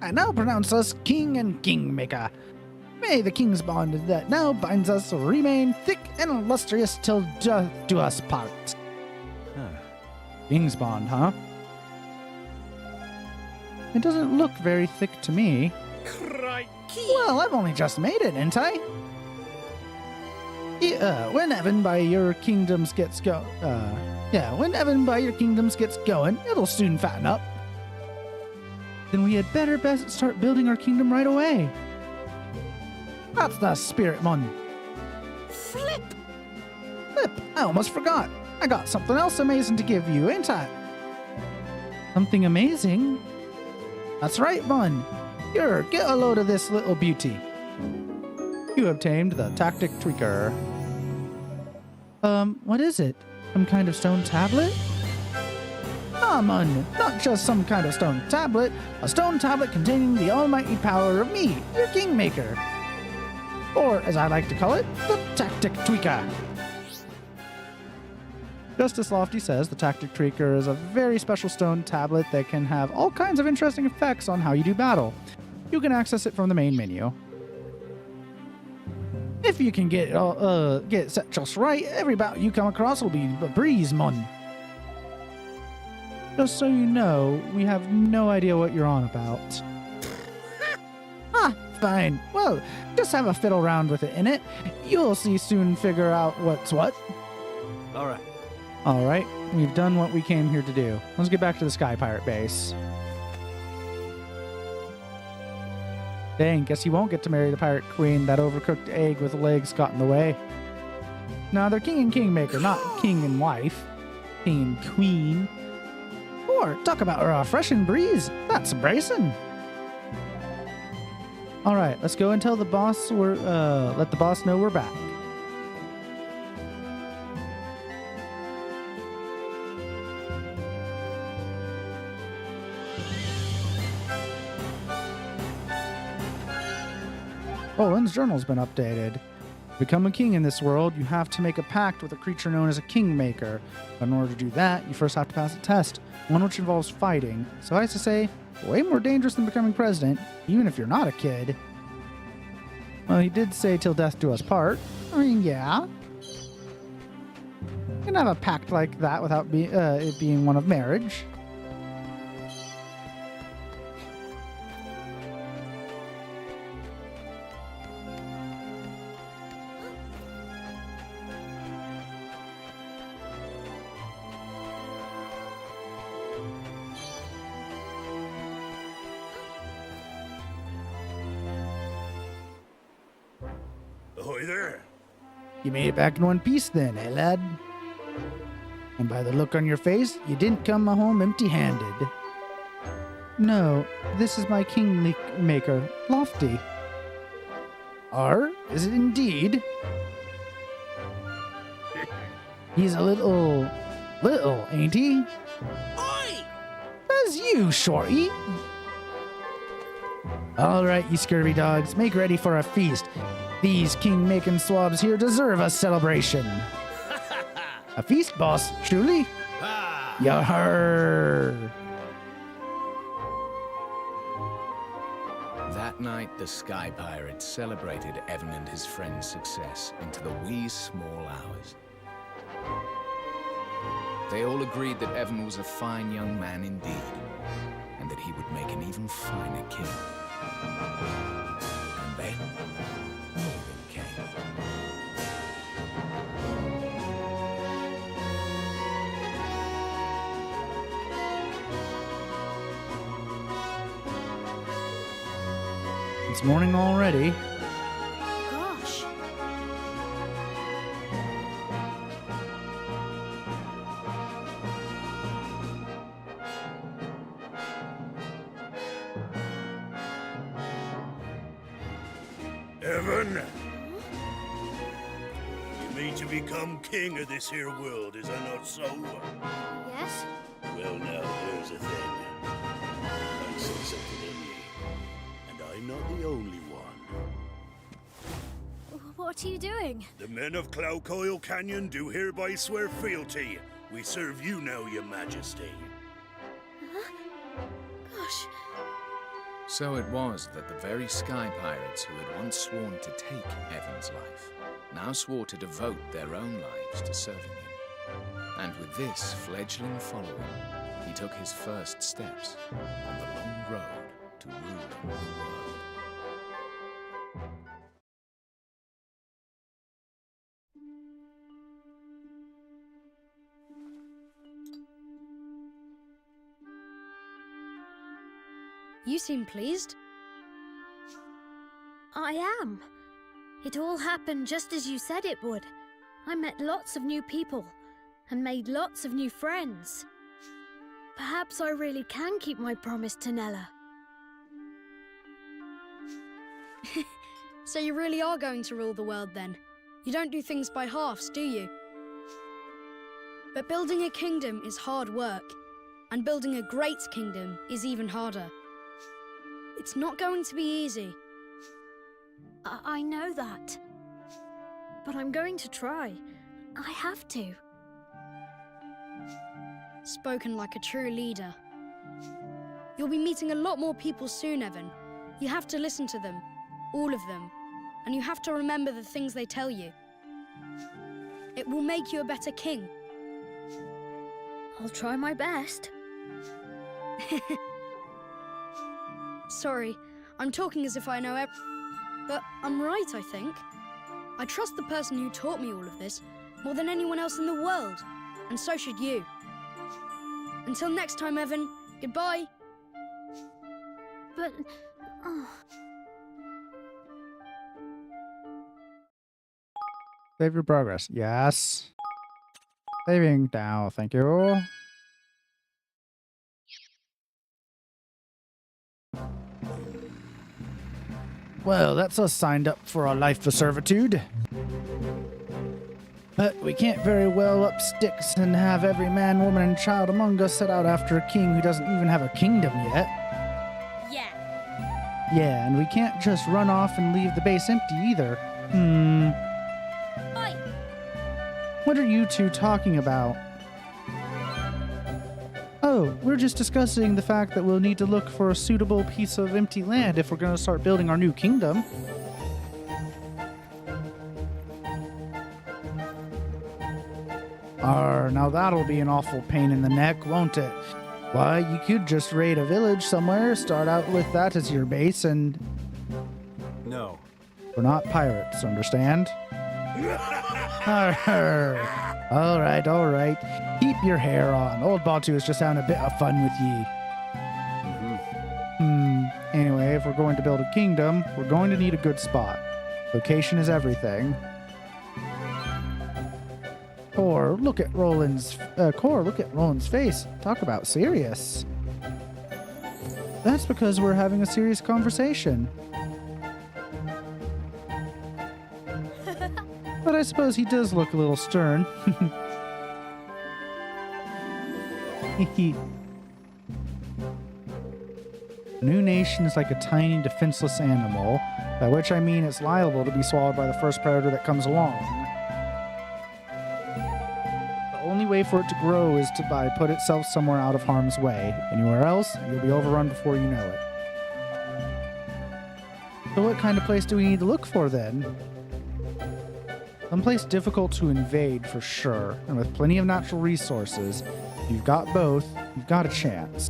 I now pronounce us king and kingmaker. May the king's bond that now binds us remain thick and illustrious till death do us part. King's bond, huh? It doesn't look very thick to me. Crikey! Well, I've only just made it, ain't I? When Evan by your kingdoms gets going, it'll soon fatten up. Then we had best start building our kingdom right away. That's the spirit, mon. Flip! I almost forgot. I got something else amazing to give you, ain't I? Something amazing? That's right, mon. Here, get a load of this little beauty. You obtained the tactic tweaker. What is it? Some kind of stone tablet? Mon, not just some kind of stone tablet, a stone tablet containing the almighty power of me, your kingmaker. Or, as I like to call it, the tactic tweaker. Justice Lofty says the tactic tweaker is a very special stone tablet that can have all kinds of interesting effects on how you do battle. You can access it from the main menu. If you can get it set just right, every bout you come across will be a breeze, mon. Just so you know, we have no idea what you're on about. Fine. Well, just have a fiddle around with it in it. You'll soon figure out what's what. All right. We've done what we came here to do. Let's get back to the Sky Pirate base. Dang, guess you won't get to marry the pirate queen. That overcooked egg with legs got in the way. No, they're king and kingmaker, not king and wife. King and queen. Or talk about a refreshing breeze. That's bracing. All right, let's go and tell the boss let the boss know we're back. Owen's journal's been updated. To become a king in this world, you have to make a pact with a creature known as a kingmaker. But in order to do that, you first have to pass a test, one which involves fighting. Suffice to say, way more dangerous than becoming president, even if you're not a kid. Well, he did say till death do us part. I mean, yeah. You can have a pact like that without it being one of marriage. Ahoy there. You made it back in one piece then, eh, lad? And by the look on your face, you didn't come home empty-handed. No, this is my kingmaker, Lofty. Is it indeed? He's a little, ain't he? Oi! As you, Shorty. All right, you scurvy dogs, make ready for a feast. These king-making swabs here deserve a celebration. A feast, boss, truly? Yar! That night, the Sky Pirates celebrated Evan and his friend's success into the wee small hours. They all agreed that Evan was a fine young man indeed, and that he would make an even finer king. And then, Morgan came. It's morning already. Gosh. Evan? You mean to become king of this here world, is that not so? Yes? Well, now, here's the thing. I see something in you. And I'm not the only one. What are you doing? The men of Cloudcoil Canyon do hereby swear fealty. We serve you now, your majesty. Gosh. So it was that the very Sky Pirates who had once sworn to take Evan's life now swore to devote their own lives to serving him. And with this fledgling following, he took his first steps on the long road to ruling the world. You seem pleased. I am. It all happened just as you said it would. I met lots of new people and made lots of new friends. Perhaps I really can keep my promise to Nella. So you really are going to rule the world then? You don't do things by halves, do you? But building a kingdom is hard work, and building a great kingdom is even harder. It's not going to be easy. I know that. But I'm going to try. I have to. Spoken like a true leader. You'll be meeting a lot more people soon, Evan. You have to listen to them. All of them. And you have to remember the things they tell you. It will make you a better king. I'll try my best. Sorry, I'm talking as if I know but I'm right, I think. I trust the person who taught me all of this more than anyone else in the world, and so should you. Until next time, Evan, goodbye. But... oh. Save your progress. Yes. Saving now. Thank you. Well, that's us signed up for our life of servitude. But we can't very well up sticks and have every man, woman, and child among us set out after a king who doesn't even have a kingdom yet. Yeah. Yeah, and we can't just run off and leave the base empty either. Oi! What are you two talking about? Oh, we're just discussing the fact that we'll need to look for a suitable piece of empty land if we're going to start building our new kingdom. Now that'll be an awful pain in the neck, won't it? Why, you could just raid a village somewhere, start out with that as your base, and... No. We're not pirates, understand? All right. Keep your hair on. Old Batu is just having a bit of fun with ye. Anyway, if we're going to build a kingdom, we're going to need a good spot. Location is everything. Cor, look at Roland's face. Talk about serious. That's because we're having a serious conversation. But I suppose he does look a little stern. A new nation is like a tiny, defenseless animal, by which I mean it's liable to be swallowed by the first predator that comes along. The only way for it to grow is to put itself somewhere out of harm's way. Anywhere else, you'll be overrun before you know it. So what kind of place do we need to look for then? Someplace difficult to invade for sure, and with plenty of natural resources. If you've got both, you've got a chance.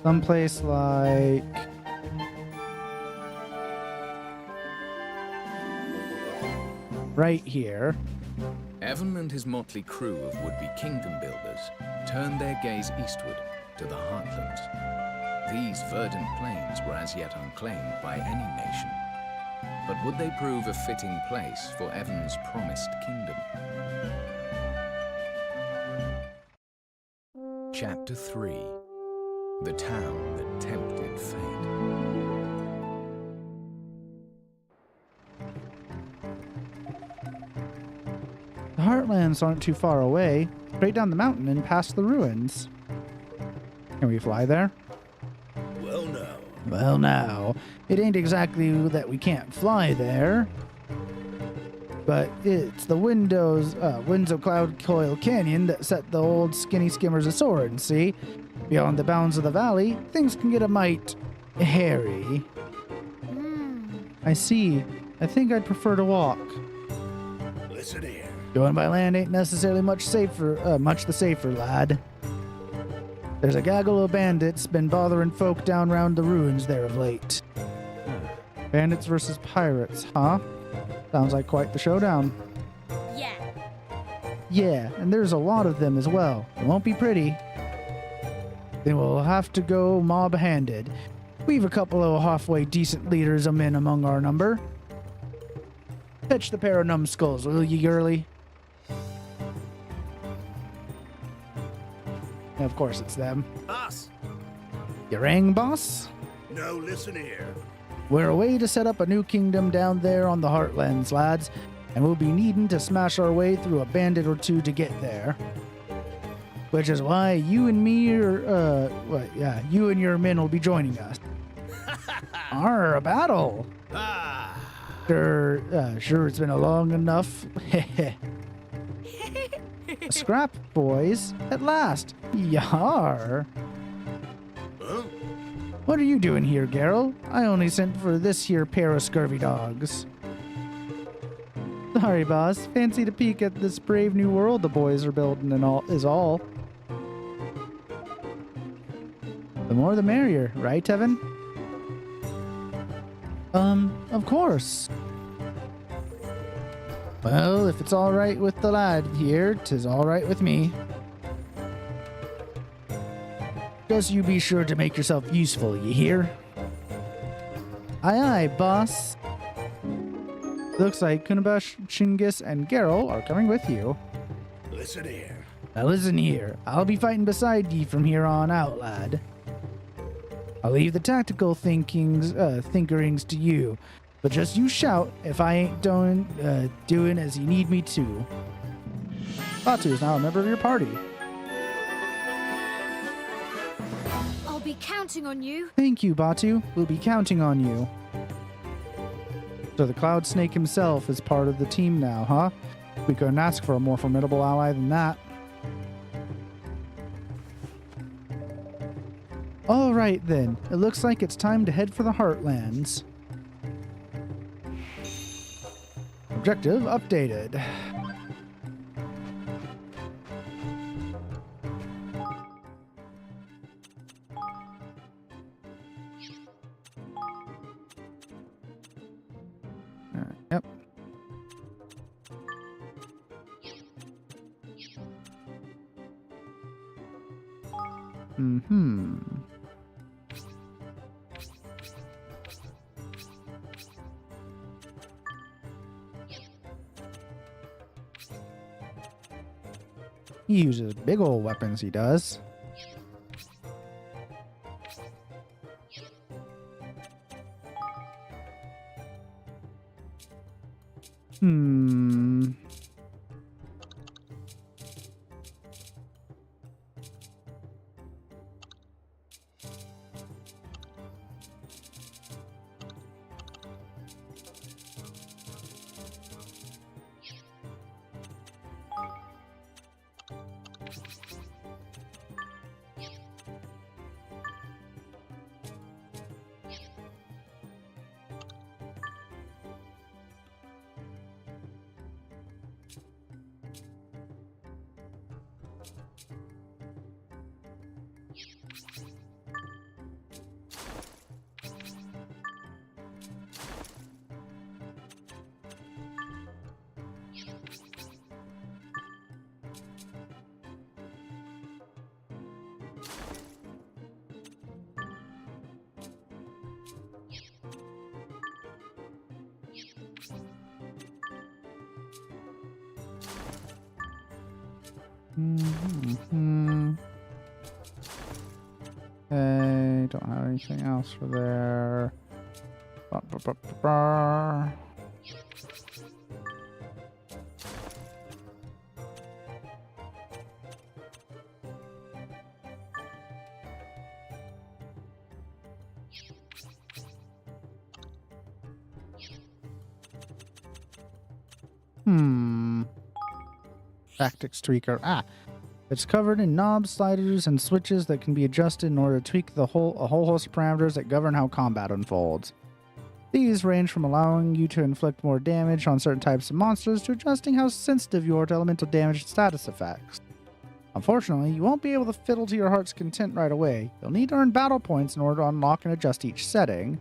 Someplace like... right here. Evan and his motley crew of would-be kingdom builders turned their gaze eastward to the Heartlands. These verdant plains were as yet unclaimed by any nation. But would they prove a fitting place for Evan's promised kingdom? Chapter 3. The Town That Tempted Fate. The Heartlands aren't too far away, straight down the mountain and past the ruins. Can we fly there? Well, now, it ain't exactly that we can't fly there, but it's the winds of Cloud Coil Canyon that set the old skinny skimmers a-soaring, and see? Beyond the bounds of the valley, things can get a mite hairy. I see. I think I'd prefer to walk. Listen here. Going by land ain't necessarily much the safer, lad. There's a gaggle of bandits been bothering folk down round the ruins there of late. Bandits versus pirates, huh? Sounds like quite the showdown. Yeah. Yeah, and there's a lot of them as well. It won't be pretty. Then we'll have to go mob-handed. We've a couple of halfway decent leaders of men among our number. Fetch the pair of numbskulls, will ye, girlie? Of course it's them. Boss! You rang, boss? No, listen here. We're away to set up a new kingdom down there on the Heartlands, lads, and we'll be needing to smash our way through a bandit or two to get there. Which is why you and me you and your men will be joining us. A battle! Sure it's been a long enough. A scrap, boys. At last. Yar. Huh? What are you doing here, Geralt? I only sent for this here pair of scurvy dogs. Sorry, boss. Fancy to peek at this brave new world the boys are building and all is all. The more the merrier, right, Evan? Of course. Well, if it's all right with the lad here, 'tis all right with me. Just you be sure to make yourself useful, you hear? Aye, aye, boss. Looks like Kunabash, Chingis, and Geralt are coming with you. Listen here. Now listen here. I'll be fighting beside ye from here on out, lad. I'll leave the tactical thinkerings to you, but just you shout if I ain't doing as you need me to. Batu is now a member of your party. I'll be counting on you. Thank you, Batu. We'll be counting on you. So the Cloud Snake himself is part of the team now, huh? We couldn't ask for a more formidable ally than that. All right, then. It looks like it's time to head for the Heartlands. Objective updated. Yep. Mm-hmm. He uses big old weapons, he does. Hmm. Mm-hmm. Okay, don't have anything else for there. Ba. Tactics tweaker. It's covered in knobs, sliders, and switches that can be adjusted in order to tweak a whole host of parameters that govern how combat unfolds. These range from allowing you to inflict more damage on certain types of monsters to adjusting how sensitive you are to elemental damage and status effects. Unfortunately, you won't be able to fiddle to your heart's content right away. You'll need to earn battle points in order to unlock and adjust each setting.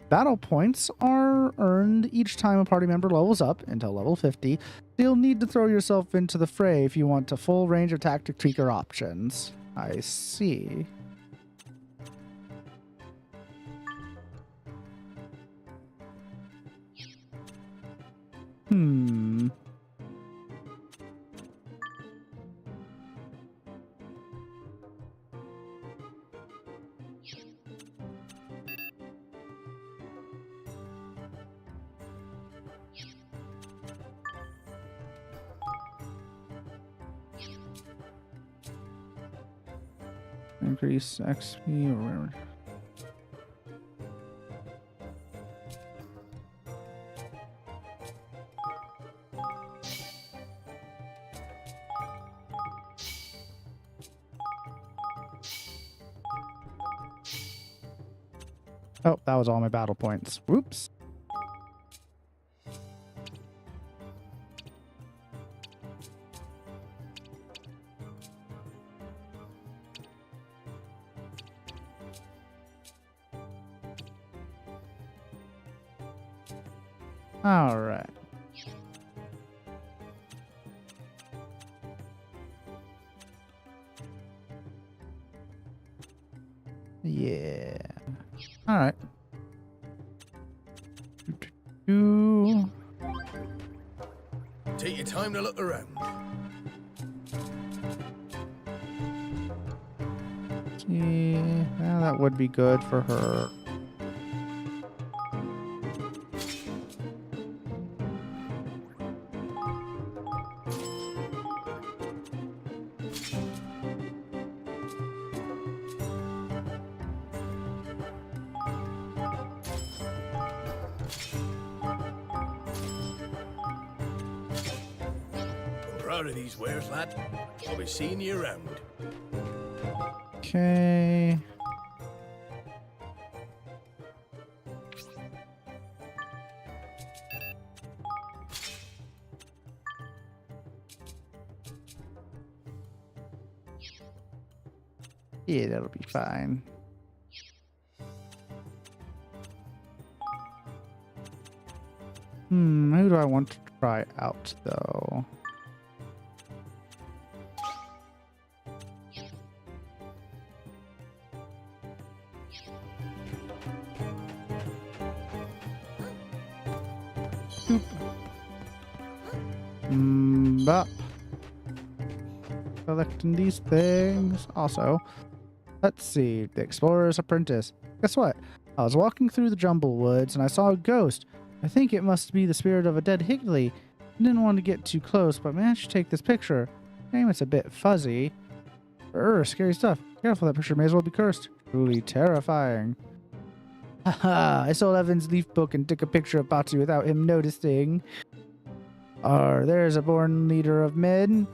Battle points are earned each time a party member levels up until level 50, so you'll need to throw yourself into the fray if you want a full range of tactic tweaker options. I see. Increase XP or whatever. Oh, that was all my battle points. Whoops. All right. Yeah. All right. Take your time to look around. Yeah, that would be good for her. Proud of these wares, lad. I'll be seeing you around. Okay. Yeah, that'll be fine. Who do I want to try out, though? But collecting these things. Also, let's see. The Explorer's Apprentice. Guess what? I was walking through the Jumble Woods and I saw a ghost. I think it must be the spirit of a dead Higley. I didn't want to get too close, but managed to take this picture. Damn, it's a bit fuzzy. Scary stuff. Careful, that picture may as well be cursed. Truly terrifying. Haha, I stole Evan's leaf book and took a picture of Batu without him noticing. There's a born leader of men.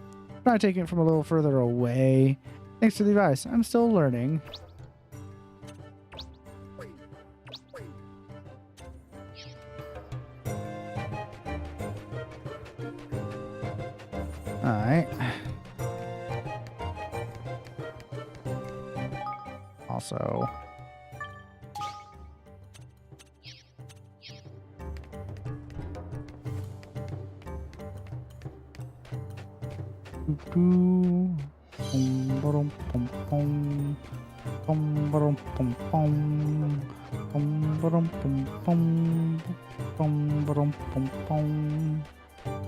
Try taking it from a little further away. Thanks for the advice. I'm still learning. Alright. Also...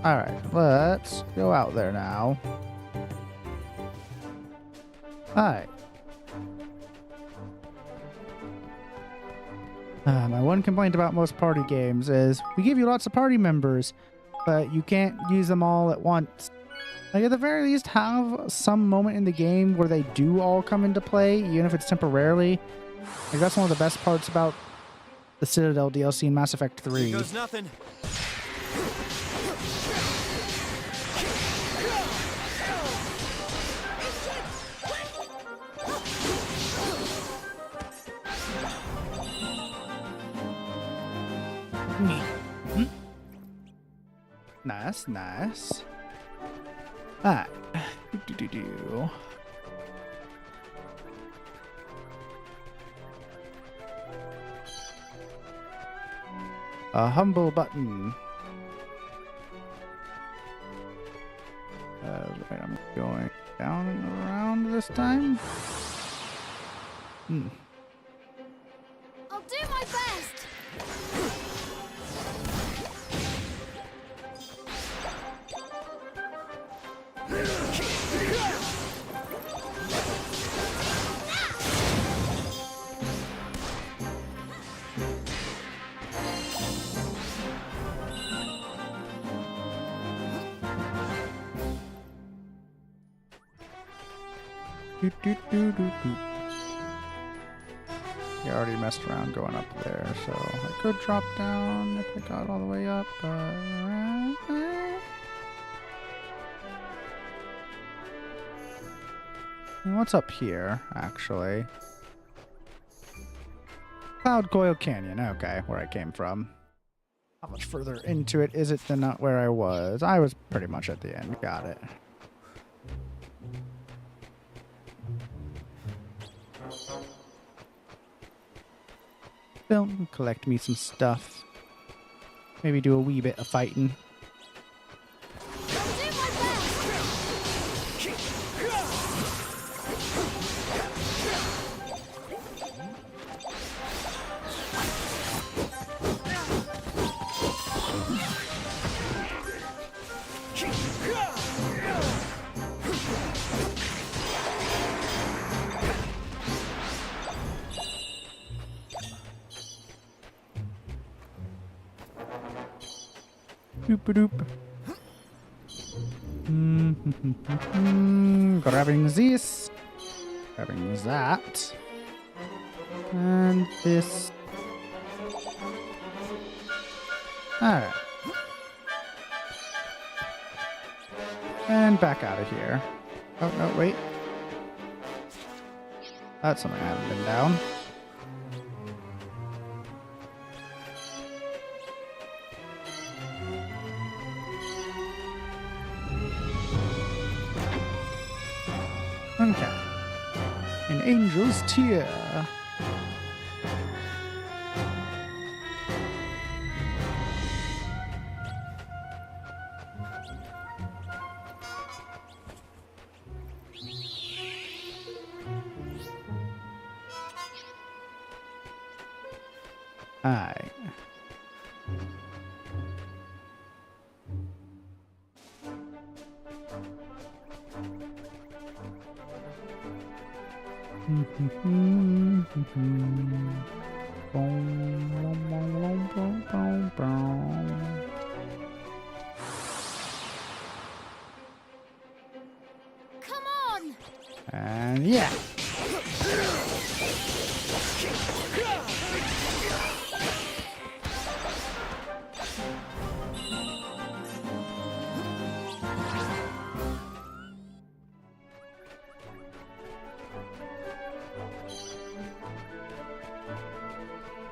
Alright, let's go out there now. Alright. My one complaint about most party games is we give you lots of party members, but you can't use them all at once. Like, at the very least, have some moment in the game where they do all come into play, even if it's temporarily. Like, that's one of the best parts about the Citadel DLC in Mass Effect 3. Here goes nothing. Nice, nice. Alright. Do. A humble button. Right, I'm going down and around this time. I'll do my best. You already messed around going up there, so I could drop down if I got all the way up, but... And what's up here, actually? Cloud Coil Canyon, okay, where I came from. How much further into it is it than not where I was? I was pretty much at the end, got it. Still, collect me some stuff. Maybe do a wee bit of fighting. Doop-a-doop. Grabbing this. Grabbing that. And this. Alright. And back out of here. Oh, no, wait. That's something I haven't been down. Okay. An angel's tear. Aye. Come on! And yeah.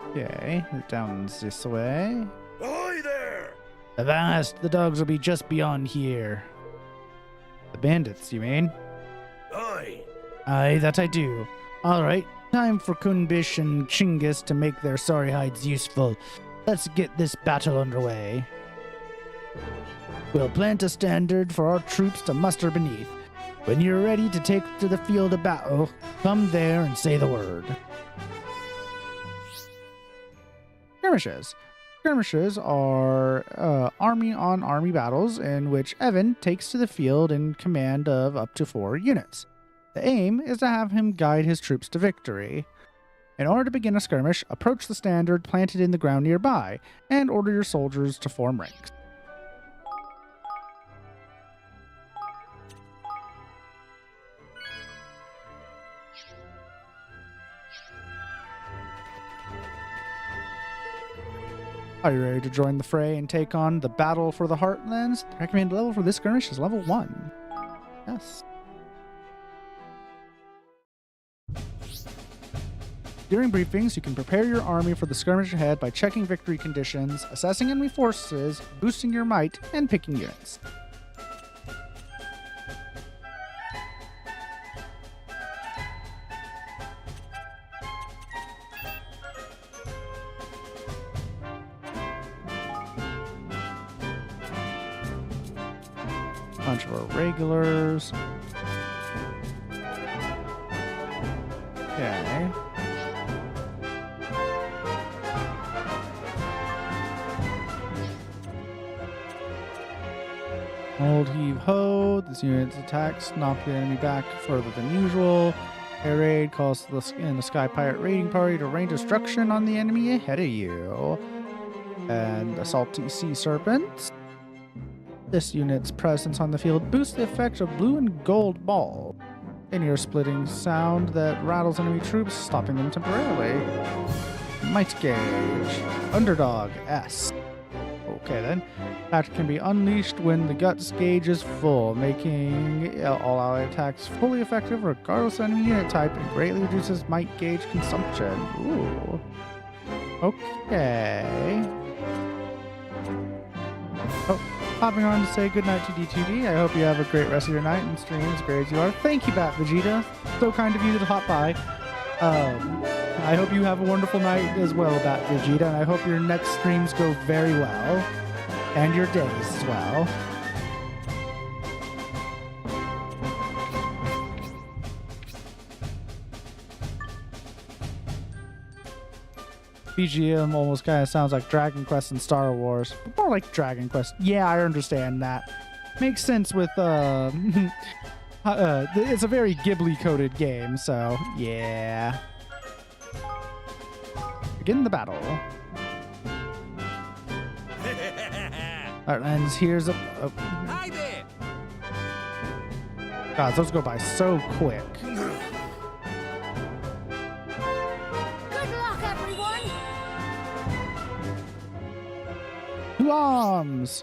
Okay, down this way. Ahoy there! Avast, the dogs will be just beyond here. The bandits, you mean? Aye. Aye, that I do. Alright, time for Kunbish and Chinggis to make their sorry hides useful. Let's get this battle underway. We'll plant a standard for our troops to muster beneath. When you're ready to take to the field of battle, come there and say the word. Skirmishes. Skirmishes are army-on-army battles in which Evan takes to the field in command of up to 4 units. The aim is to have him guide his troops to victory. In order to begin a skirmish, approach the standard planted in the ground nearby, and order your soldiers to form ranks. Are you ready to join the fray and take on the battle for the Heartlands? The recommended level for this skirmish is level 1. Yes. During briefings, you can prepare your army for the skirmish ahead by checking victory conditions, assessing enemy forces, boosting your might, and picking units. Bunch of our regulars. Okay. Old heave ho. This unit's attacks knock the enemy back further than usual. Air raid calls the Sky Pirate raiding party to rain destruction on the enemy ahead of you. And Assaulty Sea Serpents. This unit's presence on the field boosts the effect of blue and gold ball. An ear-splitting sound that rattles enemy troops, stopping them temporarily. Might gauge. Underdog S. Okay then. That can be unleashed when the guts gauge is full, making all allied attacks fully effective regardless of enemy unit type, and greatly reduces might gauge consumption. Ooh. Okay. Oh, hopping on to say goodnight to D2D. I hope you have a great rest of your night and stream as great as you are. Thank you, Bat Vegeta. So kind of you to hop by. I hope you have a wonderful night as well, Bat Vegeta, and I hope your next streams go very well. And your days as well. BGM almost kind of sounds like Dragon Quest and Star Wars. But more like Dragon Quest. Yeah, I understand that. Makes sense with, it's a very Ghibli-coded game, so yeah. Begin the battle. Alright, and here's a... Hi there! God, those go by so quick. Good luck, everyone! Two arms!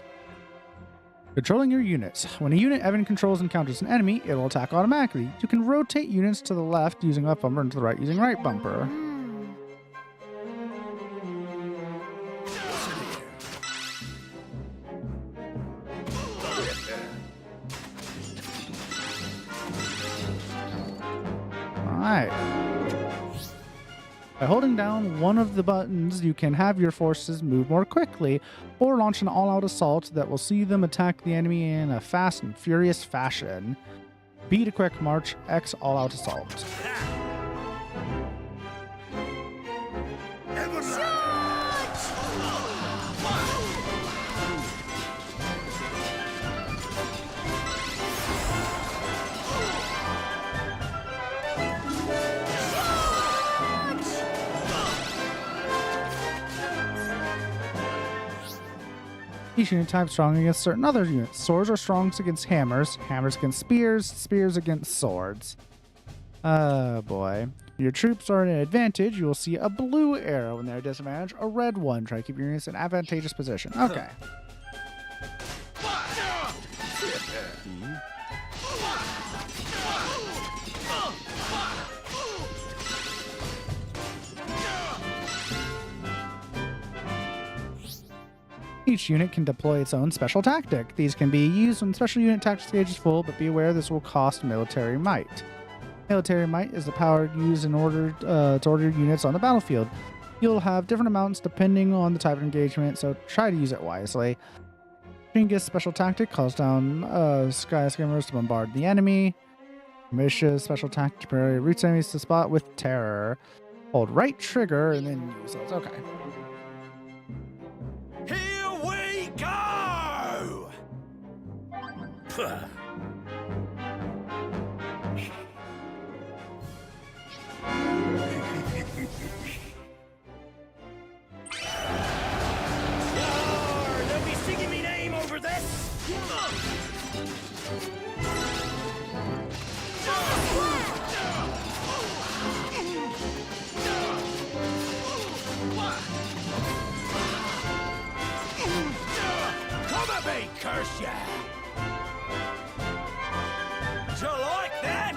Controlling your units. When a unit Evan controls encounters an enemy, it will attack automatically. You can rotate units to the left using left bumper and to the right using right bumper. Alright. By holding down one of the buttons, you can have your forces move more quickly, or launch an all-out assault that will see them attack the enemy in a fast and furious fashion. B to quick march, X all-out assault. Each unit type strong against certain other units. Swords are strong against hammers, hammers against spears, spears against swords. Oh boy. Your troops are at an advantage. You will see a blue arrow when they're at disadvantage, a red one. Try to keep your units in advantageous position. Okay. Each unit can deploy its own special tactic. These can be used when special unit tactics gauge is full, but be aware this will cost military might. Military might is the power used in order to order units on the battlefield. You'll have different amounts depending on the type of engagement, so try to use it wisely. Genghis' special tactic calls down sky skimmers to bombard the enemy. Misha's special tactic temporarily routes enemies to spot with terror. Hold right trigger and then use those. Okay. Here we go! They'll be singing me name over this! Come at me, curse ya! Do you like that?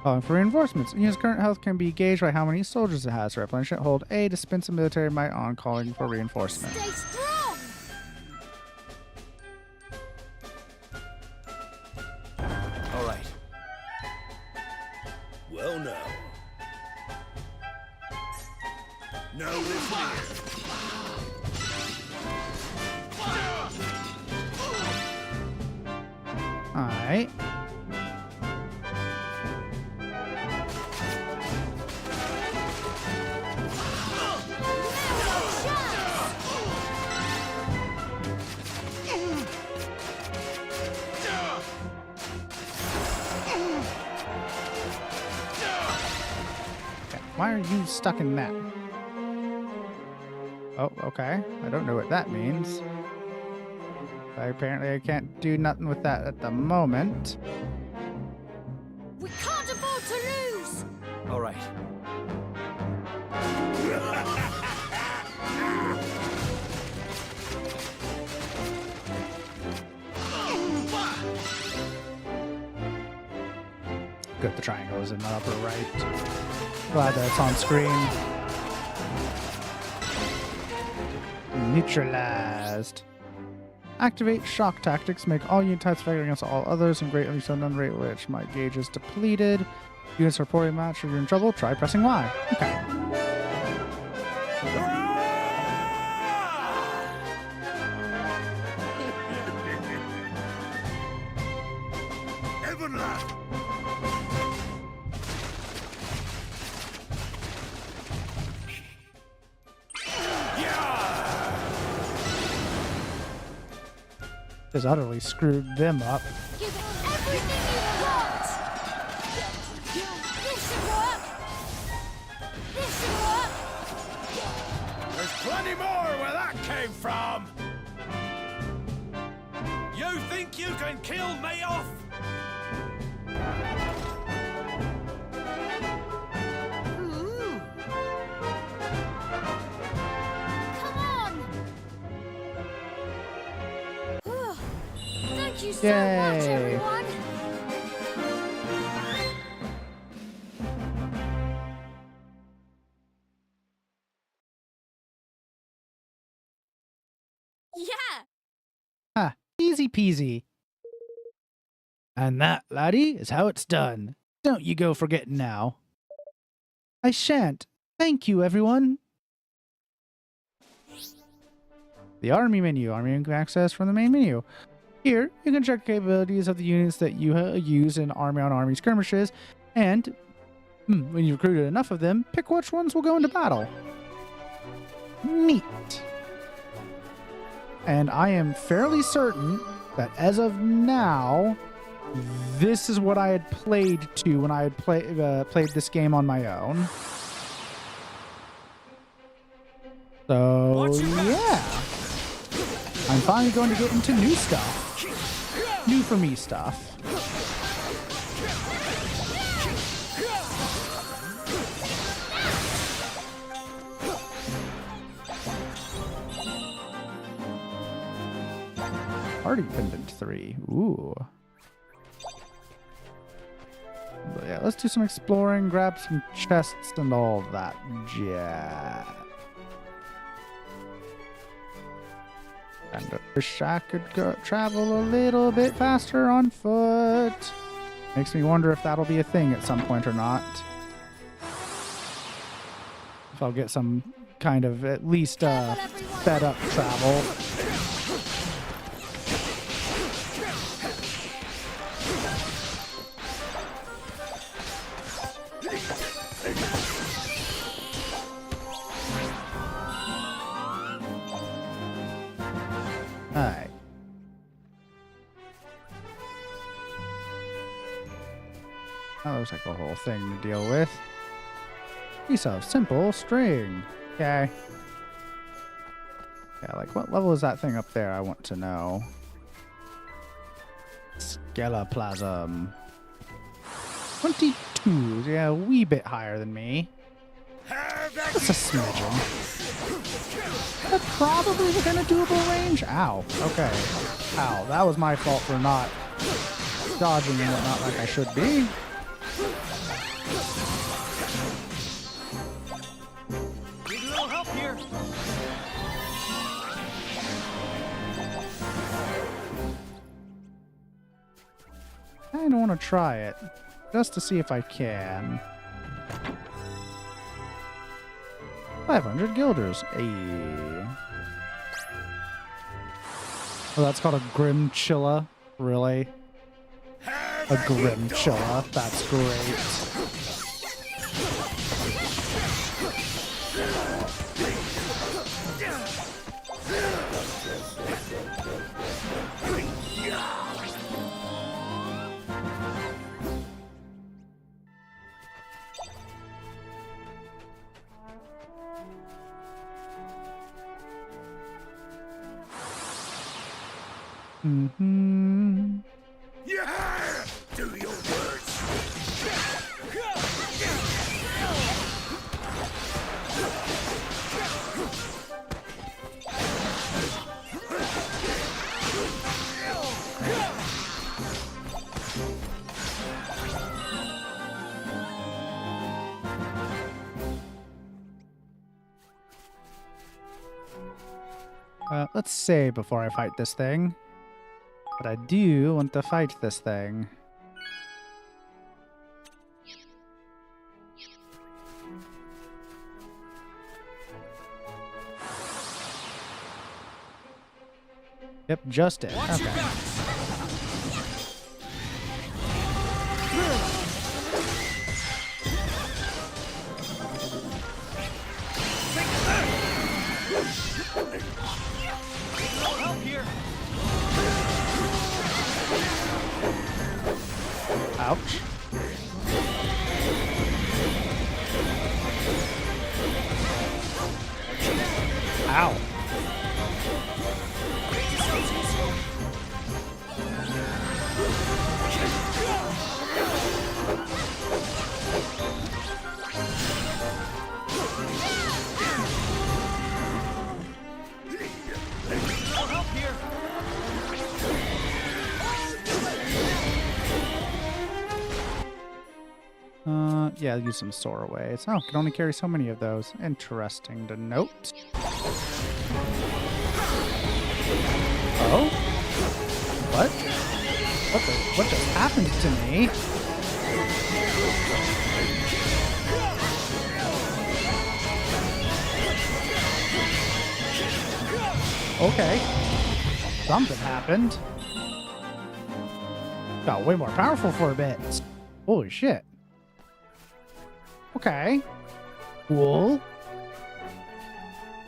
Calling for reinforcements. Unit's current health can be gauged by how many soldiers it has. To replenish it, hold A to spend some military might on calling for reinforcement. Stay strong! All right. Well, now. Now listen here. Alright. Why are you stuck in that? Oh, okay. I don't know what that means. Apparently I can't do nothing with that at the moment. We can't afford to lose! All right. Good, the triangle is in the upper right. Glad that it's on screen. Neutralized. Activate shock tactics. Make all unit types fight against all others and greatly so none rate which my gauge is depleted. Units are poorly matched or you're in trouble. Try pressing Y. Okay. Just utterly screwed them up. Give it everything you've got! from? You think you can kill me off? Come on! Thank you so much, Yay. everyone! Yeah! Ha, easy peasy. And that, laddie, is how it's done. Don't you go forgetting now. I shan't. Thank you, everyone. The army menu. Army access from the main menu. Here, you can check capabilities of the units that you use in army-on-army skirmishes, and when you've recruited enough of them, pick which ones will go into battle. Neat. And I am fairly certain that as of now, this is what I had played to when I had played this game on my own. So, yeah. I'm finally going to get into new stuff. New for me stuff. Party Pendant 3. Ooh. But yeah, let's do some exploring, grab some chests and all that jazz. And I wish I could travel a little bit faster on foot. Makes me wonder if that'll be a thing at some point or not. If I'll get some kind of at least sped up travel. Alright. That looks like a whole thing to deal with. Piece of simple string. Okay. Yeah, like what level is that thing up there? I want to know. Skeloplasm. 22. Yeah, a wee bit higher than me. That's a smidgen. But probably within a doable range. Ow. Okay. Ow. That was my fault for not dodging and whatnot like I should be. Need a little help here. I don't want to try it. Just to see if I can. 500 guilders. Ayy. Oh, that's called a Grimchilla? Really? A Grimchilla? That's great. Mm-hmm. Yeah! Do your worst! Let's save before I fight this thing. But I do want to fight this thing. Yep, just it. Okay. Help here. Ouch. Ow. Yeah, use some soaraways. Oh, can only carry so many of those. Interesting to note. Oh? What? What just happened to me? Okay. Something happened. Got way more powerful for a bit. Holy shit. Okay. Cool.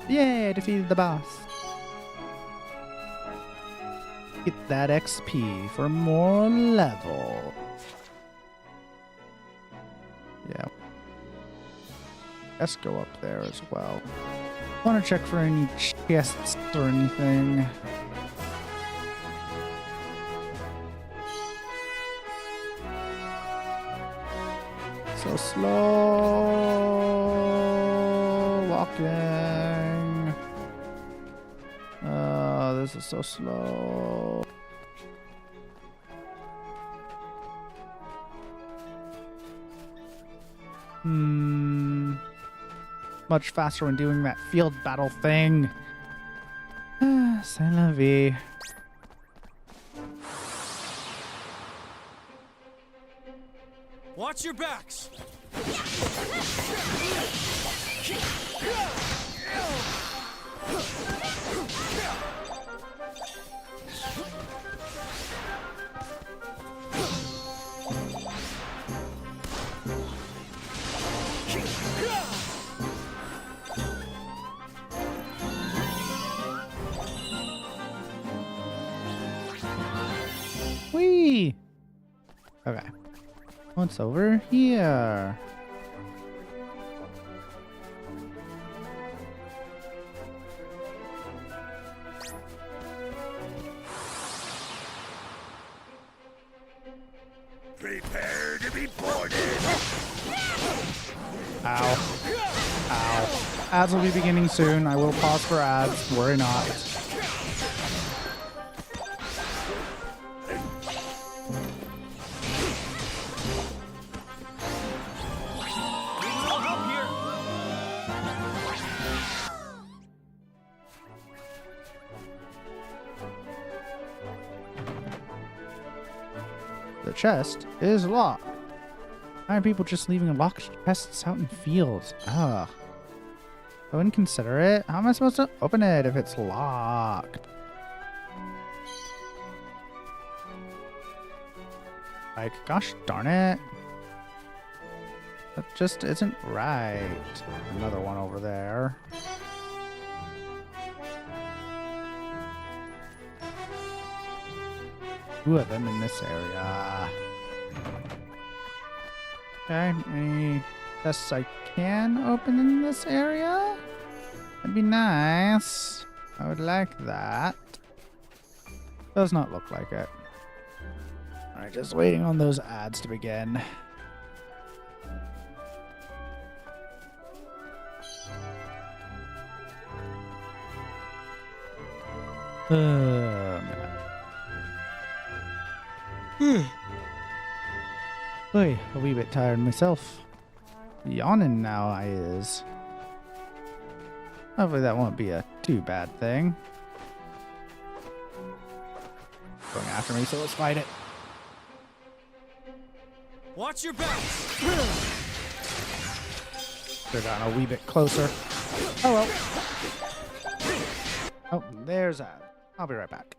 Yay, defeated the boss. Get that XP for more level. Yeah. Let's go up there as well. Want to check for any chests or anything. So slow walking. This is so slow. Much faster when doing that field battle thing. C'est la vie. Watch your backs! Whee! Okay. What's over here? Prepare to be boarded. Ow. Ow. Ads will be beginning soon. I will pause for ads. Worry not. The chest is locked. Why are people just leaving locked chests out in fields? Ugh. So inconsiderate. How am I supposed to open it if it's locked? Like, gosh darn it. That just isn't right. Another one over there. Two of them in this area. Okay, any chests I can open in this area? That'd be nice. I would like that. Does not look like it. Alright, just waiting on those ads to begin. Man. Boy, a wee bit tired myself. Yawning now I is. Hopefully that won't be a too bad thing. Going after me, so let's fight it. Watch your back! They're gotten a wee bit closer. Oh well. Oh, there's that. I'll be right back.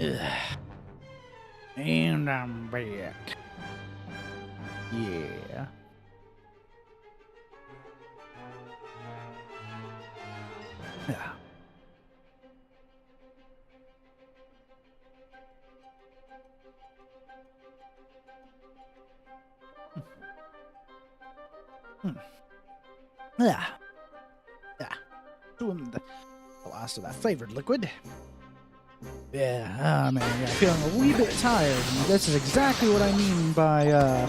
Ugh. And I'm back. Yeah. Yeah. Yeah. Yeah. Doing the last of that flavored liquid. Yeah, man, yeah, feeling a wee bit tired. And this is exactly what I mean by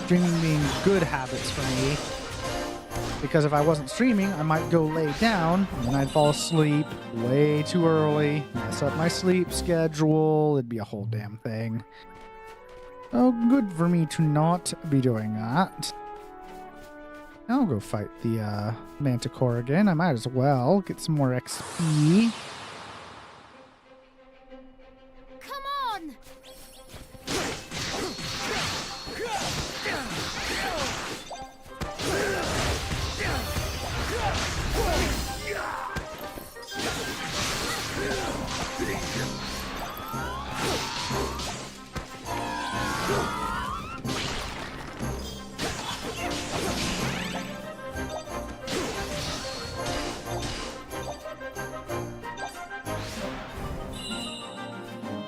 streaming being good habits for me. Because if I wasn't streaming, I might go lay down and then I'd fall asleep way too early, mess up my sleep schedule. It'd be a whole damn thing. Oh, good for me to not be doing that. I'll go fight the Manticore again. I might as well get some more XP.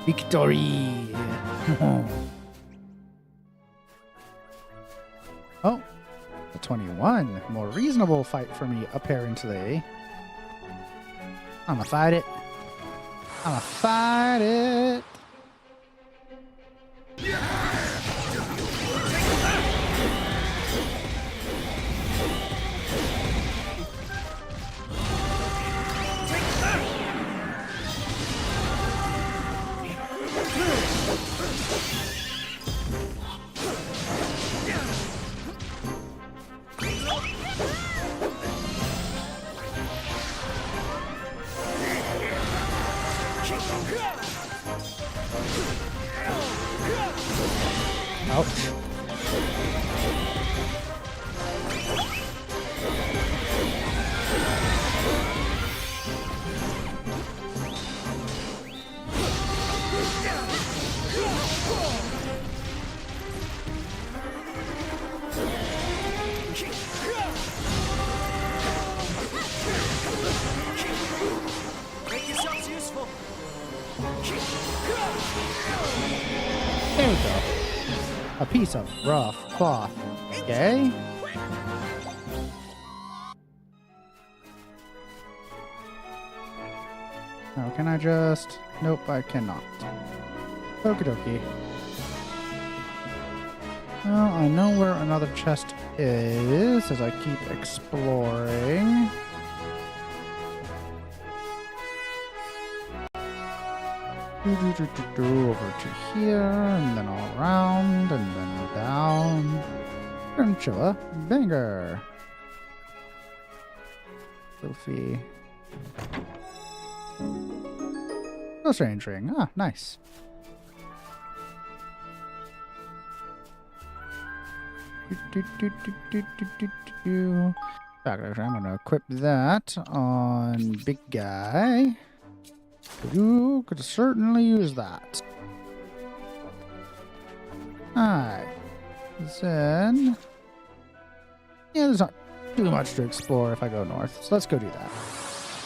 Victory! Oh, a 21. More reasonable fight for me, apparently. I'ma fight it. I'ma fight it. Ouch. Make yourselves useful. There we go. A piece of rough cloth. Okay. Now, can I just... Nope, I cannot. Okie dokie. Well, I know where another chest is as I keep exploring. Over to here, and then all around, and then down. Chinchilla banger. Sophie. Oh, strange ring. Ah, nice. Actually, I'm gonna equip that on big guy. You could certainly use that. Alright. Then... yeah, there's not too much to explore if I go north. So let's go do that.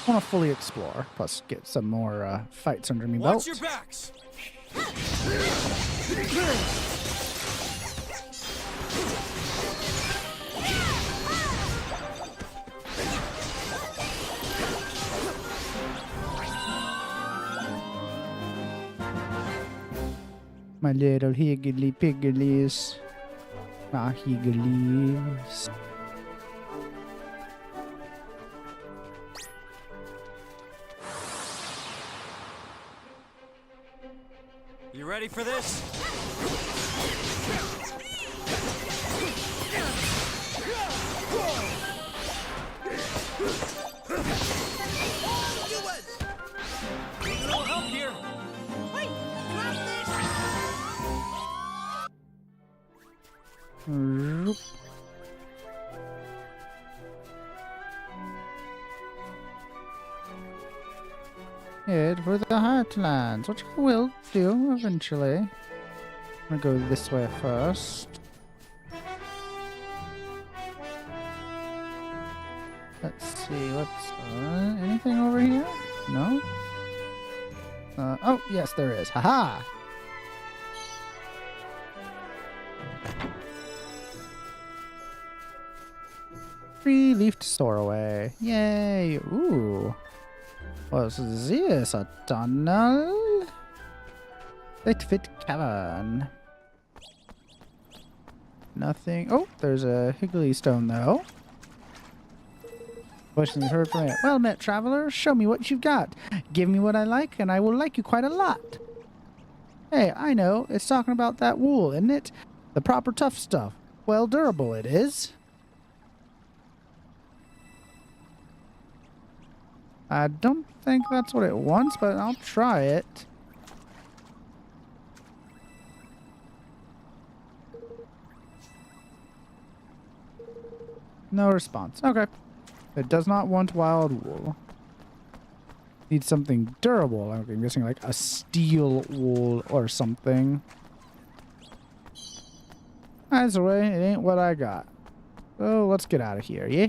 I want to fully explore. Plus get some more fights under me belt. Watch your backs! My little higgly pigglies. My higglies. You ready for this? Head for the Heartlands, which I will do eventually. I'm gonna go this way first. Let's see, what's anything over here? No? Oh, yes, there is. Haha! Three-leafed stowaway. Yay! Ooh. What's this? A tunnel? Fit cavern. Nothing. Oh, there's a higgly stone though. Question you heard from it. Well met, traveler. Show me what you've got. Give me what I like, and I will like you quite a lot. Hey, I know. It's talking about that wool, isn't it? The proper tough stuff. Well, durable it is. I don't think that's what it wants, but I'll try it. No response. Okay. It does not want wild wool. Needs something durable. I'm guessing like a steel wool or something. Either way, it ain't what I got. So let's get out of here, yeah?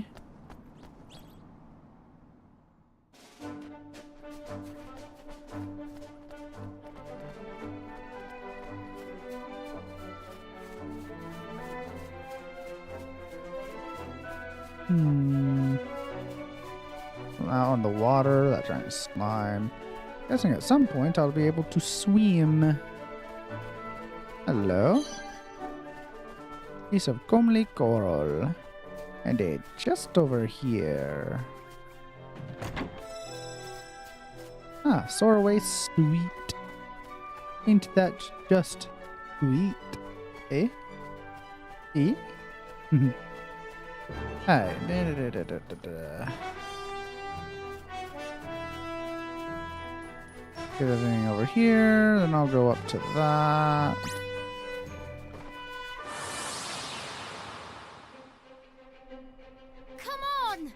Out on the water, that giant slime. Guessing at some point I'll be able to swim. Hello? Piece of comely coral. And a chest over here. Ah, Soarway sweet. Ain't that just sweet? Eh? Eh? Hi. Get everything over here, then I'll go up to that. Come on!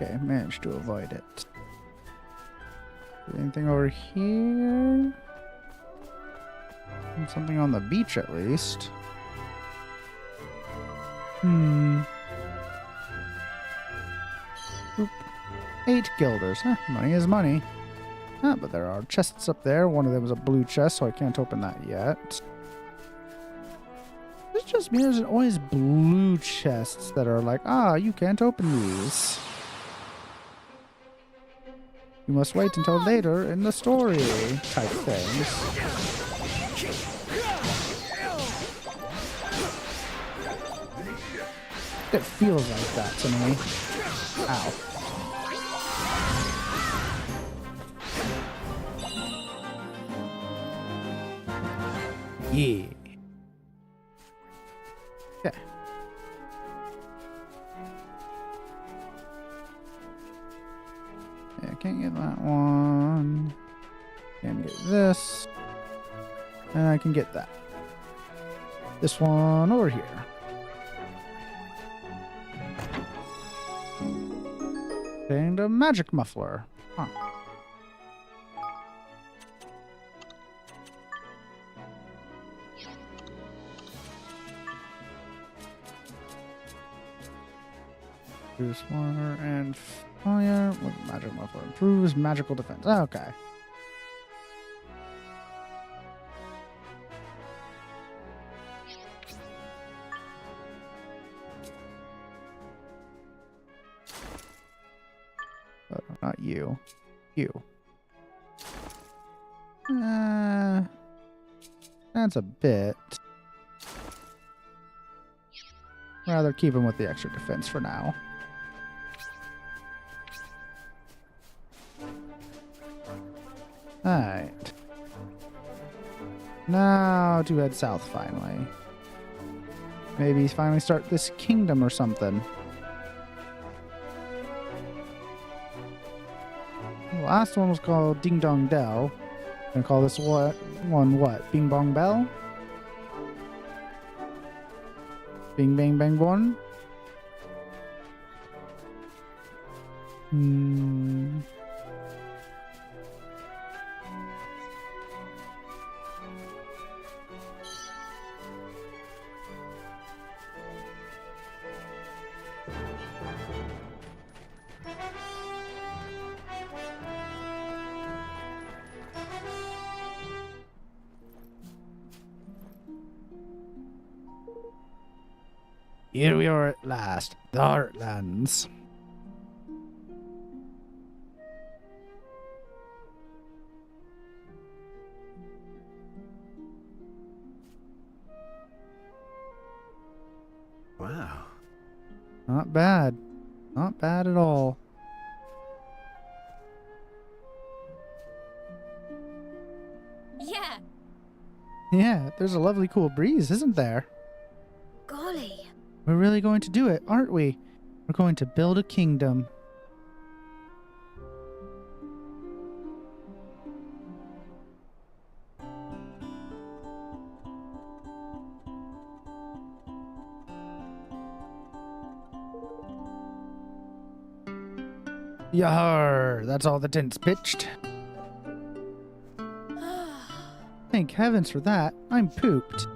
Okay, managed to avoid it. Anything over here? Something on the beach at least. Oop. 8 guilders. Huh, money is money. Ah, but there are chests up there. One of them is a blue chest, so I can't open that yet. It's just me. There's always blue chests that are like, ah, you can't open these. You must wait until later in the story type things. It feels like that to me. Ow. Yeah. Okay. Yeah, I can't get that one. Can't get this. And I can get that. This one over here. And a magic muffler. Huh. Boost water and fire with magic muffler. Improves magical defense. Okay. But not you. You. That's a bit. rather keep him with the extra defense for now. Alright. Now to head south finally. Maybe finally start this kingdom or something. The last one was called Ding Dong Dell. Gonna call this one what? Bing Bong Bell? Bing Bang Bang One? Here we are at last, the Heartlands. Wow. Not bad. Not bad at all. Yeah. Yeah, there's a lovely cool breeze, isn't there? Golly. We're really going to do it, aren't we? We're going to build a kingdom. Yar! That's all the tents pitched. Thank heavens for that. I'm pooped.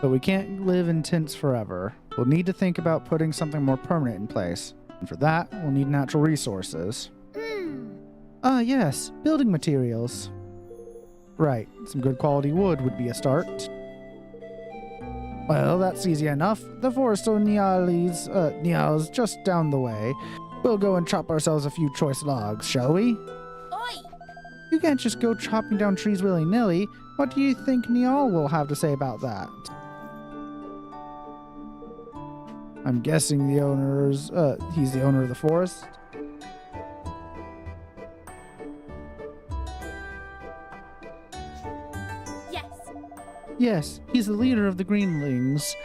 But we can't live in tents forever. We'll need to think about putting something more permanent in place. And for that, we'll need natural resources. Yes, building materials. Right, some good quality wood would be a start. Well, that's easy enough. The forest of Nial's just down the way. We'll go and chop ourselves a few choice logs, shall we? Oi! You can't just go chopping down trees willy-nilly. What do you think Nial will have to say about that? I'm guessing he's the owner of the forest. Yes. Yes, he's the leader of the Greenlings.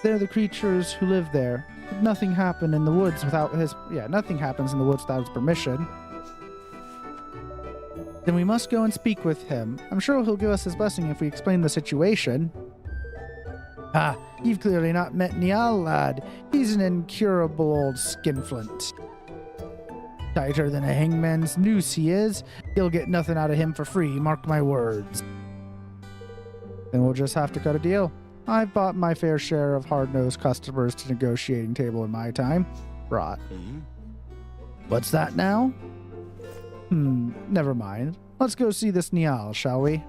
They're the creatures who live there. Nothing happens in the woods without his permission. Then we must go and speak with him. I'm sure he'll give us his blessing if we explain the situation. Ah, you've clearly not met Nial, lad. He's an incurable old skinflint. Tighter than a hangman's noose he is. You'll get nothing out of him for free, mark my words. Then we'll just have to cut a deal. I've bought my fair share of hard-nosed customers to negotiating table in my time. Rot. What's that now? Never mind. Let's go see this Nial, shall we?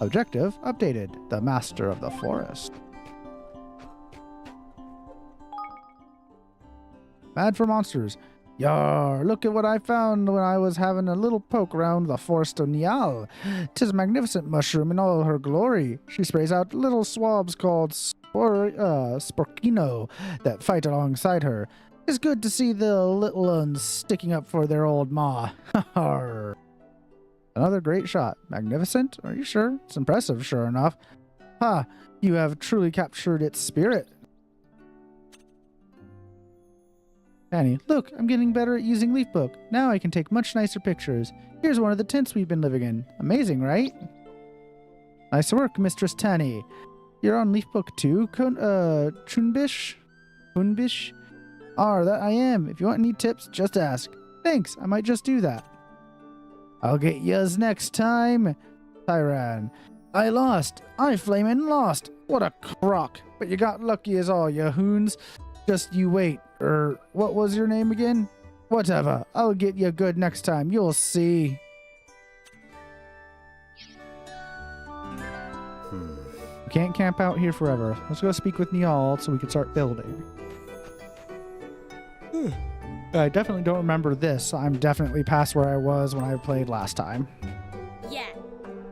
Objective updated. The Master of the Forest. Mad for monsters. Yar, look at what I found when I was having a little poke around the forest of Nial. 'Tis a magnificent mushroom in all her glory. She sprays out little swabs called sporkino that fight alongside her. It's good to see the little ones sticking up for their old ma. Another great shot. Magnificent? Are you sure? It's impressive, sure enough. Ha! You have truly captured its spirit. Annie, look, I'm getting better at using Leafbook. Now I can take much nicer pictures. Here's one of the tents we've been living in. Amazing, right? Nice work, Mistress Tanny. You're on Leafbook too, Chunbish? Chunbish? That I am. If you want any tips, just ask. Thanks, I might just do that. I'll get yuz next time. Tyran. I lost. I flamin' lost. What a crock. But you got lucky as all, you hoons. Just you wait. What was your name again? Whatever. I'll get you good next time. You'll see. We can't camp out here forever. Let's go speak with Nial so we can start building. I definitely don't remember this. I'm definitely past where I was when I played last time. Yeah.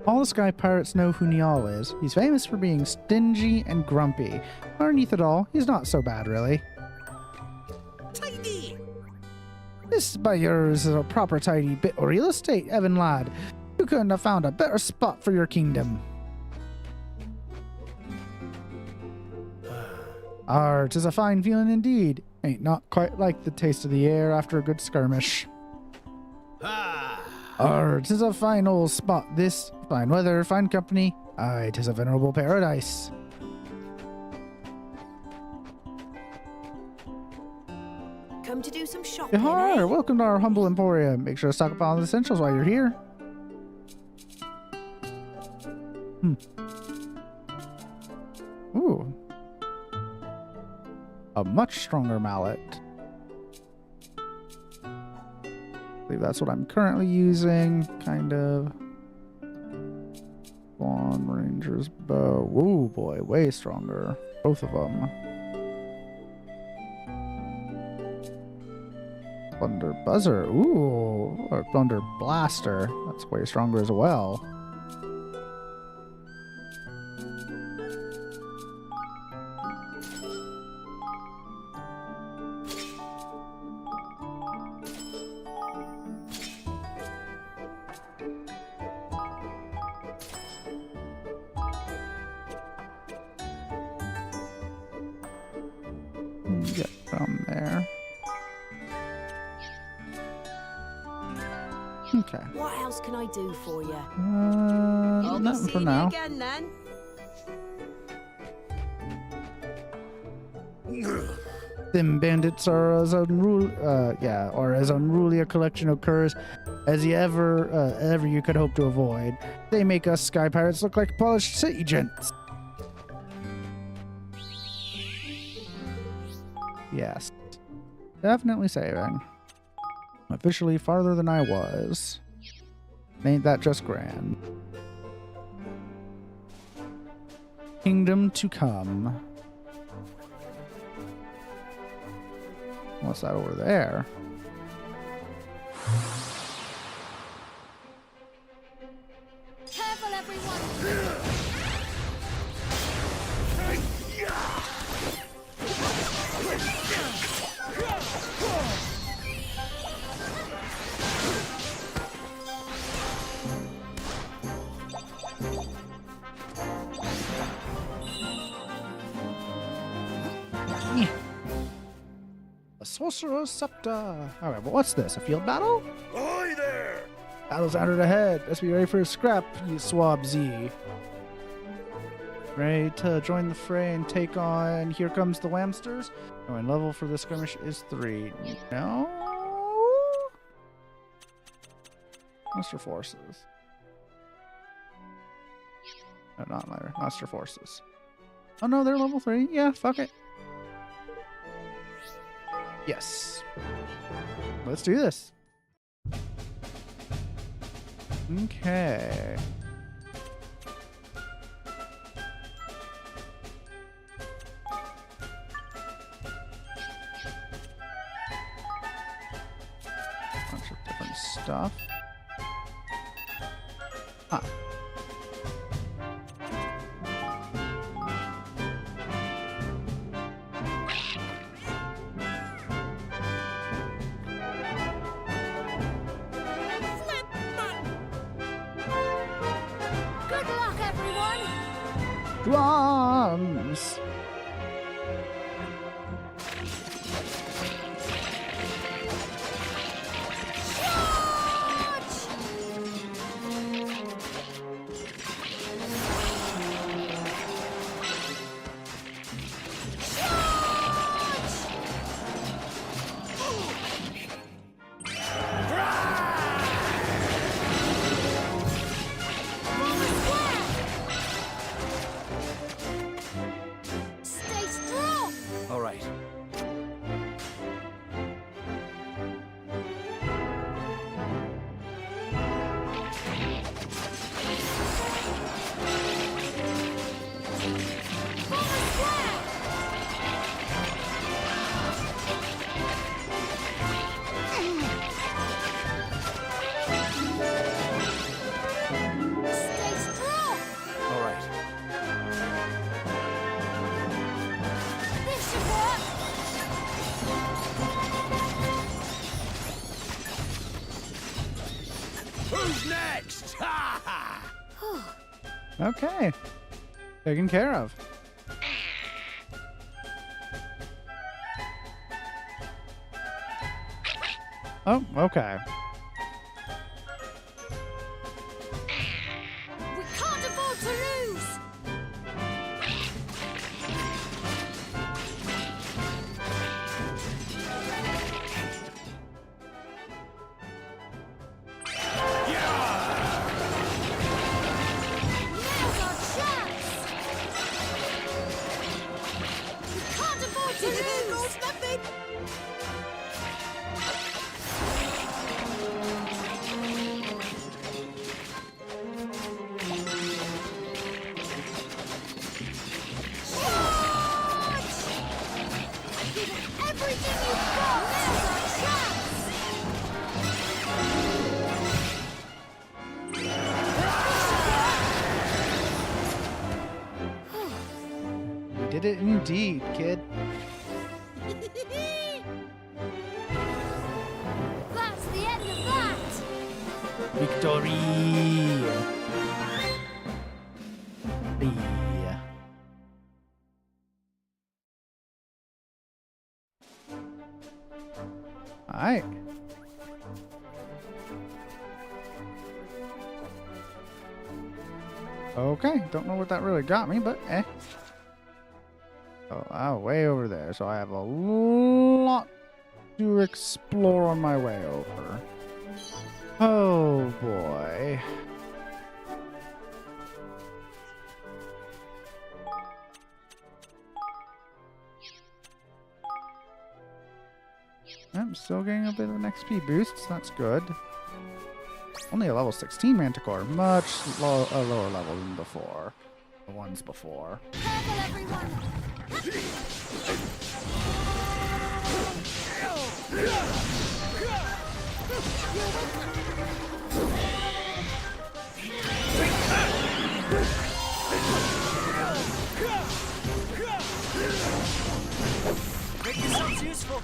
All the Sky Pirates know who Niall is. He's famous for being stingy and grumpy. Underneath it all, he's not so bad, really. Tidy! This by yours is a proper tidy bit of real estate, Evan lad. You couldn't have found a better spot for your kingdom. Arr, 'tis a fine feeling indeed. Ain't not quite like the taste of the air after a good skirmish. Arr, 'tis a fine old spot this. Fine weather, fine company. Aye, 'tis a venerable paradise. Come to do some shopping, Yahar, welcome to our humble emporium. Make sure to stock up on the essentials while you're here. Ooh. A much stronger mallet. I believe that's what I'm currently using, kind of. Swan Ranger's bow. Ooh, boy, way stronger. Both of them. Thunder Buzzer. Ooh, or Thunder Blaster. That's way stronger as well. Get from there. Okay. What else can I do for you? Nothing for now. Again, then. Them bandits are as unruly, or as unruly a collection of curs as you ever you could hope to avoid. They make us sky pirates look like polished city gents. Yes, definitely saving. Officially farther than I was. Ain't that just grand? Kingdom to come. What's that over there? Careful, everyone! A sorcerer's scepter. Alright, but what's this? A field battle? Ahoy there! Battle's entered ahead. Let's be ready for a scrap, you swab Z. Ready to join the fray and take on Here Comes the Whamsters? Join level for the skirmish is 3. No? Master Forces. No, not Master. Master Forces. Oh no, they're level 3. Yeah, fuck it. Yes. Let's do this. Okay. Bunch of different stuff. Huh. Good luck, everyone! Drums! Who's next? Ha ha! Okay. Taken care of. Oh, okay. We can't afford to lose! Now's our chance! We can't afford to lose! Nothing! Everything you've got! Now's our We did it indeed, kid. That's the end of that! Victory! Yeah. Alright. Okay, don't know what that really got me, but eh. Oh, way over there, so I have a lot to explore on my way over. Oh boy. I'm still getting a bit of an XP boost, so that's good. Only a level 16 Manticore, much a lower level than before. The ones before. Careful, everyone! Make yourselves useful.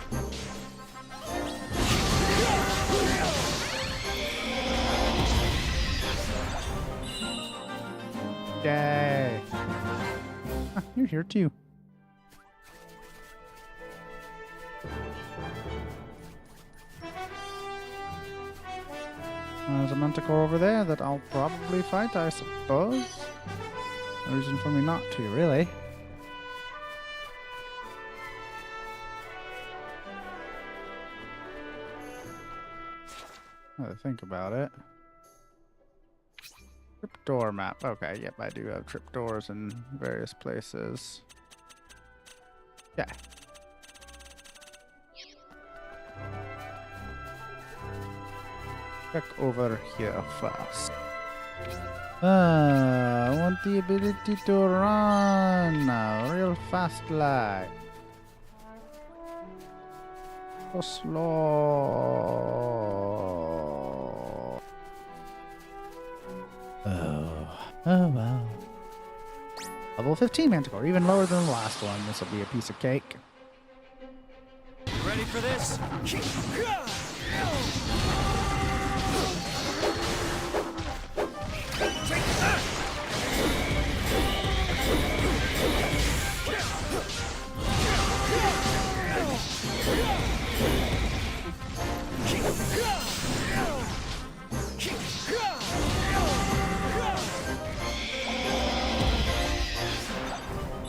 Yay! Ah, you're here too. There's a Manticore over there that I'll probably fight, I suppose. No reason for me not to, really. Now that I think about it. Tripdoor map. Okay, yep, I do have tripdoors in various places. Yeah. Check over here first. I want the ability to run real fast like. So slow. Oh well. Level 15 Manticore, even lower than the last one. This will be a piece of cake. Ready for this?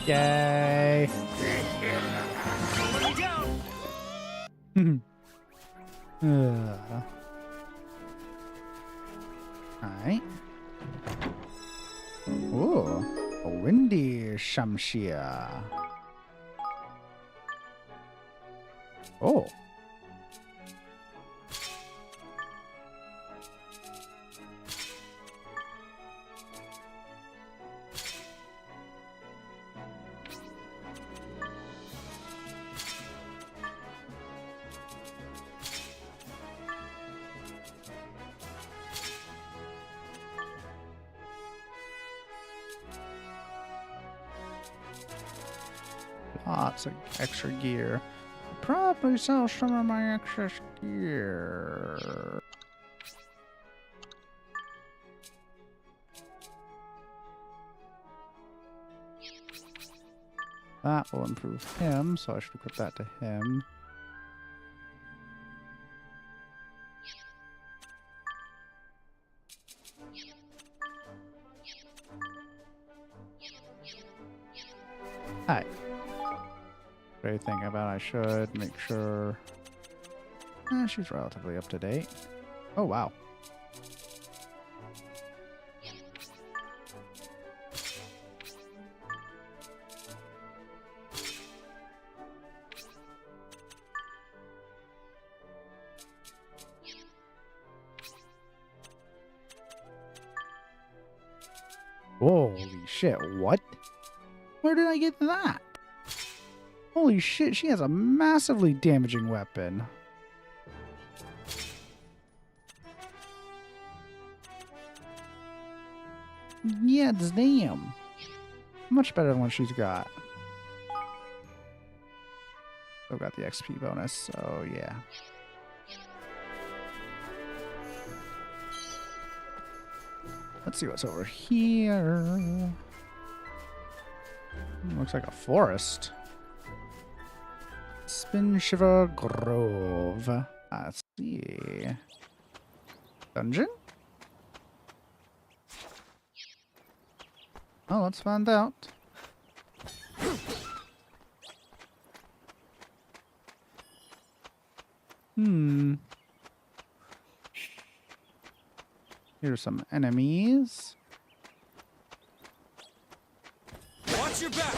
Yay! Alright. Ooh, a windy Shamshia. Oh. Lots of extra gear. Probably sell some of my excess gear. That will improve him, so I should equip that to him. Hi. Great thing about I should make sure she's relatively up to date. Oh wow. Holy shit, what? Where did I get that? Holy shit, she has a massively damaging weapon. Yeah, damn. Much better than what she's got. Still got the XP bonus, so yeah. Let's see what's over here. Looks like a forest. Spin Shiver Grove. Let's see. Dungeon? Oh, let's find out. Here's some enemies. Watch your back.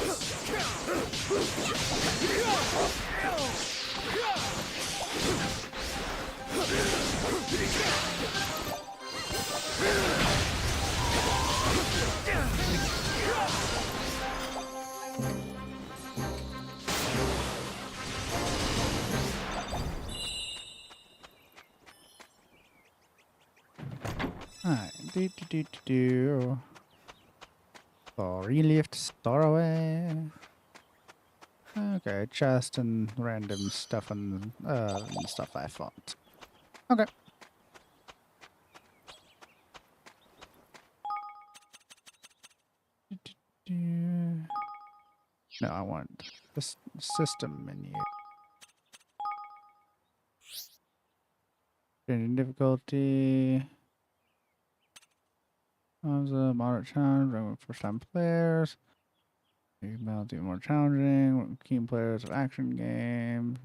Alright, do. Story lift, store away. Okay, chest and random stuff and stuff I thought. Okay. No, I want this system menu. Changing difficulty. As a moderate challenge, first time players. Email do more challenging. Keen players of action games.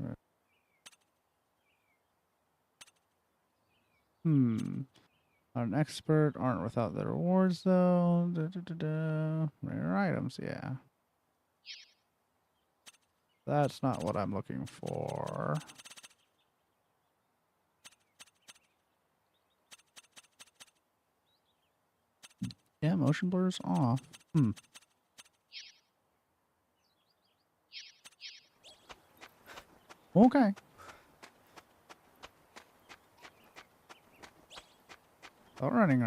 Not an expert, aren't without the rewards though. Rare items, yeah. That's not what I'm looking for. Yeah, motion blur's off. Okay. Oh, running.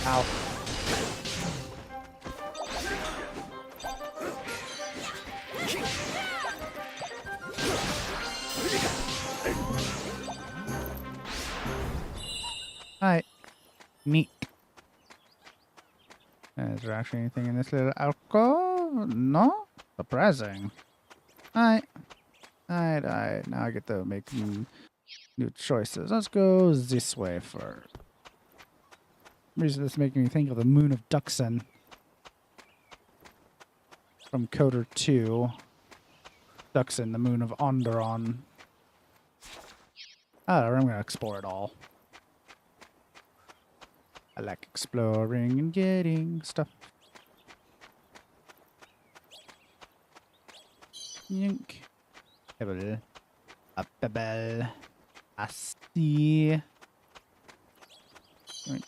Ow. Alright. Neat. Is there actually anything in this little alcove? No? Surprising. Alright. Alright. Now I get to make new choices. Let's go this way first. Reason this is making me think of the Moon of Duxon from Coder 2. Duxon, the Moon of Onderon. I'm gonna explore it all. I like exploring and getting stuff. Yink. Pebble. A pebble. I see. Yoink.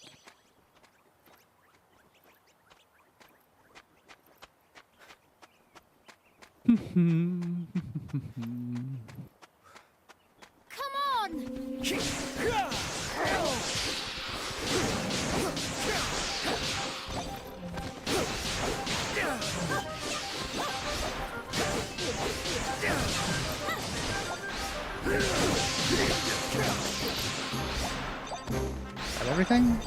Come on! everything?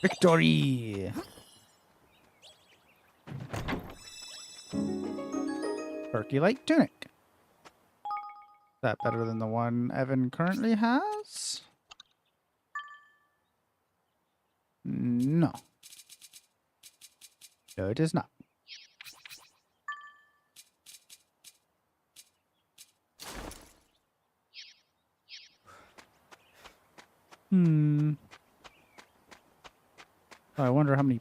Victory! Percolate tunic. Is that better than the one Evan currently has? No. No, it is not. I wonder how many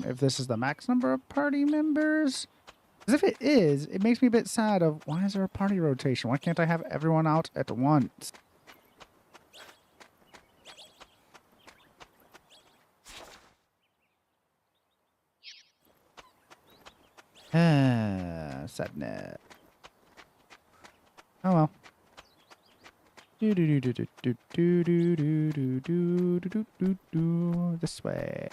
if this is the max number of party members? Because if it is, it makes me a bit sad of, why is there a party rotation? Why can't I have everyone out at once? Sadness. Oh well. This way.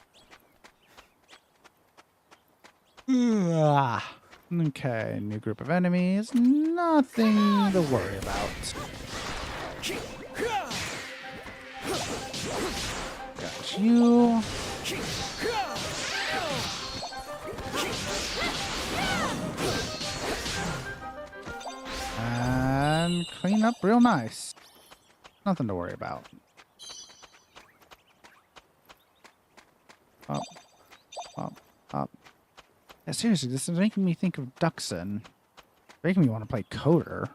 Okay, new group of enemies. Nothing to worry about. Got you. And clean up real nice. Nothing to worry about. Up, up, up. Yeah, seriously, this is making me think of Duxon. Making me want to play Coder.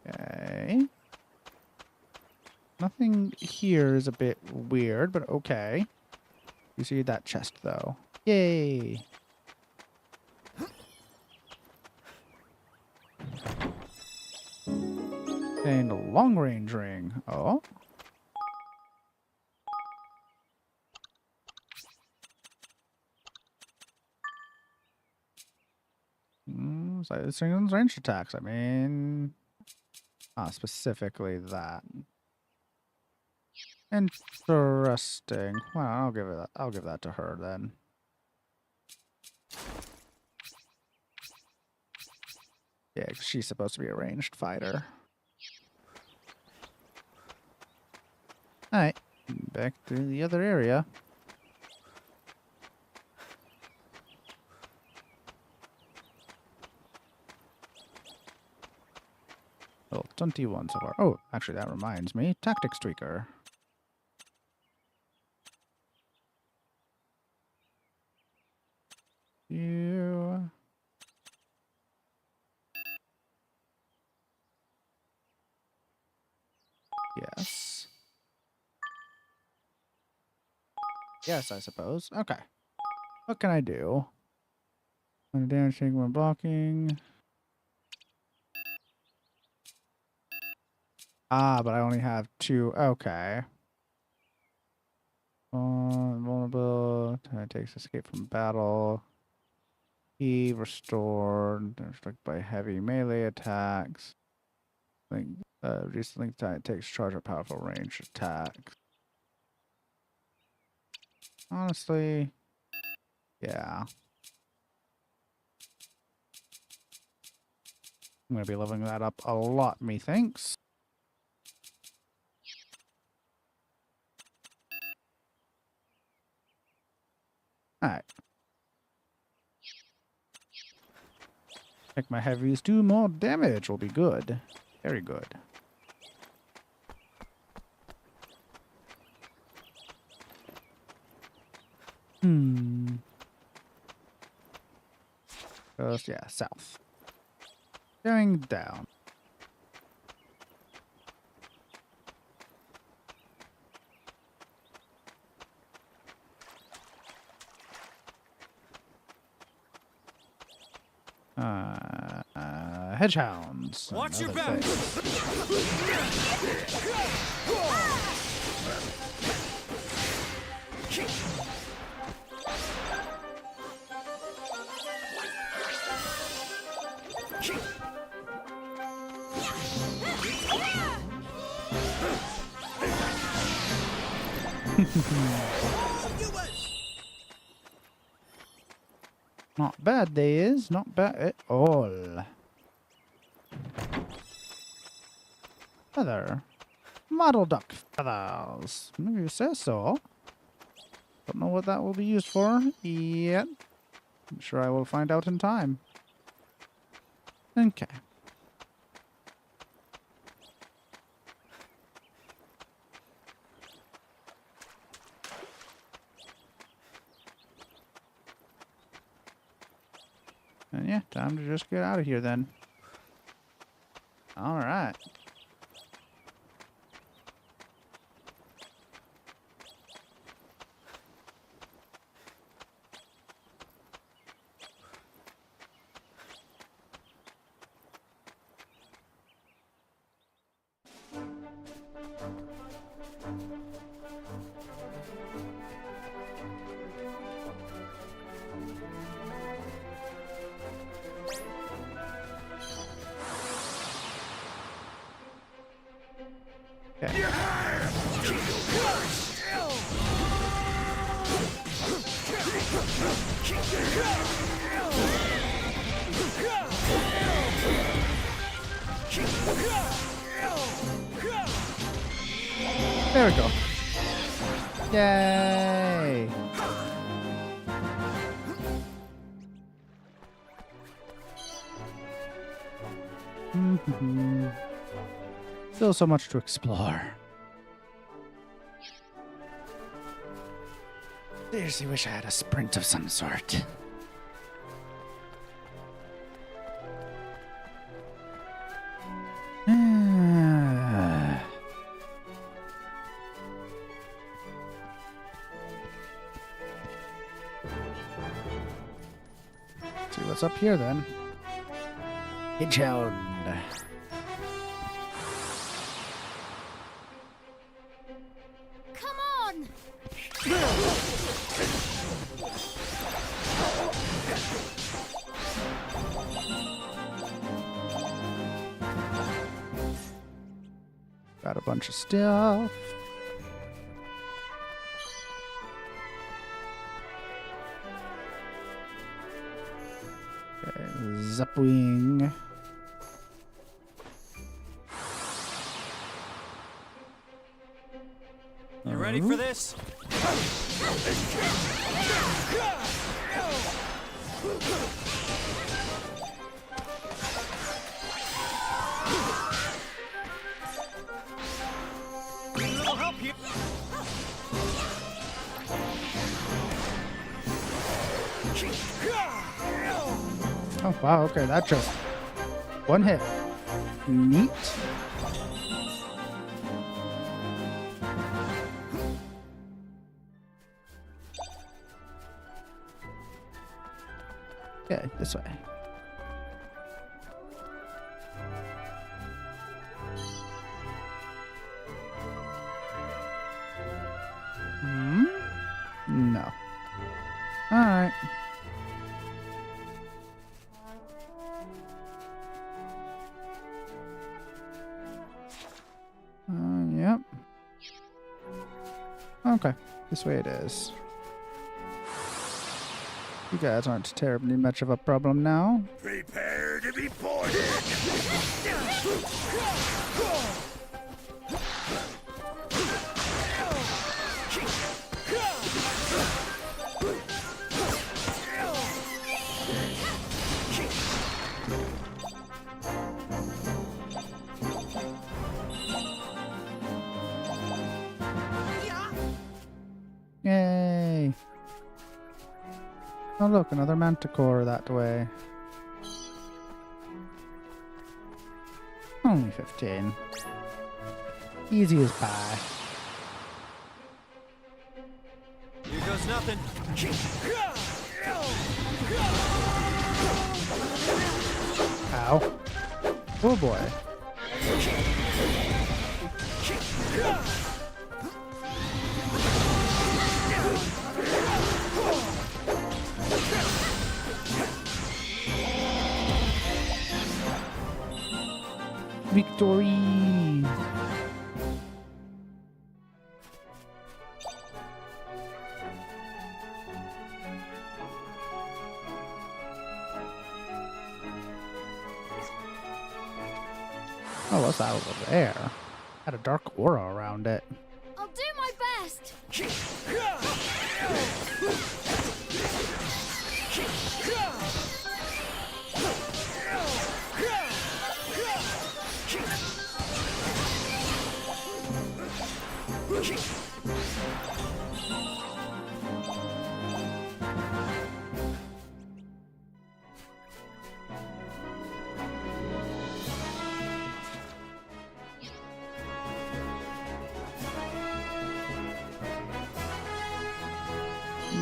Okay. Nothing here is a bit weird, but okay. You see that chest, though. Yay! And a long-range ring. Oh. So it's range attacks. I mean, specifically that. Interesting. Well, I'll give it. I'll give that to her then. Yeah, 'cause she's supposed to be a ranged fighter. Alright, back to the other area. Well, 21 so far. Oh, actually, that reminds me. Tactics Tweaker. You. Yes. Yes, I suppose. Okay. What can I do? When damage taken when blocking. Ah, but I only have 2. Okay. Vulnerable. Takes escape from battle. He restored. Struck by heavy melee attacks. Reduce link time. It takes charge of powerful range attacks. Honestly, yeah. I'm going to be leveling that up a lot, methinks. Alright. Make my heavies do more damage will be good. Very good. Just, yeah, south. Going down. Hedgehounds. Watch your back. Not bad, they is. Not bad at all. Feather. Model duck feathers. Maybe you say so. Don't know what that will be used for yet. I'm sure I will find out in time. Okay. And yeah, time to just get out of here then. All right. There we go. Yay! Still so much to explore. Seriously wish I had a sprint of some sort. See what's up here then. Hedgehog. Come on! Got a bunch of stuff. Okay, Zapwing. You ready for this? I'll help you. Oh wow, okay, that just one hit. Neat. Okay, this way. No. Alright. Yep. Okay, this way it is. You guys aren't terribly much of a problem now. Prepare to be boarded! Yay! Oh look, another manticore that way. Only 15. Easy as pie. Here goes nothing. Ow. Oh boy. Victory! Oh, what's that over there? Had a dark aura around it. I'll do my best.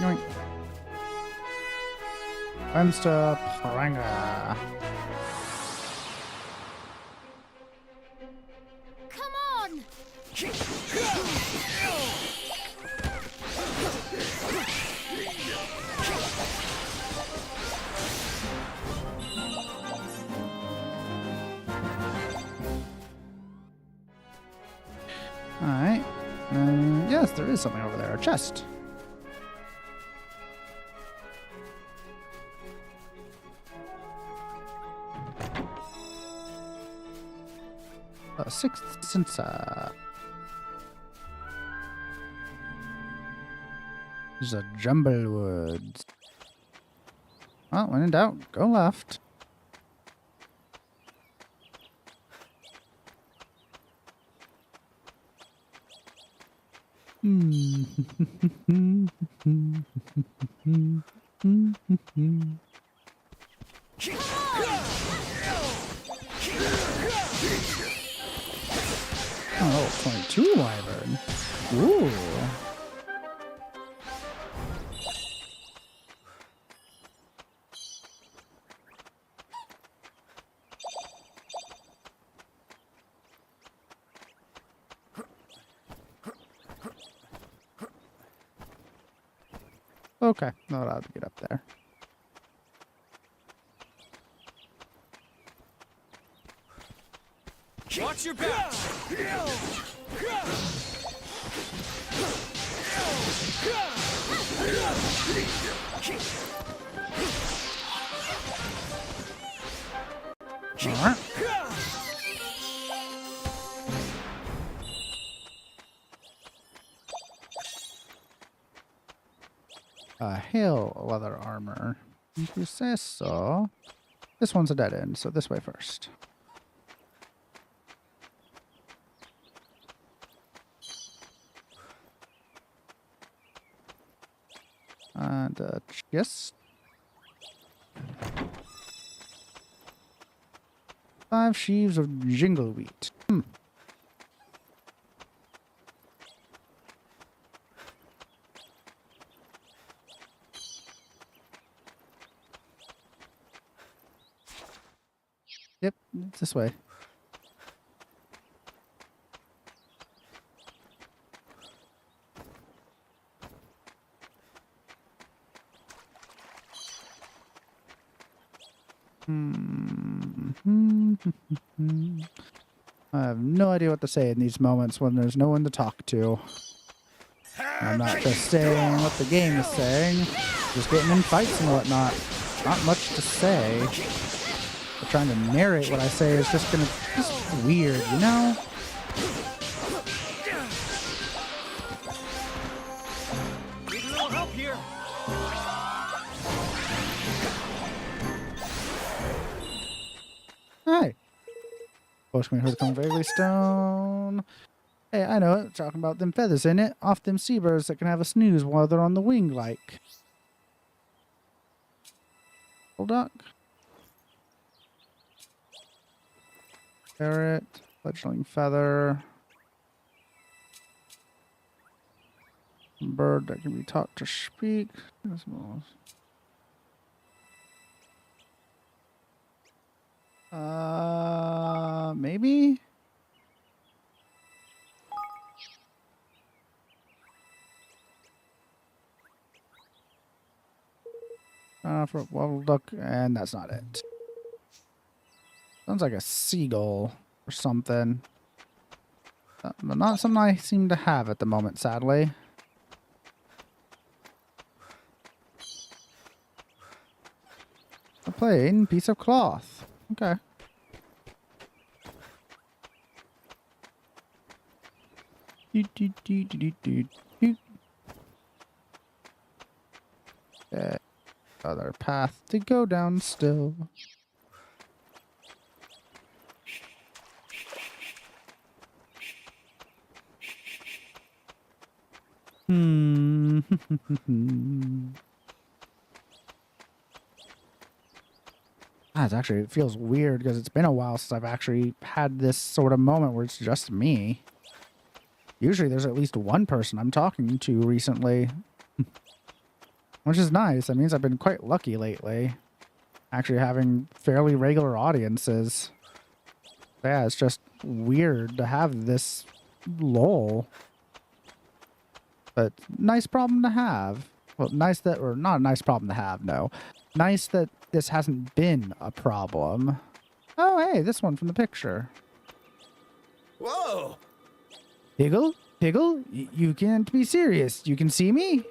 Yoink. Wemster Pranger. Come on. Alright. Yes, there is something over there. A chest. A sixth sensor. There's a Jumblewood. Well, when in doubt, go left. Oh, 22 wyvern. Ooh. Okay, not allowed to get up there. Watch your back! Alright. Hail leather armor. If you say so. This one's a dead end, so this way first. And chest. 5 sheaves of jingle wheat. Yep, it's this way. I have no idea what to say in these moments when there's no one to talk to. I'm not just saying what the game is saying, just getting in fights and whatnot. Not much to say. But trying to narrate what I say is just weird, you know? Need a little help here. Hi. Bushman heard come vaguely stone. Hey, I know it. Talking about them feathers in it. Off them seabirds that can have a snooze while they're on the wing like. Duck. Parrot. Fledgling feather. Bird that can be taught to speak. Maybe? For waddle duck, and that's not it. Sounds like a seagull or something. But not something I seem to have at the moment, sadly. A plain piece of cloth. Okay. Do, do, do, do, do, do, do. Other path to go down still. Hmm. It feels weird because it's been a while since I've actually had this sort of moment where it's just me. Usually there's at least one person I'm talking to recently. Which is nice. That means I've been quite lucky lately. Actually having fairly regular audiences. Yeah, it's just weird to have this lull. But nice problem to have. Well, nice that, or not a nice problem to have, no. Nice that this hasn't been a problem. Oh, hey, this one from the picture. Whoa! Higgle? Piggle? You can't be serious. You can see me?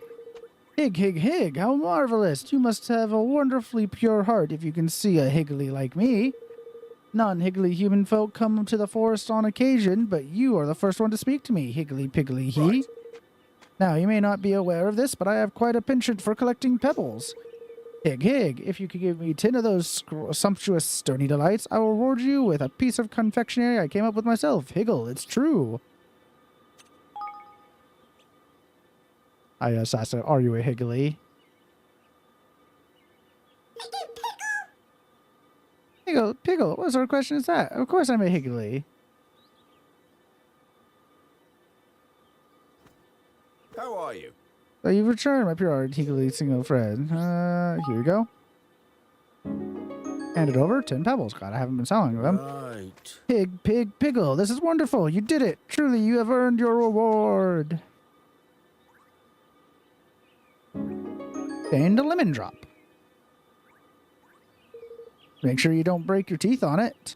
Hig, hig, hig, how marvelous. You must have a wonderfully pure heart if you can see a higgly like me. Non-higgly human folk come to the forest on occasion, but you are the first one to speak to me, higgly piggly he. Right. Now, you may not be aware of this, but I have quite a penchant for collecting pebbles. Hig, hig, if you could give me 10 of those sumptuous stony delights, I will reward you with a piece of confectionery I came up with myself. Higgle, it's true. I asked, are you a higgly? Piggle, what sort of question is that? Of course I'm a higgly. How are you? So you've returned, my pure higgly single friend. Here you go. Hand it over. 10 pebbles. God, I haven't been selling them. Right. Pig, pig, piggle. This is wonderful. You did it. Truly, you have earned your reward. And a lemon drop. Make sure you don't break your teeth on it.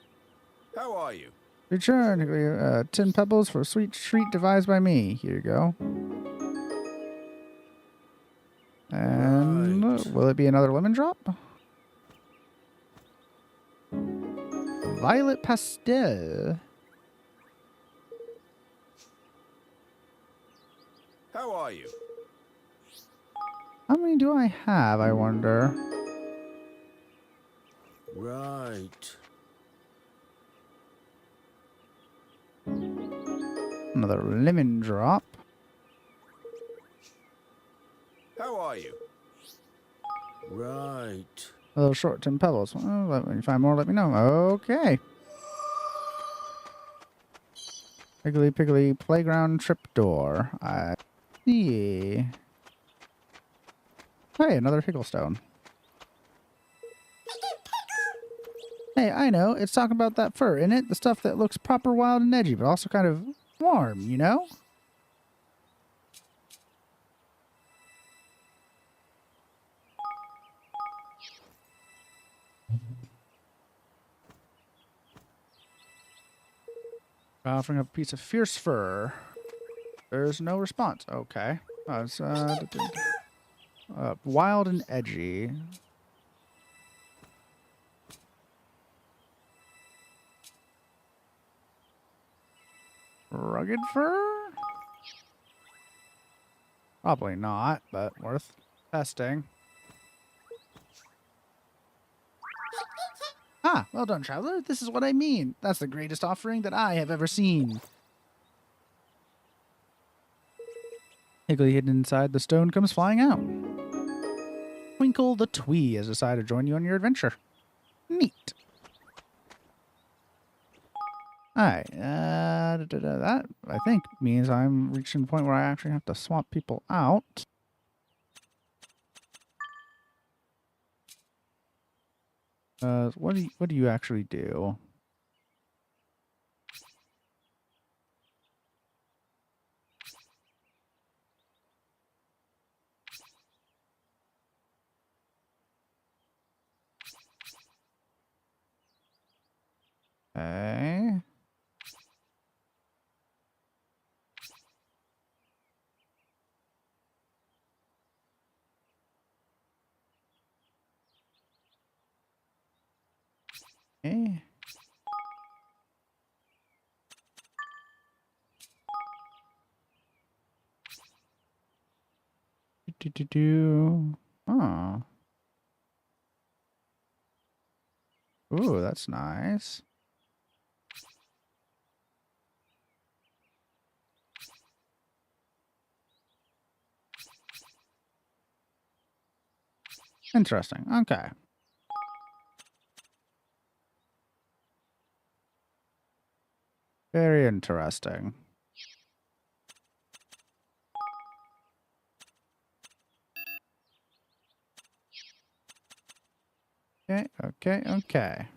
How are you? Return 10 pebbles for a sweet treat devised by me. Here you go. And right. Will it be another lemon drop? Violet pastel. How are you? How many do I have, I wonder? Right. Another lemon drop. How are you? Right. A little short 10 pebbles. Well, when you find more, let me know. Okay. Piggly Piggly Playground Tripdoor. I see. Hey, another Higglestone. Hey, I know. It's talking about that fur, isn't it? The stuff that looks proper wild and edgy, but also kind of warm, you know? Offering up a piece of fierce fur. There's no response. Okay. It's wild and edgy. Rugged fur? Probably not, but worth testing. Ah, well done, traveler. This is what I mean. That's the greatest offering that I have ever seen. Higgly hidden inside the stone comes flying out. Twinkle the Twee has decided to join you on your adventure. Neat. Alright, that, I think, means I'm reaching the point where I actually have to swap people out. What do you actually do? Okay. Okay. Oh. Ooh, that's nice. Interesting. Okay. Very interesting. Okay.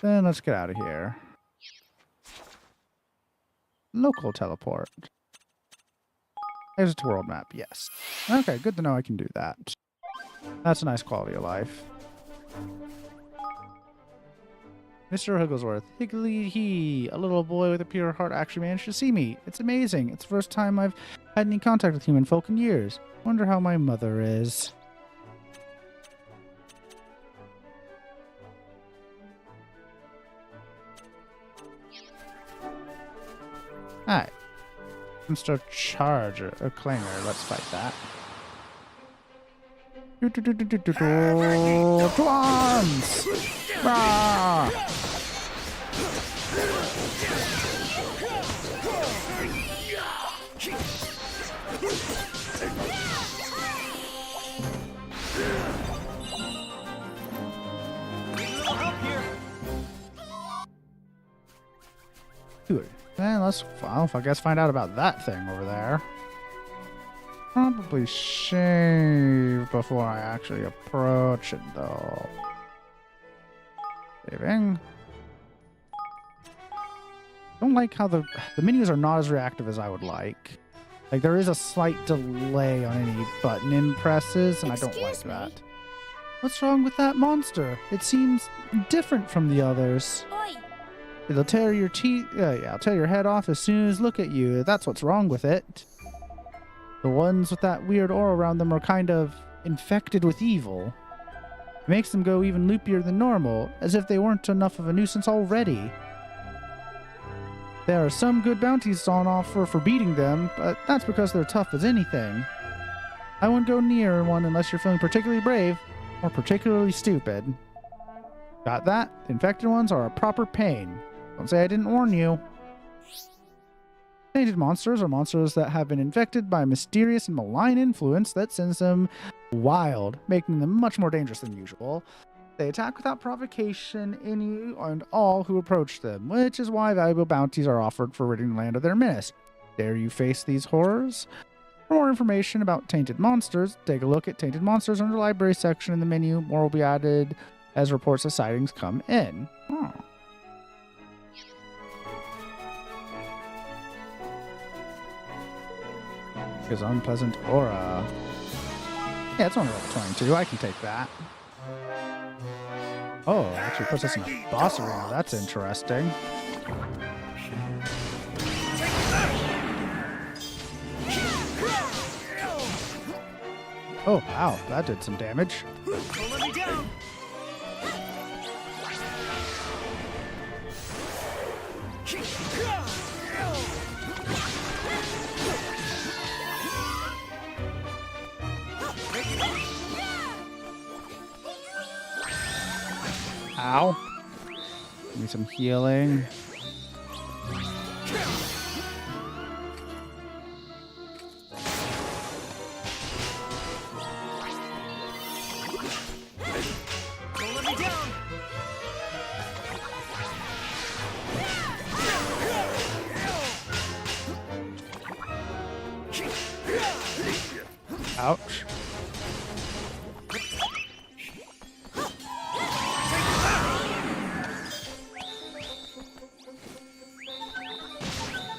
Then let's get out of here. Local teleport. Exit to world map, yes. Okay, good to know I can do that. That's a nice quality of life. Mr. Higglesworth. Higgly, a little boy with a pure heart actually managed to see me. It's amazing. It's the first time I've had any contact with human folk in years. Wonder how my mother is. Alright. Mr. Charger, or Clanger, let's fight that. Twans! Ah! Dude, man, let's, well, I guess find out about that thing over there. Probably shave before I actually approach it, though. Saving. Don't like how the menus are not as reactive as I would like. Like, there is a slight delay on any button presses, and I don't like that. What's wrong with that monster? It seems different from the others. It'll tear your teeth. Yeah, I'll tear your head off as soon as look at you. That's what's wrong with it. The ones with that weird aura around them are kind of infected with evil. It makes them go even loopier than normal, as if they weren't enough of a nuisance already. There are some good bounties on offer for beating them, but that's because they're tough as anything. I wouldn't go near one unless you're feeling particularly brave or particularly stupid. Got that? The infected ones are a proper pain. Don't say I didn't warn you. Tainted monsters are monsters that have been infected by a mysterious and malign influence that sends them wild, making them much more dangerous than usual. They attack without provocation any and all who approach them, which is why valuable bounties are offered for ridding the land of their menace. Dare you face these horrors? For more information about tainted monsters, take a look at Tainted Monsters under the library section in the menu. More will be added as reports of sightings come in. Oh. His unpleasant aura. Yeah, it's only level 22. I can take that. Oh, it actually puts us in a boss arena. That's interesting. Oh, wow. That did some damage. Don't let me down. Ow. Give me some healing. Don't let me down. Ouch.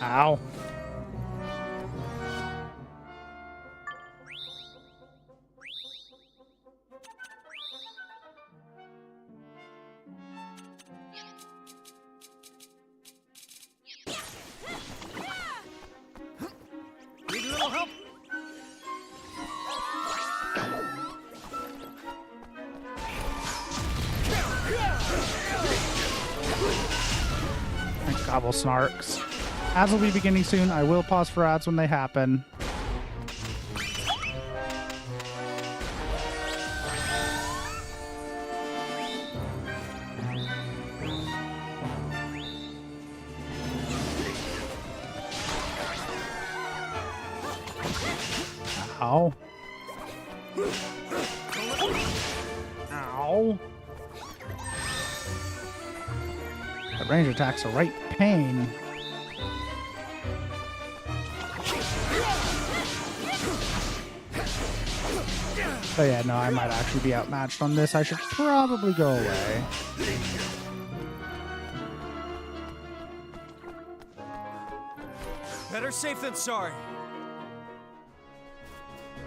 Ow. Need a little help? Gobble snarks. Ads will be beginning soon. I will pause for ads when they happen. Ow. Ow. The range attacks are right pain. But yeah, no, I might actually be outmatched on this. I should probably go away. Better safe than sorry.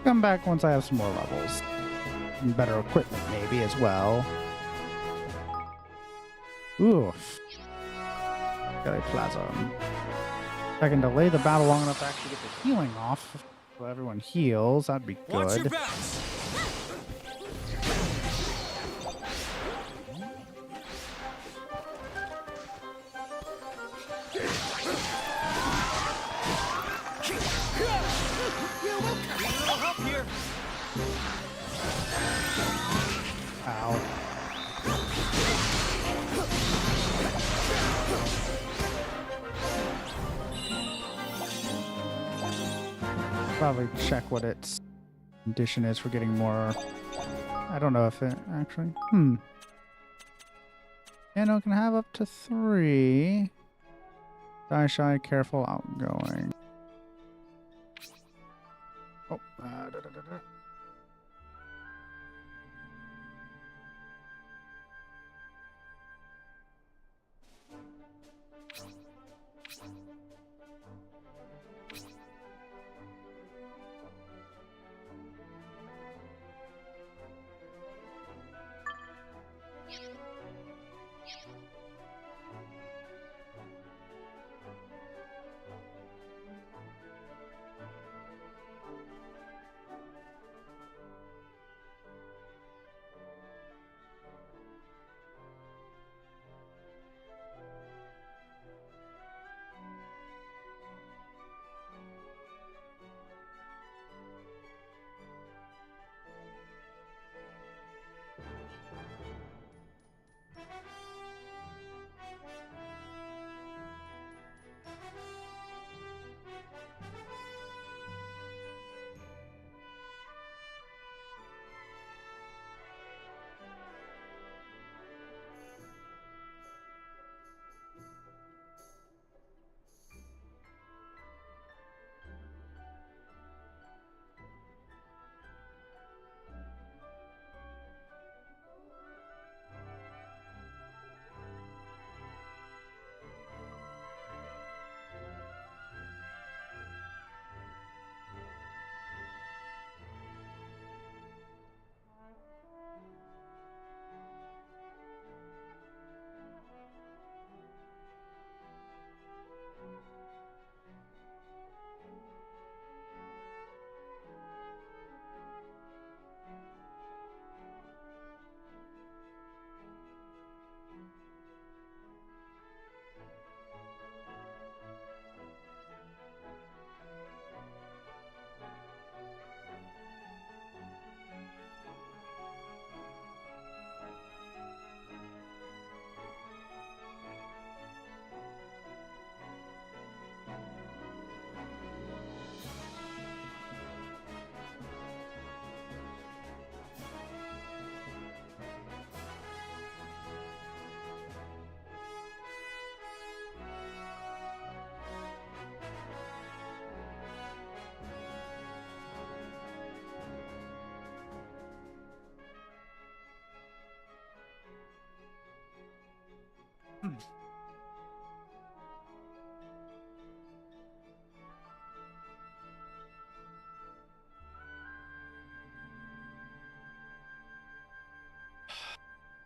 Come back once I have some more levels. And better equipment, maybe, as well. Oof. Plasm. If I can delay the battle long enough to actually get the healing off, so everyone heals, that'd be Watch your good. backs. Ow. Probably check what its condition is for getting more. I don't know if it actually. Yeah, no, it can have up to 3. Die shy, careful, outgoing. Oh, da, da, da, da.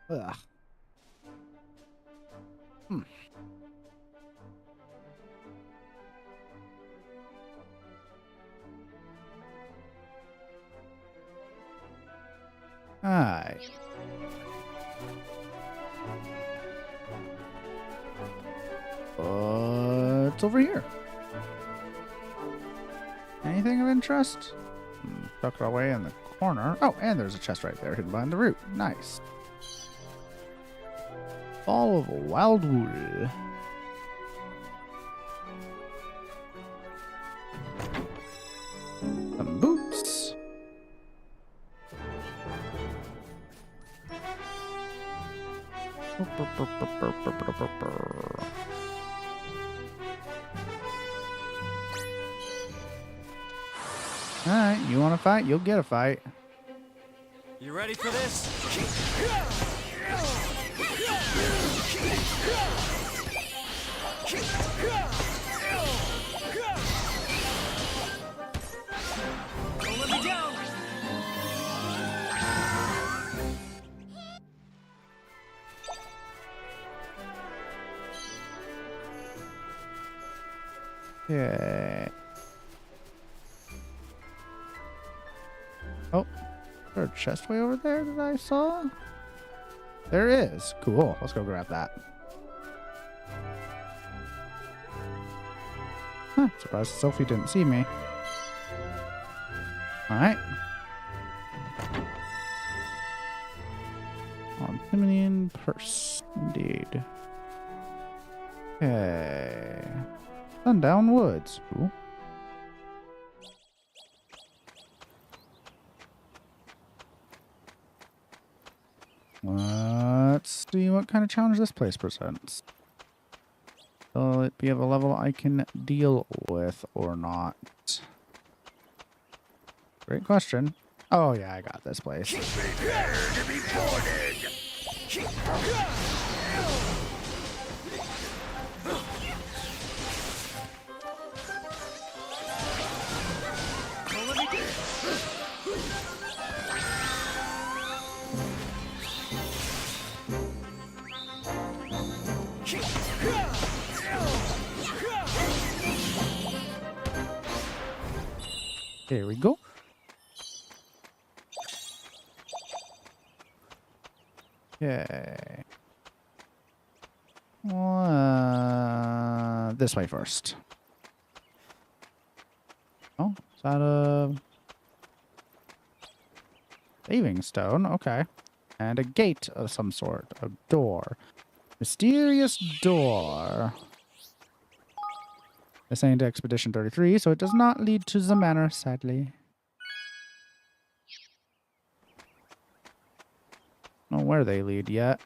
Ugh. Alright. But What's over here? Anything of interest? Tucked away in the corner. Oh, and there's a chest right there hidden behind the root. Nice. Ball of wildwood. Some boots. Alright, you want to fight? You'll get a fight. You ready for this? Don't let me down! Okay. Oh, is there a chest way over there that I saw? There is. Cool. Let's go grab that. Huh, surprised Sophie didn't see me. Alright. Antimonian purse. Indeed. Okay. Sundown Woods. Cool. Let's see what kind of challenge this place presents. Will it be of a level I can deal with or not? Great question. Oh yeah, I got this place. Prepare to be boarded. Here we go. Okay. This way first. Oh, is that a saving stone? Okay. And a gate of some sort. A door. Mysterious door. This ain't Expedition 33, so it does not lead to the manor, sadly. I don't know where they lead yet.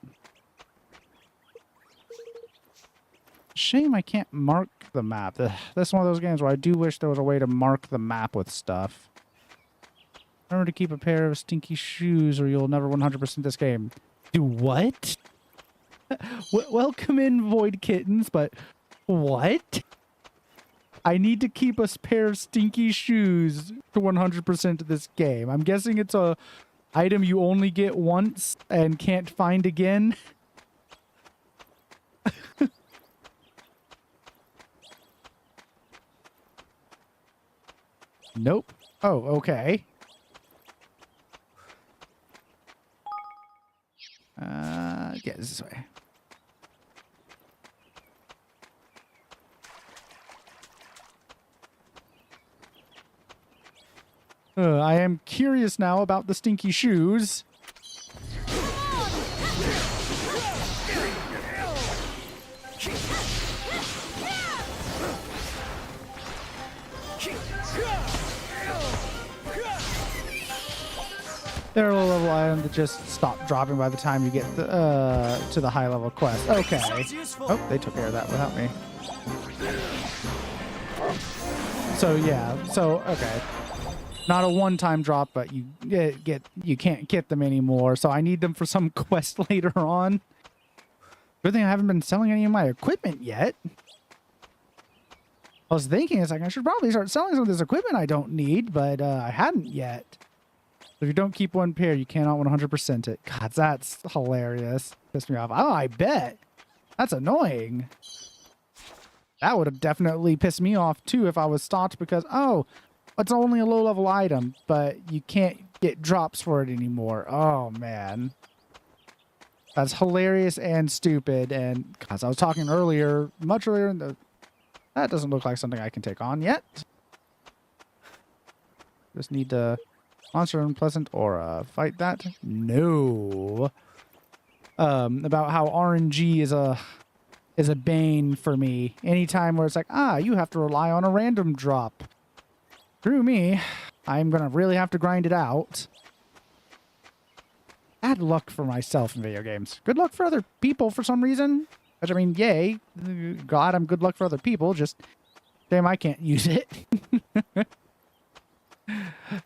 Shame I can't mark the map. This is one of those games where I do wish there was a way to mark the map with stuff. Remember to keep a pair of stinky shoes or you'll never 100% this game. Do what? Welcome in, Void Kittens, but what? I need to keep a pair of stinky shoes to 100% this game. I'm guessing it's a item you only get once and can't find again. Nope. Oh, okay. Yeah, this way. I am curious now about the stinky shoes. They're a low level item that just stop dropping by the time you get to the high level quest. Okay. Oh, they took care of that without me. So yeah. So okay. Not a one-time drop, but you can't get them anymore. So I need them for some quest later on. Good thing I haven't been selling any of my equipment yet. I was thinking, it's like I should probably start selling some of this equipment I don't need, but I hadn't yet. So if you don't keep one pair, you cannot 100% it. God, that's hilarious. Pissed me off. Oh, I bet. That's annoying. That would have definitely pissed me off too if I was stopped because, oh, it's only a low-level item, but you can't get drops for it anymore. Oh, man. That's hilarious and stupid. And, because I was talking earlier, much earlier in the That doesn't look like something I can take on yet. Just need to monster unpleasant aura. Fight that? No. About how RNG is a bane for me. Anytime where it's like, you have to rely on a random drop. Screw me. I'm gonna really have to grind it out. Bad luck for myself in video games. Good luck for other people for some reason. Which, I mean, yay. God, I'm good luck for other people. Just, damn, I can't use it.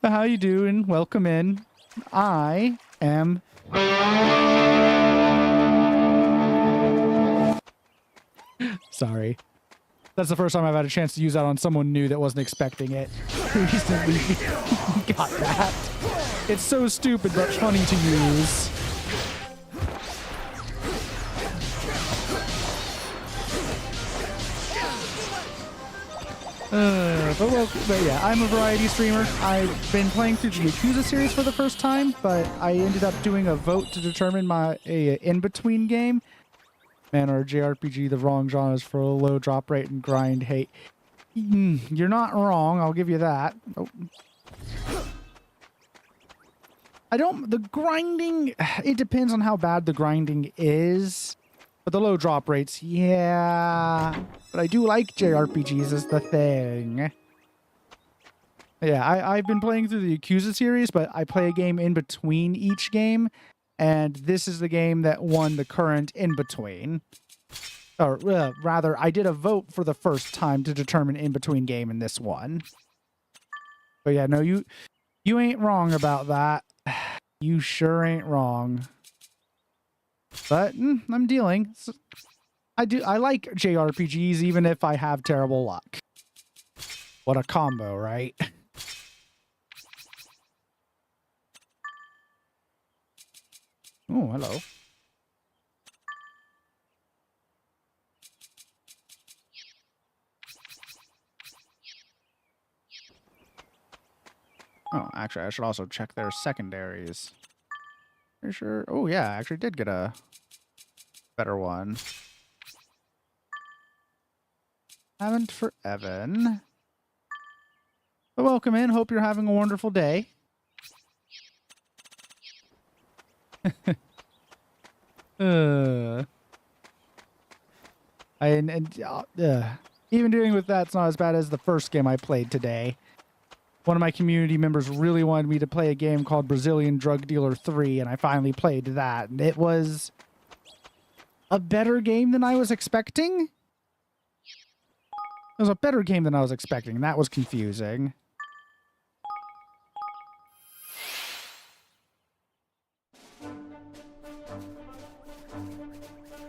How you doing? Welcome in. I am... Sorry. That's the first time I've had a chance to use that on someone new that wasn't expecting it. Recently got that. It's so stupid but funny to use. But yeah, I'm a variety streamer. I've been playing through the Yakuza series for the first time, but I ended up doing a vote to determine my in-between game. Man, or JRPG, the wrong genres for a low drop rate and grind hate. You're not wrong, I'll give you that. Oh. The grinding, it depends on how bad the grinding is. But the low drop rates, yeah. But I do like JRPGs is the thing. Yeah, I've been playing through the Yakuza series, but I play a game in between each game. And this is the game that won the current in-between. Or rather, I did a vote for the first time to determine in-between game in this one. But yeah, no, you ain't wrong about that. You sure ain't wrong. But I'm dealing. I like JRPGs even if I have terrible luck. What a combo, right? Oh, hello. Oh, actually, I should also check their secondaries. Pretty sure. Oh, yeah, I actually did get a better one. Haven't for Evan. But welcome in. Hope you're having a wonderful day. Even dealing with that's not as bad as the first game I played today. One of my community members really wanted me to play a game called Brazilian Drug Dealer 3, and I finally played that. And it was a better game than I was expecting. It was a better game than I was expecting, and that was confusing.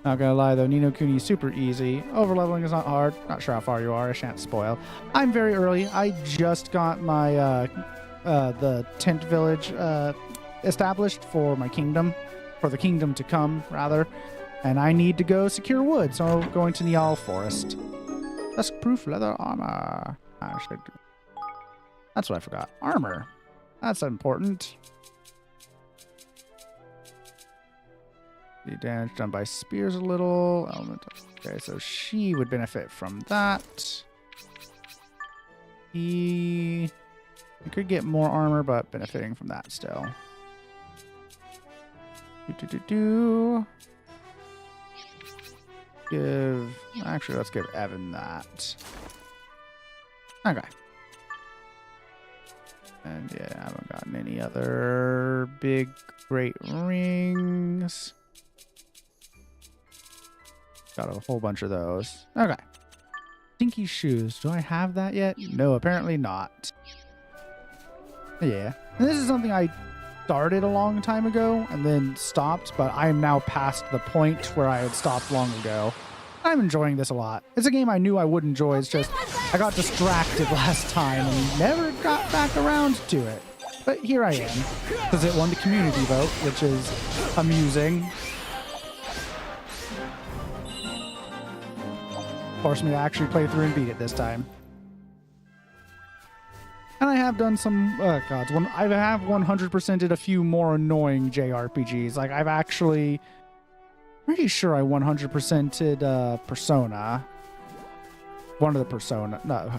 Not gonna lie though, Ni no Kuni is super easy. Overleveling is not hard. Not sure how far you are. I shan't spoil. I'm very early. I just got my the tent village established for my kingdom, for the kingdom to come rather, and I need to go secure wood. So I'm going to Niall Forest. Dusk-proof leather armor. That's what I forgot. Armor. That's important. The damage done by spears a little. Element. Okay, so she would benefit from that. He could get more armor, but benefiting from that still. Actually, let's give Evan that. Okay. And yeah, I haven't gotten any other big, great rings. Got a whole bunch of those. Okay. Stinky shoes. Do I have that yet? No, apparently not. Yeah. And this is something I started a long time ago and then stopped, but I am now past the point where I had stopped long ago. I'm enjoying this a lot. It's a game I knew I would enjoy. It's just I got distracted last time and never got back around to it. But here I am, because it won the community vote, which is amusing. Forced me to actually play through and beat it this time. And I have done some, I have 100%ed a few more annoying JRPGs. Like, I've actually, pretty sure I 100%ed Persona. one of the Persona. No,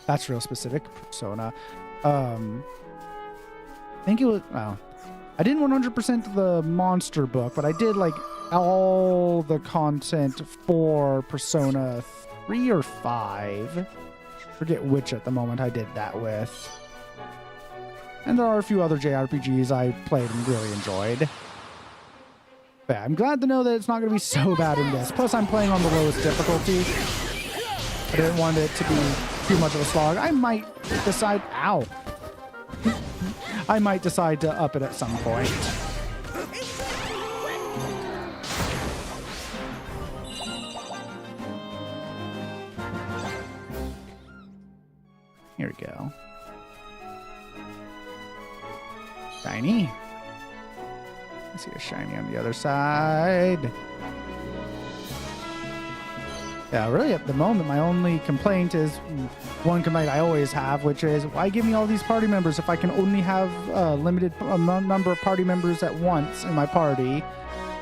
that's real specific. Persona. I think it was. Oh, I didn't 100% the monster book, but I did like all the content for Persona 3 or 5. Forget which at the moment I did that with. And there are a few other JRPGs I played and really enjoyed. But yeah, I'm glad to know that it's not going to be so bad in this. Plus, I'm playing on the lowest difficulty. I didn't want it to be too much of a slog. I might decide... Ow. I might decide to up it at some point. Here we go. Shiny. I see a shiny on the other side. Yeah, really at the moment, my only complaint is one complaint I always have, which is, why give me all these party members if I can only have a limited number of party members at once in my party?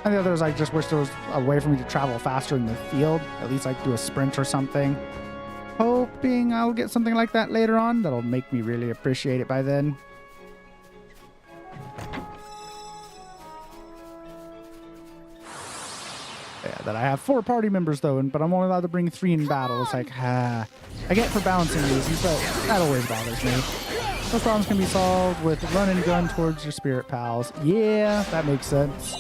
And the other is I just wish there was a way for me to travel faster in the field. At least I could do a sprint or something. Hoping I'll get something like that later on. That'll make me really appreciate it by then. Yeah, that I have 4 party members though, but I'm only allowed to bring 3 in battle. It's like, I get for balancing reasons, but that always bothers me. Those problems can be solved with run and gun towards your spirit pals. Yeah, that makes sense.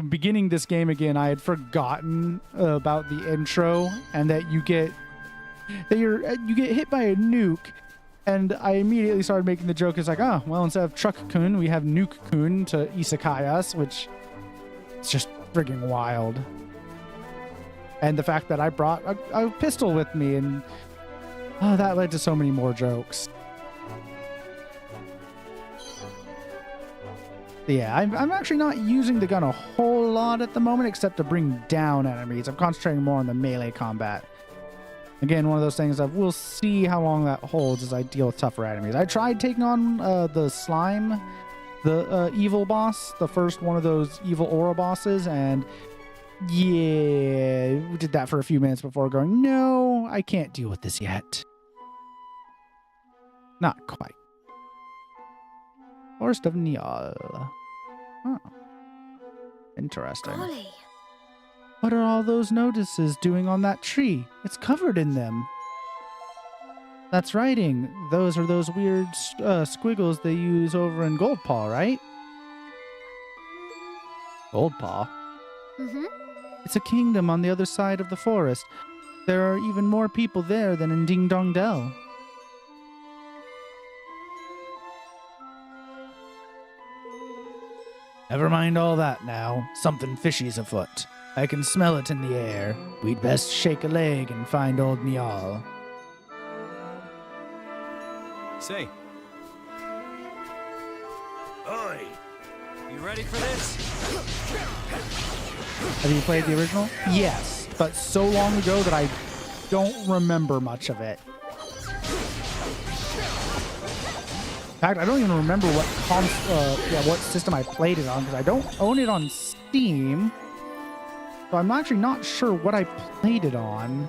Beginning this game again, I had forgotten about the intro and that you get hit by a nuke. And I immediately started making the joke. It's like, oh, well, instead of Truck-kun, we have Nuke-kun to isekai us, which is just frigging wild. And the fact that I brought a pistol with me, and that led to so many more jokes. Yeah, I'm actually not using the gun a whole lot at the moment, except to bring down enemies. I'm concentrating more on the melee combat. Again, one of those things of we'll see how long that holds as I deal with tougher enemies. I tried taking on the slime, the evil boss, the first one of those evil aura bosses, and yeah, we did that for a few minutes before going, no, I can't deal with this yet. Not quite. Forest of Nial. Oh. Interesting. Golly. What are all those notices doing on that tree? It's covered in them. That's writing. Those are those weird squiggles they use over in Goldpaw, right? Goldpaw? Mm-hmm. It's a kingdom on the other side of the forest. There are even more people there than in Ding Dong Dell. Never mind all that now. Something fishy's afoot. I can smell it in the air. We'd best shake a leg and find old Nial. Say. Oi! You ready for this? Have you played the original? Yes, but so long ago that I don't remember much of it. In fact, I don't even remember what system I played it on, because I don't own it on Steam. So I'm actually not sure what I played it on.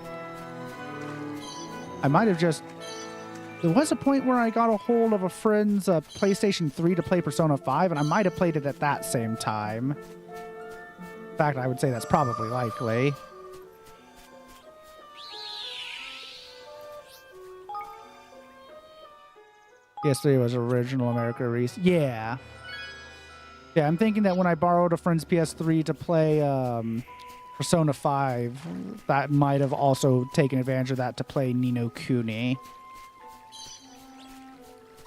I might have just... There was a point where I got a hold of a friend's PlayStation 3 to play Persona 5, and I might have played it at that same time. In fact, I would say that's probably likely. PS3 was original America release. Yeah. Yeah, I'm thinking that when I borrowed a friend's PS3 to play Persona 5, that might have also taken advantage of that to play Ni no Kuni.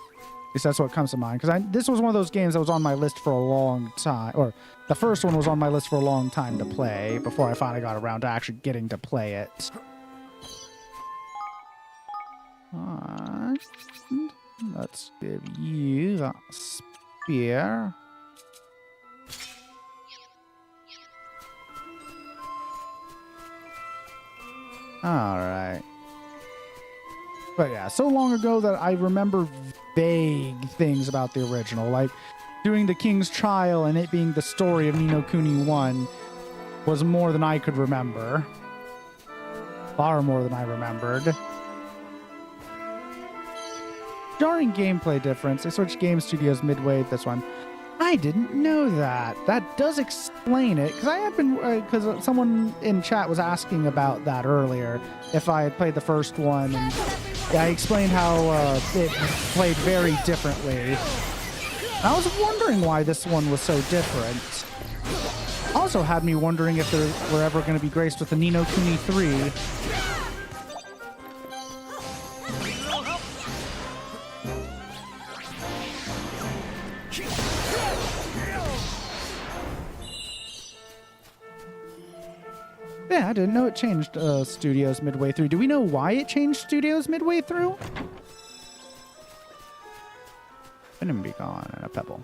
At least that's what comes to mind. Because this was one of those games that was on my list for a long time. Or the first one was on my list for a long time to play before I finally got around to actually getting to play it. Let's give you that spear. Alright. But yeah, so long ago that I remember vague things about the original, like doing the King's Trial and it being the story of Ni no Kuni 1. was more than I could remember. Far more than I remembered. Jarring gameplay difference. They switched game studios midway with this one. I didn't know that. That does explain it, because I had been, because someone in chat was asking about that earlier, if I had played the first one, and I explained how it played very differently. I was wondering why this one was so different. Also had me wondering if they were ever going to be graced with the Ni no Kuni 3. Yeah, I didn't know it changed studios midway through. Do we know why it changed studios midway through? Venom be gone and a pebble.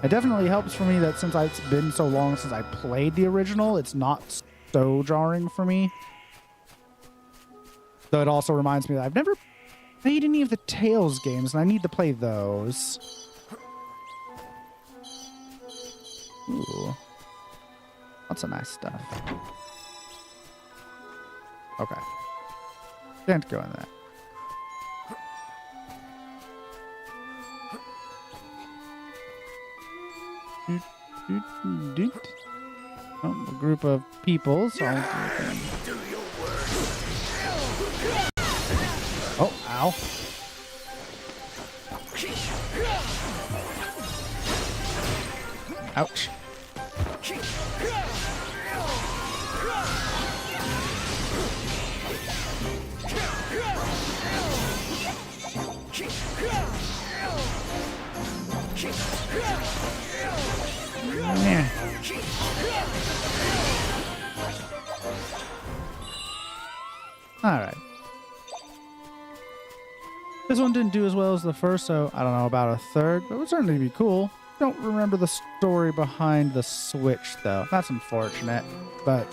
It definitely helps for me that since it's been so long since I played the original, it's not so jarring for me. Though it also reminds me that I've never played any of the Tales games, and I need to play those. Ooh. Lots of nice stuff. Okay. Can't go in there. Oh, a group of people, so oh, ow. Ouch. Yeah. All right. This one didn't do as well as the first, so I don't know about a third, but it would certainly be cool. Don't remember the story behind the Switch, though. That's unfortunate, but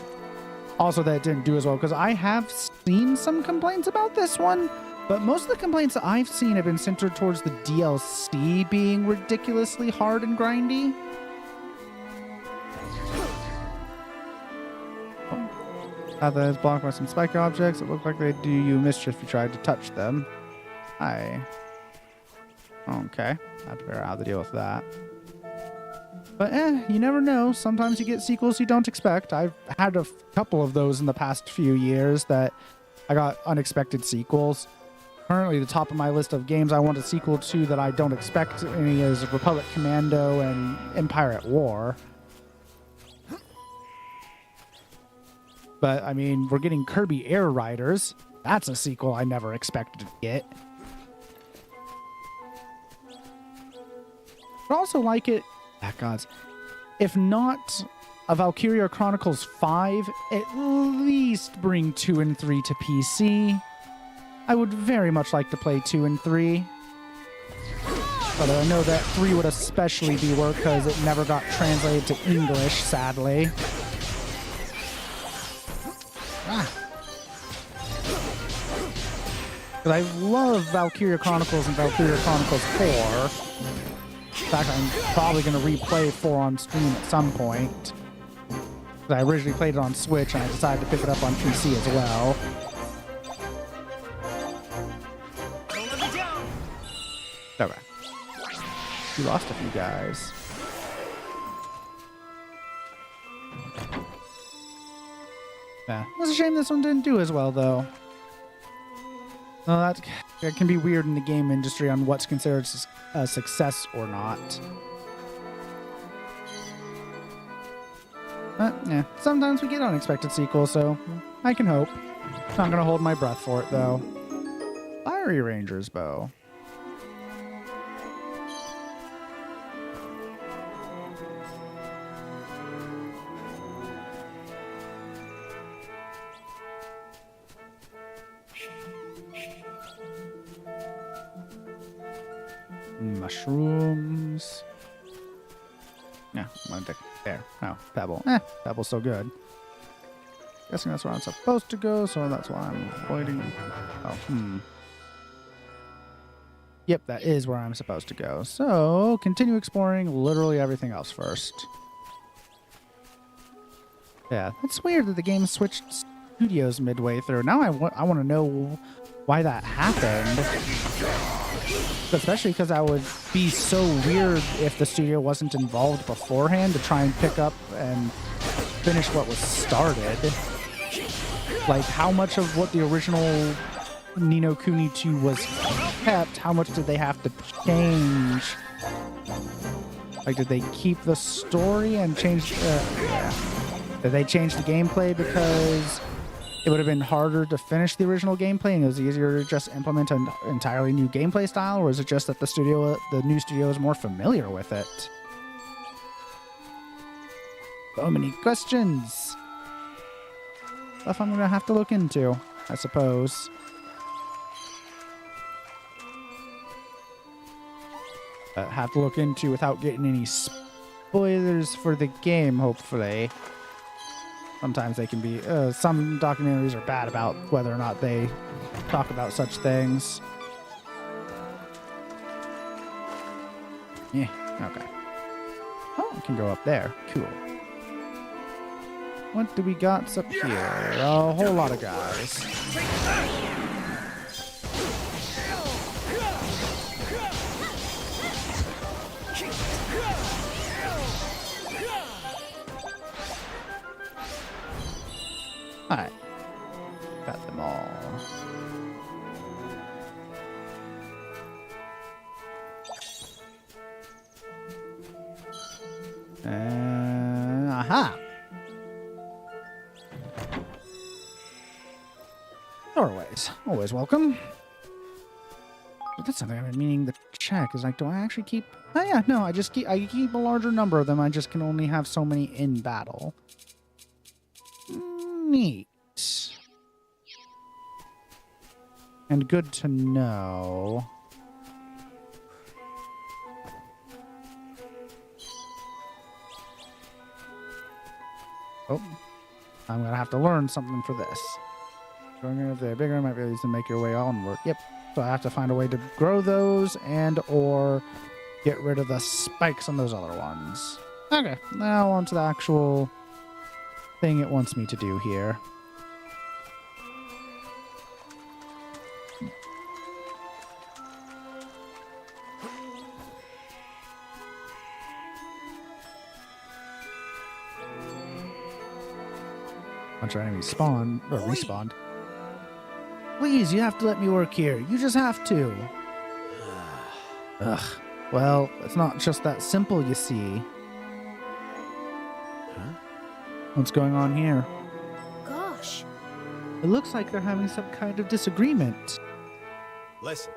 also that it didn't do as well, because I have seen some complaints about this one, but most of the complaints that I've seen have been centered towards the DLC being ridiculously hard and grindy. That is blocked by some spike objects. It looked like they do you mischief if you tried to touch them. Okay. I have to figure out how to deal with that. But you never know. Sometimes you get sequels you don't expect. I've had a couple of those in the past few years that I got unexpected sequels. Currently, the top of my list of games I want a sequel to that I don't expect any is Republic Commando and Empire at War. But, I mean, we're getting Kirby Air Riders. That's a sequel I never expected to get. But also like it... gods. If not a Valkyria Chronicles 5, at least bring 2 and 3 to PC. I would very much like to play 2 and 3. But I know that 3 would especially be work because it never got translated to English, sadly. Because I love Valkyria Chronicles and Valkyria Chronicles 4. In fact, I'm probably going to replay 4 on stream at some point. I originally played it on Switch, and I decided to pick it up on PC as well. Okay. We lost a few guys. Yeah, it's a shame this one didn't do as well, though. No, that can be weird in the game industry on what's considered a success or not. But, yeah, sometimes we get unexpected sequels, so I can hope. Not gonna hold my breath for it, though. Fiery Ranger's bow. Mushrooms. Yeah, I'm gonna take there. Oh, pebble. Pebble's so good. Guessing that's where I'm supposed to go, so that's why I'm avoiding. Oh, Yep, that is where I'm supposed to go. So, continue exploring literally everything else first. Yeah, it's weird that the game switched studios midway through. Now I want to know why that happened. Especially because that would be so weird if the studio wasn't involved beforehand to try and pick up and finish what was started. Like, how much of what the original Ni no Kuni 2 was kept, how much did they have to change? Like, did they keep the story and change... yeah. Did they change the gameplay because it would have been harder to finish the original gameplay and it was easier to just implement an entirely new gameplay style? Or is it just that the new studio is more familiar with it? So many questions. Stuff I'm going to have to look into, I suppose. Have to look into without getting any spoilers for the game, hopefully. Sometimes they can be... some documentaries are bad about whether or not they talk about such things. Yeah, okay. Oh, I can go up there. Cool. What do we got up here? A whole lot of guys. Alright. Got them all. Aha! Doorways. Always welcome. But that's something I've been meaning to check. Is like, do I actually keep... Oh yeah, no, I keep a larger number of them. I just can only have so many in battle. Neat. And good to know. Oh. I'm gonna have to learn something for this. If they're bigger, might be able to make your way onward. Yep. So I have to find a way to grow those and or get rid of the spikes on those other ones. Okay. Now on to the actual thing it wants me to do here. Bunch of enemies spawn or respawned. Please, you have to let me work here. You just have to. Ugh. Well, it's not just that simple, you see. Huh? What's going on here? Gosh. It looks like they're having some kind of disagreement. Listen.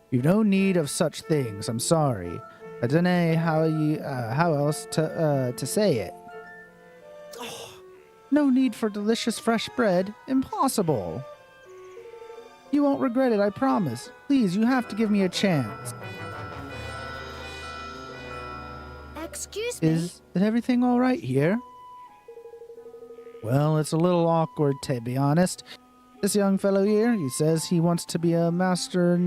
You've no need of such things. I'm sorry. I don't know how else to say it. No need for delicious fresh bread. Impossible. You won't regret it, I promise. Please, you have to give me a chance. Excuse me? Is everything all right here? Well, it's a little awkward, to be honest. This young fellow here, he says he wants to be a master,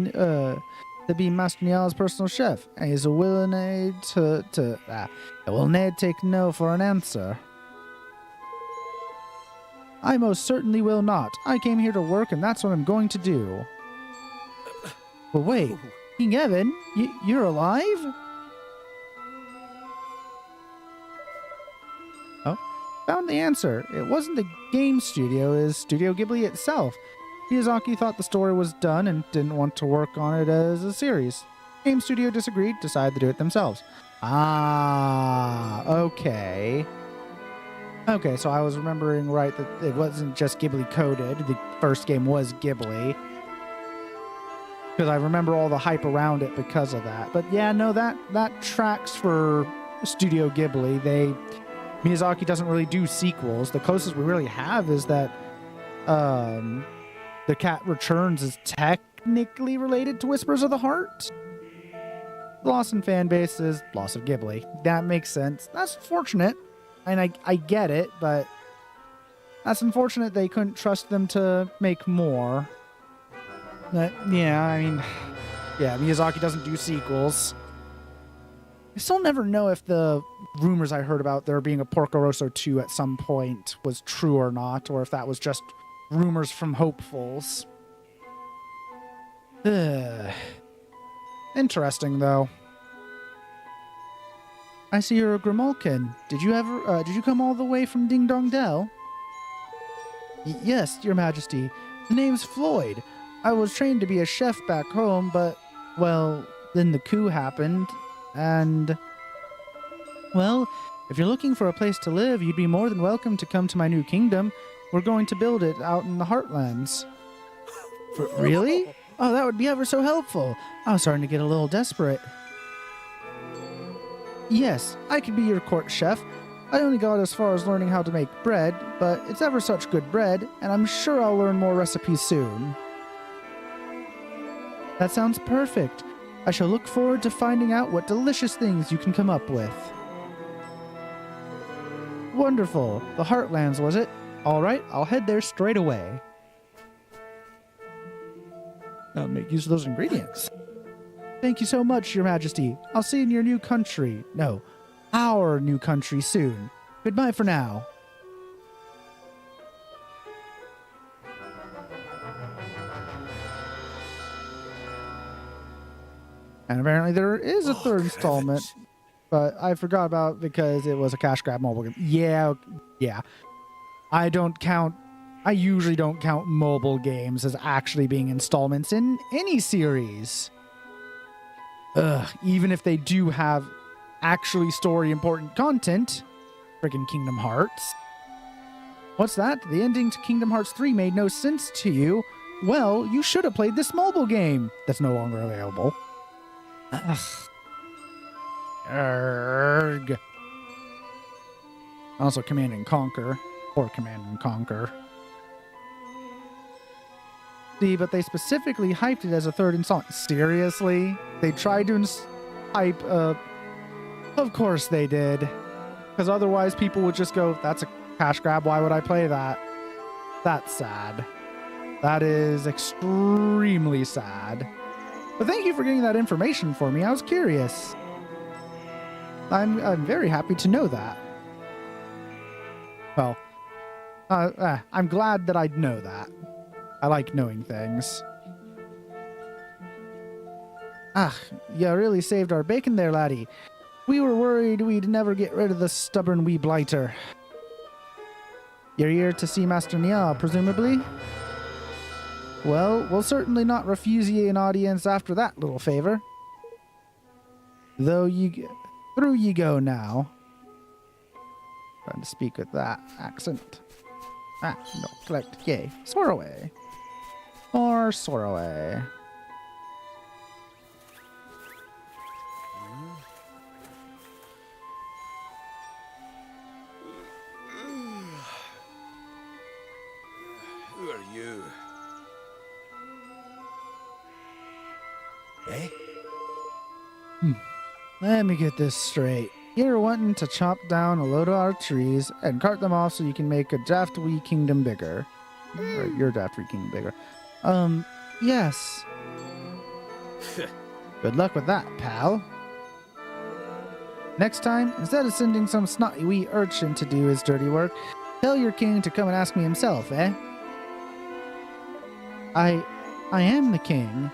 to be Master Nial's personal chef, and he's willing will Ned take no for an answer. I most certainly will not. I came here to work, and that's what I'm going to do. But wait, King Evan, you're alive? Oh, found the answer. It wasn't the game studio, it was Studio Ghibli itself. Miyazaki thought the story was done and didn't want to work on it as a series. Game studio disagreed, decided to do it themselves. Ah, okay. Okay, so I was remembering right that it wasn't just Ghibli coded. The first game was Ghibli. Because I remember all the hype around it because of that. But yeah, no, that tracks for Studio Ghibli. Miyazaki doesn't really do sequels. The closest we really have is that The Cat Returns is technically related to Whispers of the Heart. The loss in fan base is loss of Ghibli. That makes sense. That's fortunate. And I get it, but that's unfortunate they couldn't trust them to make more. But, yeah, I mean, Yeah, Miyazaki doesn't do sequels. I still never know if the rumors I heard about there being a Porco Rosso 2 at some point was true or not, or if that was just rumors from hopefuls. Interesting, though. I see you're a Grimalkin. Did you come all the way from Ding Dong Dell? Yes, Your Majesty. The name's Floyd. I was trained to be a chef back home, but, well, then the coup happened, and... Well, if you're looking for a place to live, you'd be more than welcome to come to my new kingdom. We're going to build it out in the Heartlands. Really? Oh, that would be ever so helpful. I was starting to get a little desperate. Yes, I could be your court chef. I only got as far as learning how to make bread, but it's ever such good bread, and I'm sure I'll learn more recipes soon. That sounds perfect. I shall look forward to finding out what delicious things you can come up with. Wonderful. The Heartlands, was it? All right, I'll head there straight away. I'll make use of those ingredients. Thank you so much, Your Majesty. I'll see you in your new country. No, our new country soon. Goodbye for now. And apparently there is a third installment, but I forgot about it because it was a cash grab mobile game. Yeah. I usually don't count mobile games as actually being installments in any series. Even if they do have actually story important content. Friggin' Kingdom Hearts. What's that? The ending to Kingdom Hearts 3 made no sense to you. Well, you should have played this mobile game that's no longer available. Ugh. Erg. Also Command and Conquer. Or Command and Conquer. See, but they specifically hyped it as a third installment. Seriously? They tried to hype Of course they did. Because otherwise people would just go, that's a cash grab, why would I play that? That's sad. That is extremely sad. But thank you for getting that information for me. I was curious. I'm very happy to know that. Well, I'm glad that I know that. I like knowing things. Ah, you really saved our bacon there, laddie. We were worried we'd never get rid of the stubborn wee blighter. You're here to see Master Nya, presumably? Well, we'll certainly not refuse ye an audience after that little favor. Through ye go now. Trying to speak with that accent. Ah, no, collect, yay. Soar away. Or soar away. Who are you? Eh? Let me get this straight. You're wanting to chop down a load of our trees and cart them off so you can make a daft wee kingdom bigger. Or your daft wee kingdom bigger. Yes. Good luck with that, pal. Next time, instead of sending some snotty wee urchin to do his dirty work, tell your king to come and ask me himself, eh? I am the king.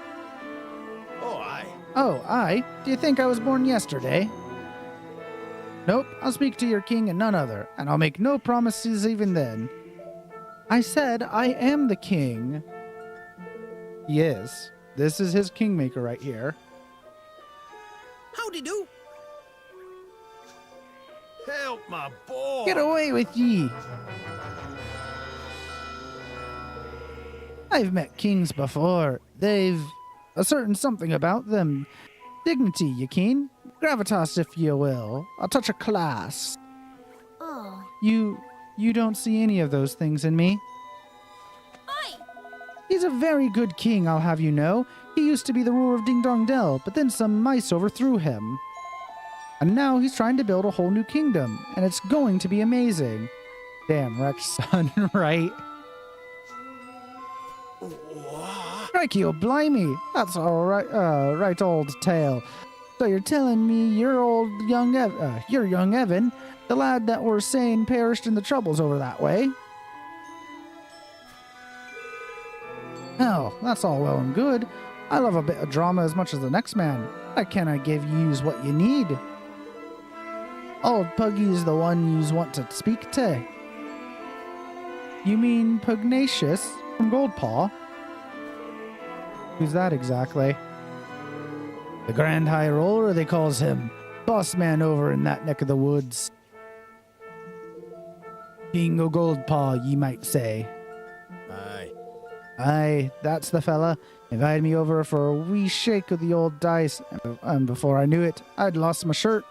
Oh, I? Do you think I was born yesterday? Nope, I'll speak to your king and none other, and I'll make no promises even then. I said I am the king. He is. This is his kingmaker right here. Howdy do. Help my boy! Get away with ye! I've met kings before. They've a certain something about them. Dignity, ye keen? Gravitas, if you will. A touch of class. Oh. You don't see any of those things in me. Oi! He's a very good king, I'll have you know. He used to be the ruler of Ding Dong Dell, but then some mice overthrew him. And now he's trying to build a whole new kingdom, and it's going to be amazing. Damn, Rex son, right? Crikey, oh blimey! That's all right, right old tale. So you're telling me you're young Evan, the lad that we're saying perished in the troubles over that way? Hell, that's all well and good. I love a bit of drama as much as the next man. Why can't I give yous what you need? Old Puggy's the one yous want to speak to. You mean Pugnacious from Goldpaw? Who's that exactly? The Grand High Roller, they calls him. Boss man over in that neck of the woods. King o' Goldpaw, ye might say. Aye. Aye, that's the fella. Invited me over for a wee shake of the old dice, and before I knew it, I'd lost my shirt.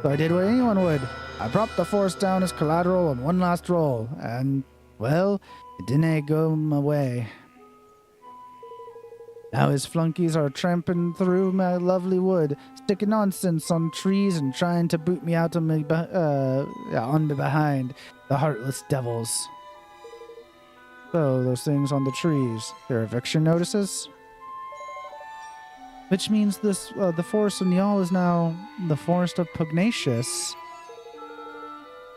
So I did what anyone would. I propped the force down as collateral on one last roll, and, well, it didn't go my way. Now his flunkies are tramping through my lovely wood, sticking nonsense on trees and trying to boot me out on me behind, the heartless devils. So, those things on the trees, they're eviction notices? Which means this, the forest in y'all is now the Forest of Pugnacious.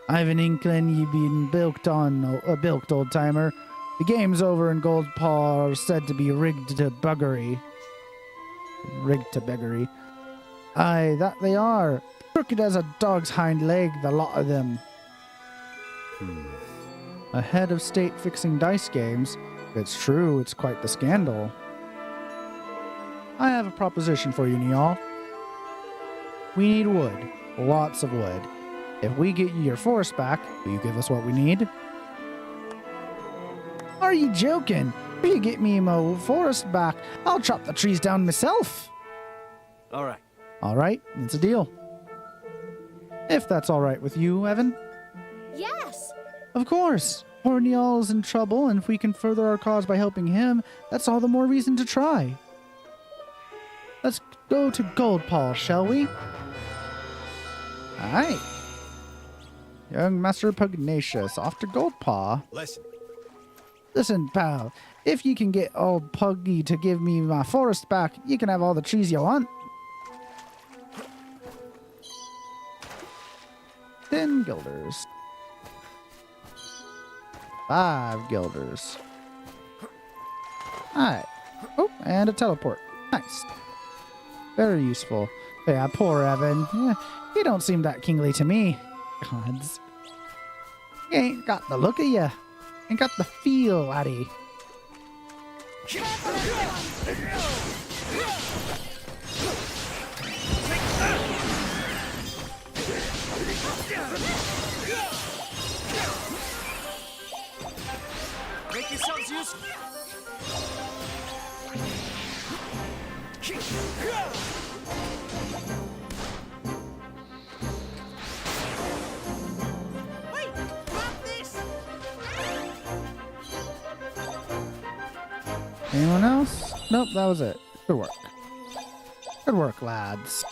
I've an inkling you been bilked, old timer. The game's over and Goldpaw are said to be rigged to beggary. Aye, that they are. Crooked as a dog's hind leg, the lot of them. A head of state fixing dice games. If it's true, it's quite the scandal. I have a proposition for you, Niall. We need wood. Lots of wood. If we get you your forest back, will you give us what we need? Are you joking? If you get me my forest back, I'll chop the trees down myself. All right. All right, it's a deal. If that's all right with you, Evan. Yes. Of course. Poor Niall is in trouble, and if we can further our cause by helping him, that's all the more reason to try. Let's go to Goldpaw, shall we? Aye. Young Master Pugnacious, off to Goldpaw. Listen, pal, if you can get old Puggy to give me my forest back, you can have all the trees you want. 10 guilders. 5 guilders. Alright. Oh, and a teleport. Nice. Very useful. Yeah, poor Evan. Yeah, he don't seem that kingly to me. Gods. He ain't got the look of you. Ain't got the feel, laddie. Make yourselves useful. Wait, drop this. Anyone else? Nope, that was it. Good work. Good work, lads.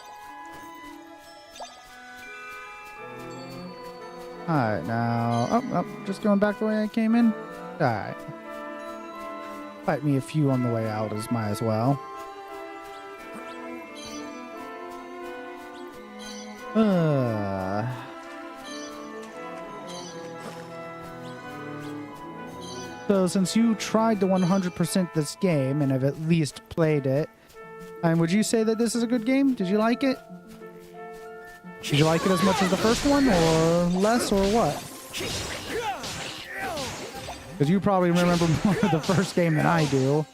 Alright, now... Oh, just going back the way I came in? Alright. Fight me a few on the way out might as well. So since you tried to 100% this game and have at least played it, would you say that this is a good game? Did you like it? Did you like it as much as the first one, or less, or what? Because you probably remember more of the first game than I do.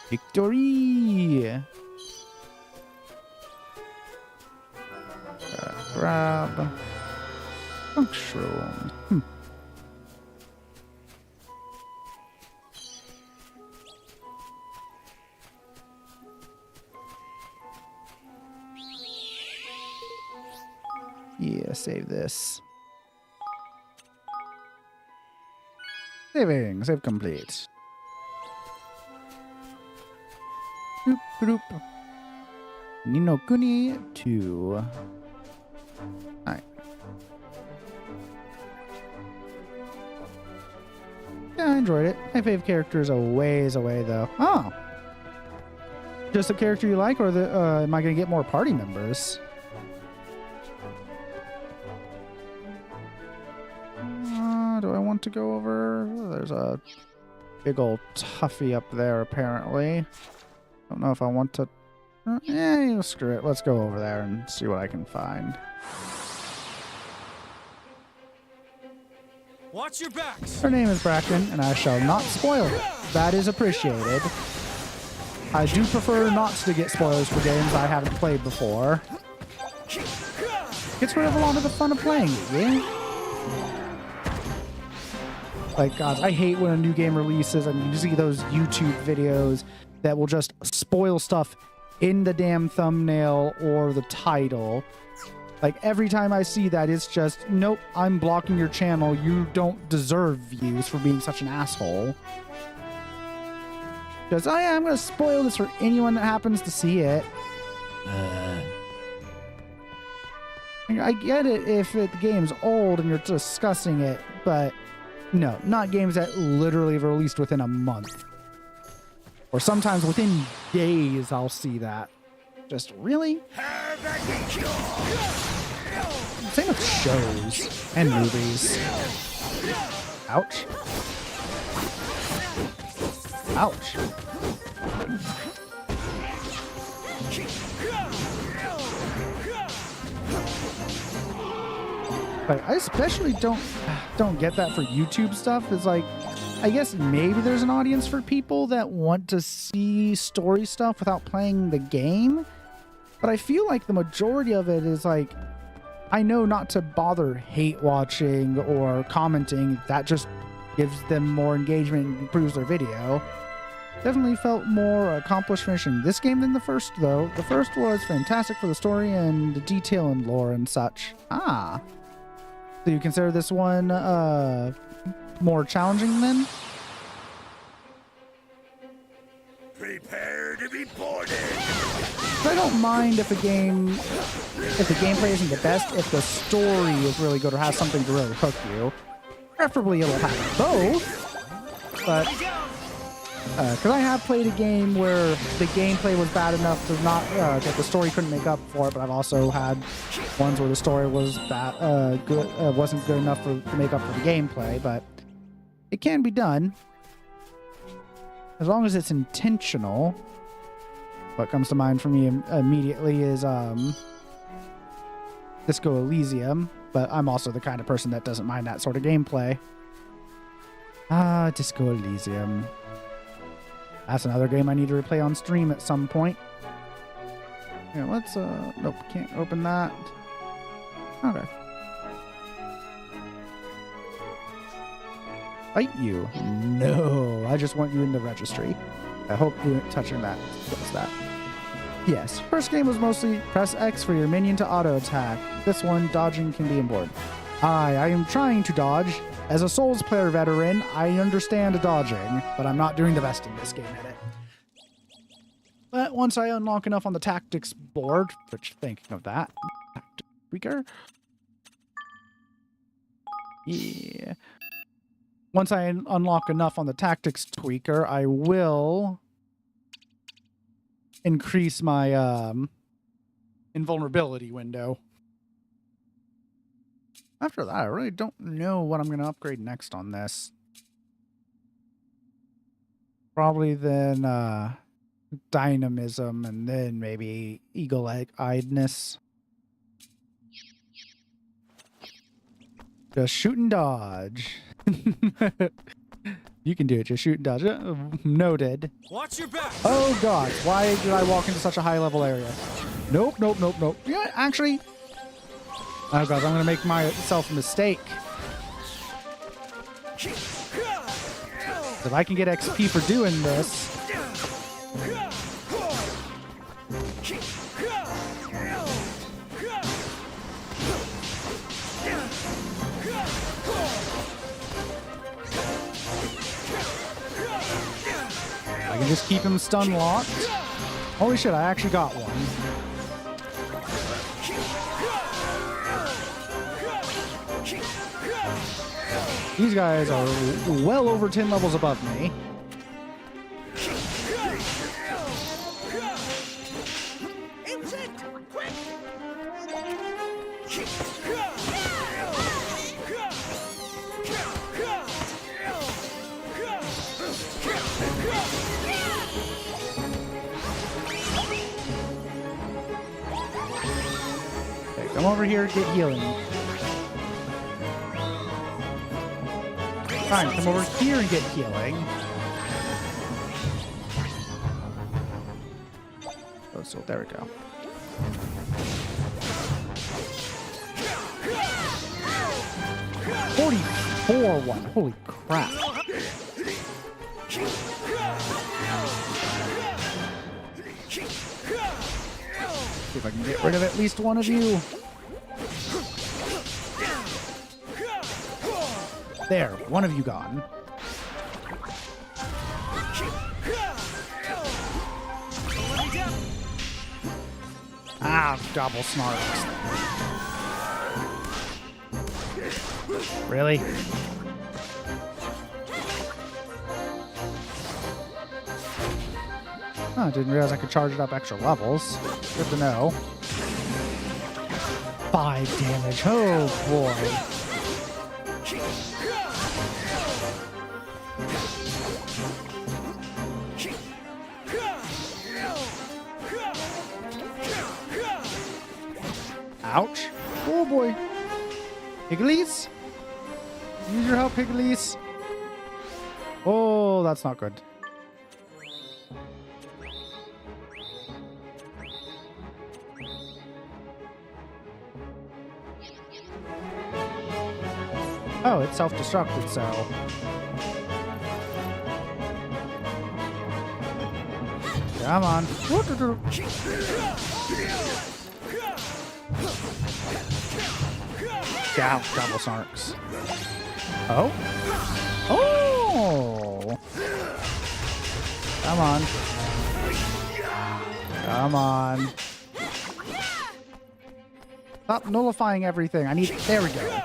Victory! Grab. Function. Yeah, save this. Saving. Save complete. Boop, boop. Ni no Kuni 2. Alright. Yeah, I enjoyed it. My fave character is a ways away, though. Oh. Just a character you like, or am I going to get more party members? Do I want to go over? There's a big old toughie up there, apparently. Don't know if I want to... screw it. Let's go over there and see what I can find. Watch your backs. Her name is Bracken, and I shall not spoil it. That is appreciated. I do prefer not to get spoilers for games I haven't played before. Gets rid of a lot of the fun of playing the game. Like, God, I hate when a new game releases and you see those YouTube videos that will just spoil stuff in the damn thumbnail or the title. Like, every time I see that, it's just, nope, I'm blocking your channel. You don't deserve views for being such an asshole. Because, oh yeah, I'm going to spoil this for anyone that happens to see it. I get it if the game's old and you're discussing it, but no, not games that literally have released within a month. Or sometimes within days I'll see that. Just, really? Same with shows and movies. Ouch. Ouch. But I especially don't get that for YouTube stuff. It's like, I guess maybe there's an audience for people that want to see story stuff without playing the game. But I feel like the majority of it is like, I know not to bother hate watching or commenting. That just gives them more engagement and improves their video. Definitely felt more accomplished finishing this game than the first, though. The first was fantastic for the story and the detail and lore and such. Ah. So you consider this one more challenging then? Prepare to be boarded. I don't mind if the gameplay isn't the best, if the story is really good or has something to really hook you. Preferably it'll have both, but because I have played a game where the gameplay was bad enough to not that the story couldn't make up for it, but I've also had ones where the story was wasn't good enough to make up for the gameplay. But it can be done as long as it's intentional. What comes to mind for me immediately is Disco Elysium, but I'm also the kind of person that doesn't mind that sort of gameplay. Disco Elysium. That's another game I need to replay on stream at some point. Yeah, let's, nope, can't open that. Okay. Fight you? No, I just want you in the registry. I hope touching that does that. Yes, first game was mostly press X for your minion to auto attack. This one, dodging can be important. I am trying to dodge. As a Souls player veteran, I understand dodging, but I'm not doing the best in this game at it. But once I unlock enough on the tactics board, which, thinking of that, weaker. Yeah. Once I unlock enough on the tactics tweaker, I will increase my invulnerability window. After that, I really don't know what I'm going to upgrade next on this. Probably then dynamism, and then maybe eagle-eyedness. Just shoot and dodge. You can do it. Just shoot and dodge. Noted. Watch your back. Oh God! Why did I walk into such a high-level area? Nope, nope, nope, nope. You know what? Actually, oh God, I'm gonna make myself a mistake. If I can get XP for doing this. I can just keep him stun locked. Holy shit, I actually got one. These guys are well over 10 levels above me. Okay, come over here, get healing. Fine, come over here and get healing. Oh, so there we go. $44. Holy crap. See if I can get rid of at least one of you. There, one of you gone. Ah, gobble snarks. Really? Oh, I didn't realize I could charge it up extra levels. Good to know. 5 damage. Oh boy. Ouch. Oh boy. Pigglies? Use your help, Pigglies. Oh, that's not good. Oh, it's self-destructed, so... Come on. Down, double snarks. Oh? Oh! Come on. Come on. Stop nullifying everything. I need... There we go.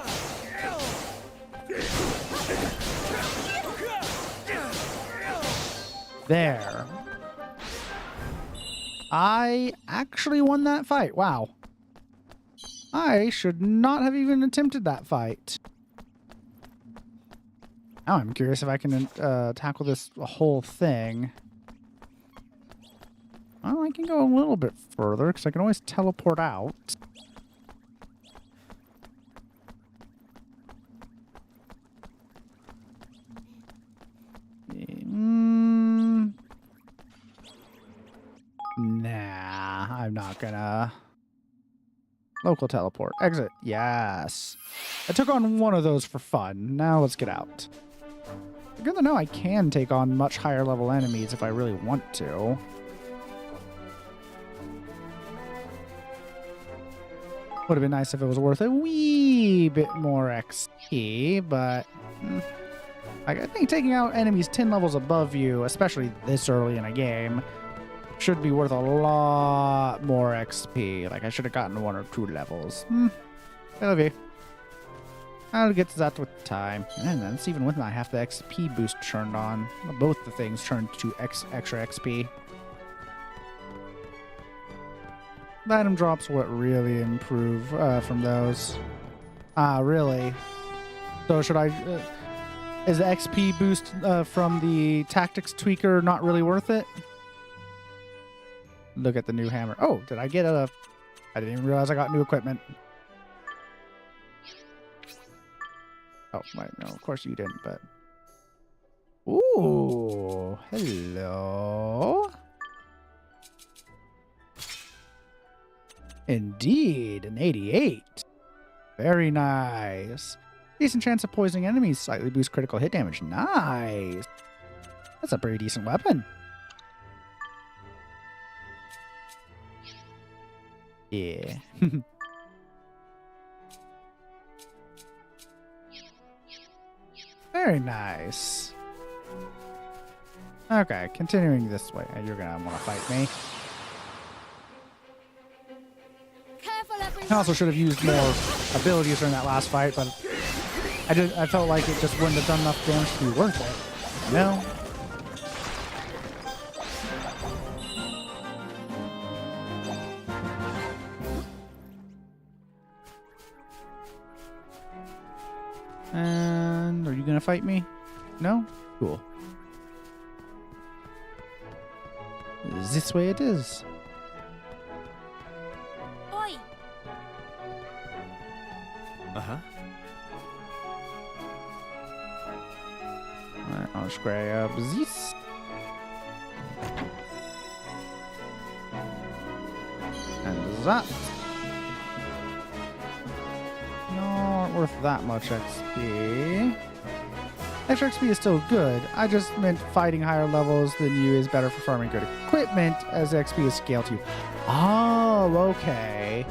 There. I actually won that fight. Wow. I should not have even attempted that fight. Now I'm curious if I can tackle this whole thing. Well, I can go a little bit further because I can always teleport out. Nah, I'm not gonna. Local teleport. Exit. Yes. I took on one of those for fun. Now let's get out. Good to know I can take on much higher level enemies if I really want to. Would have been nice if it was worth a wee bit more XP, but I think taking out enemies 10 levels above you, especially this early in a game, should be worth a lot more XP. Like, I should have gotten 1 or 2 levels. Maybe. I'll get to that with time. And that's even with my half the XP boost turned on. Both the things turned to extra XP. The item drops what really improve from those. Ah, really? So should I... is the XP boost from the tactics tweaker not really worth it? Look at the new hammer. Oh, did I get a... I didn't even realize I got new equipment. Oh, wait, no, of course you didn't, but... Ooh, hello. Indeed, an 88. Very nice. Decent chance of poisoning enemies. Slightly boost critical hit damage. Nice. That's a pretty decent weapon. Yeah. Very nice. Okay, continuing this way. You're gonna want to fight me. I also should have used more abilities during that last fight, but I felt like it just wouldn't have done enough damage to be worth it. You know? And are you gonna fight me? No? Cool. This way it is. Oi! Uh-huh. Alright, I'll just grab this. And that. Not worth that much XP. Extra XP is still good. I just meant fighting higher levels than you is better for farming good equipment as XP is scaled to you. Oh, okay.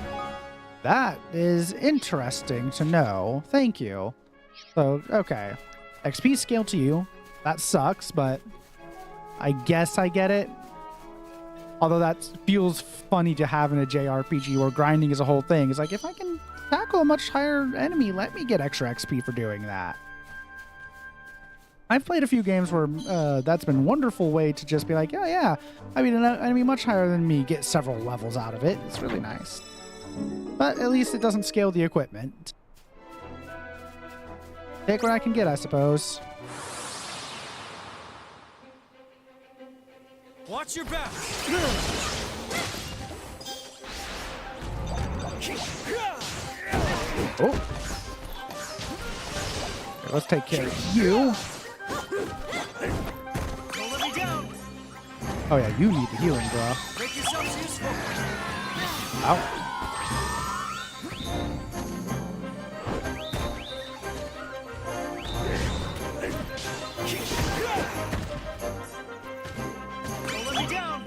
That is interesting to know. Thank you. So, okay. XP scaled to you. That sucks, but I guess I get it. Although that feels funny to have in a JRPG where grinding is a whole thing. It's like, if I can tackle a much higher enemy, let me get extra XP for doing that. I've played a few games where that's been a wonderful way to just be like, oh yeah, I mean, an enemy much higher than me, get several levels out of it. It's really nice. But at least it doesn't scale the equipment. Take what I can get, I suppose. Watch your back. Oh. Okay, let's take care of you. Don't let me down. Oh yeah, you need the healing, bro. Make yourselves useful. Ow. Don't let me down.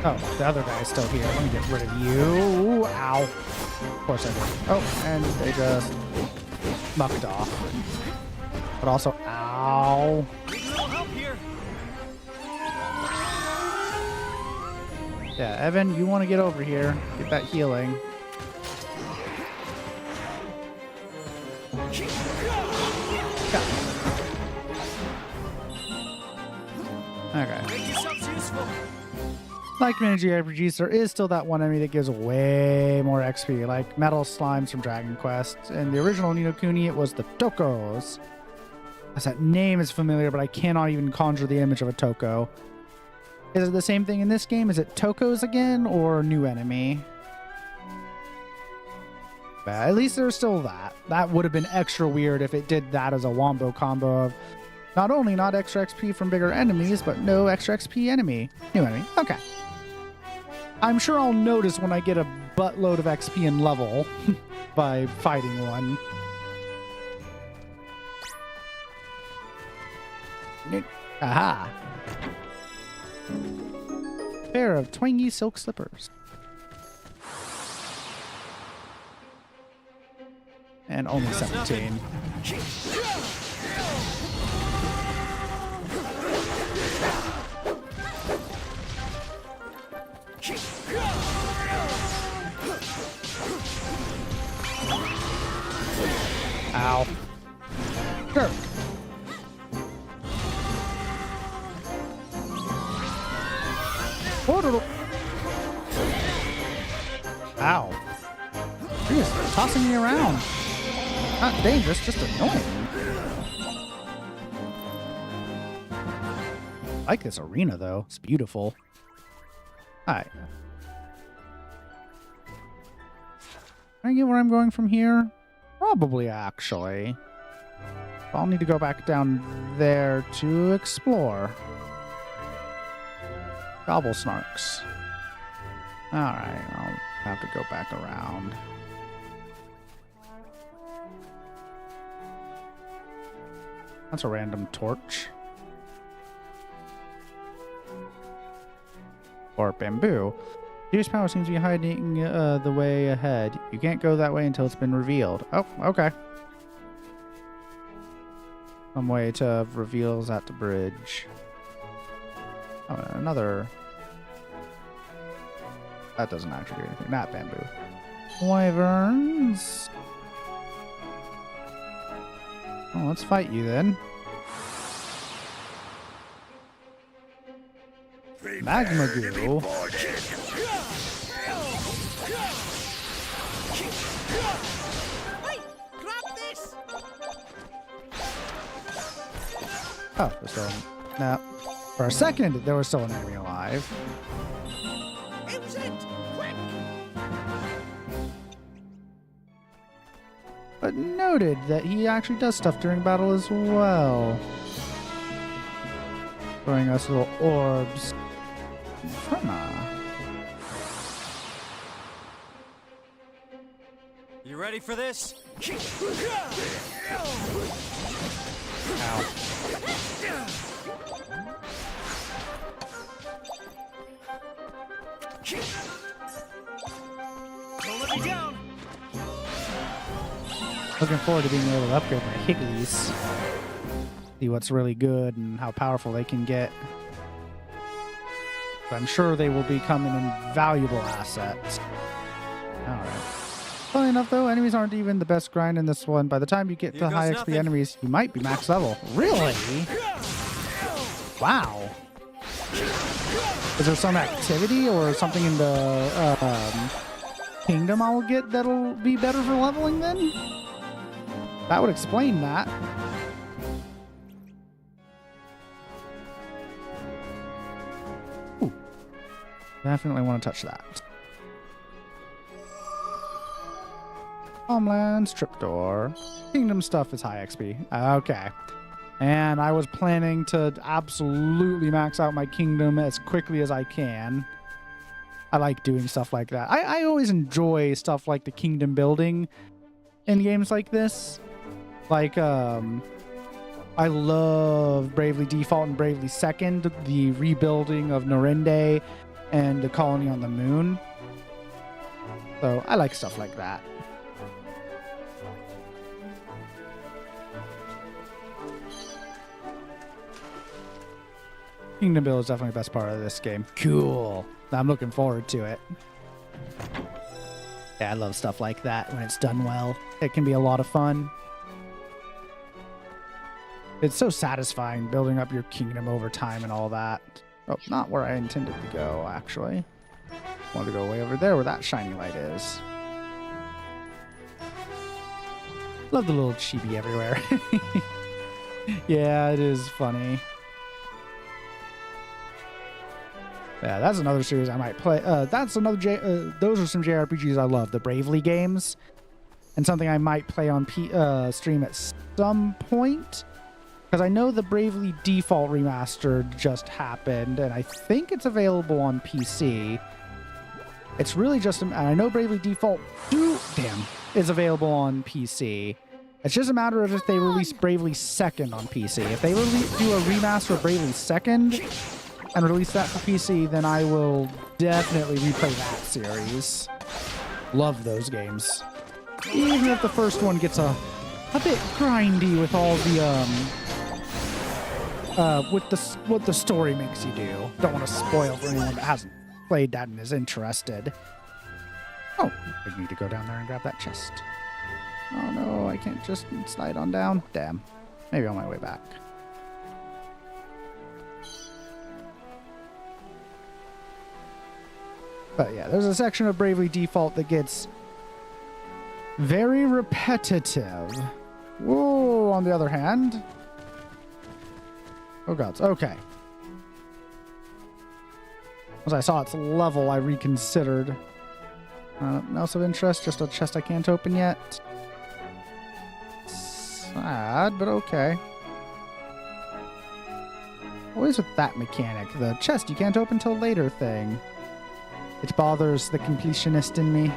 Oh, the other guy is still here. Let me get rid of you. Ow. Of course I did. Oh, and they just mucked off. But also, ow. Need a little help here. Yeah, Evan, you want to get over here. Get that healing. Okay. Make yourselves useful. Like many JRPGs, there is still that one enemy that gives way more XP, like metal slimes from Dragon Quest. In the original Ni no Kuni, it was the Tokos. As that name is familiar, but I cannot even conjure the image of a Toko. Is it the same thing in this game? Is it Tokos again, or a new enemy? But at least there's still that. That would have been extra weird if it did that as a wombo combo of not only not extra XP from bigger enemies, but no extra XP enemy. New enemy. Okay. I'm sure I'll notice when I get a buttload of XP and level by fighting one. Aha! Pair of twangy silk slippers. And only 17. Ow. Sure. Ow. You're just tossing me around. Not dangerous, just annoying. I like this arena, though. It's beautiful. Alright. Can I get where I'm going from here? Probably, actually. I'll need to go back down there to explore. Gobble snarks. Alright, I'll have to go back around. That's a random torch. Or bamboo. Juice power seems to be hiding the way ahead. You can't go that way until it's been revealed. Oh, okay. Some way to reveals at the bridge. Oh, another. That doesn't actually do anything. Not bamboo. wyverns. Oh, let's fight you then. Magma goo. Oh, there's still no. For a second, there was still an enemy alive. But noted that he actually does stuff during battle as well. Throwing us little orbs. You ready for this? Ow. Don't let me down. Looking forward to being able to upgrade my Higglies. See what's really good and how powerful they can get. But I'm sure they will become an invaluable asset. Alright. Funny enough though, enemies aren't even the best grind in this one. By the time you get to high XP enemies, you might be max level. Really? Wow. Is there some activity or something in the kingdom I will get that'll be better for leveling then? That would explain that. Ooh. Definitely want to touch that. Homelands, trapdoor. Kingdom stuff is high XP. Okay. And I was planning to absolutely max out my kingdom as quickly as I can. I like doing stuff like that. I always enjoy stuff like the kingdom building in games like this. Like, I love Bravely Default and Bravely Second, the rebuilding of Norende and the colony on the moon. So I like stuff like that. Kingdom build is definitely the best part of this game. Cool. I'm looking forward to it. Yeah, I love stuff like that when it's done well. It can be a lot of fun. It's so satisfying building up your kingdom over time and all that. Oh, not where I intended to go, actually. I wanted to go way over there where that shiny light is. Love the little chibi everywhere. Yeah, it is funny. Yeah, that's another series I might play. That's another those are some JRPGs I love, the Bravely games, and something I might play on stream at some point, because I know the Bravely Default remastered just happened, and I think it's available on PC. It's really just, and I know Bravely Default 2, is available on PC. It's just a matter of if they release Bravely Second on PC. If they do a remaster of Bravely Second and release that for PC, then I will definitely replay that series. Love those games. Even if the first one gets a bit grindy with all the what the story makes you do. Don't want to spoil for anyone that hasn't played that and is interested. Oh, I need to go down there and grab that chest. Oh no, I can't just slide on down. Damn. Maybe on my way back. But yeah, there's a section of Bravely Default that gets very repetitive. Whoa, on the other hand. Oh gods, okay. Once I saw its level, I reconsidered. Nothing else of interest, just a chest I can't open yet. Sad, but okay. Always with that mechanic, the chest you can't open till later thing. It bothers the completionist in me.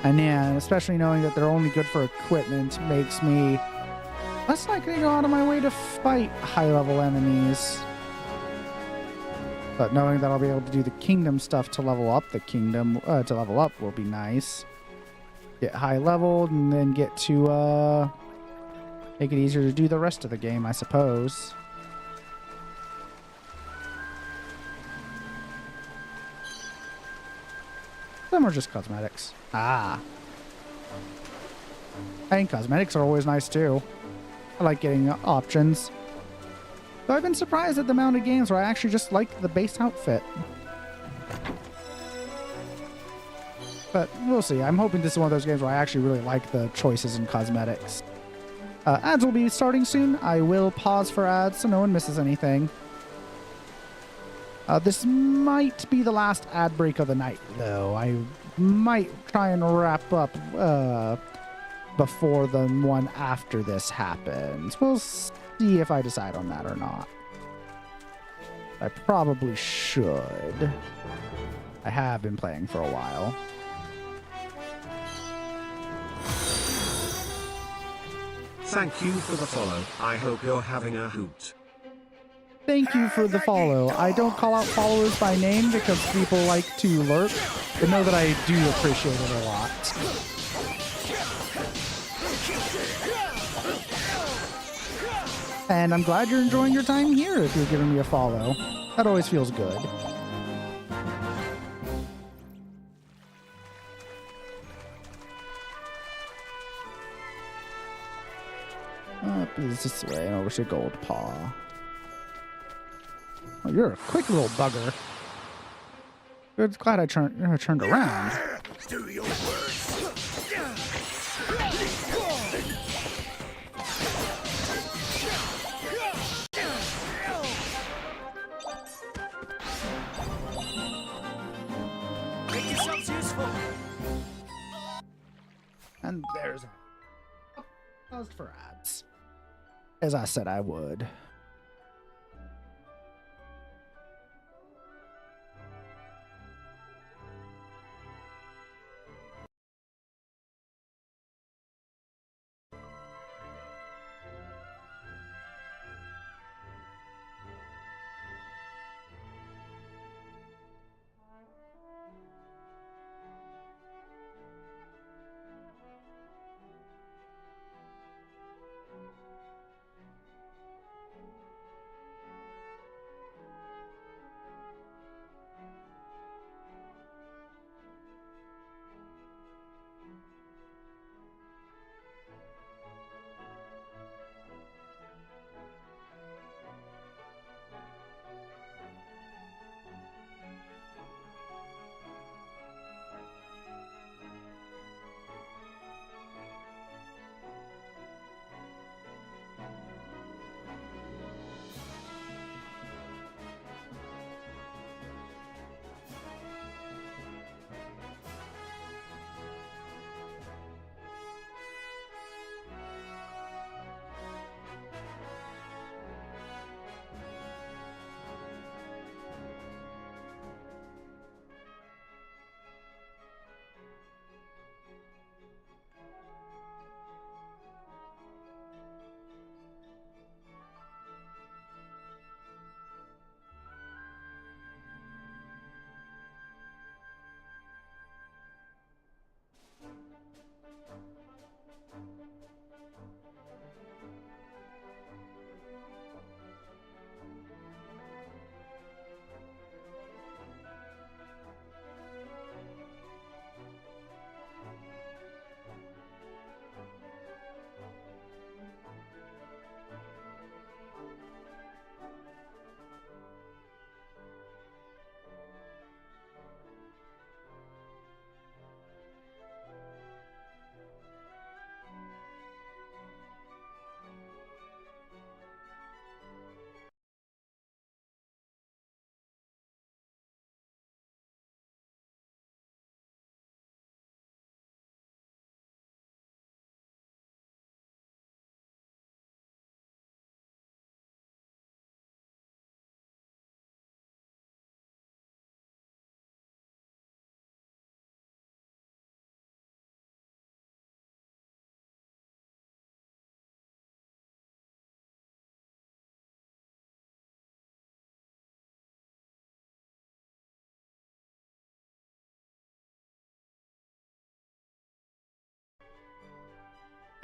And yeah, especially knowing that they're only good for equipment makes me less likely to go out of my way to fight high-level enemies. But knowing that I'll be able to do the kingdom stuff to level up the kingdom, to level up will be nice. Get high-leveled and then get to make it easier to do the rest of the game, I suppose. them are just cosmetics. Ah. And cosmetics are always nice too. I like getting options. So I've been surprised at the amount of games where I actually just like the base outfit. But we'll see. I'm hoping this is one of those games where I actually really like the choices in cosmetics. Ads will be starting soon. I will pause for ads so no one misses anything. This might be the last ad break of the night, though. I might try and wrap up before the one after this happens. We'll see if I decide on that or not. I probably should. I have been playing for a while. Thank you for the follow. I hope you're having a hoot. Thank you for the follow. I don't call out followers by name because people like to lurk, but know that I do appreciate it a lot. And I'm glad you're enjoying your time here if you're giving me a follow. That always feels good. Up is this way and over to Gold Paw. Oh, you're a quick little bugger. Good, glad I turned around. Do your worst. Make yourselves useful. And there's a paused for ads. As I said I would.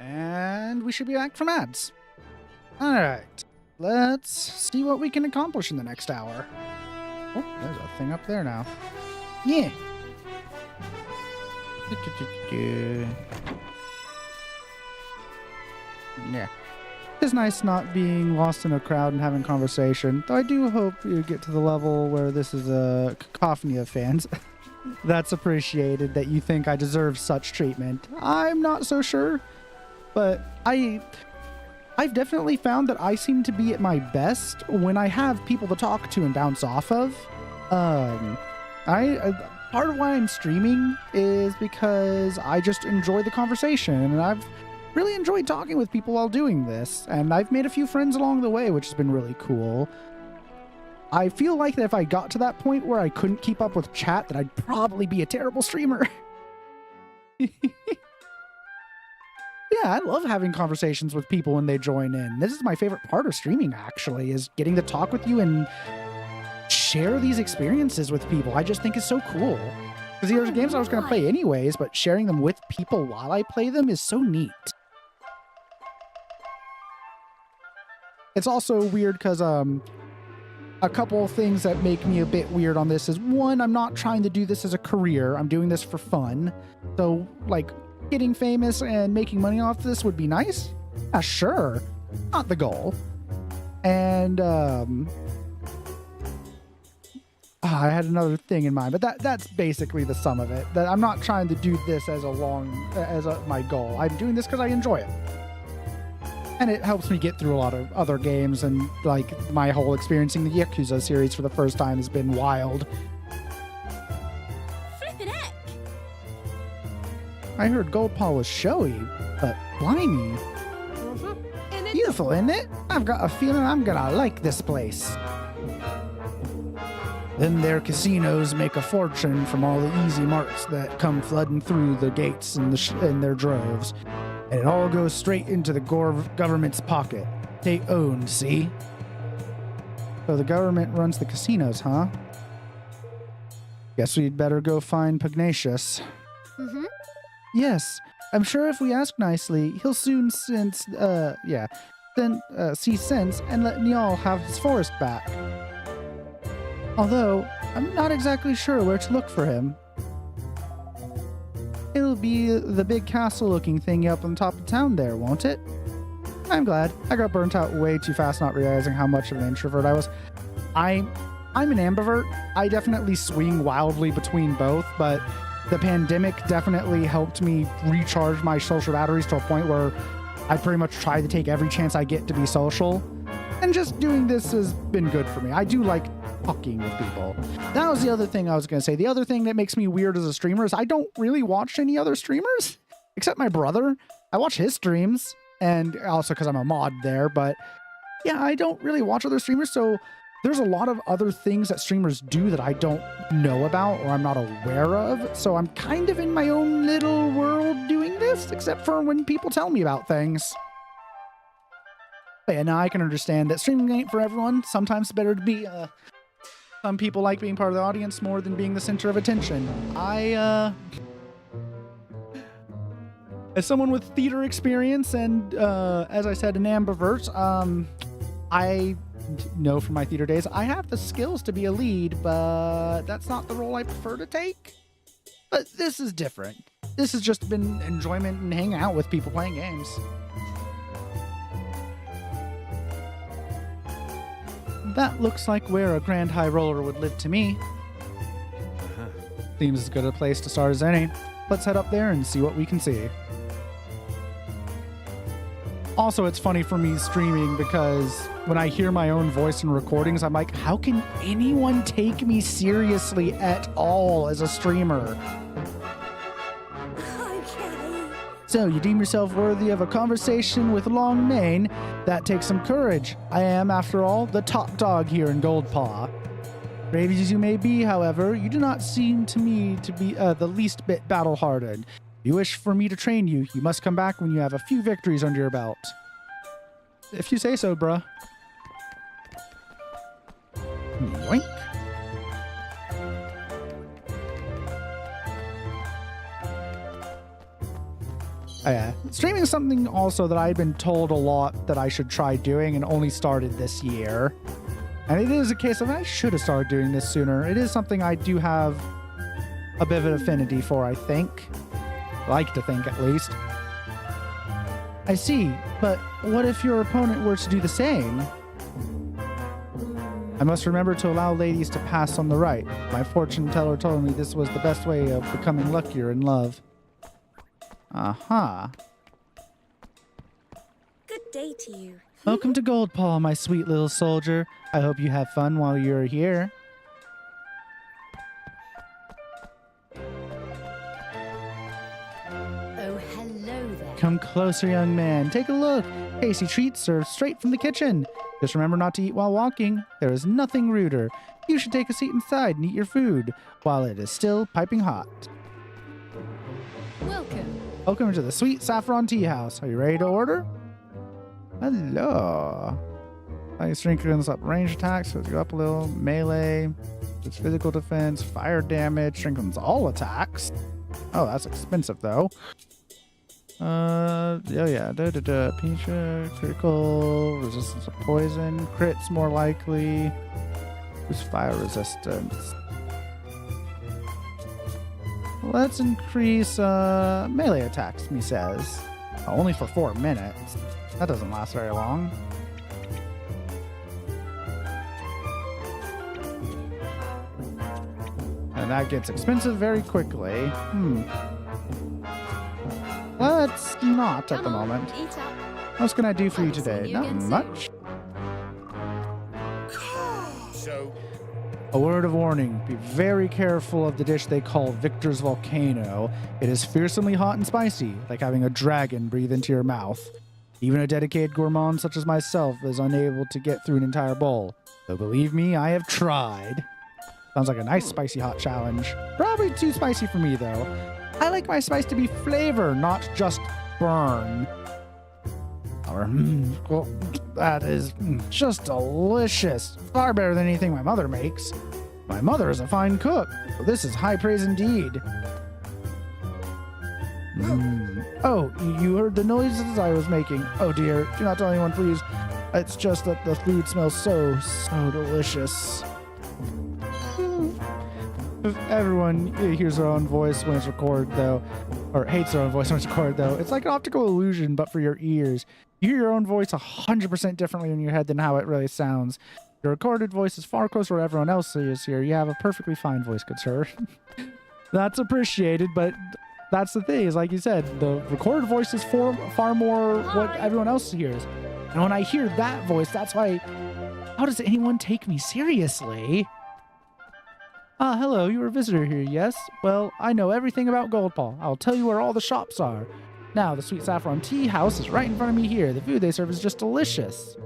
And we should be back from ads. Alright, let's see what we can accomplish in the next hour. Oh, there's a thing up there now. Yeah. Yeah. It's nice not being lost in a crowd and having conversation. Though I do hope you get to the level where this is a cacophony of fans. That's appreciated, that you think I deserve such treatment. I'm not so sure. But I've definitely found that I seem to be at my best when I have people to talk to and bounce off of. Part of why I'm streaming is because I just enjoy the conversation, and I've really enjoyed talking with people while doing this, and I've made a few friends along the way, which has been really cool. I feel like that if I got to that point where I couldn't keep up with chat, that I'd probably be a terrible streamer. Yeah, I love having conversations with people when they join in. This is my favorite part of streaming, actually, is getting to talk with you and share these experiences with people. I just think it's so cool. Because these are games I was going to play anyways, but sharing them with people while I play them is so neat. It's also weird because a couple of things that make me a bit weird on this is, one, I'm not trying to do this as a career. I'm doing this for fun. So, like, getting famous and making money off this would be nice. Yeah, sure. Not the goal. And, I had another thing in mind, but that's basically the sum of it. That I'm not trying to do this as my goal. I'm doing this because I enjoy it. And it helps me get through a lot of other games, and like my whole experiencing the Yakuza series for the first time has been wild. Flippin' heck! I heard Goldpaw was showy, but blimey. Beautiful, isn't it? I've got a feeling I'm gonna like this place. Then their casinos make a fortune from all the easy marks that come flooding through the gates in their droves. And it all goes straight into the government's pocket. They own, see? So the government runs the casinos, huh? Guess we'd better go find Pugnacious. Mm-hmm. Yes, I'm sure if we ask nicely, he'll soon see sense and let Niall have his forest back. Although, I'm not exactly sure where to look for him. It'll be the big castle-looking thingy up on top of town there, won't it? I'm glad. I got burnt out way too fast not realizing how much of an introvert I was. I'm an ambivert. I definitely swing wildly between both, but the pandemic definitely helped me recharge my social batteries to a point where I pretty much try to take every chance I get to be social. And just doing this has been good for me. I do like talking with people. That was the other thing I was going to say. The other thing that makes me weird as a streamer is I don't really watch any other streamers, except my brother. I watch his streams, and also because I'm a mod there, but yeah, I don't really watch other streamers, so there's a lot of other things that streamers do that I don't know about or I'm not aware of, so I'm kind of in my own little world doing this, except for when people tell me about things. But yeah, now I can understand that streaming ain't for everyone. Sometimes it's better to be, some people like being part of the audience more than being the center of attention. As someone with theater experience and, as I said, an ambivert, I know from my theater days, I have the skills to be a lead, but that's not the role I prefer to take. But this is different. This has just been enjoyment and hanging out with people playing games. That looks like where a Grand High Roller would live to me. Seems as good a place to start as any. Let's head up there and see what we can see. Also, it's funny for me streaming because when I hear my own voice in recordings, I'm like, how can anyone take me seriously at all as a streamer? So, you deem yourself worthy of a conversation with Long Mane? That takes some courage. I am, after all, the top dog here in Goldpaw. Brave as you may be, however, you do not seem to me to be the least bit battle-hardened. If you wish for me to train you, you must come back when you have a few victories under your belt. If you say so, bruh. Yoink. Streaming is something also that I've been told a lot that I should try doing and only started this year. And it is a case of I should have started doing this sooner. It is something I do have a bit of an affinity for, I think. Like to think, at least. I see, but what if your opponent were to do the same? I must remember to allow ladies to pass on the right. My fortune teller told me this was the best way of becoming luckier in love. Uh-huh. Good day to you. Welcome to Goldpaw, my sweet little soldier. I hope you have fun while you're here. Oh, hello there. Come closer, young man. Take a look. Tasty treats served straight from the kitchen. Just remember not to eat while walking. There is nothing ruder. You should take a seat inside and eat your food while it is still piping hot. Welcome. Welcome to the Sweet Saffron Tea House. Are you ready to order? Hello. Nice strengthens up range attacks, so go up a little. Melee, it's physical defense, fire damage, strengthens all attacks. Oh, that's expensive though. Yeah. Peach, critical, resistance to poison, crits more likely. Who's fire resistance? Let's increase melee attacks, me says. Only for 4 minutes. That doesn't last very long. And that gets expensive very quickly. Let's not at the moment. What can I do for you today? Not much. A word of warning, be very careful of the dish they call Victor's Volcano. It is fearsomely hot and spicy, like having a dragon breathe into your mouth. Even a dedicated gourmand such as myself is unable to get through an entire bowl. Though believe me, I have tried. Sounds like a nice spicy hot challenge. Probably too spicy for me though. I like my spice to be flavor, not just burn. Or, well, that is just delicious. Far better than anything my mother makes. My mother is a fine cook, so this is high praise indeed. Oh, you heard the noises I was making. Oh dear, do not tell anyone, please. It's just that the food smells so delicious. If everyone hears their own voice when it's recorded, though, or hates their own voice when it's recorded, though, it's like an optical illusion, but for your ears. You hear your own voice 100% differently in your head than how it really sounds. Your recorded voice is far closer to what everyone else is here. You have a perfectly fine voice, good sir. That's appreciated, but that's the thing, is like you said, the recorded voice is far more what everyone else hears. And when I hear that voice, that's why, how does anyone take me seriously? Ah, hello, you're a visitor here, yes? Well, I know everything about Goldpaw. I'll tell you where all the shops are. Now, the Sweet Saffron Tea House is right in front of me here. The food they serve is just delicious.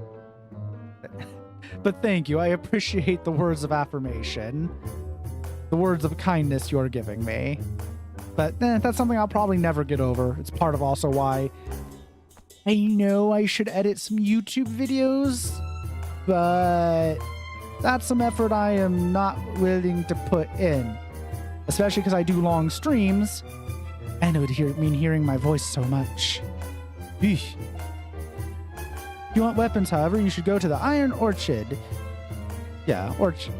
But thank you, I appreciate the words of affirmation. The words of kindness you're giving me. But that's something I'll probably never get over. It's part of also why I know I should edit some YouTube videos, but that's some effort I am not willing to put in. Especially because I do long streams, and it would mean hearing my voice so much. Eesh. If you want weapons, however, you should go to the Iron Orchard. Yeah, Orchard.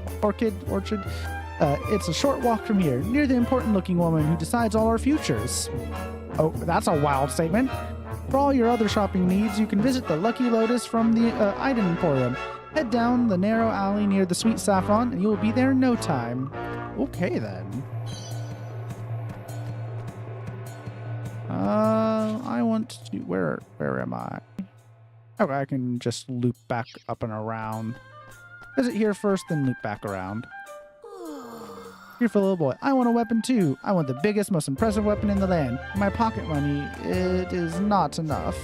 It's a short walk from here, near the important-looking woman who decides all our futures. Oh, that's a wild statement. For all your other shopping needs, you can visit the Lucky Lotus from the Item Emporium. Head down the narrow alley near the Sweet Saffron, and you will be there in no time. Okay, then. I want to... Where am I? Okay, I can just loop back up and around. Visit here first, then loop back around. Here for little boy. I want a weapon too. I want the biggest, most impressive weapon in the land. My pocket money, it is not enough.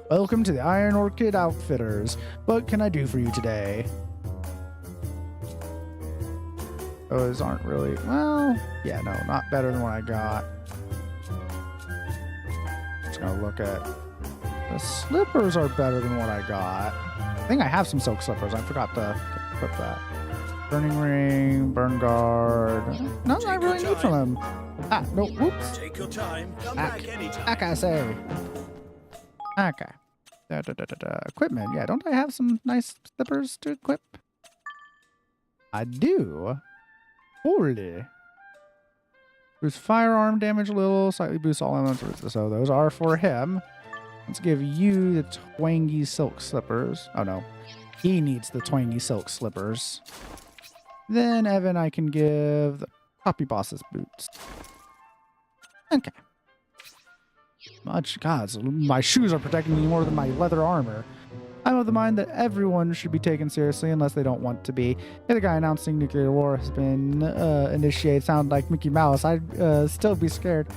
Welcome to the Iron Orchid Outfitters. What can I do for you today? Those aren't really... Well, yeah, no, not better than what I got. Just gonna look at... The slippers are better than what I got. I think I have some silk slippers. I forgot to equip that. Burning ring, burn guard. Nothing I really need from them. Ah, no, whoops. Take your time. Come back anytime. Back, I say. Okay. Equipment. Yeah, don't I have some nice slippers to equip? I do. Holy. Boost firearm damage a little, slightly boost all elements. So those are for him. Let's give you the twangy silk slippers. Oh no, he needs the twangy silk slippers. Then Evan, I can give the Puppy Boss's boots. Okay. God, so my shoes are protecting me more than my leather armor. I'm of the mind that everyone should be taken seriously unless they don't want to be. If the guy announcing nuclear war has been initiated sound like Mickey Mouse, I'd still be scared.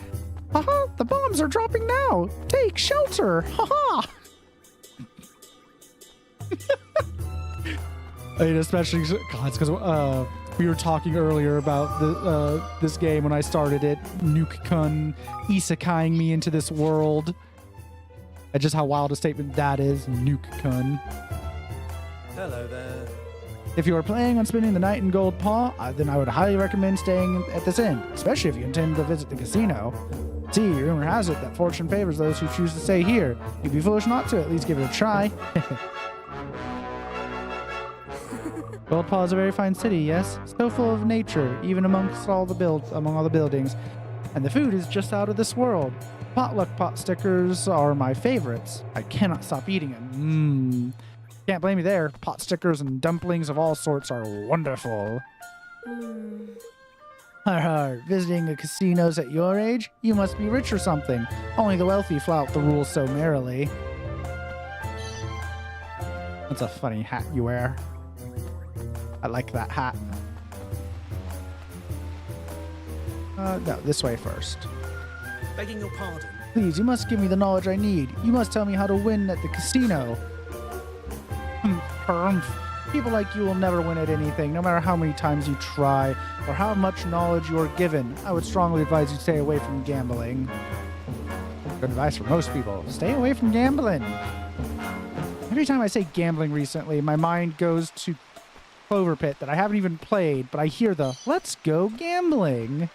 Haha, the bombs are dropping now! Take shelter! Haha! I mean, especially, God, it's because we were talking earlier about this game when I started it. Nuke-kun isekaiing me into this world. And just how wild a statement that is. Nuke-kun. Hello there. If you are planning on spending the night in Gold Paw, then I would highly recommend staying at this inn, especially if you intend to visit the casino. See, rumor has it that fortune favors those who choose to stay here. You'd be foolish not to at least give it a try. Gold Paw is a very fine city, yes? So full of nature, even amongst among all the buildings. And the food is just out of this world. Potluck pot stickers are my favorites. I cannot stop eating them. Can't blame me there. Pot stickers and dumplings of all sorts are wonderful. Visiting the casinos at your age? You must be rich or something. Only the wealthy flout the rules so merrily. That's a funny hat you wear. I like that hat. No, this way first. Begging your pardon. Please, you must give me the knowledge I need. You must tell me how to win at the casino. People like you will never win at anything, no matter how many times you try, or how much knowledge you are given. I would strongly advise you stay away from gambling. Good advice for most people. Stay away from gambling. Every time I say gambling recently, my mind goes to Clover Pit that I haven't even played, but I hear the "Let's go gambling."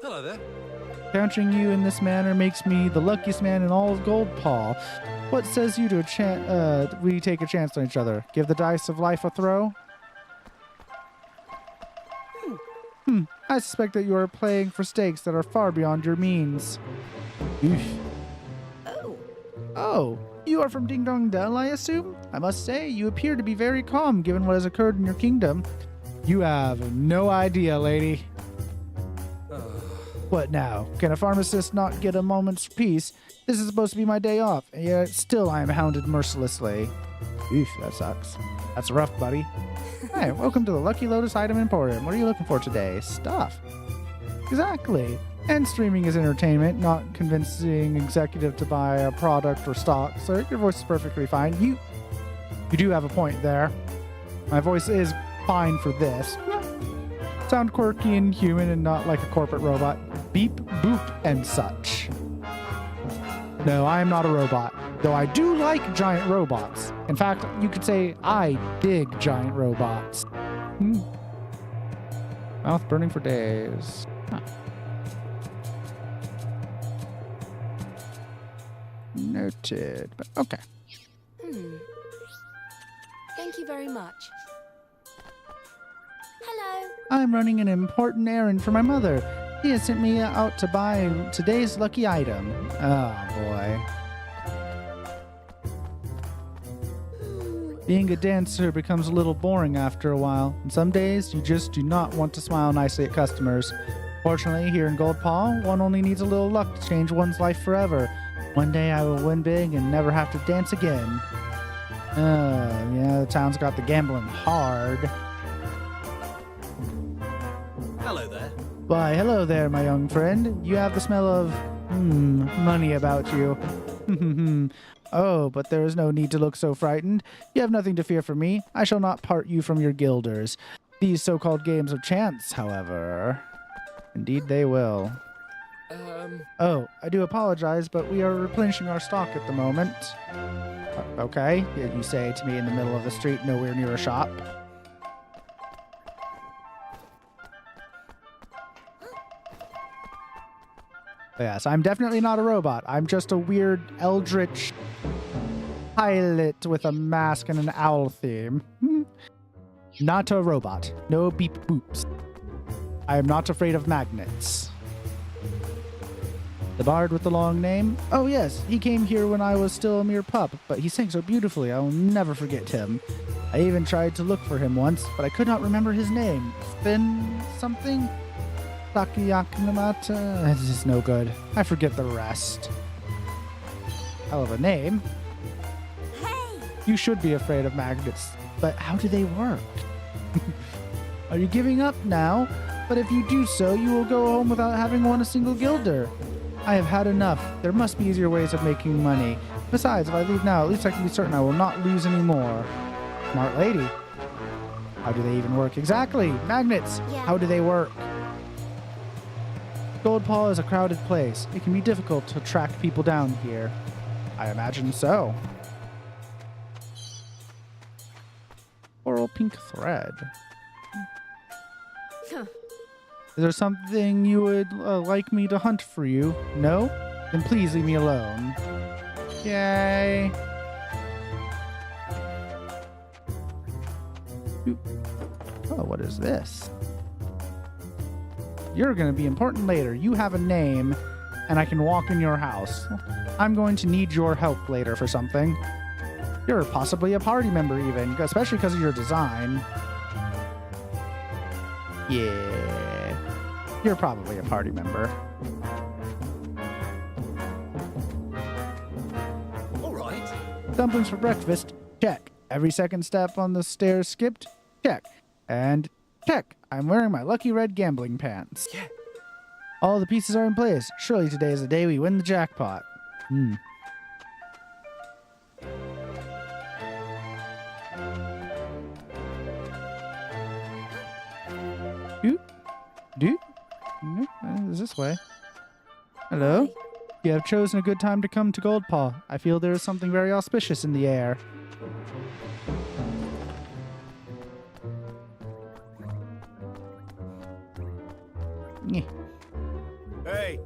Hello there. Encountering you in this manner makes me the luckiest man in all of Gold Paw. What says you to we take a chance on each other? Give the dice of life a throw? I suspect that you are playing for stakes that are far beyond your means. Oof. Oh, you are from Ding Dong Dell, I assume? I must say, you appear to be very calm given what has occurred in your kingdom. You have no idea, lady. What now? Can a pharmacist not get a moment's peace? This is supposed to be my day off, and yet still I am hounded mercilessly. Oof, that sucks. That's rough, buddy. Hey, welcome to the Lucky Lotus Item Emporium. What are you looking for today? Stuff. Exactly. And streaming is entertainment, not convincing executive to buy a product or stock. So your voice is perfectly fine. You do have a point there. My voice is fine for this. Sound quirky and human and not like a corporate robot. Beep, boop, and such. No, I am not a robot. Though I do like giant robots. In fact, you could say I dig giant robots. Mouth burning for days. Huh. Noted. But okay. Thank you very much. Hello. I'm running an important errand for my mother. She has sent me out to buy today's lucky item. Oh, boy. Being a dancer becomes a little boring after a while, and some days you just do not want to smile nicely at customers. Fortunately, here in Gold Paw, one only needs a little luck to change one's life forever. One day I will win big and never have to dance again. Yeah, the town's got the gambling hard. Hello there. Why, hello there, my young friend. You have the smell of, money about you. Oh, but there is no need to look so frightened. You have nothing to fear from me. I shall not part you from your guilders. These so-called games of chance, however. Indeed they will. Oh, I do apologize, but we are replenishing our stock at the moment. Okay, you say to me in the middle of the street, nowhere near a shop. Yes, I'm definitely not a robot. I'm just a weird eldritch pilot with a mask and an owl theme. Not a robot. No beep boops. I am not afraid of magnets. The bard with the long name? Oh yes, he came here when I was still a mere pup, but he sang so beautifully I will never forget him. I even tried to look for him once, but I could not remember his name. Spin something? Takiyakinamata? This is no good. I forget the rest. Hell of a name. Hey! You should be afraid of magnets, but how do they work? Are you giving up now? But if you do so, you will go home without having won a single guilder. I have had enough. There must be easier ways of making money. Besides, if I leave now, at least I can be certain I will not lose any more. Smart lady. How do they even work? Exactly! Magnets! Yeah. How do they work? Goldpaw is a crowded place. It can be difficult to track people down here. I imagine so. Coral pink thread. Is there something you would like me to hunt for you? No? Then please leave me alone. Yay. Oh, what is this? You're going to be important later. You have a name, and I can walk in your house. I'm going to need your help later for something. You're possibly a party member even, especially because of your design. Yeah. You're probably a party member. All right. Dumplings for breakfast? Check. Every second step on the stairs skipped? Check. And check. I'm wearing my lucky red gambling pants. Yeah. All the pieces are in place. Surely today is the day we win the jackpot. Is this way? Hello? Hi. You have chosen a good time to come to Goldpaw. I feel there is something very auspicious in the air. Nyeh. Hey,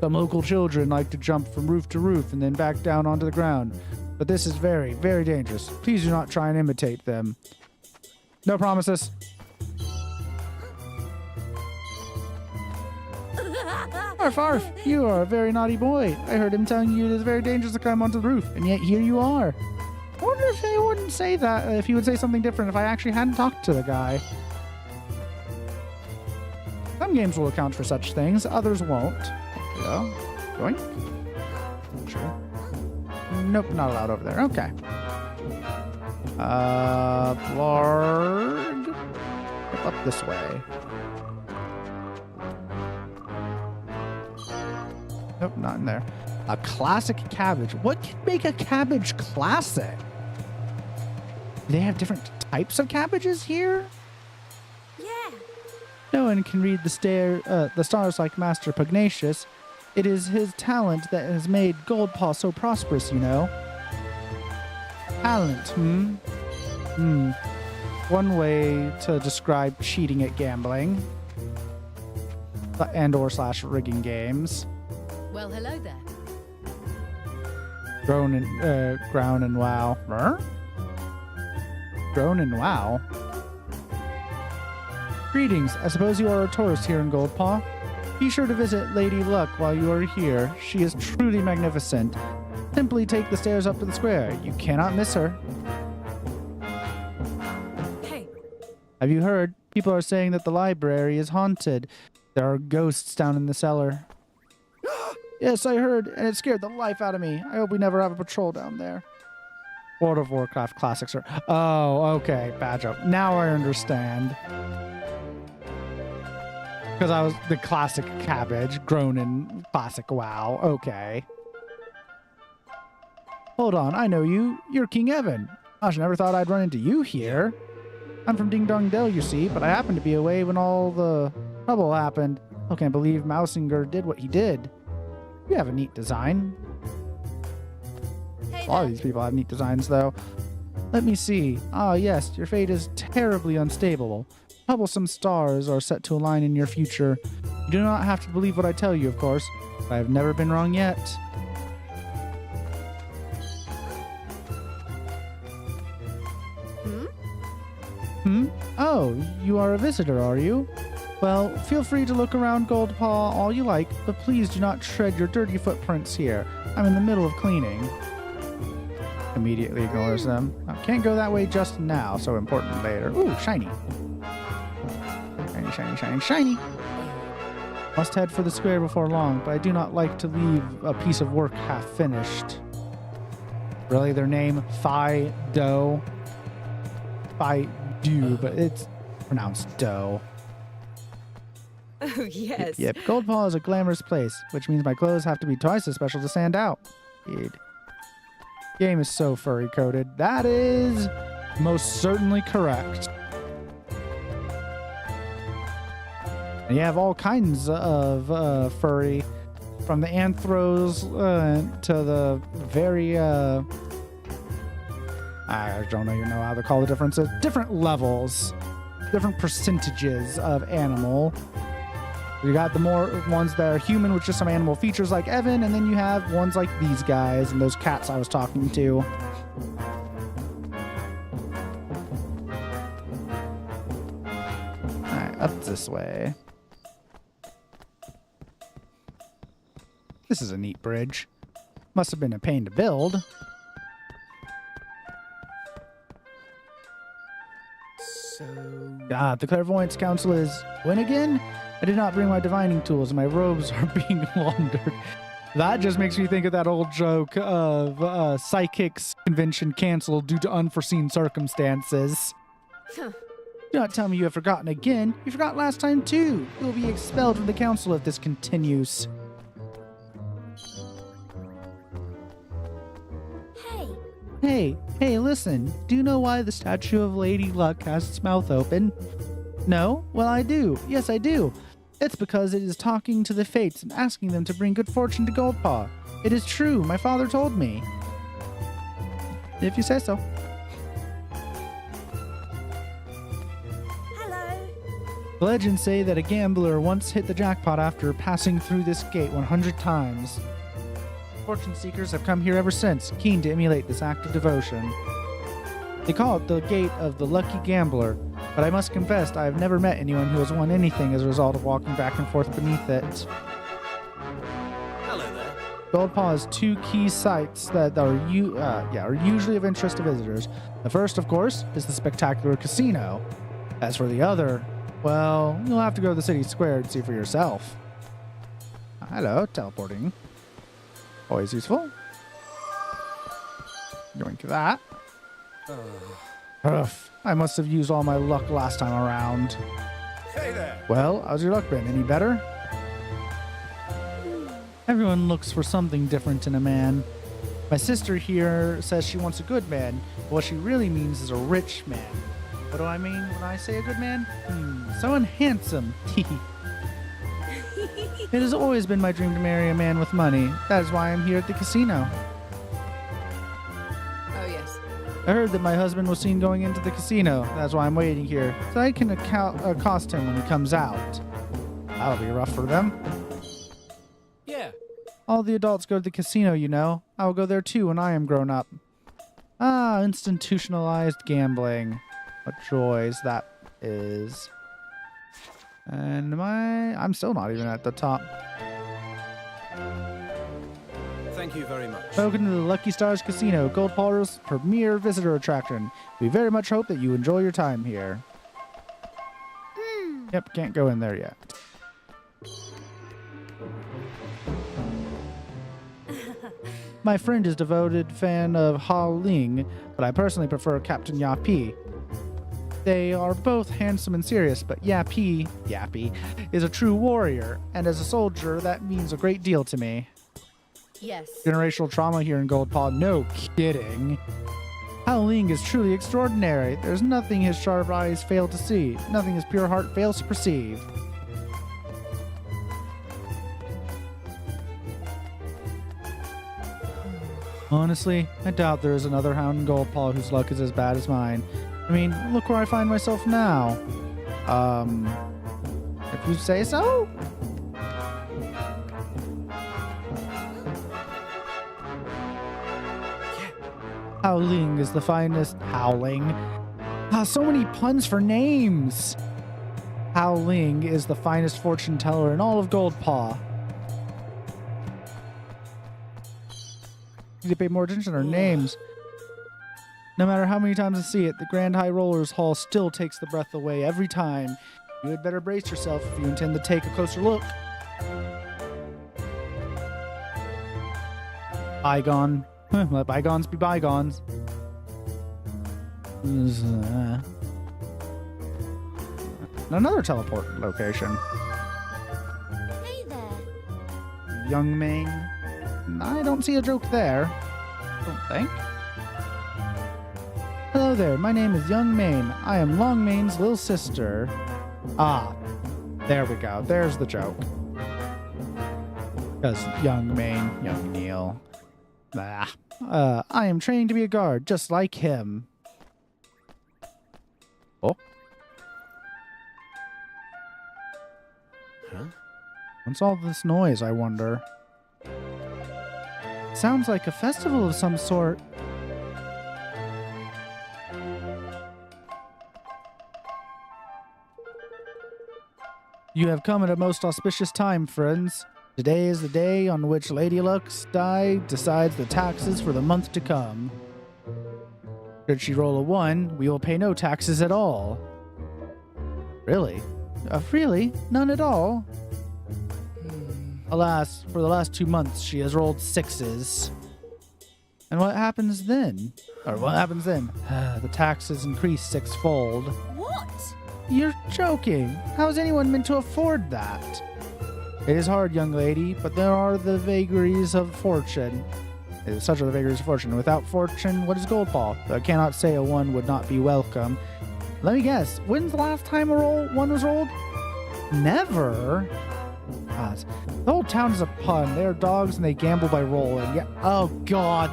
Some local children like to jump from roof to roof and then back down onto the ground. But this is very, very dangerous. Please do not try and imitate them. No promises. Arf, arf, you are a very naughty boy. I heard him telling you it is very dangerous to climb onto the roof, and yet here you are. I wonder if he wouldn't say that, if he would say something different if I actually hadn't talked to the guy. Some games will account for such things, others won't. Yeah. Going? Sure. Nope, not allowed over there. Okay. Blarg. Up this way. Nope, not in there. A classic cabbage. What can make a cabbage classic? Do they have different types of cabbages here? Yeah. No one can read the stars like Master Pugnacious. It is his talent that has made Goldpaw so prosperous, you know. Talent, One way to describe cheating at gambling. And/or /rigging games. Well, hello there. Grown and wow. Grown and wow. Greetings. I suppose you are a tourist here in Goldpaw. Be sure to visit Lady Luck while you are here. She is truly magnificent. Simply take the stairs up to the square. You cannot miss her. Hey. Have you heard? People are saying that the library is haunted. There are ghosts down in the cellar. Yes, I heard, and it scared the life out of me. I hope we never have a patrol down there. World of Warcraft classics are... Oh, okay. Bad joke. Now I understand. Because I was the classic cabbage, grown in classic WoW. Okay. Hold on, I know you. You're King Evan. Gosh, I never thought I'd run into you here. I'm from Ding Dong Dell, you see, but I happened to be away when all the trouble happened. I can't believe Mousinger did what he did. You have a neat design. Hey A lot of these people have neat designs, though. Let me see. Ah, yes, your fate is terribly unstable. Troublesome stars are set to align in your future. You do not have to believe what I tell you, of course, but I have never been wrong yet. Oh, you are a visitor, are you? Well, feel free to look around Goldpaw all you like, but please do not tread your dirty footprints here. I'm in the middle of cleaning. Immediately ignores them. Can't go that way just now, so important later. Ooh, shiny. Shiny, shiny, shiny, shiny. Must head for the square before long, but I do not like to leave a piece of work half finished. Really, their name? Fido? Fido, but it's pronounced dough. Oh, yes. Yep. Goldpaw is a glamorous place, which means my clothes have to be twice as special to stand out. Indeed. Game is so furry coded. That is most certainly correct. And you have all kinds of furry, from the anthros to the very I don't even know how to call the differences. Different levels, different percentages of animal. You got the more ones that are human with just some animal features like Evan, and then you have ones like these guys and those cats I was talking to. Alright, up this way. This is a neat bridge. Must have been a pain to build. The Clairvoyance Council is... When again? I did not bring my divining tools and my robes are being laundered. That just makes me think of that old joke of psychics convention canceled due to unforeseen circumstances. Huh. Do not tell me you have forgotten again. You forgot last time too. You will be expelled from the council if this continues. Hey, listen. Do you know why the statue of Lady Luck has its mouth open? No? Well, I do. Yes, I do. It's because it is talking to the fates and asking them to bring good fortune to Goldpaw. It is true. My father told me. If you say so. Hello. The legends say that a gambler once hit the jackpot after passing through this gate 100 times. Fortune seekers have come here ever since, keen to emulate this act of devotion. They call it the Gate of the Lucky Gambler, but I must confess I have never met anyone who has won anything as a result of walking back and forth beneath it. Hello there. Goldpaw has two key sites that are usually of interest to visitors. The first, of course, is the spectacular casino. As for the other, well, you'll have to go to the city square and see for yourself. Hello, teleporting. Always useful. Going to that. Ugh, I must have used all my luck last time around. Hey there. Well, how's your luck been? Any better? Everyone looks for something different in a man. My sister here says she wants a good man, but what she really means is a rich man. What do I mean when I say a good man? Someone handsome. It has always been my dream to marry a man with money. That is why I'm here at the casino. Oh, yes. I heard that my husband was seen going into the casino. That's why I'm waiting here, so I can accost him when he comes out. That'll be rough for them. Yeah. All the adults go to the casino, you know. I will go there too when I am grown up. Ah, institutionalized gambling. What joys that is. And I'm still not even at the top. Thank you very much. Welcome to the Lucky Stars Casino, Goldpaw's premier visitor attraction. We very much hope that you enjoy your time here. Yep, can't go in there yet. My friend is a devoted fan of Ha Ling, but I personally prefer Captain Yapi. They are both handsome and serious, but Yappy, is a true warrior, and as a soldier, that means a great deal to me. Yes. Generational trauma here in Goldpaw, no kidding. Hao Ling is truly extraordinary. There's nothing his sharp eyes fail to see, nothing his pure heart fails to perceive. Honestly, I doubt there is another hound in Goldpaw whose luck is as bad as mine. I mean, look where I find myself now. If you say so? Howling is the finest. Howling. Ah, so many puns for names. Hao Ling is the finest fortune teller in all of Goldpaw. Need to pay more attention to our names. No matter how many times I see it, the Grand High Rollers Hall still takes the breath away every time. You had better brace yourself if you intend to take a closer look. Bygone. Let bygones be bygones. Another teleport location. Hey there. Young Ming. I don't see a joke there. Don't think. Hello there, my name is Young Mane. I am Longmane's little sister. Ah, there we go. There's the joke. Because Young Mane, Young Neil. I am trained to be a guard, just like him. Oh. Huh? What's all this noise, I wonder? Sounds like a festival of some sort. You have come at a most auspicious time, friends. Today is the day on which Lady Luck's die decides the taxes for the month to come. Should she roll a 1, we will pay no taxes at all. Really? Really? None at all? Alas, for the last 2 months, she has rolled 6s. And what happens then? Or what happens then? The taxes increase 6-fold. What? You're joking. How is anyone meant to afford that? It is hard, young lady, but there are the vagaries of fortune. It is such are the vagaries of fortune. Without fortune, what is Goldpaw? I cannot say a 1 would not be welcome. Let me guess. When's the last time a 1 was rolled? Never. God, the whole town is a pun. They are dogs and they gamble by rolling. Yeah. Oh God.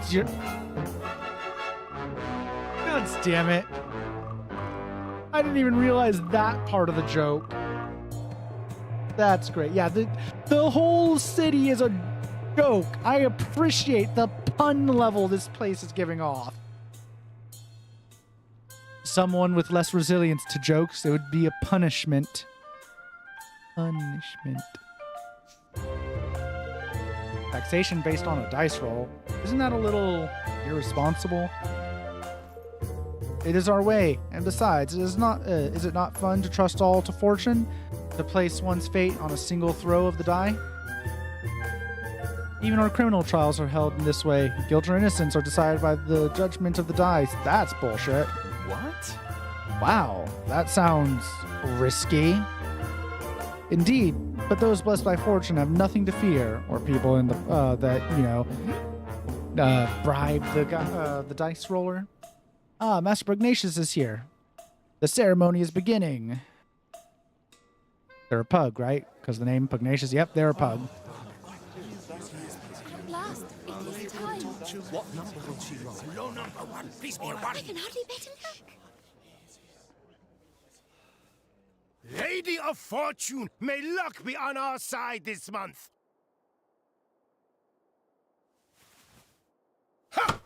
God damn it. I didn't even realize that part of the joke. That's great. Yeah, the whole city is a joke. I appreciate the pun level this place is giving off. Someone with less resilience to jokes, it would be a punishment. Punishment. Taxation based on a dice roll. Isn't that a little irresponsible? It is our way, and besides, is it not fun to trust all to fortune? To place one's fate on a single throw of the die? Even our criminal trials are held in this way. Guilt or innocence are decided by the judgment of the dice. That's bullshit. What? Wow, that sounds risky. Indeed, but those blessed by fortune have nothing to fear, or people in the bribe the dice roller. Ah, Master Pugnacious is here. The ceremony is beginning. They're a pug, right? Because the name Pugnacious. Yep, they're a pug. What number will she roll? Low number 1. Please be a 1. I can hardly bet an luck. Lady of Fortune, may luck be on our side this month. Ha!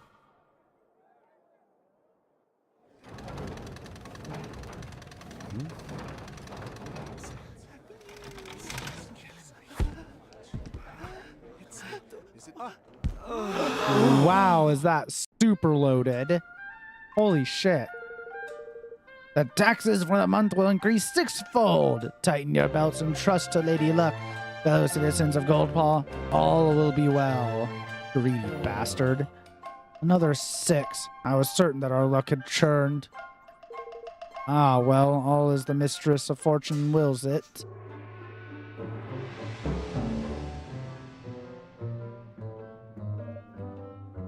Wow, is that super loaded? Holy shit. The taxes for the month will increase 6-fold. Tighten your belts and trust to Lady Luck. Fellow citizens of Goldpaw, all will be well. Greedy bastard. Another 6. I was certain that our luck had churned. Ah, well, all as the mistress of fortune wills it.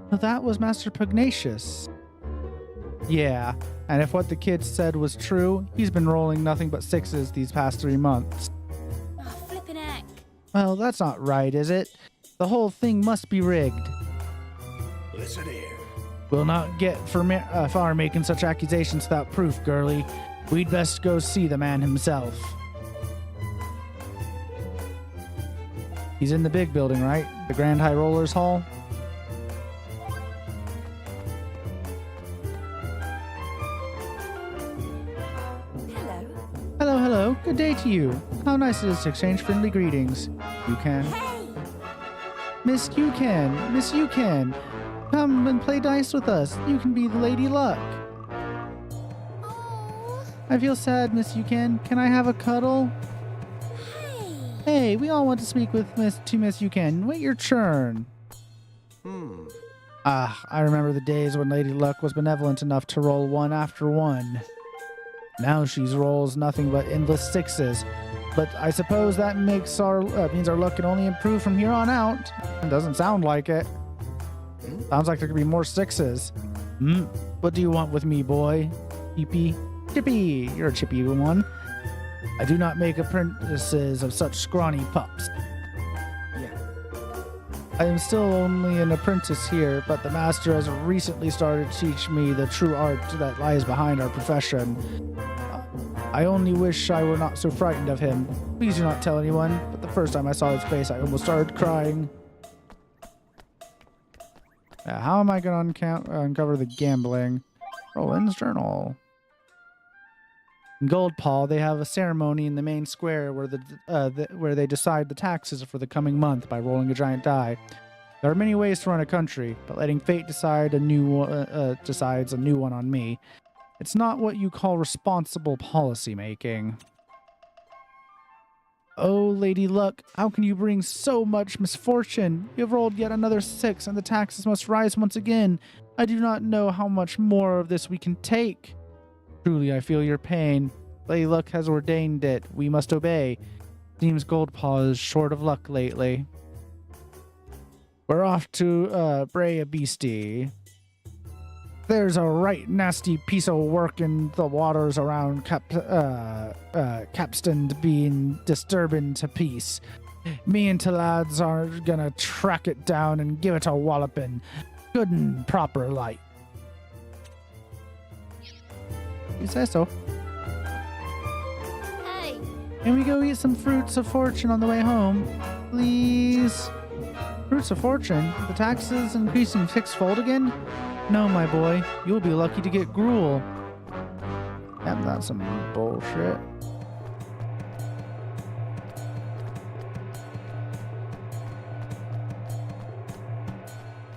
Well, that was Master Pugnacious. Yeah, and if what the kid said was true, he's been rolling nothing but 6s these past 3 months. Oh, flippin' heck. Well, that's not right, is it? The whole thing must be rigged. Listen here. We'll not get far making such accusations without proof, girlie. We'd best go see the man himself. He's in the big building, right? The Grand High Rollers Hall? Good day to you. How nice it is to exchange friendly greetings. You can. Miss You Can. Come and play dice with us. You can be the Lady Luck. I feel sad, Miss You Can. Can I have a cuddle? Hey, we all want to speak with Miss You Can. Wait your turn. I remember the days when Lady Luck was benevolent enough to roll one after one. Now she rolls nothing but endless sixes. But I suppose that means our luck can only improve from here on out. It doesn't sound like it. Sounds like there could be more sixes. What do you want with me, boy? Chippy? Chippy! You're a chippy one. I do not make apprentices of such scrawny pups. I am still only an apprentice here, but the master has recently started to teach me the true art that lies behind our profession. I only wish I were not so frightened of him. Please do not tell anyone, but the first time I saw his face, I almost started crying. How am I going to uncover the gambling? Roland's journal. In Goldpaw, they have a ceremony in the main square where they decide the taxes for the coming month by rolling a giant die. There are many ways to run a country, but letting fate decides a new one on me. It's not what you call responsible policy making. Oh, Lady Luck, how can you bring so much misfortune? You have rolled yet another 6, and the taxes must rise once again. I do not know how much more of this we can take. Truly, I feel your pain. Lady Luck has ordained it. We must obey. Seems Goldpaw is short of luck lately. We're off to bray a beastie. There's a right nasty piece of work in the waters around Capstan being disturbing to peace. Me and the lads are gonna track it down and give it a walloping. Good and proper light. You say so. Hey. Can we go eat some fruits of fortune on the way home? Please? Fruits of fortune? The taxes increasing sixfold again? No, my boy. You'll be lucky to get gruel. Yep, that's some bullshit.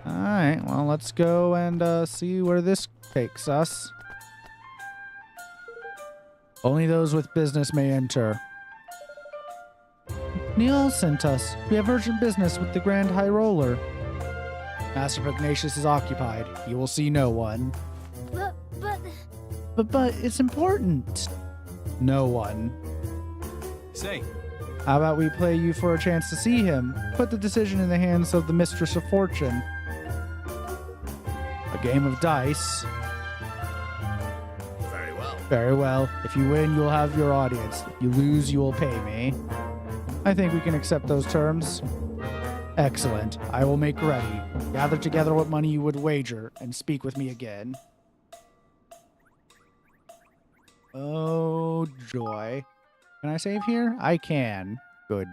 Alright, well, let's go and see where this takes us. Only those with business may enter. Neil sent us. We have urgent business with the Grand High Roller. Master Pugnacious is occupied. He will see no one. But it's important. No one. Say. How about we play you for a chance to see him? Put the decision in the hands of the Mistress of Fortune. A game of dice. Very well. If you win, you'll have your audience. If you lose, you will pay me. I think we can accept those terms. Excellent. I will make ready. Gather together what money you would wager and speak with me again. Oh, joy. Can I save here? I can. Good.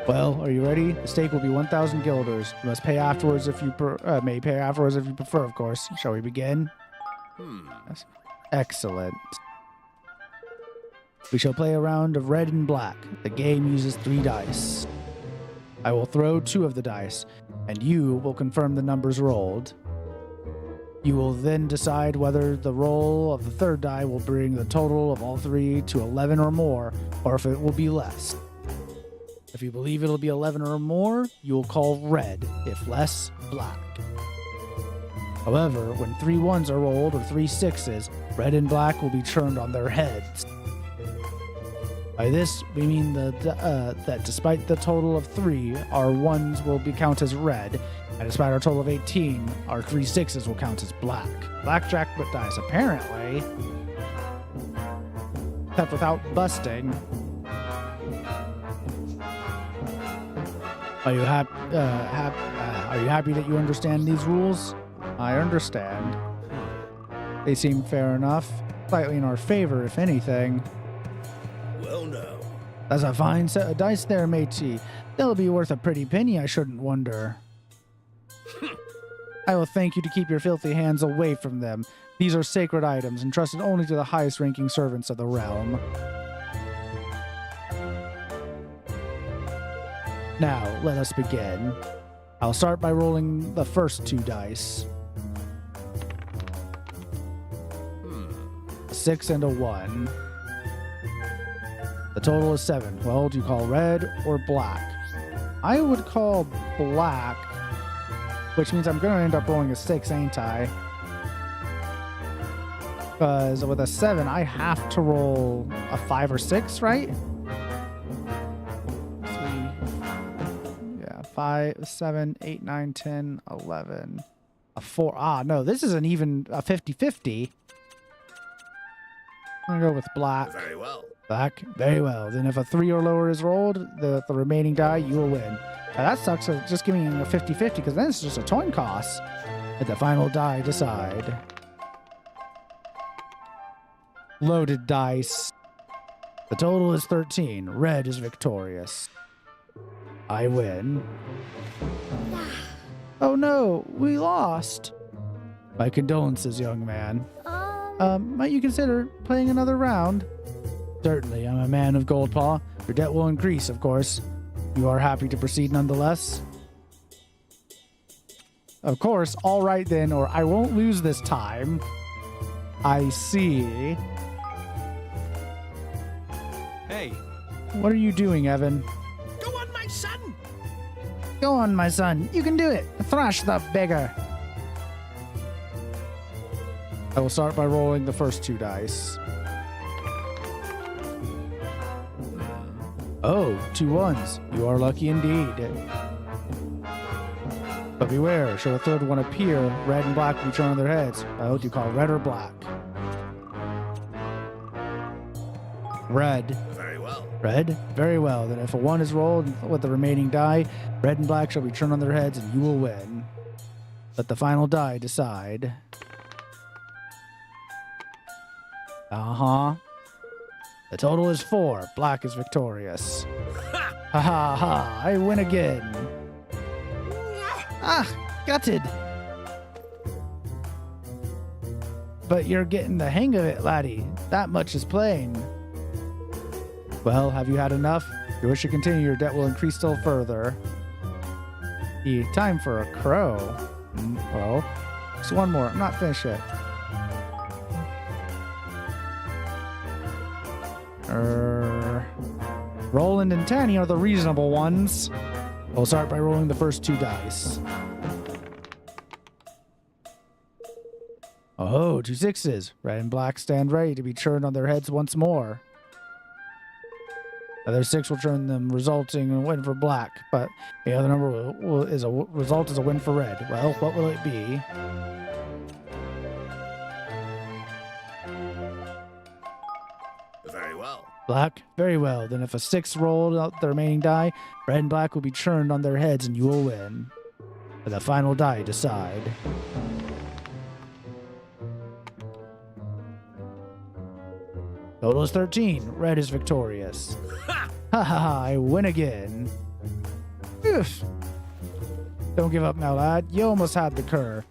Well, are you ready? The stake will be 1,000 guilders. You must pay afterwards if you may pay afterwards if you prefer, of course. Shall we begin? Yes. Excellent. We shall play a round of red and black. The game uses 3 dice. I will throw 2 of the dice, and you will confirm the numbers rolled. You will then decide whether the roll of the 3rd die will bring the total of all 3 to 11 or more, or if it will be less. If you believe it'll be 11 or more, you will call red. If less, black. However, when 3 1s are rolled or 3 6s, red and black will be turned on their heads. By this, we mean that despite the total of 3, our 1s will be count as red, and despite our total of 18, our 3 6s will count as black. Blackjack but dice, apparently. Except without busting. Are you happy that you understand these rules? I understand. They seem fair enough. Slightly in our favor, if anything. Well, no. That's a fine set of dice there, matey. They'll be worth a pretty penny, I shouldn't wonder. I will thank you to keep your filthy hands away from them. These are sacred items, entrusted only to the highest-ranking servants of the realm. Now, let us begin. I'll start by rolling the first 2 dice. A 6 and a 1. The total is 7. Well, do you call red or black? I would call black, which means I'm going to end up rolling a 6, ain't I? Because with a 7, I have to roll a 5 or 6, right? 5, 7, 8, 9, 10, 11. A 4. Ah, no, this isn't even a 50-50. I'm going to go with black. Very well. Black. Very well. Then if a 3 or lower is rolled, the remaining die, you will win. Now that sucks. So just give me a 50-50 because then it's just a coin toss. Let the final die decide. Loaded dice. The total is 13. Red is victorious. I win. Oh no, we lost. My condolences, young man. Might you consider playing another round? Certainly, I'm a man of Goldpaw. Your debt will increase, of course. You are happy to proceed nonetheless? Of course, all right then, or I won't lose this time. I see. Hey. What are you doing, Evan? Go on, my son! Go on, my son. You can do it. Thrash the beggar. I will start by rolling the first 2 dice. Oh, 2 1s. You are lucky indeed. But beware, should a third one appear, red and black will be turned on their heads. Oh, do you call red or black? Red. Very well. Red? Very well. Then if a 1 is rolled with the remaining die, red and black shall be turned on their heads and you will win. Let the final die decide. Uh-huh. The total is 4. Black is victorious. Ha ha ha. I win again. Ah, gutted. But you're getting the hang of it, laddie. That much is plain. Well, have you had enough? If you wish to continue, your debt will increase still further. Time for a crow. Well, just one more. I'm not finished yet. Roland and Tanny are the reasonable ones. We'll start by rolling the first 2 dice. Oh, 2 6s. Red and black stand ready to be turned on their heads once more. The other 6 will turn them, resulting in a win for black, but the other number is a win for red. Well, what will it be? Very well. Black? Very well. Then if a 6 rolled out the remaining die, red and black will be turned on their heads and you will win. Let the final die decide. Total is 13. Red is victorious. Ha ha ha, I win again. Oof. Don't give up now, lad. You almost had the cur.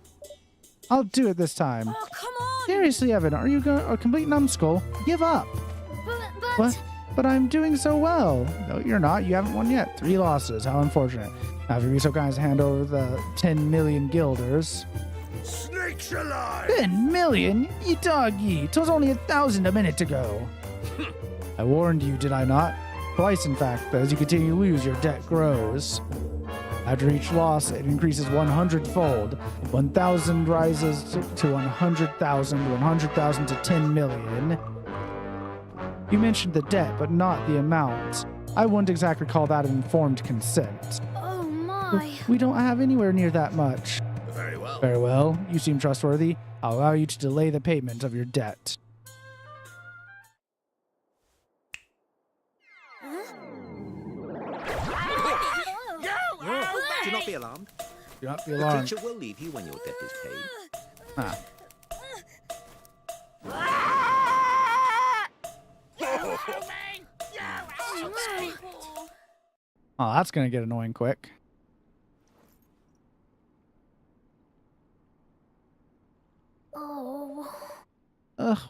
I'll do it this time. Oh, come on! Seriously, Evan, are you a complete numbskull? Give up. But... What? But I'm doing so well. No, you're not. You haven't won yet. 3 losses. How unfortunate. Now, if you'd be so kind as to hand over the 10 million guilders. Snakes alive! 10 million? You dog ye. 'Twas only 1,000 a minute ago. I warned you, did I not? Twice, in fact, but as you continue to lose, your debt grows. After each loss, it increases 100-fold. 1,000 rises to 100,000, 100,000 to 10 million. You mentioned the debt, but not the amount. I wouldn't exactly call that an informed consent. Oh my. We don't have anywhere near that much. Very well. Very well. You seem trustworthy. I'll allow you to delay the payment of your debt. Do not be alarmed. Do not be The alarmed. creature will leave you when your debt is paid. Ah. Oh, that's going to get annoying quick.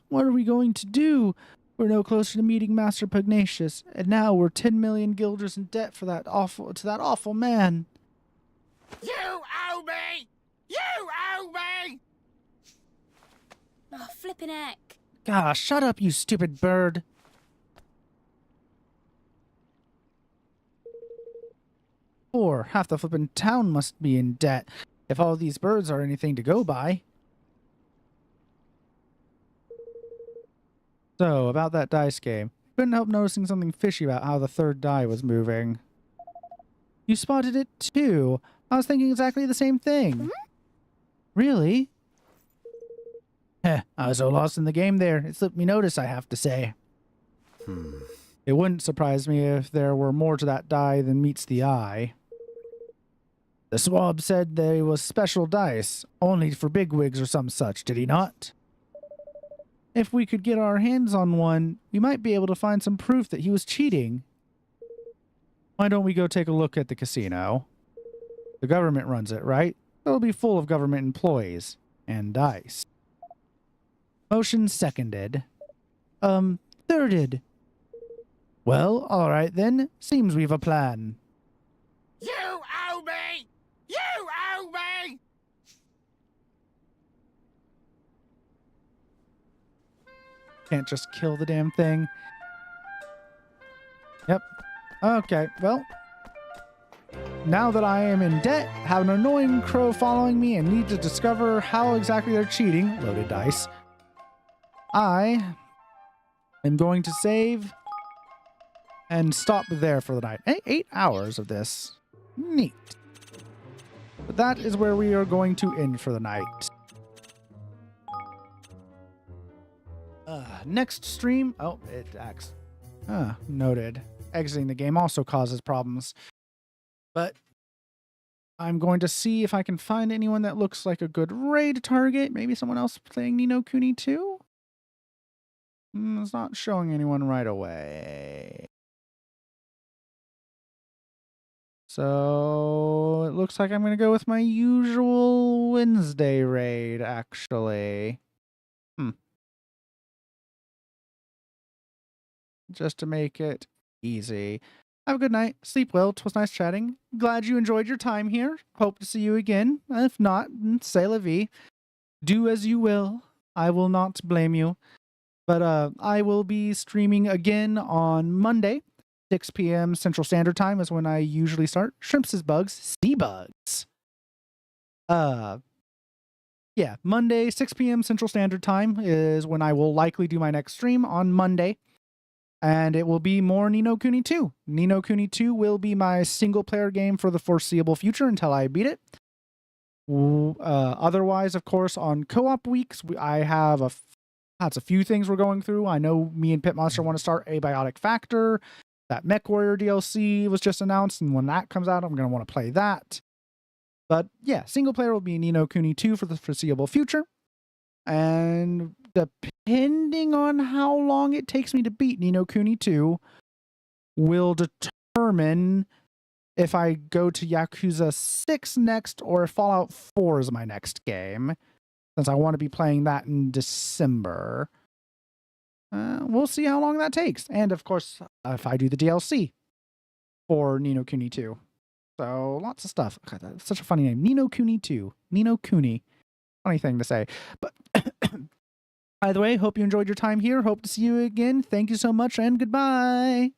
What are we going to do? We're no closer to meeting Master Pugnacious, and now we're 10 million guilders in debt for that awful man. You owe me! You owe me! Oh, flippin' heck. Gosh, shut up, you stupid bird. Half the flippin' town must be in debt, if all these birds are anything to go by. So, about that dice game. Couldn't help noticing something fishy about how the third die was moving. You spotted it too. I was thinking exactly the same thing. Really? Heh, I was so lost in the game there. It slipped me notice, I have to say. It wouldn't surprise me if there were more to that die than meets the eye. The swab said they was special dice, only for bigwigs or some such, did he not? If we could get our hands on one, we might be able to find some proof that he was cheating. Why don't we go take a look at the casino? The government runs it, right? It'll be full of government employees. And dice. Motion seconded. Thirded. Well, alright then. Seems we've a plan. You owe me! You owe me! Can't just kill the damn thing. Yep. Okay, well. Now that I am in debt, have an annoying crow following me, and need to discover how exactly they're cheating, loaded dice, I am going to save and stop there for the night. 8 hours of this. Neat. But that is where we are going to end for the night. Next stream. Oh, it acts. Noted. Exiting the game also causes problems. But I'm going to see if I can find anyone that looks like a good raid target. Maybe someone else playing Ni no Kuni 2? It's not showing anyone right away. So it looks like I'm going to go with my usual Wednesday raid, actually. Just to make it easy. Have a good night. Sleep well. 'Twas nice chatting. Glad you enjoyed your time here. Hope to see you again. If not, c'est la vie. Do as you will. I will not blame you. But I will be streaming again on Monday. 6 p.m. Central Standard Time is when I usually start. Shrimps is bugs. Sea bugs. Yeah, Monday, 6 p.m. Central Standard Time is when I will likely do my next stream on Monday. And it will be more Ni no Kuni 2. Ni no Kuni 2 will be my single-player game for the foreseeable future until I beat it. Otherwise, of course, on co-op weeks, I have a few things we're going through. I know me and Pitmonster want to start Abiotic Factor. That Mech Warrior DLC was just announced, and when that comes out, I'm going to want to play that. But yeah, single-player will be Ni no Kuni 2 for the foreseeable future. And depending on how long it takes me to beat Ni no Kuni 2 will determine if I go to Yakuza 6 next or if Fallout 4 is my next game, since I want to be playing that in December. We'll see how long that takes. And of course, if I do the DLC for Ni no Kuni 2. So lots of stuff. God, that's such a funny name. Ni no Kuni 2. Ni no Kuni. Funny thing to say. But either way, hope you enjoyed your time here. Hope to see you again. Thank you so much and goodbye.